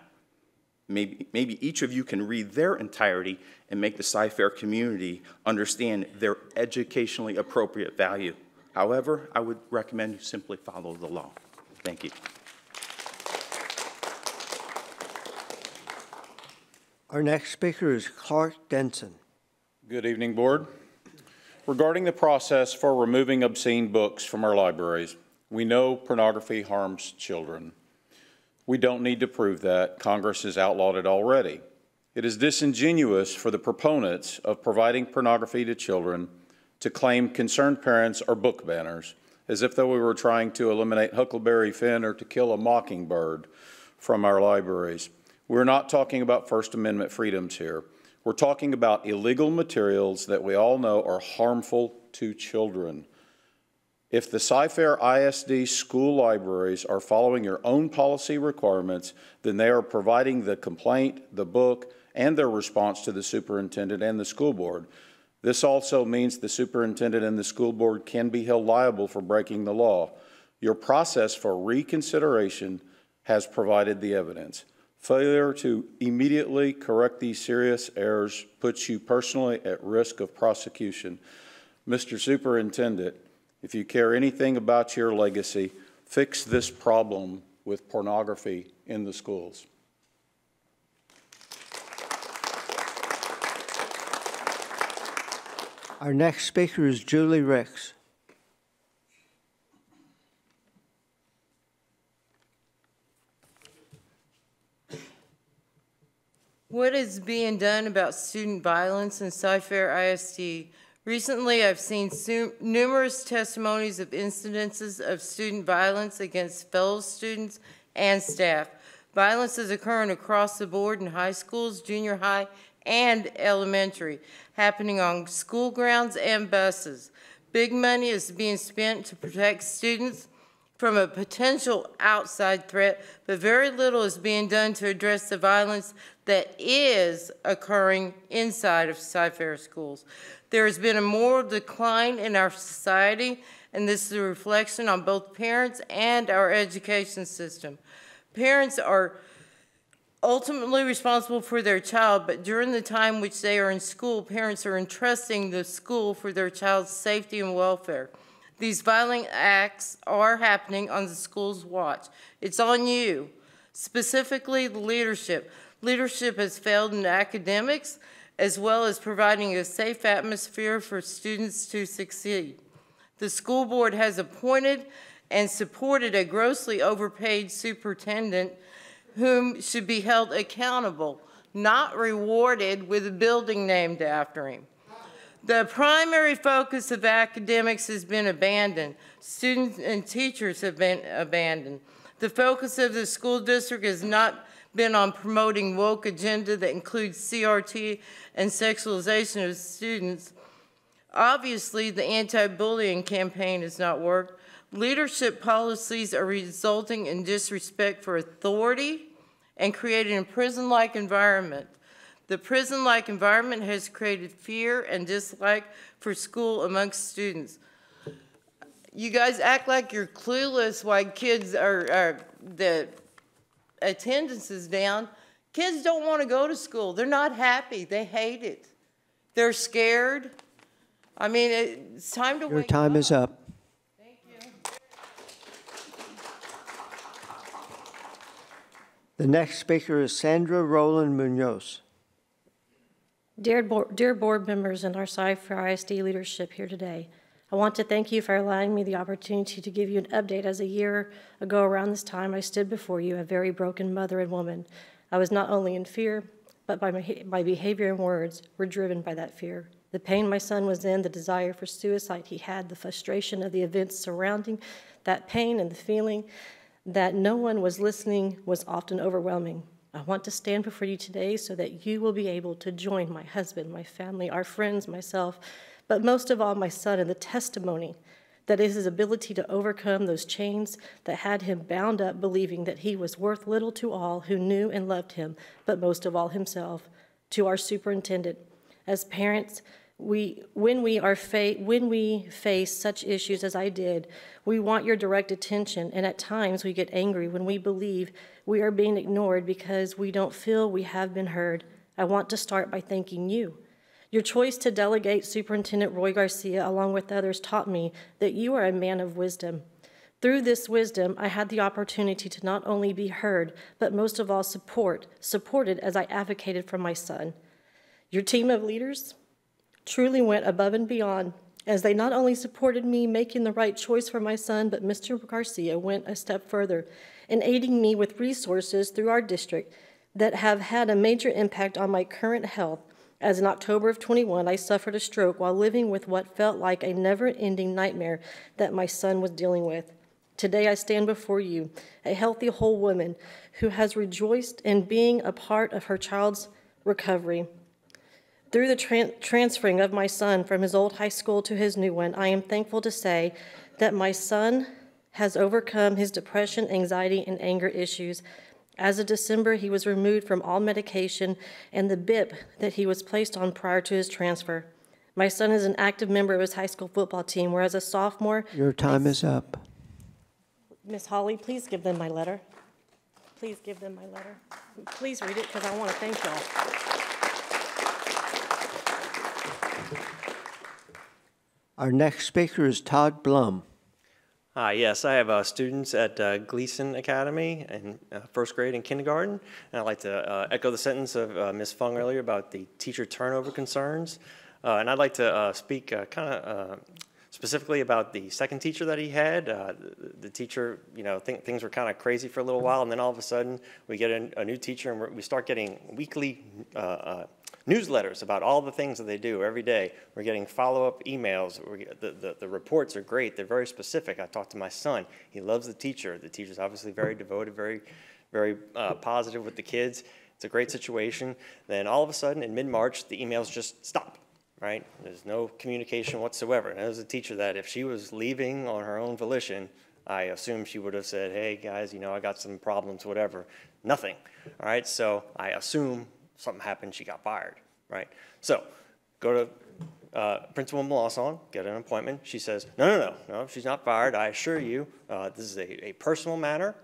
Maybe each of you can read their entirety and make the Cyfair community understand their educationally appropriate value. However, I would recommend you simply follow the law. Thank you. Our next speaker is Clark Denson. Good evening, Board. Regarding the process for removing obscene books from our libraries, we know pornography harms children. We don't need to prove that. Congress has outlawed it already. It is disingenuous for the proponents of providing pornography to children to claim concerned parents are book banners, as if though we were trying to eliminate Huckleberry Finn or To Kill a Mockingbird from our libraries. We're not talking about First Amendment freedoms here. We're talking about illegal materials that we all know are harmful to children. If the Cyfair ISD school libraries are following your own policy requirements, then they are providing the complaint, the book, and their response to the superintendent and the school board. This also means the superintendent and the school board can be held liable for breaking the law. Your process for reconsideration has provided the evidence. Failure to immediately correct these serious errors puts you personally at risk of prosecution. Mr. Superintendent, if you care anything about your legacy, fix this problem with pornography in the schools. Our next speaker is Julie Ricks. What is being done about student violence in Cyfair ISD? Recently, I've seen numerous testimonies of incidences of student violence against fellow students and staff. Violence is occurring across the board in high schools, junior high, and elementary, happening on school grounds and buses. Big money is being spent to protect students from a potential outside threat, but very little is being done to address the violence that is occurring inside of Cyfair schools. There has been a moral decline in our society, and this is a reflection on both parents and our education system. Parents are ultimately responsible for their child, but during the time which they are in school, parents are entrusting the school for their child's safety and welfare. These violent acts are happening on the school's watch. It's on you, specifically the leadership. Leadership has failed in academics as well as providing a safe atmosphere for students to succeed. The school board has appointed and supported a grossly overpaid superintendent whom should be held accountable, not rewarded with a building named after him. The primary focus of academics has been abandoned. Students and teachers have been abandoned. The focus of the school district has not been on promoting woke agenda that includes CRT and sexualization of students. Obviously, the anti-bullying campaign has not worked. Leadership policies are resulting in disrespect for authority and creating a prison-like environment. The prison-like environment has created fear and dislike for school amongst students. You guys act like you're clueless why kids the attendance is down. Kids don't want to go to school. They're not happy. They hate it. They're scared. I mean, it's time to wake up. Your time is up. Thank you. The next speaker is Sandra Rowland Munoz. Dear board members and our Cypher ISD leadership here today, I want to thank you for allowing me the opportunity to give you an update as a year ago around this time I stood before you, a very broken mother and woman. I was not only in fear, but my behavior and words were driven by that fear. The pain my son was in, the desire for suicide he had, the frustration of the events surrounding that pain and the feeling that no one was listening was often overwhelming. I want to stand before you today so that you will be able to join my husband, my family, our friends, myself, but most of all, my son, in the testimony that is his ability to overcome those chains that had him bound up, believing that he was worth little to all who knew and loved him, but most of all himself. To our superintendent, as parents, when we face such issues as I did, we want your direct attention, and at times we get angry when we believe we are being ignored because we don't feel we have been heard. I want to start by thanking you. Your choice to delegate Superintendent Roy Garcia, along with others, taught me that you are a man of wisdom. Through this wisdom, I had the opportunity to not only be heard, but most of all supported as I advocated for my son. Your team of leaders truly went above and beyond, as they not only supported me making the right choice for my son, but Mr. Garcia went a step further in aiding me with resources through our district that have had a major impact on my current health. As in October of 21, I suffered a stroke while living with what felt like a never-ending nightmare that my son was dealing with. Today I stand before you, a healthy, whole woman who has rejoiced in being a part of her child's recovery. Through the transferring of my son from his old high school to his new one, I am thankful to say that my son has overcome his depression, anxiety, and anger issues. As of December, he was removed from all medication and the BIP that he was placed on prior to his transfer. My son is an active member of his high school football team, where as a sophomore... Your time is up. Ms. Hawley, please give them my letter. Please give them my letter. Please read it, because I want to thank y'all. Our next speaker is Todd Blum. Hi, yes, I have students at Gleason Academy in first grade and kindergarten, and I'd like to echo the sentence of Ms. Fung earlier about the teacher turnover concerns, and I'd like to speak kind of specifically about the second teacher that he had. The teacher, things were kind of crazy for a little while, and then all of a sudden we get a new teacher, and we start getting weekly newsletters about all the things that they do every day. We're getting follow-up emails. The reports are great. They're very specific. I talked to my son. He loves the teacher. The teacher's obviously very devoted, very positive with the kids. It's a great situation. Then all of a sudden, in mid-March, the emails just stop, right? There's no communication whatsoever. And as a teacher that if she was leaving on her own volition, I assume she would have said, hey, guys, I got some problems, whatever. Nothing, all right? So I assume something happened, she got fired, right? So go to Principal Melanson, get an appointment. She says, no, she's not fired. I assure you, this is a personal matter,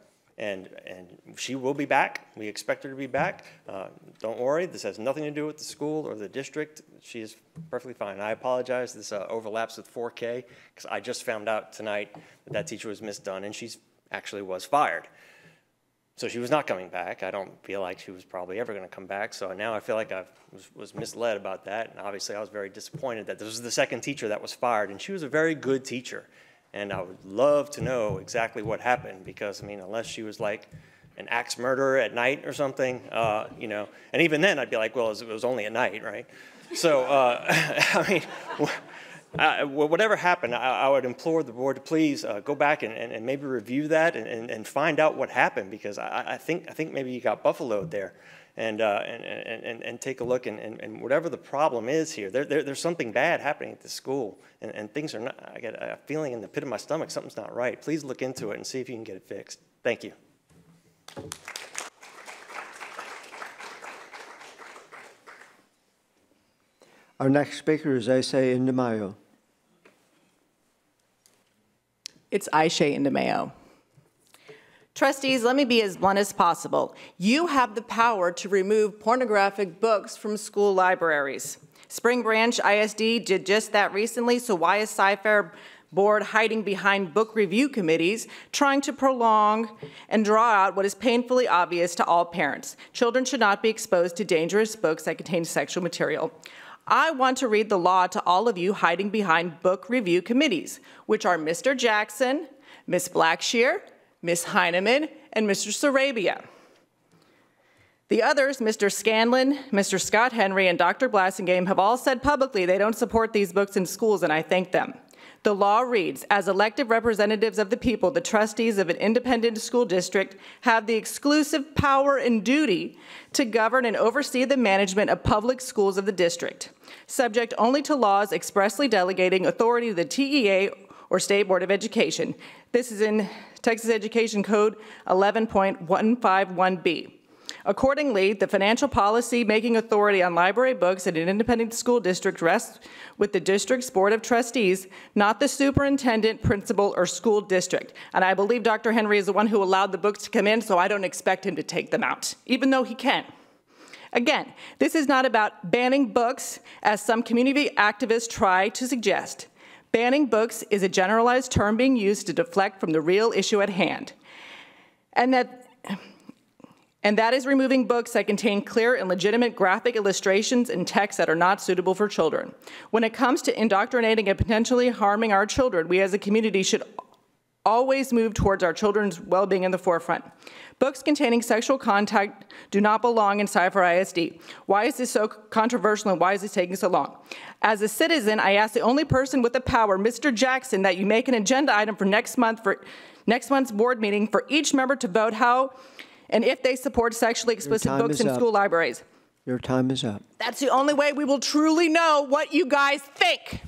And she will be back. We expect her to be back. Don't worry, this has nothing to do with the school or the district. She is perfectly fine. I apologize, this overlaps with 4K, because I just found out tonight that that teacher was misdone, and she actually was fired. So she was not coming back. I don't feel like she was probably ever going to come back. So now I feel like I was misled about that. And obviously I was very disappointed that this was the second teacher that was fired. And she was a very good teacher. And I would love to know exactly what happened, because, I mean, unless she was like an axe murderer at night or something, you know, and even then I'd be like, well, it was only at night, right? So, I mean, whatever happened, I would implore the board to please go back and maybe review that and find out what happened, because I think maybe you got buffaloed there, and take a look, and whatever the problem is here, there's something bad happening at the school, and things are not. I get a feeling in the pit of my stomach something's not right. Please look into it and see if you can get it fixed. Thank you. Our next speaker is Aisha Indemayo. It's Aisha Indemayo. Trustees, let me be as blunt as possible. You have the power to remove pornographic books from school libraries. Spring Branch ISD did just that recently, so why is Cy-Fair board hiding behind book review committees, trying to prolong and draw out what is painfully obvious to all parents? Children should not be exposed to dangerous books that contain sexual material. I want to read the law to all of you hiding behind book review committees, which are Mr. Jackson, Ms. Blackshear, Ms. Heineman, and Mr. Sarabia. The others, Mr. Scanlon, Mr. Scott Henry, and Dr. Blassingame, have all said publicly they don't support these books in schools, and I thank them. The law reads, as elected representatives of the people, the trustees of an independent school district have the exclusive power and duty to govern and oversee the management of public schools of the district, subject only to laws expressly delegating authority to the TEA or State Board of Education. This is in Texas Education Code 11.151B. Accordingly, the financial policy making authority on library books in an independent school district rests with the district's Board of Trustees, not the superintendent, principal, or school district. And I believe Dr. Henry is the one who allowed the books to come in, so I don't expect him to take them out, even though he can. Again, this is not about banning books, as some community activists try to suggest. Banning books is a generalized term being used to deflect from the real issue at hand. And that is removing books that contain clear and legitimate graphic illustrations and texts that are not suitable for children. When it comes to indoctrinating and potentially harming our children, we as a community should always move towards our children's well-being in the forefront. Books containing sexual content do not belong in Cy-Fair ISD. Why is this so controversial, and why is this taking so long? As a citizen, I ask the only person with the power, Mr. Jackson, that you make an agenda item for next month's board meeting for each member to vote how and if they support sexually explicit books in school libraries. Your time is up. That's the only way we will truly know what you guys think.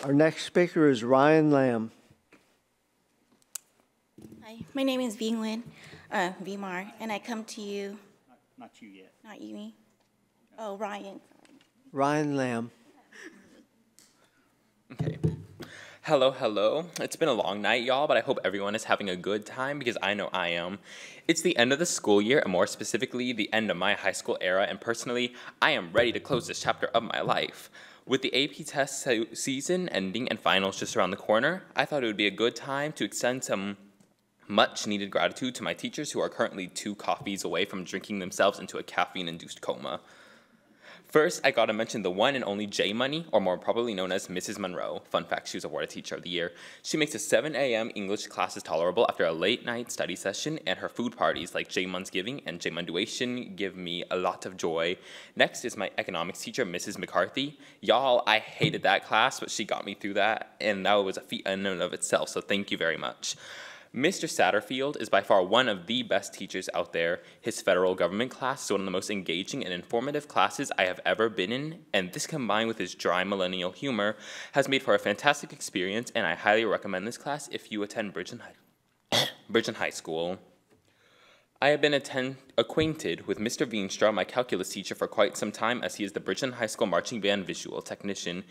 Our next speaker is Ryan Lamb. Hi, my name is Vingwen, Vimar, and I come to you. Not you yet. Not you, me? Oh, Ryan. Ryan Lamb. Okay. Hello, hello. It's been a long night, y'all, but I hope everyone is having a good time, because I know I am. It's the end of the school year, and more specifically, the end of my high school era, and personally, I am ready to close this chapter of my life. With the AP test season ending and finals just around the corner, I thought it would be a good time to extend some much-needed gratitude to my teachers who are currently 2 coffees away from drinking themselves into a caffeine-induced coma. First, I gotta mention the one and only J Money, or more probably known as Mrs. Monroe. Fun fact, she was awarded Teacher of the Year. She makes a 7 a.m. English classes tolerable after a late-night study session, and her food parties like J Mon's Giving and J Monduation give me a lot of joy. Next is my economics teacher, Mrs. McCarthy. Y'all, I hated that class, but she got me through that, and that was a feat in and of itself, so thank you very much. Mr. Satterfield is by far one of the best teachers out there. His federal government class is one of the most engaging and informative classes I have ever been in, and this combined with his dry millennial humor has made for a fantastic experience, and I highly recommend this class if you attend Bridgeton High School. I have been acquainted with Mr. Veenstra, my calculus teacher, for quite some time, as he is the Bridgeton High School Marching Band visual technician.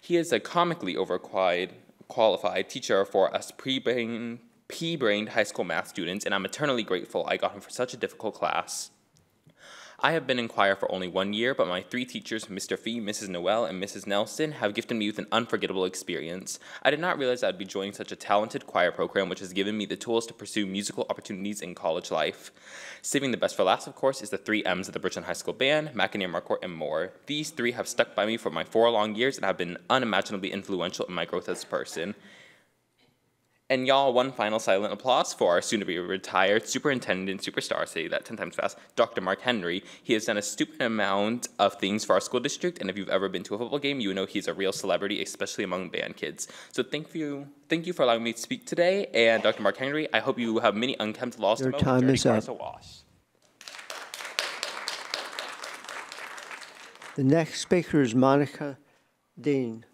He is a comically overqualified qualified teacher for us pea-brained high school math students, and I'm eternally grateful I got him for such a difficult class. I have been in choir for only 1 year, but my 3 teachers, Mr. Fee, Mrs. Noel, and Mrs. Nelson, have gifted me with an unforgettable experience. I did not realize I'd be joining such a talented choir program, which has given me the tools to pursue musical opportunities in college life. Saving the best for last, of course, is the 3 M's of the Bridgeland High School Band, Mackinac Marquardt, and more. These 3 have stuck by me for my 4 long years and have been unimaginably influential in my growth as a person. And y'all, one final silent applause for our soon-to-be retired superintendent, superstar, say that 10 times fast, Dr. Mark Henry. He has done a stupid amount of things for our school district, and if you've ever been to a football game, you know he's a real celebrity, especially among band kids. So thank you for allowing me to speak today, and Dr. Mark Henry, I hope you have many unkempt laws to mow and dirty cars to wash. The next speaker is Monica Dean.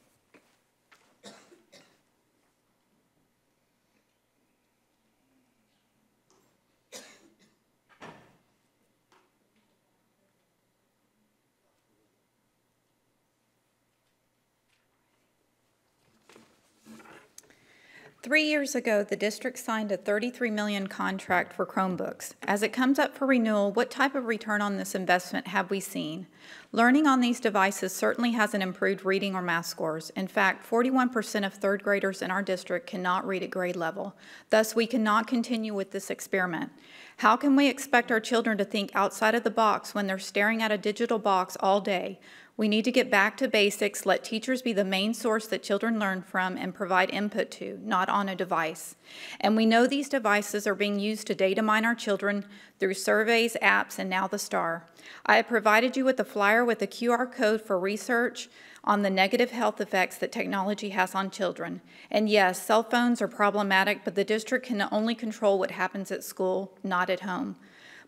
3 years ago, the district signed a $33 million contract for Chromebooks. As it comes up for renewal, what type of return on this investment have we seen? Learning on these devices certainly hasn't improved reading or math scores. In fact, 41% of third graders in our district cannot read at grade level. Thus, we cannot continue with this experiment. How can we expect our children to think outside of the box when they're staring at a digital box all day? We need to get back to basics, let teachers be the main source that children learn from and provide input to, not on a device. And we know these devices are being used to data mine our children through surveys, apps, and now the STAR. I have provided you with a flyer with a QR code for research on the negative health effects that technology has on children. And yes, cell phones are problematic, but the district can only control what happens at school, not at home.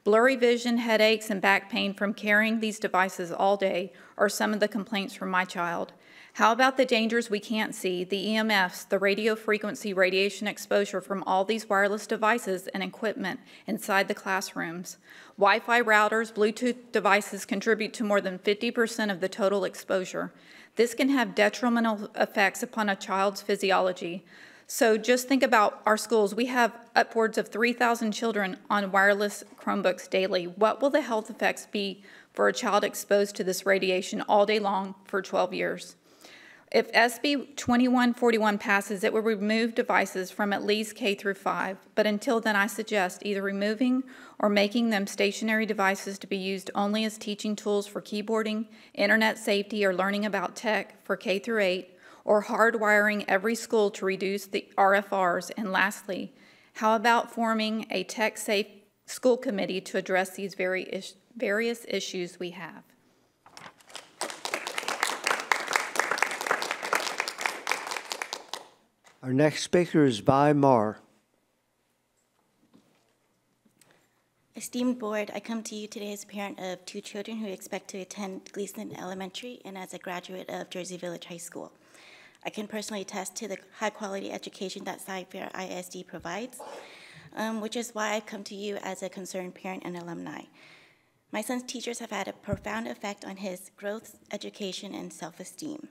Blurry vision, headaches, and back pain from carrying these devices all day are some of the complaints from my child. How about the dangers we can't see, the EMFs, the radio frequency radiation exposure from all these wireless devices and equipment inside the classrooms? Wi-Fi routers, Bluetooth devices contribute to more than 50% of the total exposure. This can have detrimental effects upon a child's physiology. So just think about our schools. We have upwards of 3,000 children on wireless Chromebooks daily. What will the health effects be for a child exposed to this radiation all day long for 12 years? If SB 2141 passes, it will remove devices from at least K through 5. But until then, I suggest either removing or making them stationary devices to be used only as teaching tools for keyboarding, internet safety, or learning about tech for K through 8, or hardwiring every school to reduce the RFRs. And lastly, how about forming a tech-safe school committee to address these various issues we have? Our next speaker is Vi Marr. Esteemed board, I come to you today as a parent of 2 children who expect to attend Gleason Elementary and as a graduate of Jersey Village High School. I can personally attest to the high-quality education that Cyfair ISD provides, which is why I come to you as a concerned parent and alumni. My son's teachers have had a profound effect on his growth, education, and self-esteem.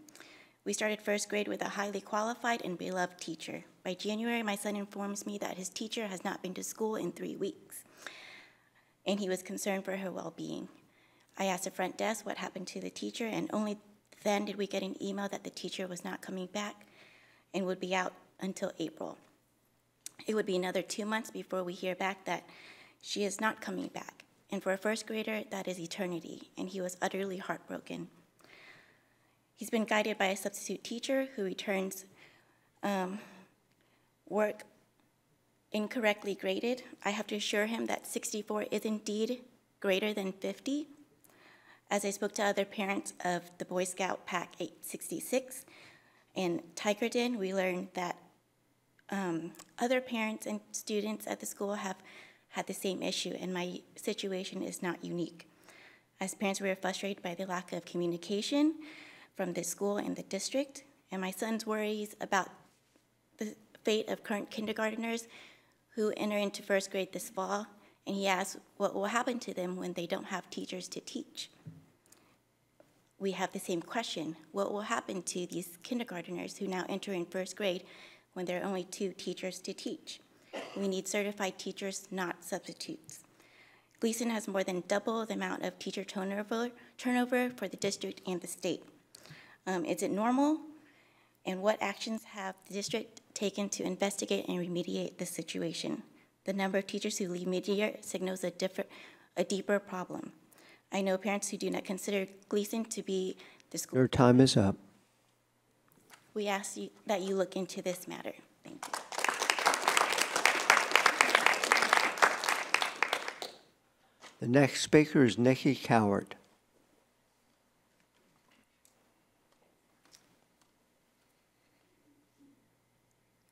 We started first grade with a highly qualified and beloved teacher. By January, my son informs me that his teacher has not been to school in 3 weeks, and he was concerned for her well-being. I asked the front desk what happened to the teacher, and only then did we get an email that the teacher was not coming back and would be out until April. It would be another 2 months before we hear back that she is not coming back. And for a first grader, that is eternity, and he was utterly heartbroken. He's been guided by a substitute teacher who returns work incorrectly graded. I have to assure him that 64 is indeed greater than 50. As I spoke to other parents of the Boy Scout Pack 866 in Tigerton, we learned that other parents and students at the school have had the same issue, and my situation is not unique. As parents, we are frustrated by the lack of communication from the school and the district, and my son's worries about the fate of current kindergartners who enter into first grade this fall, and he asks what will happen to them when they don't have teachers to teach. we have the same question. What will happen to these kindergartners who now enter in first grade when there are only 2 teachers to teach? We need certified teachers, not substitutes. Gleason has more than double the amount of teacher turnover for the district and the state. Is it normal? And what actions have the district taken to investigate and remediate this situation? The number of teachers who leave mid-year signals a deeper problem. I know parents who do not consider Gleason to be the school. Your time is up. We ask you that you look into this matter. Thank you. The next speaker is Nikki Coward.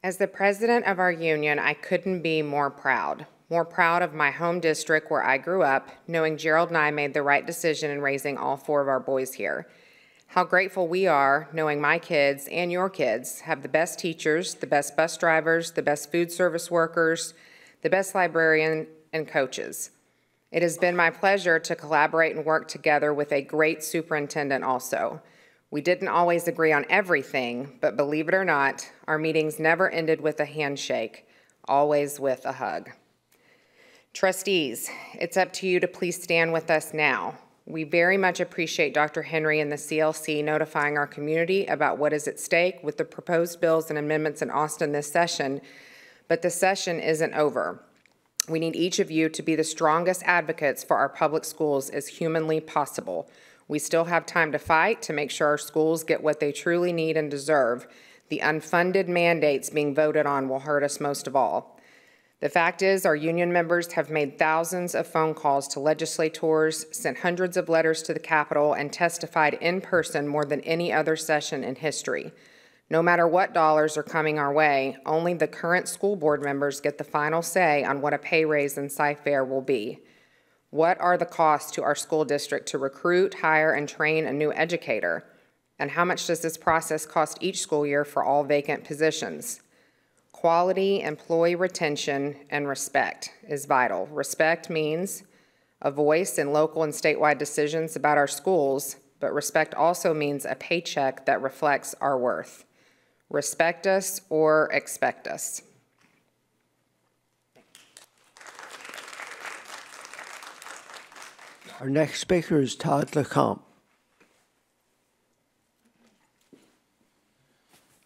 As the president of our union, I couldn't be more proud of my home district where I grew up, knowing Gerald and I made the right decision in raising all 4 of our boys here. How grateful we are knowing my kids and your kids have the best teachers, the best bus drivers, the best food service workers, the best librarian and coaches. It has been my pleasure to collaborate and work together with a great superintendent also. We didn't always agree on everything, but believe it or not, our meetings never ended with a handshake, always with a hug. Trustees, it's up to you to please stand with us now. We very much appreciate Dr. Henry and the CLC notifying our community about what is at stake with the proposed bills and amendments in Austin this session, but the session isn't over. We need each of you to be the strongest advocates for our public schools as humanly possible. We still have time to fight to make sure our schools get what they truly need and deserve. The unfunded mandates being voted on will hurt us most of all. The fact is, our union members have made thousands of phone calls to legislators, sent hundreds of letters to the Capitol, and testified in person more than any other session in history. No matter what dollars are coming our way, only the current school board members get the final say on what a pay raise in Cy-Fair will be. What are the costs to our school district to recruit, hire, and train a new educator? And how much does this process cost each school year for all vacant positions? Quality, employee retention, and respect is vital. Respect means a voice in local and statewide decisions about our schools, but respect also means a paycheck that reflects our worth. Respect us or expect us. Our next speaker is Todd LeCompte.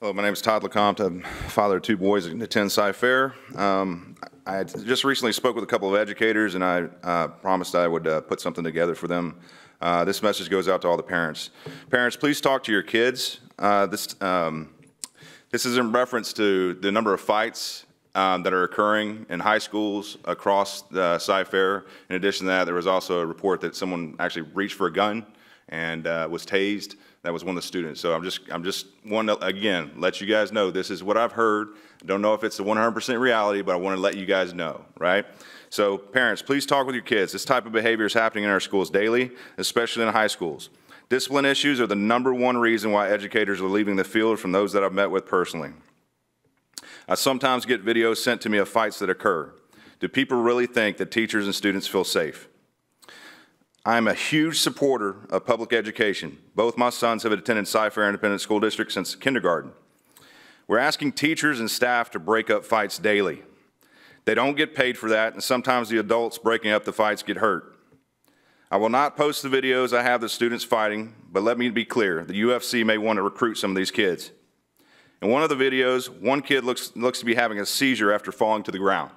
Hello, my name is Todd LeCompte. I'm father of 2 boys that attend Cy-Fair. I just recently spoke with a couple of educators, and I promised I would put something together for them. This message goes out to all the parents. Parents, please talk to your kids. This is in reference to the number of fights that are occurring in high schools across Cy-Fair. In addition to that, there was also a report that someone actually reached for a gun and was tased. That was one of the students. So I'm just wanting to, again, let you guys know this is what I've heard. I don't know if it's the 100% reality, but I want to let you guys know, right? So parents, please talk with your kids. This type of behavior is happening in our schools daily, especially in high schools. Discipline issues are the #1 reason why educators are leaving the field from those that I've met with personally. I sometimes get videos sent to me of fights that occur. Do people really think that teachers and students feel safe? I'm a huge supporter of public education. Both my sons have attended Cy-Fair Independent School District since kindergarten. We're asking teachers and staff to break up fights daily. They don't get paid for that, and sometimes the adults breaking up the fights get hurt. I will not post the videos I have the students fighting, but let me be clear, the UFC may want to recruit some of these kids. In one of the videos, one kid looks to be having a seizure after falling to the ground.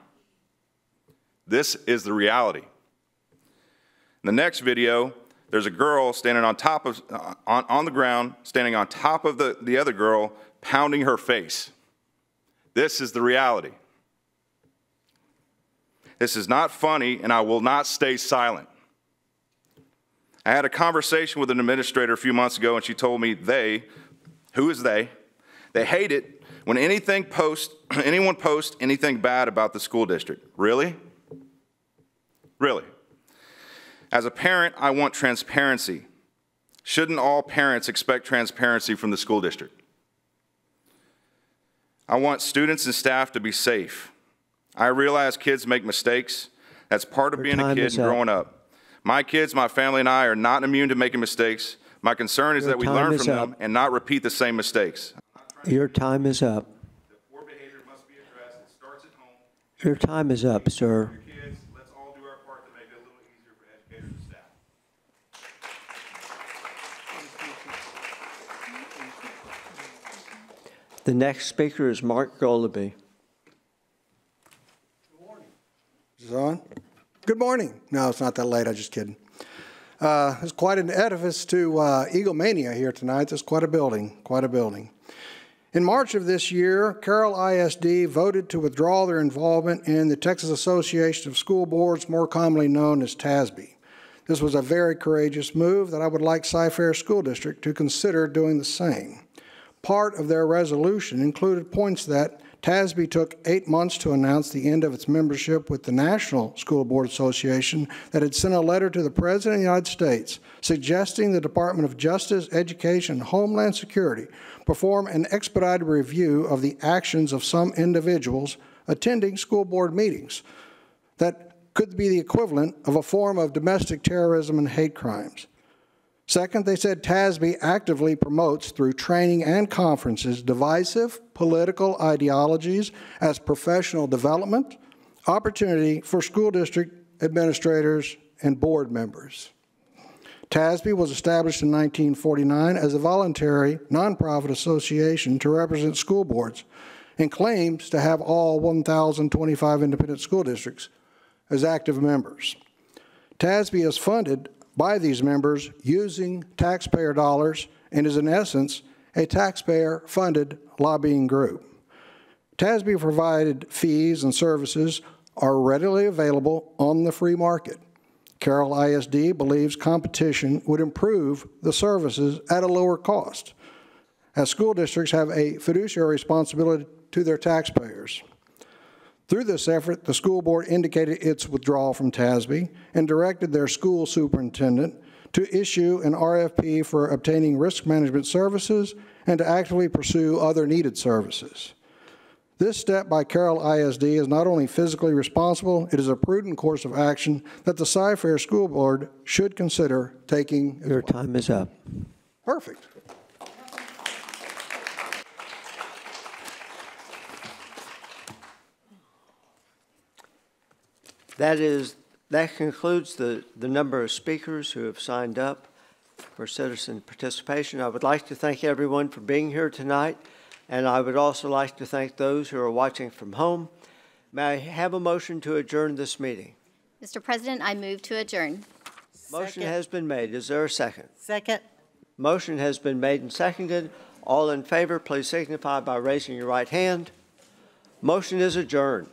This is the reality. In the next video, there's a girl standing on top of, on the ground, standing on top of the other girl, pounding her face. This is the reality. This is not funny, and I will not stay silent. I had a conversation with an administrator a few months ago, and she told me who is they hate it when anyone posts anything bad about the school district. Really? Really? As a parent, I want transparency. Shouldn't all parents expect transparency from the school district? I want students and staff to be safe. I realize kids make mistakes. That's part of being a kid and growing up. My kids, my family, and I are not immune to making mistakes, My concern is Your that we time learn is from up. them and not repeat the same mistakes. Your time is up. Poor behavior must be addressed. It starts at home. Your time is up, sir. Kids, let's all do our part to make it a little easier for educators and staff. The next speaker is Mark Golaby. Is it on? Good morning. No, it's not that late. I'm just kidding. It's quite an edifice to Eaglemania here tonight. There's quite a building, quite a building. In March of this year, Carroll ISD voted to withdraw their involvement in the Texas Association of School Boards, more commonly known as TASB. This was a very courageous move that I would like Cy-Fair School District to consider doing the same. Part of their resolution included points that TASB took 8 months to announce the end of its membership with the National School Board Association, that had sent a letter to the President of the United States suggesting the Department of Justice, Education, and Homeland Security perform an expedited review of the actions of some individuals attending school board meetings that could be the equivalent of a form of domestic terrorism and hate crimes. Second, they said TASB actively promotes through training and conferences divisive political ideologies as professional development, opportunity for school district administrators and board members. TASB was established in 1949 as a voluntary nonprofit association to represent school boards and claims to have all 1,025 independent school districts as active members. TASB is funded by these members using taxpayer dollars and is in essence a taxpayer-funded lobbying group. TASB provided fees and services are readily available on the free market. Carroll ISD believes competition would improve the services at a lower cost, as school districts have a fiduciary responsibility to their taxpayers. Through this effort, the school board indicated its withdrawal from TASB and directed their school superintendent to issue an RFP for obtaining risk management services and to actively pursue other needed services. This step by Carroll ISD is not only physically responsible, it is a prudent course of action that the Cy-Fair School Board should consider taking. Your time is up. Perfect. That concludes the number of speakers who have signed up for citizen participation. I would like to thank everyone for being here tonight, and I would also like to thank those who are watching from home. May I have a motion to adjourn this meeting? Mr. President, I move to adjourn. Motion has been made. Is there a second? Second. Motion has been made and seconded. All in favor, please signify by raising your right hand. Motion is adjourned.